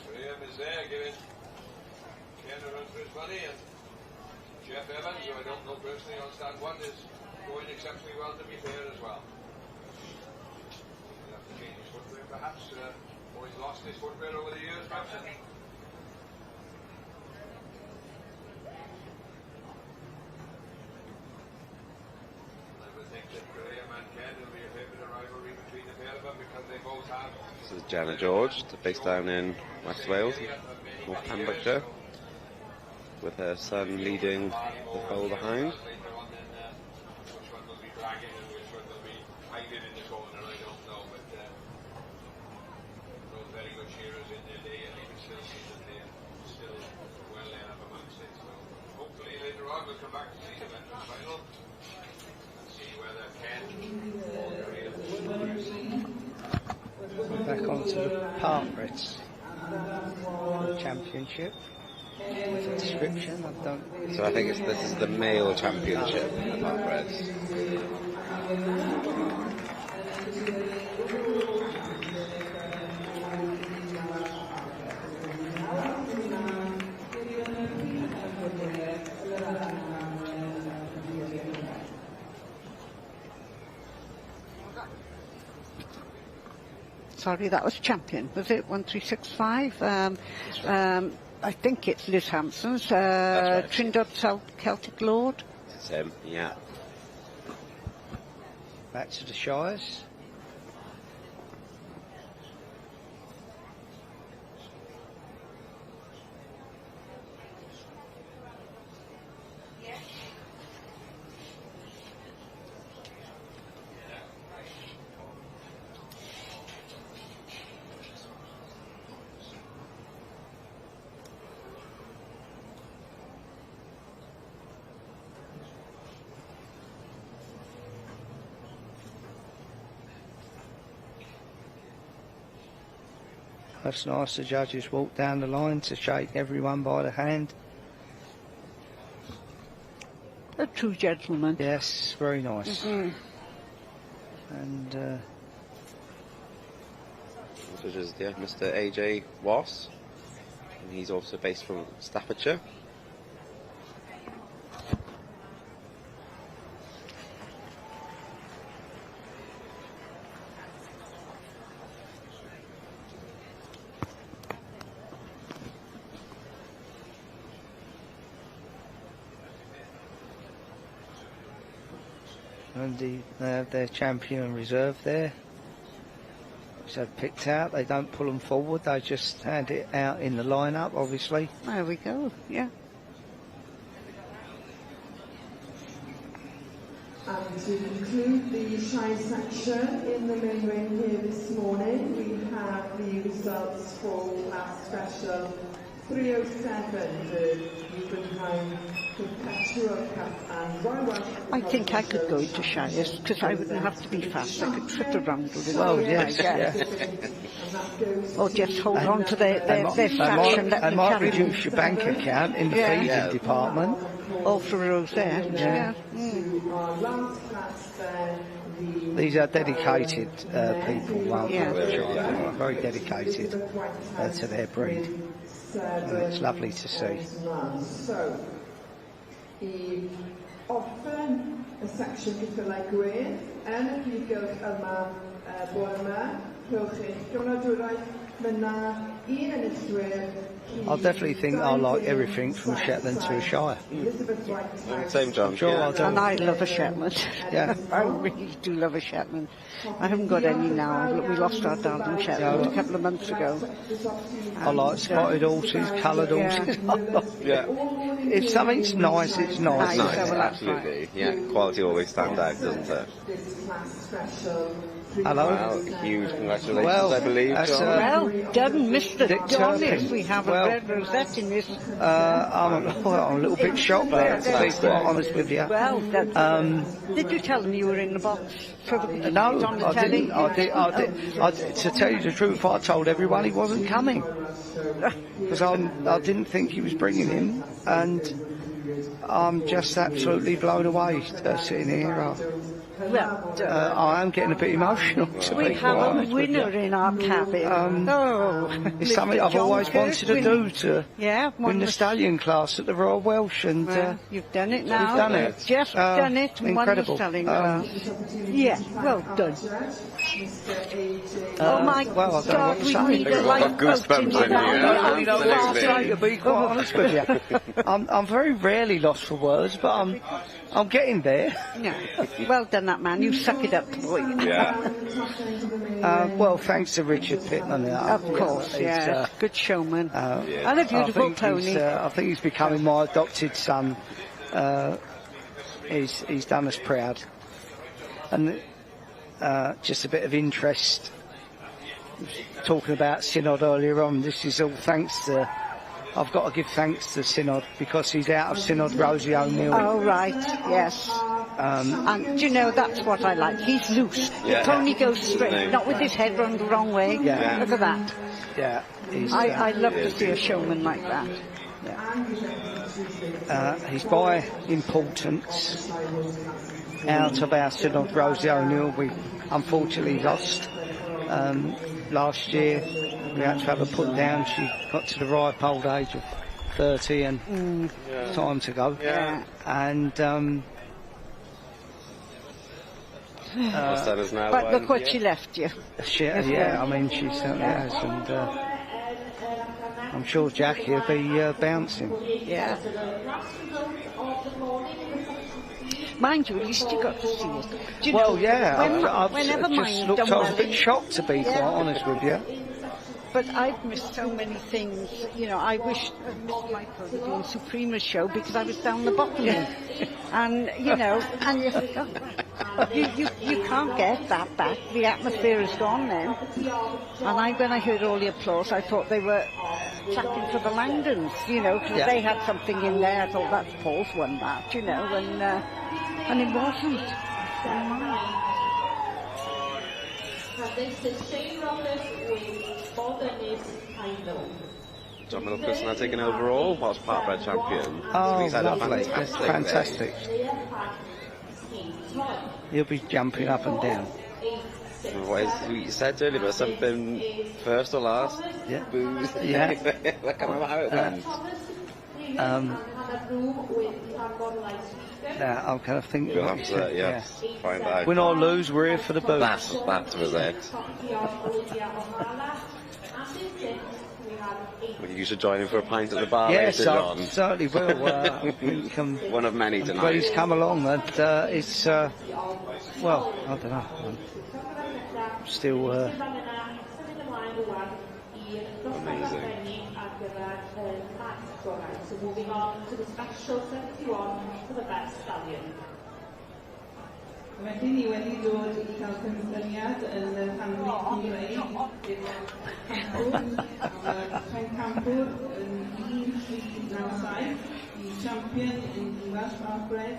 Graham is there giving Ken a run for his money, and Jeff Evans, who I don't know personally on stand 1, is going exceptionally well, to be fair, as well. He'll have to change his footwear perhaps, or he's lost his footwear over the years perhaps. I would think that Graham and Ken will be a favourite rivalry between the pair of them, because they both have. This is Jana George, based down in West Wales, North Pembrokeshire, with her son leading the foal behind. Later on then, which one will be dragging and which one will be hiding in the corner, I don't know, but those very good shearers in their day, and you can still see that they are still well there up amongst it. So hopefully later on we'll come back to see the veteran final and see whether Ken or Graham Back onto the Parkreds Championship. Description, I don't. So I think this is the male championship of Parkreds. Sorry, that was champion. Was it 1365? I think it's Liz Hampson's. right. Trinidad Celtic Lord. It's him, yeah. Back to the Shires. That's nice. The judges walk down the line to shake everyone by the hand. A true gentleman. Yes, very nice. Mm-hmm. And Which is Mr. AJ Wass, and he's also based from Staffordshire. they have their champion and reserve there, which they've picked out. They don't pull them forward, they just hand it out in the lineup, obviously. There we go, yeah. And to conclude the Shire section in the main ring here this morning, we have the results for Class Special 307, the Guggenheim Perpetual Cup and Royal Welsh. I think I could go into Shires because I wouldn't have to be fast. I could trip around a little. Oh, yes, yeah. Or just hold on to their sash and let they them might carry them. reduce your bank account in the feeding department. All through rows there. Yeah. These are dedicated people, very dedicated to their breed. And it's lovely to see. So, i orffen y secsiwn geffylau gwedd yn y prif gylch yma bore yma. Rhowch eich gyfnodwraeth. Mae yna un enillwyr. I definitely think I like everything from Shetland to a Shire. Same, John. Sure, yeah. And I love a Shetland. Yeah. I really do love a Shetland. I haven't got any now. We lost our darling Shetland a couple of months ago. I like spotted horses, coloured horses. Yeah. If something's nice, it's nice. Nice, absolutely. Yeah, quality always stands out, doesn't it? Hello. Well, huge congratulations, Well, I believe, that's, John. Well done, Mr. Dick Donis. Turpin. We have Well, a red rosette in this. I'm a little bit shocked, but to be quite honest with you. Well, did you tell them you were in the box for the No, on the I telly? didn't. To tell you the truth, I told everyone he wasn't coming because I didn't think he was bringing him, and I'm just absolutely blown away sitting here. Well, I am getting a bit emotional. we have a winner in our cabin. It's something I've always wanted to do, to win the stallion class at the Royal Welsh, and you've done it now. You've done it. Just done it. Incredible. Won the stallion class. Yeah, well done. Oh my well, I don't know God, what to we say. need a lifeboat in here. To be quite honest with you, I'm very rarely lost for words, but I'm getting there. Yeah. Well done, that man. You suck it up, boy. Yeah. Well, thanks to Richard Pittman. Of course, yeah. Good showman. And a beautiful pony. I think he's becoming my adopted son. He's done us proud. And just a bit of interest. Talking about Synod earlier on, this is all thanks to. I've got to give thanks to Synod because he's out of Synod Rosie O'Neill. Oh, right, yes. And do you know, that's what I like. He's loose. Yeah. The pony goes straight, not with his head run the wrong way. Yeah. Look at that. Yeah. I love to see a showman like that. Yeah. He's by importance out of our Synod Rosie O'Neill. We unfortunately lost last year. We had to have her put down. She got to the ripe old age of 30 and time to go. Yeah. And but look what she left you. Yeah, I mean, she certainly has. And I'm sure Jackie will be bouncing. Yeah. Mind you, at least you got to see it. Do you know, I've whenever just mine looked. done I was a well, bit shocked, to be quite honest with you. But I've missed so many things. You know, I wish I'd missed my Providine Suprema show because I was down the bottom. And, you know, and you can't get that back. The atmosphere is gone then. And when I heard all the applause, I thought they were clapping for the Langdons, you know, because they had something in there. I thought, that's Paul's won that, you know, and it wasn't. John Middlecoast now taking overall, Welsh Parkbred champion. Oh, he's had lovely. a That's fantastic. He'll be jumping up and down. What is, you said earlier about something first or last? Yeah. Booze. Yeah. I can't remember how it went. I'm kind of thinking. We'll have to, find out. Win or lose, we're here for the booze. That was it. Well, you should join him for a pint at the bar Yes, later, John. I certainly will. I think, one of many tonight. Please come along. And it's well, I don't know. I'm still. Amazing. So moving on to the special 71 for the best stallion. Felly ni wedi dod I cael cymryd yn y canri Cymreig Pen Campwr yn 1397. The champion in the Welsh Parkbred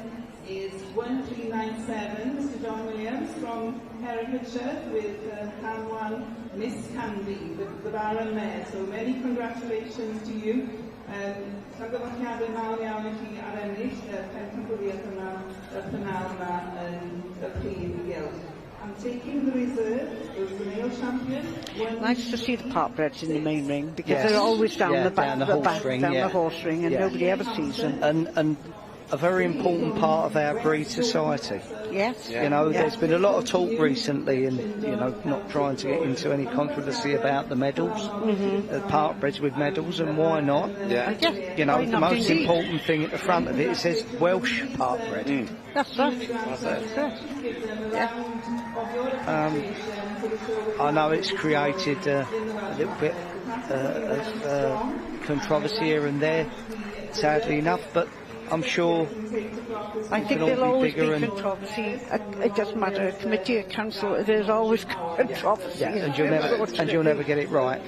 is 1397, Mr John Williams from Herefordshire with Hanwan Miss Candy, the Baron Mare. So many congratulations to you. Llongyfarchiadau mawr iawn I chi ar ennill pencampwriaeth yma, y penal yma yn y Prif Gylch. And taking the reserve was the male champion. Nice to see the Parkbreds in the main ring because they're always down the back, down the horse ring, and nobody ever sees them. And a very important part of our breed society. Yes. You know, Yeah. there's been a lot of talk recently, and you know, not trying to get into any controversy about the medals, partbreds with medals, and why not? Yeah. You know, Why the not most indeed? important thing at the front of it says Welsh partbred. That's right. That's it. I know it's created a little bit of controversy here and there, sadly enough, but I'm sure I it think can all there'll always bigger be and controversy. It doesn't matter, committee or council, there's always controversy. yeah, and you'll never get it right.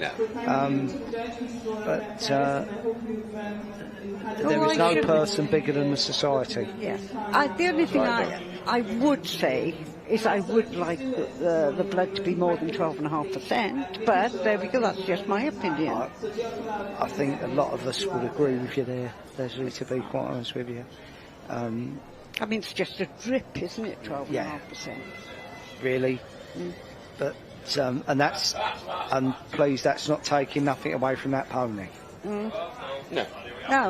But there is no person bigger than the society. Yes. The only thing I would say is I would like the blood to be more than 12.5%, but there we go, that's just my opinion. I think a lot of us would agree with you there, Leslie, to be quite honest with you. I mean, it's just a drip, isn't it, 12.5%? Really. But, and please, that's not taking nothing away from that pony. No.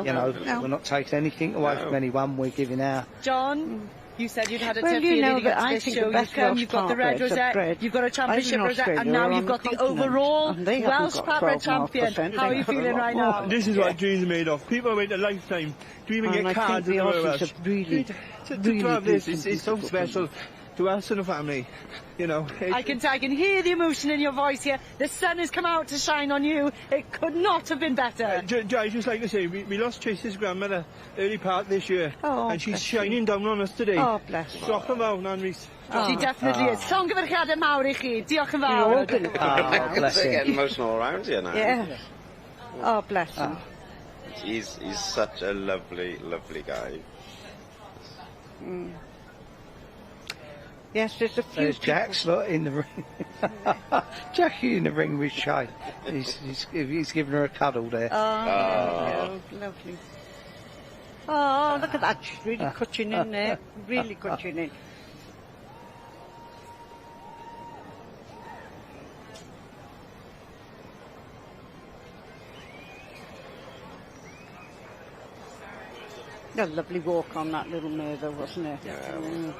You know, we're not taking anything away from anyone, we're giving our... John, you said you'd had a Well, tough you year know leading up that to I this think show. the best Welsh You've got the red partbreds are rosette, bred. you've got a championship I was in rosette, and Australia, now we're you've on got the the continent, overall and they haven't Welsh got partbred champion. 12.5%, How are they you have a feeling lot right more. now? This is what dreams are made of. People wait a lifetime to even And get I cards think in the the Royal Aussies Welsh. have really, To have this, it's so special to us and the family. You know, I can hear the emotion in your voice here. The sun has come out to shine on you. It could not have been better. I just like to say, we lost Chase's grandmother early part this year, and she's shining down on us today. Oh, bless her. Diolch yn fawr, Nan Rhys. She definitely is. Llongyfarchiadau mawr I chi. Diolch yn fawr. bless They're him. getting emotional around here now. Yeah. Oh, bless him. He's such a lovely, lovely guy. Yes, there's a few There's Jack's lot in the ring. Jackie in the ring with Shay. He's giving her a cuddle there. Oh, lovely. Oh, look at that. She's really cutting in there. Really cutting in. A lovely walk on that little mare though, wasn't it? Yeah.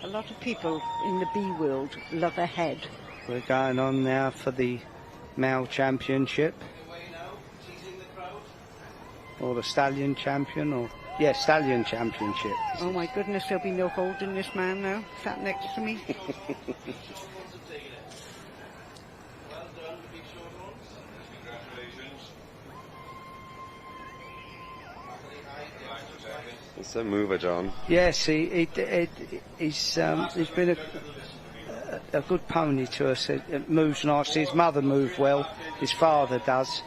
A lot of people in the bee world love a head. We're going on now for the male championship. Or the stallion champion, or... Yeah, stallion championship. Oh my goodness, there'll be no holding this man now, sat next to me. It's a mover, John. Yes, he's been a good pony to us. It moves nicely. His mother moved well. His father does.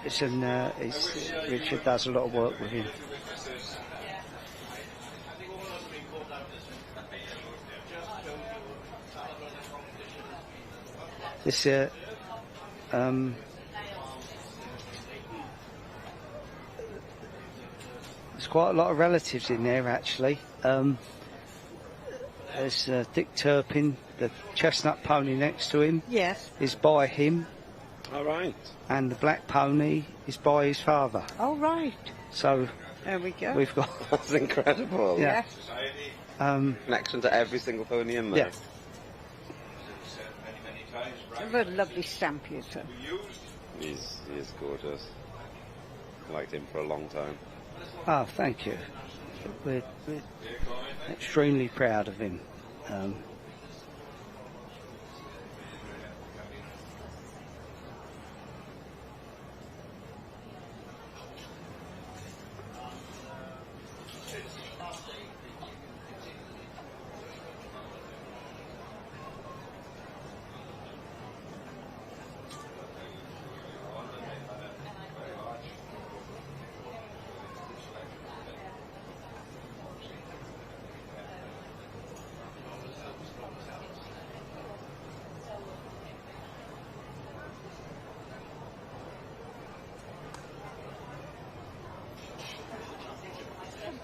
Richard does a lot of work with him. This there's quite a lot of relatives in there actually. There's Dick Turpin, the chestnut pony next to him. Yes. Is by him. All right. And the black pony is by his father. Oh, right. So there we go. We've got That's incredible. Yeah. Connection to every single pony in there. Yeah. What a lovely stamp he is. He is gorgeous. I liked him for a long time. Oh, thank you. We're extremely proud of him.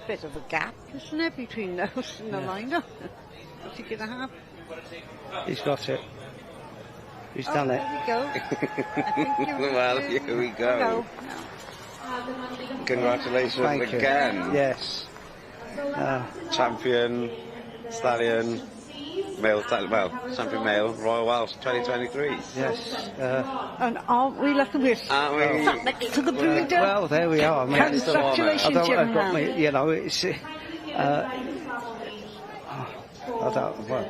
Bit of a gap, isn't there, between those and the lineup? What's he going to have? He's got it. He's done it. There we go. Well, here we go. Congratulations Thank you. again. Yes. Champion, stallion, champion male, Royal Welsh 2023. Yes. And aren't we lucky we're Aren't we? sat next to the breeder? Well, there we are. I mean, Congratulations, I don't young got man. me, you know, it's... I don't... Well,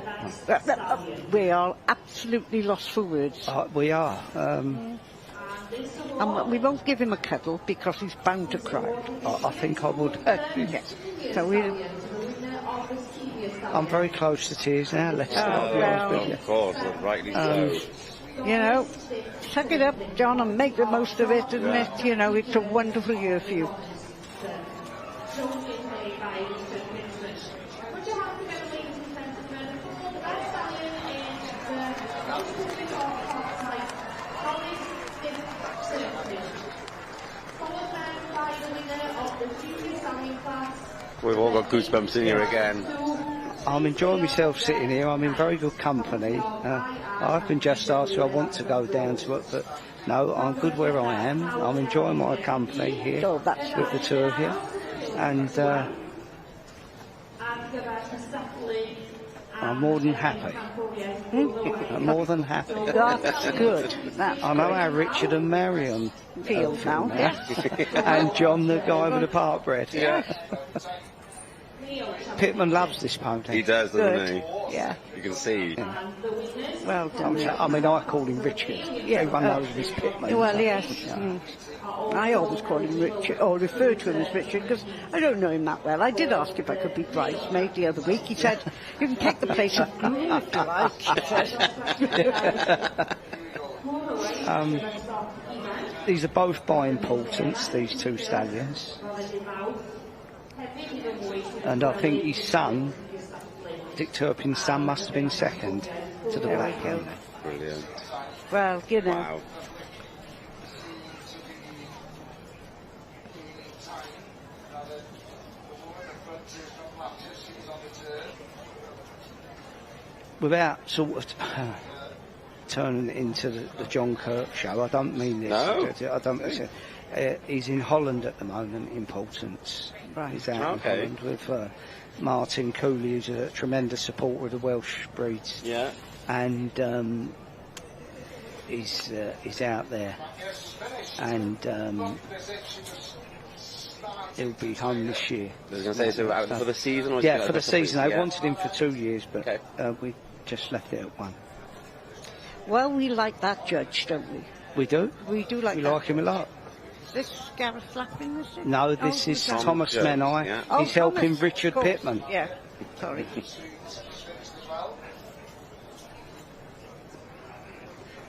We are absolutely lost for words. we are. And we won't give him a cuddle because he's bound to cry. I think I would. Yes. So I'm very close to tears now. Let's Of course, rightly so. you know, suck it up, John, and make the most of it, isn't it? You know, it's a wonderful year for you. We've all got goosebumps in here again. I'm enjoying myself sitting here. I'm in very good company. I've been just asked if I want to go down to it, but no, I'm good where I am. I'm enjoying my company here with the two of you. And I'm more than happy. I'm more than happy. That's good. I know how Richard and Marion feel now. And John, the guy with the part bread. Yeah. Pittman loves this pony. He does, doesn't he? Yeah. You can see. Well done. I mean, I call him Richard. Yeah. Everyone knows he's Pittman. Well, yes. I always call him Richard, or refer to him as Richard, because I don't know him that well. I did ask if I could be bridesmaid the other week. He said, you can take the place of groom if you like, he says. These are both by importance, these two stallions. And I think his son, Dick Turpin's son, must have been second to the black one. Brilliant. Well, you know. Wow. Without sort of turning it into the John Kirk show, I don't mean this. No. I don't. He's in Holland at the moment, importance. Right. He's out in Holland with Martin Cooley, who's a tremendous supporter of the Welsh breeds. Yeah. And he's out there, and he'll be home this year. I was going to say, so out for the season? Or Yeah, for the season. I Yeah. wanted him for 2 years, but we just left it at 1. Well, we like that judge, don't we? We do? We do like We that. like him a lot. This Gareth Flapping, is it? No, this is Thomas Thomas Jones, Menai. yeah. He's Oh, helping Thomas, Richard of course. Pittman. Yeah, sorry.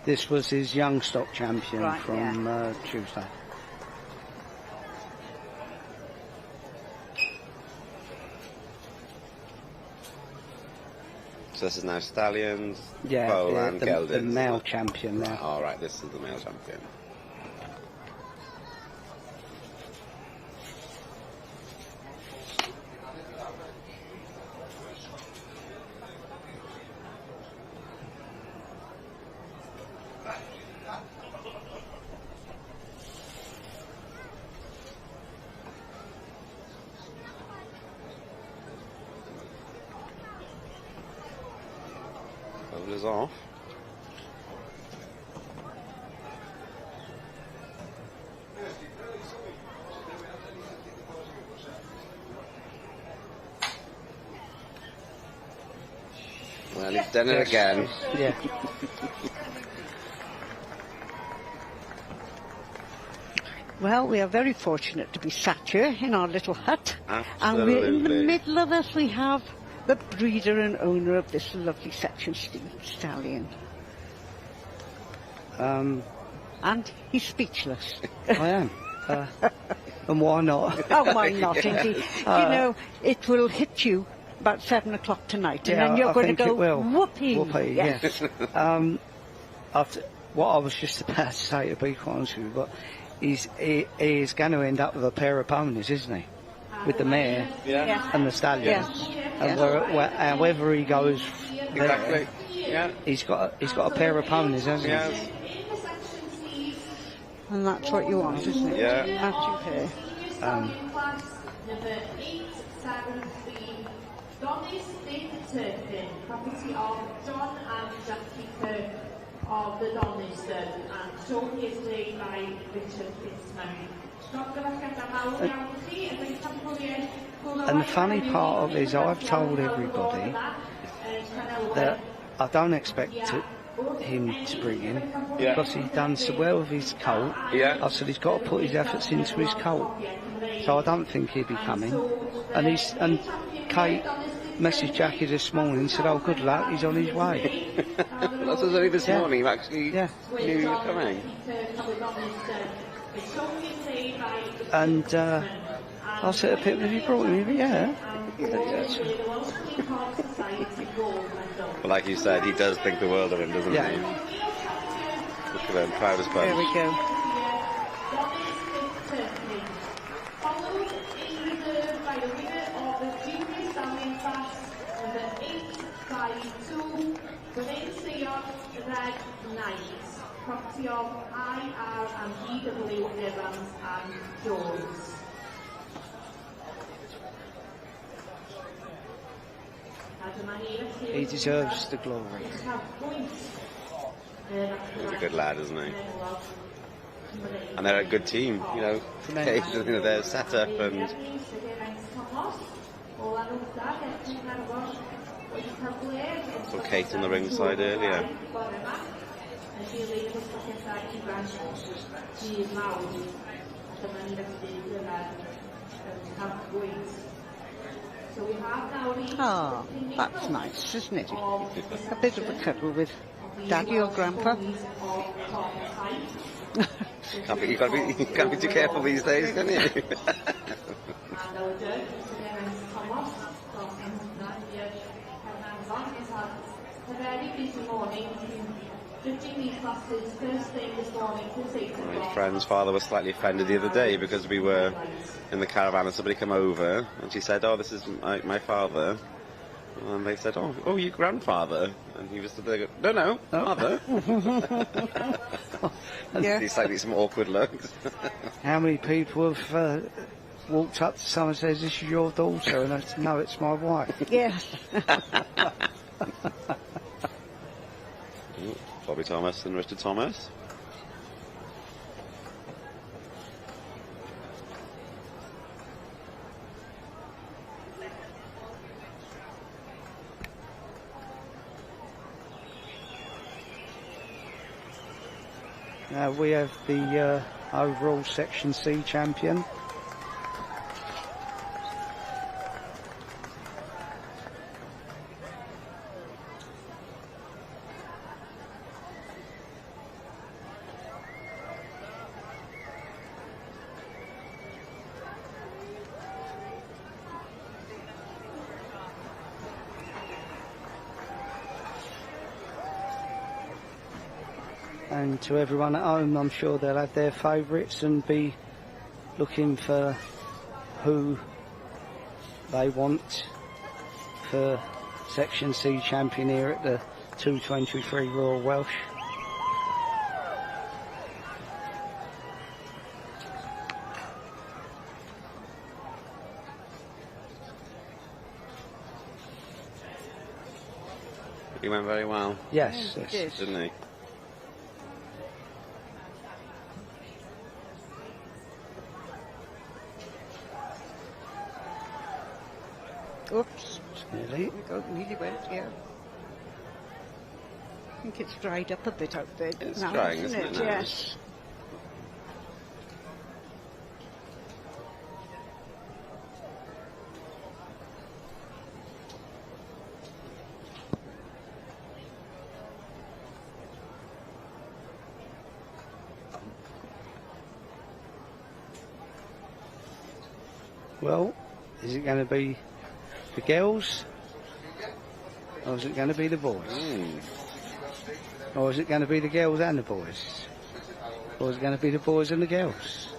This was his young stock champion Right, from Tuesday. So this is now Stallions, Yeah, Foal yeah, and the Geldings. male champion now. All right, this is the male champion. Bubble is off. Well, he's done it again. Yeah. Well, we are very fortunate to be sat here in our little hut. Absolutely. And we're in the middle of us, we have the breeder and owner of this lovely section stallion. And he's speechless. I am. And why not? Oh, why not, indeed? You know, it will hit you about 7 o'clock tonight, and then you're going to go whoopee. Whoopee, yes. After what I was just about to say, to be quite honest with you, but he is going to end up with a pair of ponies, isn't he? with the mare Yeah. and the stallions. And however he goes, Exactly. Yeah. he's got a pair of ponies, hasn't Yeah. he? And that's what you want, isn't it? Yeah. Matching pair. Number 873, Donis Dick Turpin, property of John and Jackie Kirk of the Donis Stud, and shown yesterday by Richard Fitzmarie. And the funny part of it is I've told everybody that I don't expect him to bring him because he's done so well with his colt. Yeah. I said he's got to put his efforts into his colt. So I don't think he'll be coming. And Kate messaged Jackie this morning and said, oh, good luck, he's on his way. That was only this morning you actually knew he was coming. And I said to Pip, have you brought him? Yeah. But like you said, he does think the world of him, doesn't he? Look at him, proud as punch. There we go. Followed in reserve by the winner of the junior stallion class, number 852, Valencia Red Knights, property of IR and BW Evans and Jones. He deserves the glory. He's a good lad, isn't he? And they're a good team, you know. They're set up and saw Kate on the ringside earlier. Oh, that's nice, isn't it? A bit of a cuddle with Daddy or Grandpa. You can't be too careful these days, can you? My friend's father was slightly offended the other day because we were in the caravan and somebody came over and she said, oh, this is my father. And they said, oh, your grandfather. And he was there, no, father. Yeah. He's slightly some awkward looks. How many people have walked up to someone and says, this is your daughter? And I said, no, it's my wife. Yeah. Bobby Thomas and Richard Thomas. We have the overall Section C champion. And to everyone at home, I'm sure they'll have their favourites and be looking for who they want for Section C champion here at the 223 Royal Welsh. He went very well. Yes, yes. Didn't he? Oops. Nearly. Really went, yeah. I think it's dried up a bit out there It's now, drying, isn't isn't it, it? now? Yes. Well, is it going to be the girls? Or is it going to be the boys? Or is it going to be the girls and the boys? Or is it going to be the boys and the girls?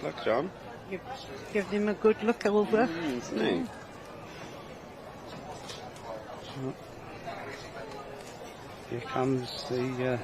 Look, John. Give him a good look over. Isn't he? Here comes the...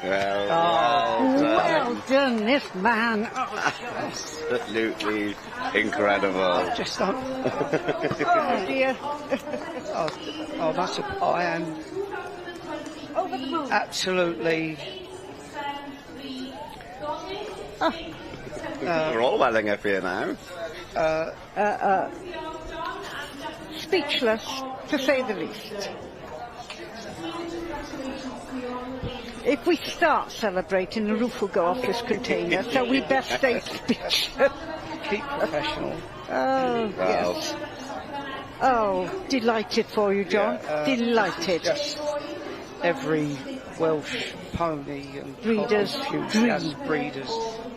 Well done, this man. Absolutely incredible. Just don't... Oh dear. I am Over the moon. absolutely... We're all welling up here now. Speechless, to say the least. If we start celebrating, the roof will go off this container, so we best stay speechless. Keep professional. Oh, yes. Oh, delighted for you, John. Delighted. Just every Welsh pony and Breeder's breeder's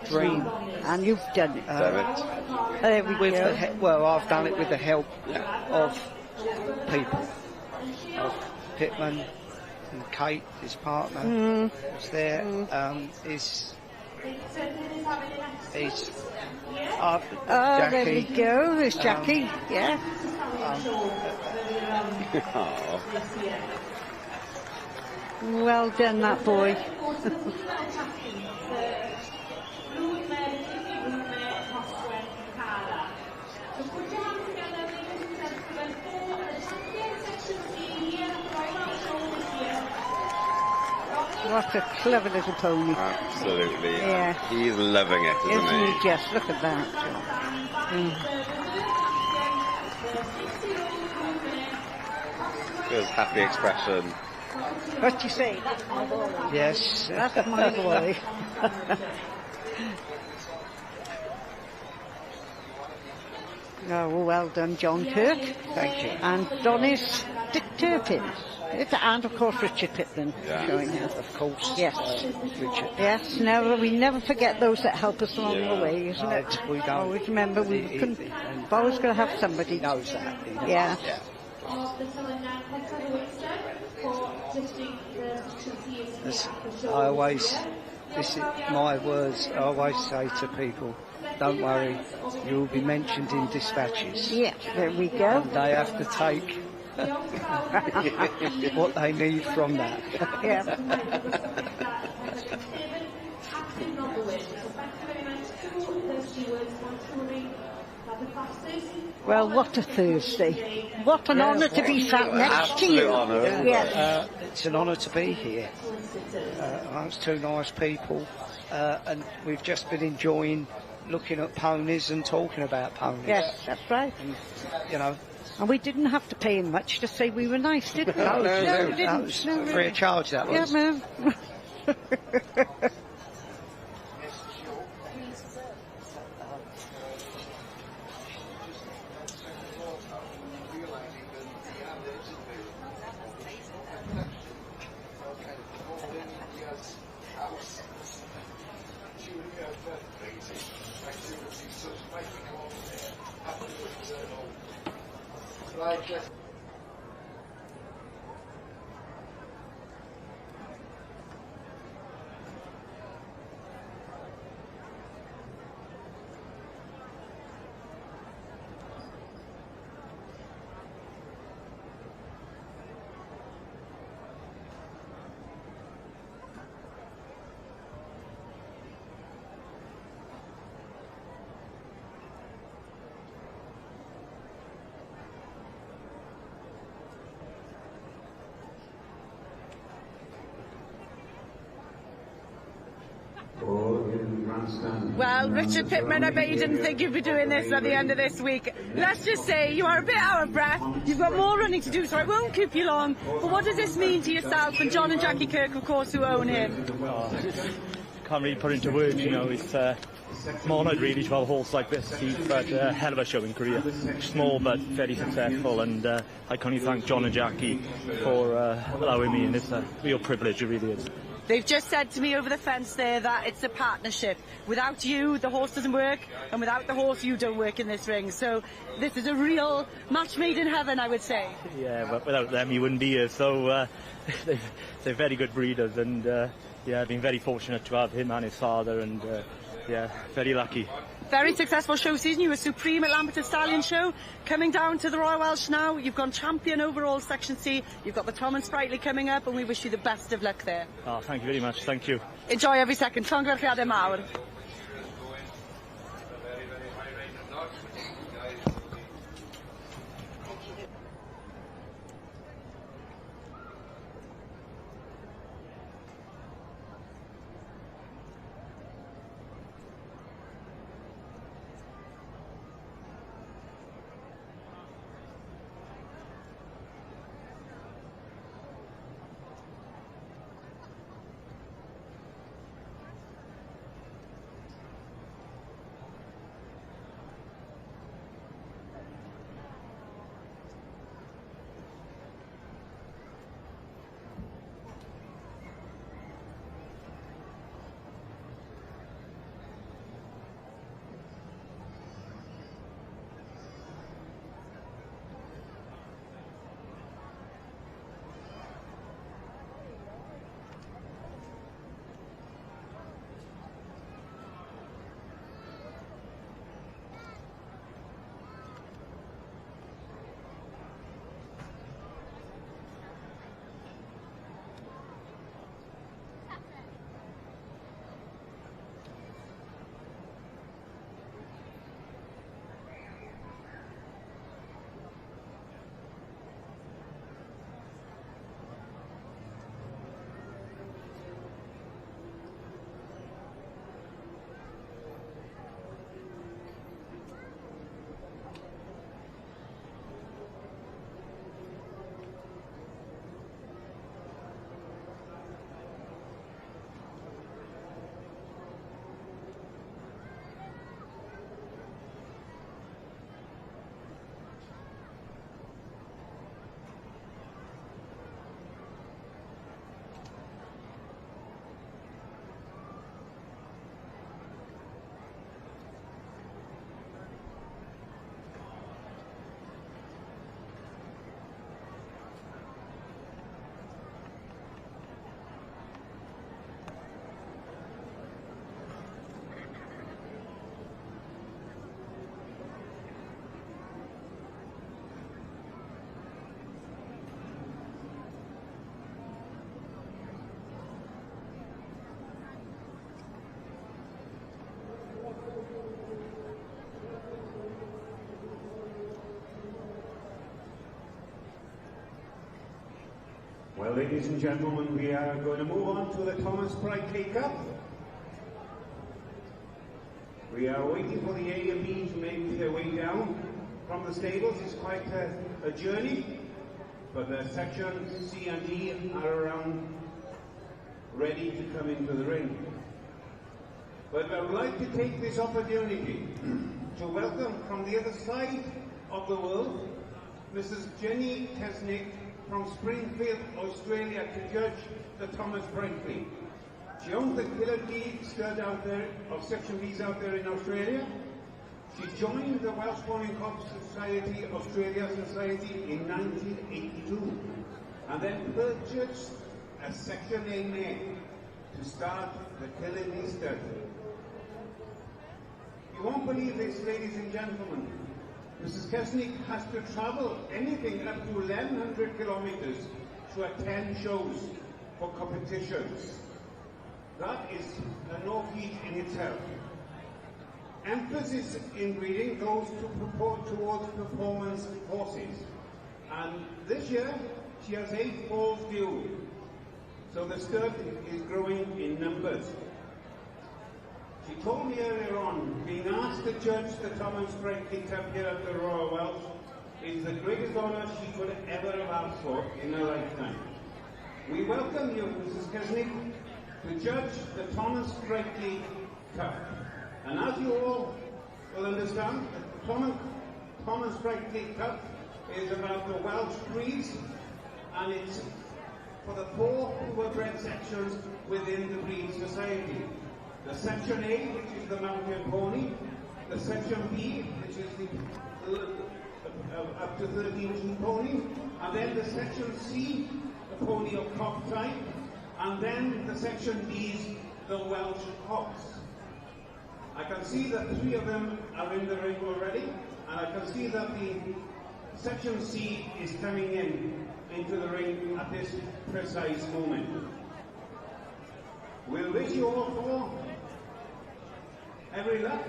dream. And you've done it. There we go. Well, I've done it with the help of people. Of Pitman and Kate, his partner, was there. Jackie. There we go. There's Jackie. Yeah. Well done, that boy. What a clever little pony. Absolutely. Yeah. He's loving it, isn't he? Just look at that. His happy expression. What do you say? That's my boy. Yes. That's my boy. Oh, well done, John Kirk. Thank you. And Donny's Dick Turpin. And of course Richard Pitman showing here. Of course. Yes. Richard. Yes, we never forget those that help us along the way, isn't it? We don't. Always remember we've always got to have somebody. Knows that. Yeah. I always, this is my words, I always say to people, don't worry, you will be mentioned in dispatches. Yes, there we go. And they have to take what they need from that. Yeah. Well, what a Thursday. What an honour to be sat next to you. Yes. It's an honour to be here amongst two nice people, and we've just been enjoying looking at ponies and talking about ponies. Yes, that's right. And, you know. And we didn't have to pay him much to say we were nice, did we? No, we didn't. That was free of charge, that was. Yeah, man. Well, Richard Pitman, I bet you didn't think you'd be doing this at the end of this week. Let's just say you are a bit out of breath. You've got more running to do, so I won't keep you long. But what does this mean to yourself and John and Jackie Kirk, of course, who own him? can't really put into words, you know. It's I'm honoured really to have a horse like this. He's had a hell of a showing career. Small but very successful, and I can only thank John and Jackie for allowing me, and it's a real privilege, it really is. They've just said to me over the fence there that it's a partnership. Without you, the horse doesn't work, and without the horse, you don't work in this ring. So this is a real match made in heaven, I would say. Yeah, but without them, you wouldn't be here. So they're very good breeders, and yeah, I've been very fortunate to have him and his father, and yeah, very lucky. Very successful show season. You were supreme at Lamberton Stallion Show. Coming down to the Royal Welsh now, you've gone champion overall Section C. You've got the Tom and Sprightly coming up, and we wish you the best of luck there. Oh, thank you very much. Thank you. Enjoy every second. Llongyfarchiadau mawr. Well, ladies and gentlemen, we are going to move on to the Thomas Sprightly Cup. We are waiting for the A and B to make their way down from the stables. It's quite a journey, but the section C and D are around ready to come into the ring. But I would like to take this opportunity to welcome from the other side of the world, Mrs. Jenny Saesneg from Springfield, Australia, to judge the Thomas Sprightly. She owns the Killer D stud out there, of Section B's out there in Australia. She joined the Welsh Pony Cob Society, Australia Society in 1982, and then purchased a Section A mare to start the Killer D stud. You won't believe this, ladies and gentlemen. Mrs. Saesneg has to travel anything up to 1,100 kilometers to attend shows for competitions. That is a no feat in itself. Emphasis in breeding goes towards performance horses. And this year, she has 8 foals due. So the stud is growing in numbers. She told me earlier on, being asked to judge the Thomas Sprightly Cup here at the Royal Welsh is the greatest honour she could ever have asked for in her lifetime. We welcome you, Mrs. Saesneg, to judge the Thomas Brightly Cup. And as you all will understand, the Thomas Brightly Cup is about the Welsh breeds, and it's for the 4 purebred sections within the breed society. The section A, which is the mountain pony, the section B, which is the up to 13 pony, and then the section C, the pony of cock type, and then the section D, the Welsh ox. I can see that 3 of them are in the ring already, and I can see that the section C is coming into the ring at this precise moment. We'll wish you all for every luck.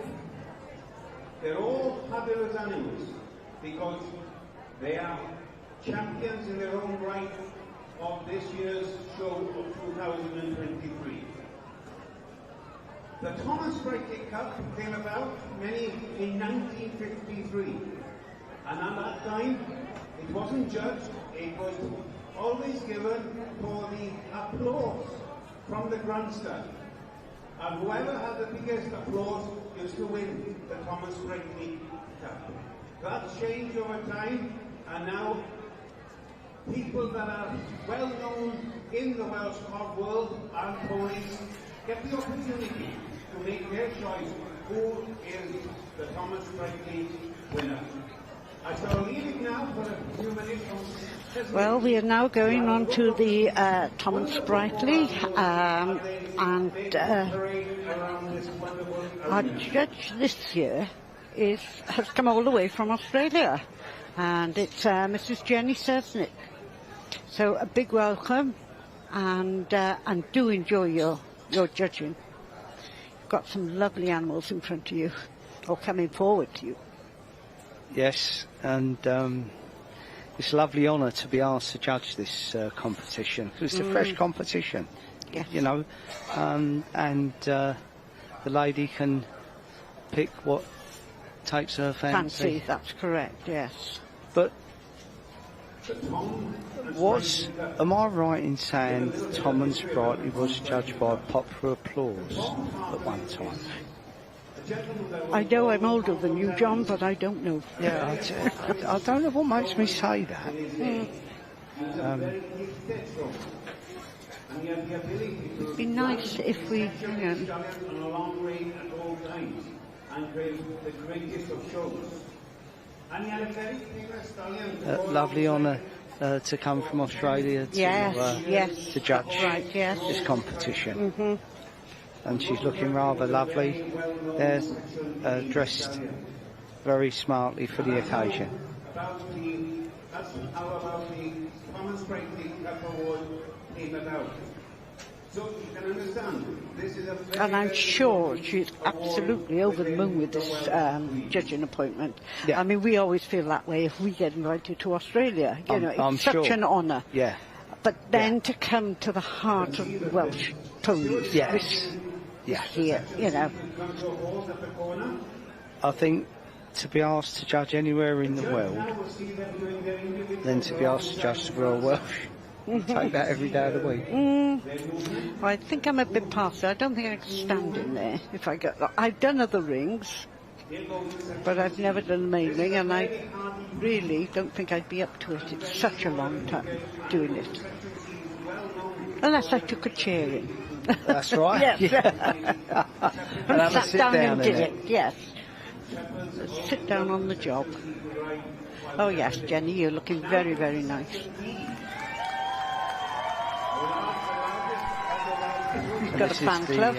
They're all fabulous animals because they are champions in their own right of this year's show of 2023. The Thomas Brightly Cup came about in 1953, and at that time it wasn't judged, it was always given for the applause from the grandstand, and whoever had the biggest applause used to win the Thomas Brightly Cup. That's changed over time, and now people that are well known in the Welsh hog world and ponies get the opportunity to make their choice who is the Thomas Brightly winner. I shall leave it now for a few minutes. Well, we are now going on to the Thomas Brightly, and our judge this year has come all the way from Australia, and it's Mrs. Jenny Saesneg. So a big welcome, and do enjoy your judging. You've got some lovely animals in front of you, or coming forward to you. Yes, and it's a lovely honour to be asked to judge this competition, because it's a fresh competition, yes. You know, and the lady can pick what takes her fancy. That's correct, yes. But am I right in saying that Thomas Brightly was judged by popular applause at one time? I know I'm older than you, John, but I don't know. Yeah, I don't know what makes me say that. It'd be nice if we, lovely honour to come from Australia to judge this competition. Mm-hmm. And she's looking rather lovely. They're dressed very smartly for the occasion. That's how about the Thomas Brightly Cup Award came about. So you can understand, this is a very, and I'm sure she's absolutely over the moon with this judging appointment. Yeah. I mean, we always feel that way if we get invited to Australia. You know, it's such an honour. Yeah. But then to come to the heart of the Welsh ponies. Yes. Yeah. Here, you know. I think to be asked to judge anywhere in the world, then to be asked to judge the Royal Welsh, take that every day of the week. I think I'm a bit past it. I don't think I can stand in there if I go. I've done other rings, but I've never done the main ring, and I really don't think I'd be up to it. It's such a long time doing it. Unless I took a chair in. That's right. Yes. And sat down and did it. Yes. Sit down on the job. Oh yes, Jenny, you're looking very, very nice. You've got a fan club.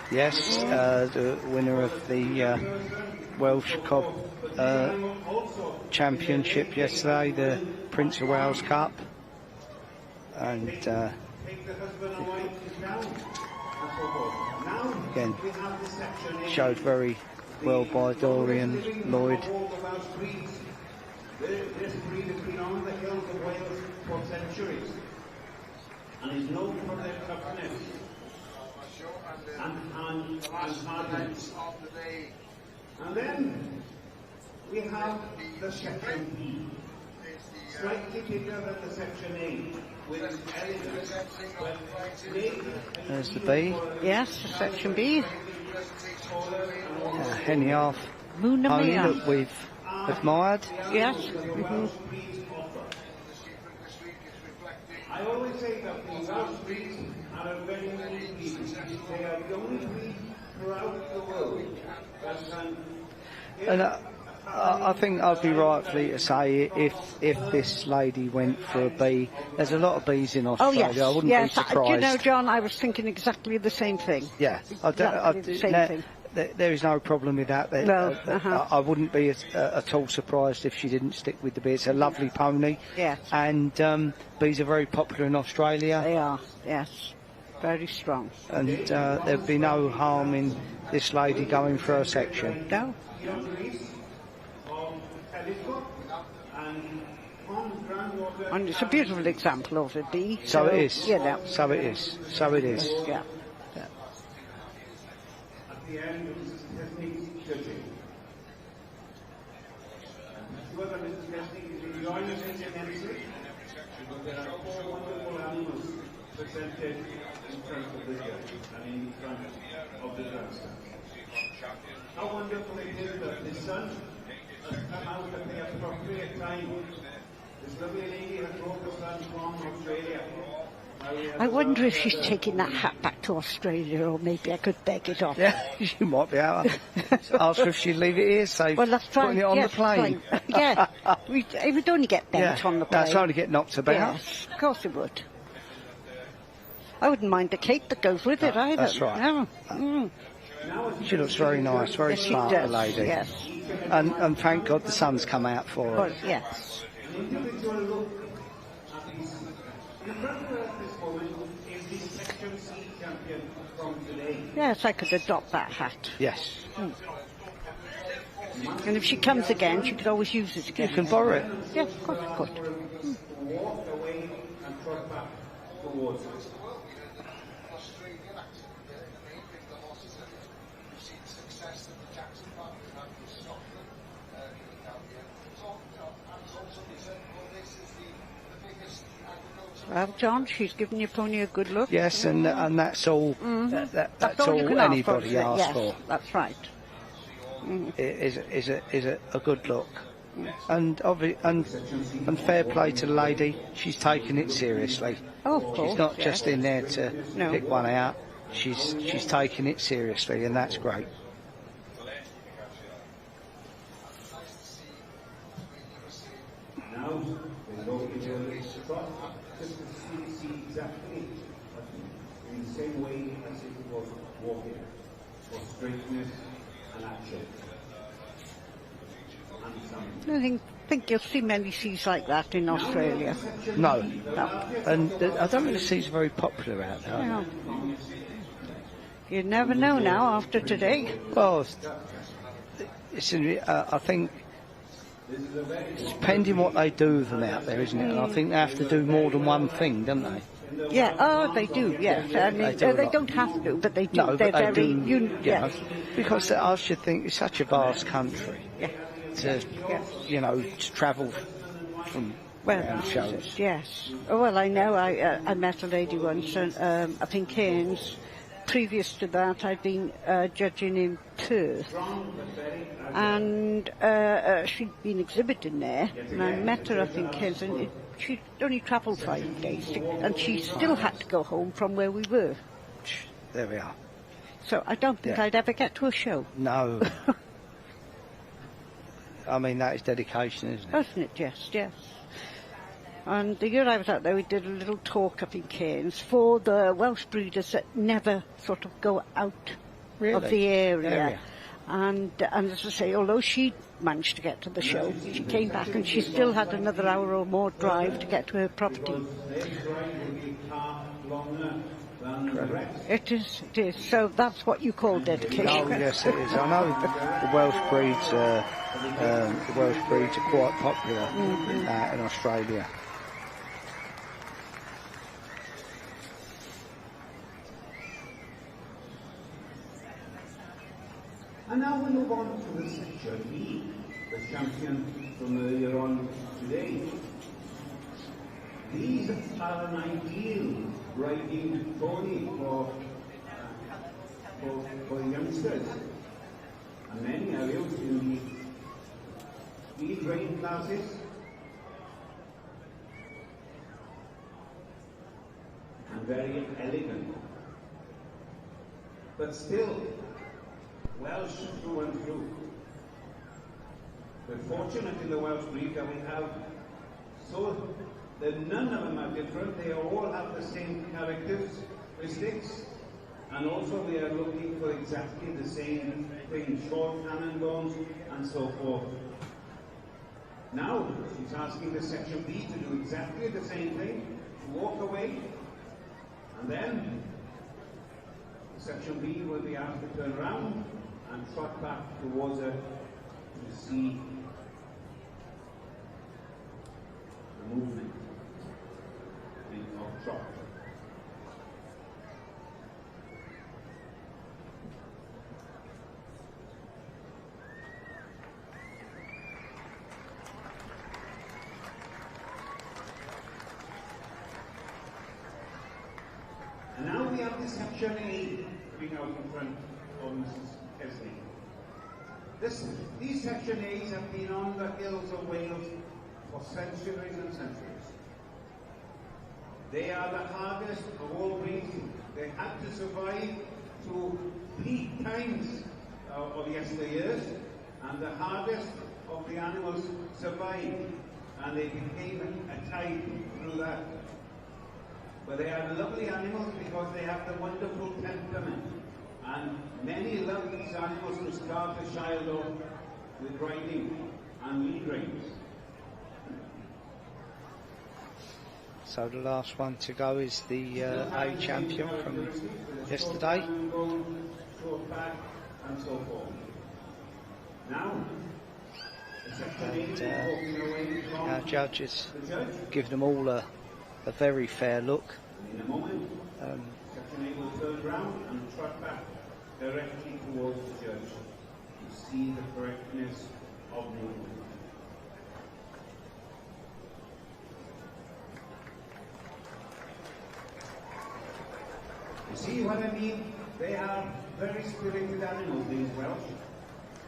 Yes, the winner of the Welsh Cob Championship yesterday, the Prince of Wales Cup, and again showed very well by Dorian Lloyd. This breed has been on the hills of Wales for centuries and is known for their toughness and hardness. And then we have the section B, slightly bigger than the section A. There's the B. Yes, section B. Henny half Moon pony that we've admired. Yes. I always say that the Welsh breeds are a very unique breed. They are the only breed throughout the world that can... And I think I'd be rightfully to say if this lady went for a B, there's a lot of Bs in Australia. Oh yes, I wouldn't be surprised. You know, John, I was thinking exactly the same thing. Yeah, the same thing. There is no problem with that. No, I wouldn't be at all surprised if she didn't stick with the B. It's a lovely pony. Yes. And Bs are very popular in Australia. They are, yes. Very strong. And there'd be no harm in this lady going for a section. No. And it's a beautiful example of a B. So it is. You know. So it is. So it is. Yeah. At the end, Mrs. Kesnick's judging. Whether Mrs. Kesnick is enjoying the session immensely, but there are 4 wonderful animals presented in front of the judge and in front of the grandstand. How wonderful it is that the sun has come out at the appropriate time. This lovely lady has brought the sun from Australia. I wonder if she's taking that hat back to Australia, or maybe I could beg it off. Yeah, you might be able to ask her if she'd leave it here, safe. Well, that's putting it on the plane. Yeah, it would only get bent on the plane. That's only get knocked about. Yes, of course it would. I wouldn't mind the cape that goes with it either. That's right. No. She looks very nice, very yes, smart, the lady. Yes. And thank God the sun's come out for her. Well, yes. Yes, I could adopt that hat. Yes. And if she comes again, she could always use it again. You can borrow it. Yes, of course you could. Walk away and trot back towards us. Well, John, she's given your pony a good look. Yes, and that's all. That's all you can anybody asks yes, for. That's right. Is a good look, and fair play to the lady. She's taken it seriously. Oh, of course, she's not yes. just in there to pick one out. She's taken it seriously, and that's great. Now, they go into the spot just to see exactly in the same way as if it was walking, for straightness and action. I think you'll see many seas like that in Australia. No. And I don't think the seas are very popular out there. No. You never know now after today. Well, I think it's depending what they do with them out there, isn't it? And I think they have to do more than one thing, don't they? Yeah, oh, they do, yes. I mean, they don't have to, but they do. No, They're but they very, do, yes. Because I should think it's such a vast country to, to travel from shows. Yes. Oh, well, I know. I met a lady once up in Cairns. Previous to that, I'd been judging in Perth, and she'd been exhibiting there, and I met her up in Cairns, and she'd only travelled 5 days, and she still had to go home from where we were. There we are. So I don't think I'd ever get to a show. No. I mean, that is dedication, isn't it? Isn't it? Yes, yes. And the year I was out there, we did a little talk up in Cairns for the Welsh breeders that never sort of go out of the area. And as I say, although she managed to get to the show, she came back and she still had another hour or more drive to get to her property. It is. So that's what you call dedication. Oh, yes, it is. I know the Welsh breeds are quite popular in Australia. And now we move on to the section B, the champion from earlier on today. These are an ideal riding pony for youngsters. And many are used in the speed riding classes. And very elegant. But still, Welsh through and through. We're fortunate in the Welsh breed that we have so that none of them are different. They all have the same characteristics, and also we are looking for exactly the same thing, short cannon bones and so forth. Now she's asking the section B to do exactly the same thing, to walk away, and then section B will be asked to turn around and trot back towards her to see the movement of trot. And now we have the section A coming out in front of Mrs. Saesneg. These section A's have been on the hills of Wales for centuries and centuries. They are the hardest of all breeds. They had to survive through bleak times of yesteryears, and the hardest of the animals survived, and they became a type through that. But they are lovely animals because they have the wonderful temperament. And many love these animals to start a child off with riding and lead reins. So the last one to go is the A champion from yesterday. And so forth. Now, And our judges give them all a very fair look. in a moment, Section A will turn round and trot back directly towards the judge to see the correctness of movement. You see what I mean? They are very spirited animals, these Welsh,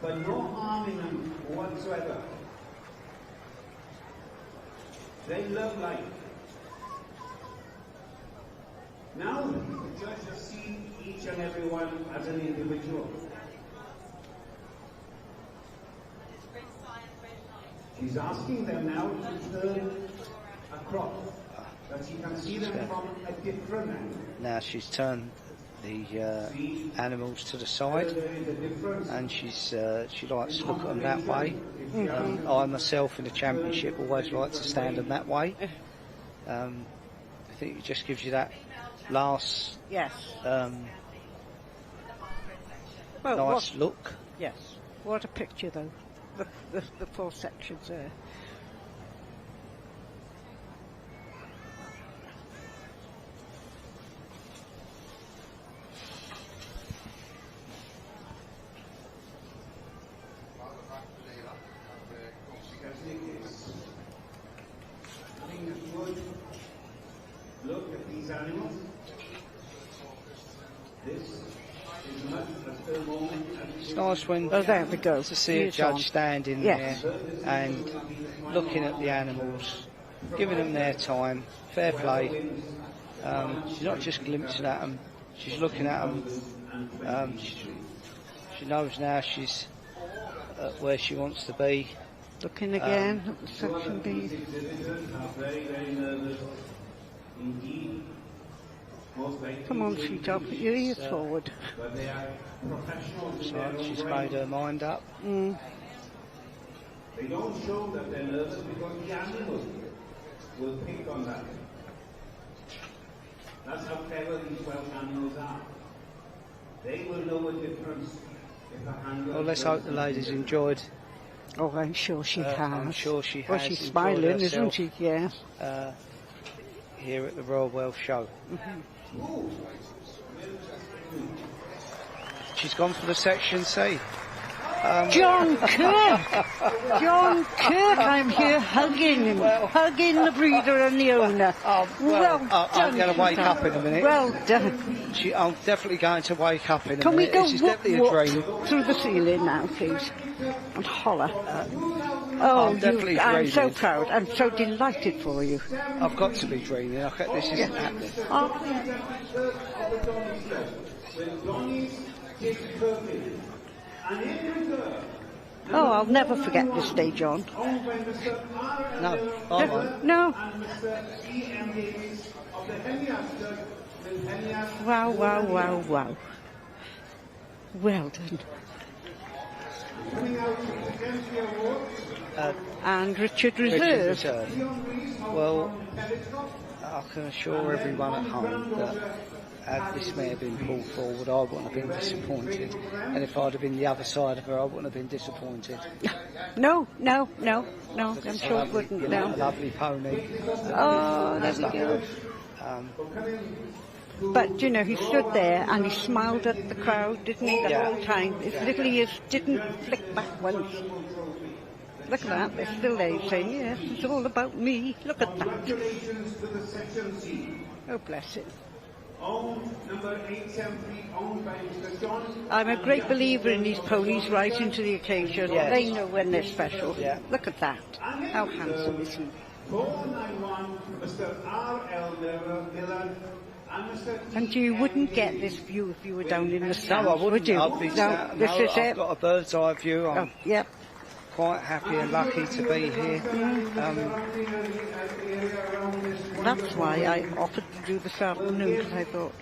but no harm in them whatsoever. They love life. Now, the judge has seen each and every one as an individual. He's asking them now to turn across, that he can see them from a different angle. Now she's turned the animals to the side, and she likes to look at them that way. I myself in the championship always like to stand them that way. I think it just gives you that last nice look. Yes. What a picture though. The four sections there. Look at these animals. This is much a still moment. It's nice when there we go. To see a judge standing there and looking at the animals, giving them their time, fair play. She's not just glimpsing at them, she's looking at them. She knows now she's where she wants to be. Looking again at the section B. Come on, sweetheart, put your ears forward. So she's made her mind up. They don't show that they're nervous because the animals will pick on that. That's how clever these Welsh animals are. They will know a difference if a handler... Well, let's hope the lady's enjoyed. Oh, I'm sure she has. I'm sure she has. Well, she's smiling, isn't she? Yeah. Here at the Royal Welsh Show. She's gone for the section C. John Kirk! John Kirk, I'm here hugging him, hugging the breeder and the owner. Well done. I'm going to wake up in a minute. Well done. I'm definitely going to wake up in a Can we minute. go This is definitely a dream. through the ceiling now, please? And holler. I'm definitely I'm so dreaming. proud. I'm so delighted for you. I've got to be dreaming. This isn't happening. Oh, I'll never forget this day, John. No, I won't. No. Wow, wow, wow, wow. Well done. And Richard Reserve. Well, I can assure everyone at home that had this mare been pulled forward, I wouldn't have been disappointed. And if I'd have been the other side of her, I wouldn't have been disappointed. No, I'm sure it wouldn't, no. A lovely pony. Oh, there we go. But, you know, he stood there and he smiled at the crowd, didn't he, the whole time. His little ears didn't flick back once. Look at that, they're still there saying, yes, it's all about me. Look at that. Congratulations to the Section C. Oh, bless him. Number 873, owned by Mr. John. I'm a great believer in these ponies rising to the occasion. Yes. They know when they're special. Look at that. How handsome is he? 491, Mr. R.L. Miller. And you wouldn't get this view if you were down in the south, No, I wouldn't. would you? I'd be This is I've it. got a bird's eye view. I'm yep. quite happy and lucky to be here. That's why I offered to do this afternoon, because I thought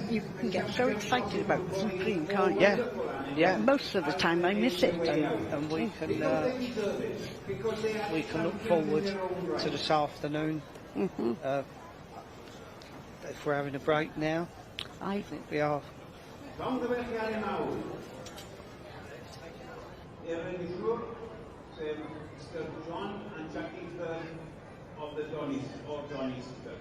you can get so excited about the Supreme, can't you? Yeah. Most of the time I miss it. And we can look forward to this afternoon. If we're having a break now, I think we are. Mr. John and Jackie Bird of the Donnies, or Donnies Bird.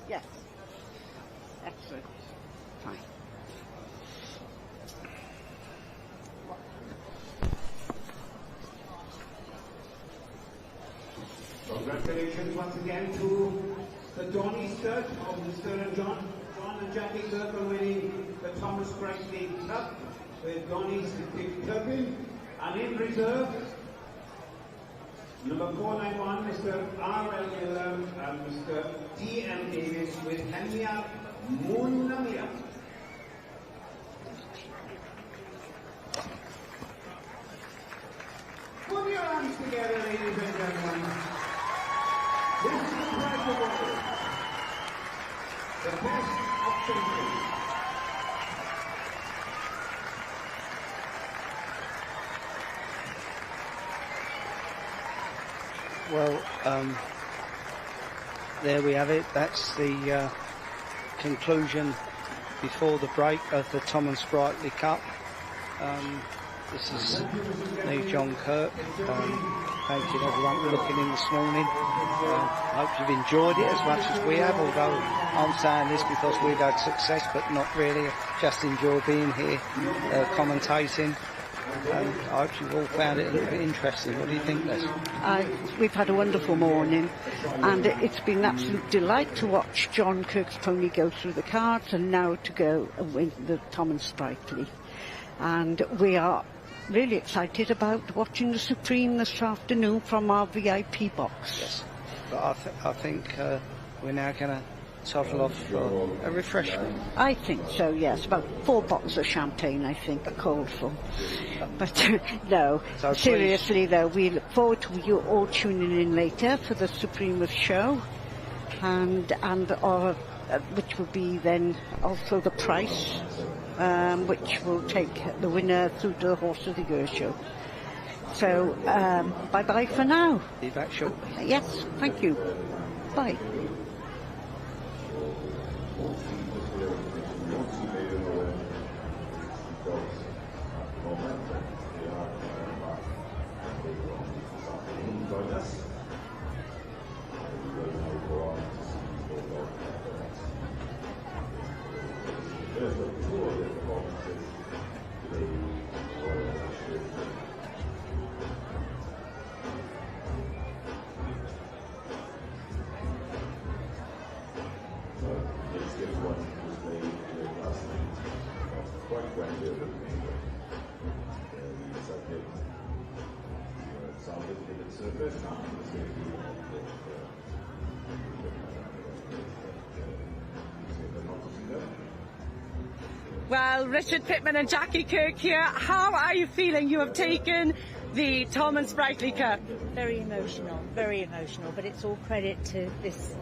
Yes. Excellent. Fine. Congratulations once again to the Donny Stud of Mr. and John and Jackie Kirk for winning the Thomas Price League Cup with Donny's Kirkman. And in reserve, number 491, Mr. R.L. Miller and Mr. D.M. Davis with Hemia Munamia. Put your hands together, ladies and gentlemen. This is the prize award. The best of century. Well, there we have it. That's the conclusion before the break of the Tom and Sprightly Cup. This is me, John Kirk. Thanking everyone for looking in this morning. Hope you've enjoyed it as much as we have, although I'm saying this because we've had success, but not really. Just enjoy being here, commentating. I hope you've all found it a little bit interesting. What do you think, Les? We've had a wonderful morning, and it's been an absolute delight to watch John Kirk's pony go through the cards, and now to go and win the Tom and Sprightly. And we are really excited about watching the Supreme this afternoon from our VIP box. Yes, but I think we're now going to toddle off for a refreshment. I think so, yes. About 4 bottles of champagne, I think, are called for. But no, So seriously though, we look forward to you all tuning in later for the Supreme show, and which will be then also the price, which will take the winner through to the Horse of the Year show. So bye-bye for now. Be back shortly. Yes, thank you. Bye. Of Well, Richard Pittman and Jackie Kirk here. How are you feeling? You have taken the Tom and Sprightly Cup. Very emotional, but it's all credit to this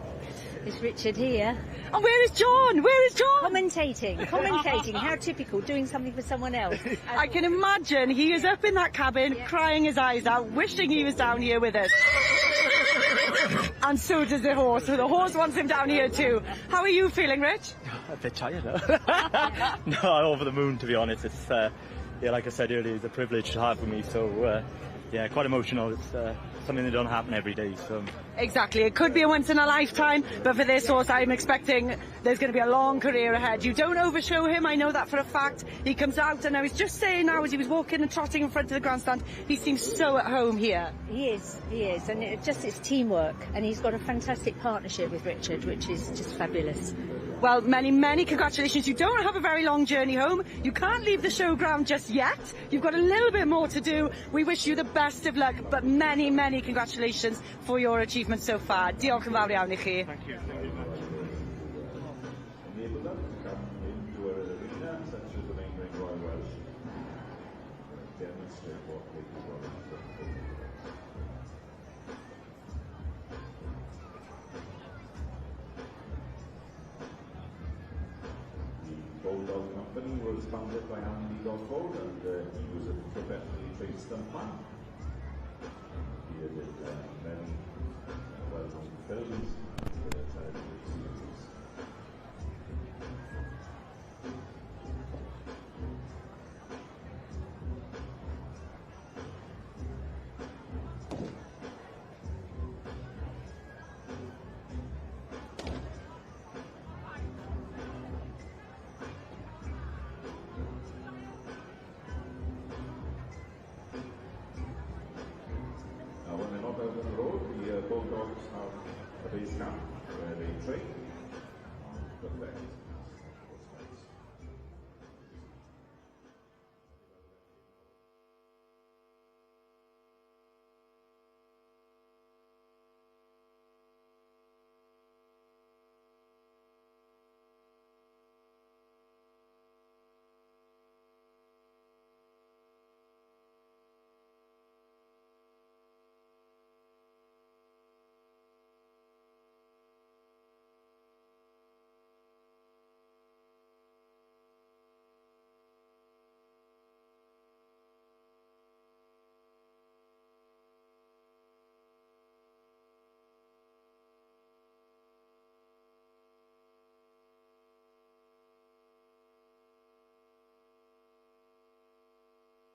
Richard here. And where is John? Where is John? Commentating. How typical, doing something for someone else. I can imagine he is up in that cabin, crying his eyes out, wishing he was down here with us. And so does the horse. So the horse wants him down here too. How are you feeling, Rich? A bit tired, though. No, over the moon, to be honest. It's, yeah, like I said earlier, it's a privilege to have with me. So, yeah, quite emotional. It's something that don't happen every day. So. Exactly. It could be a once in a lifetime, but for this horse, I'm expecting there's going to be a long career ahead. You don't overshow him. I know that for a fact. He comes out, and I was just saying now, as he was walking and trotting in front of the grandstand, he seems so at home here. He is, and it's teamwork, and he's got a fantastic partnership with Richard, which is just fabulous. Well, many, many congratulations. You don't have a very long journey home. You can't leave the showground just yet. You've got a little bit more to do. We wish you the best of luck, but many, many congratulations for your achievements so far. Diolch yn fawr iawn I chi. Thank you. Bulldog Company was founded by Andy Dogford, and he was a professionally trained stuntman. He did many well-known films and television series. When they're not out on the road, the Bulldogs have a base camp where they train on the fact.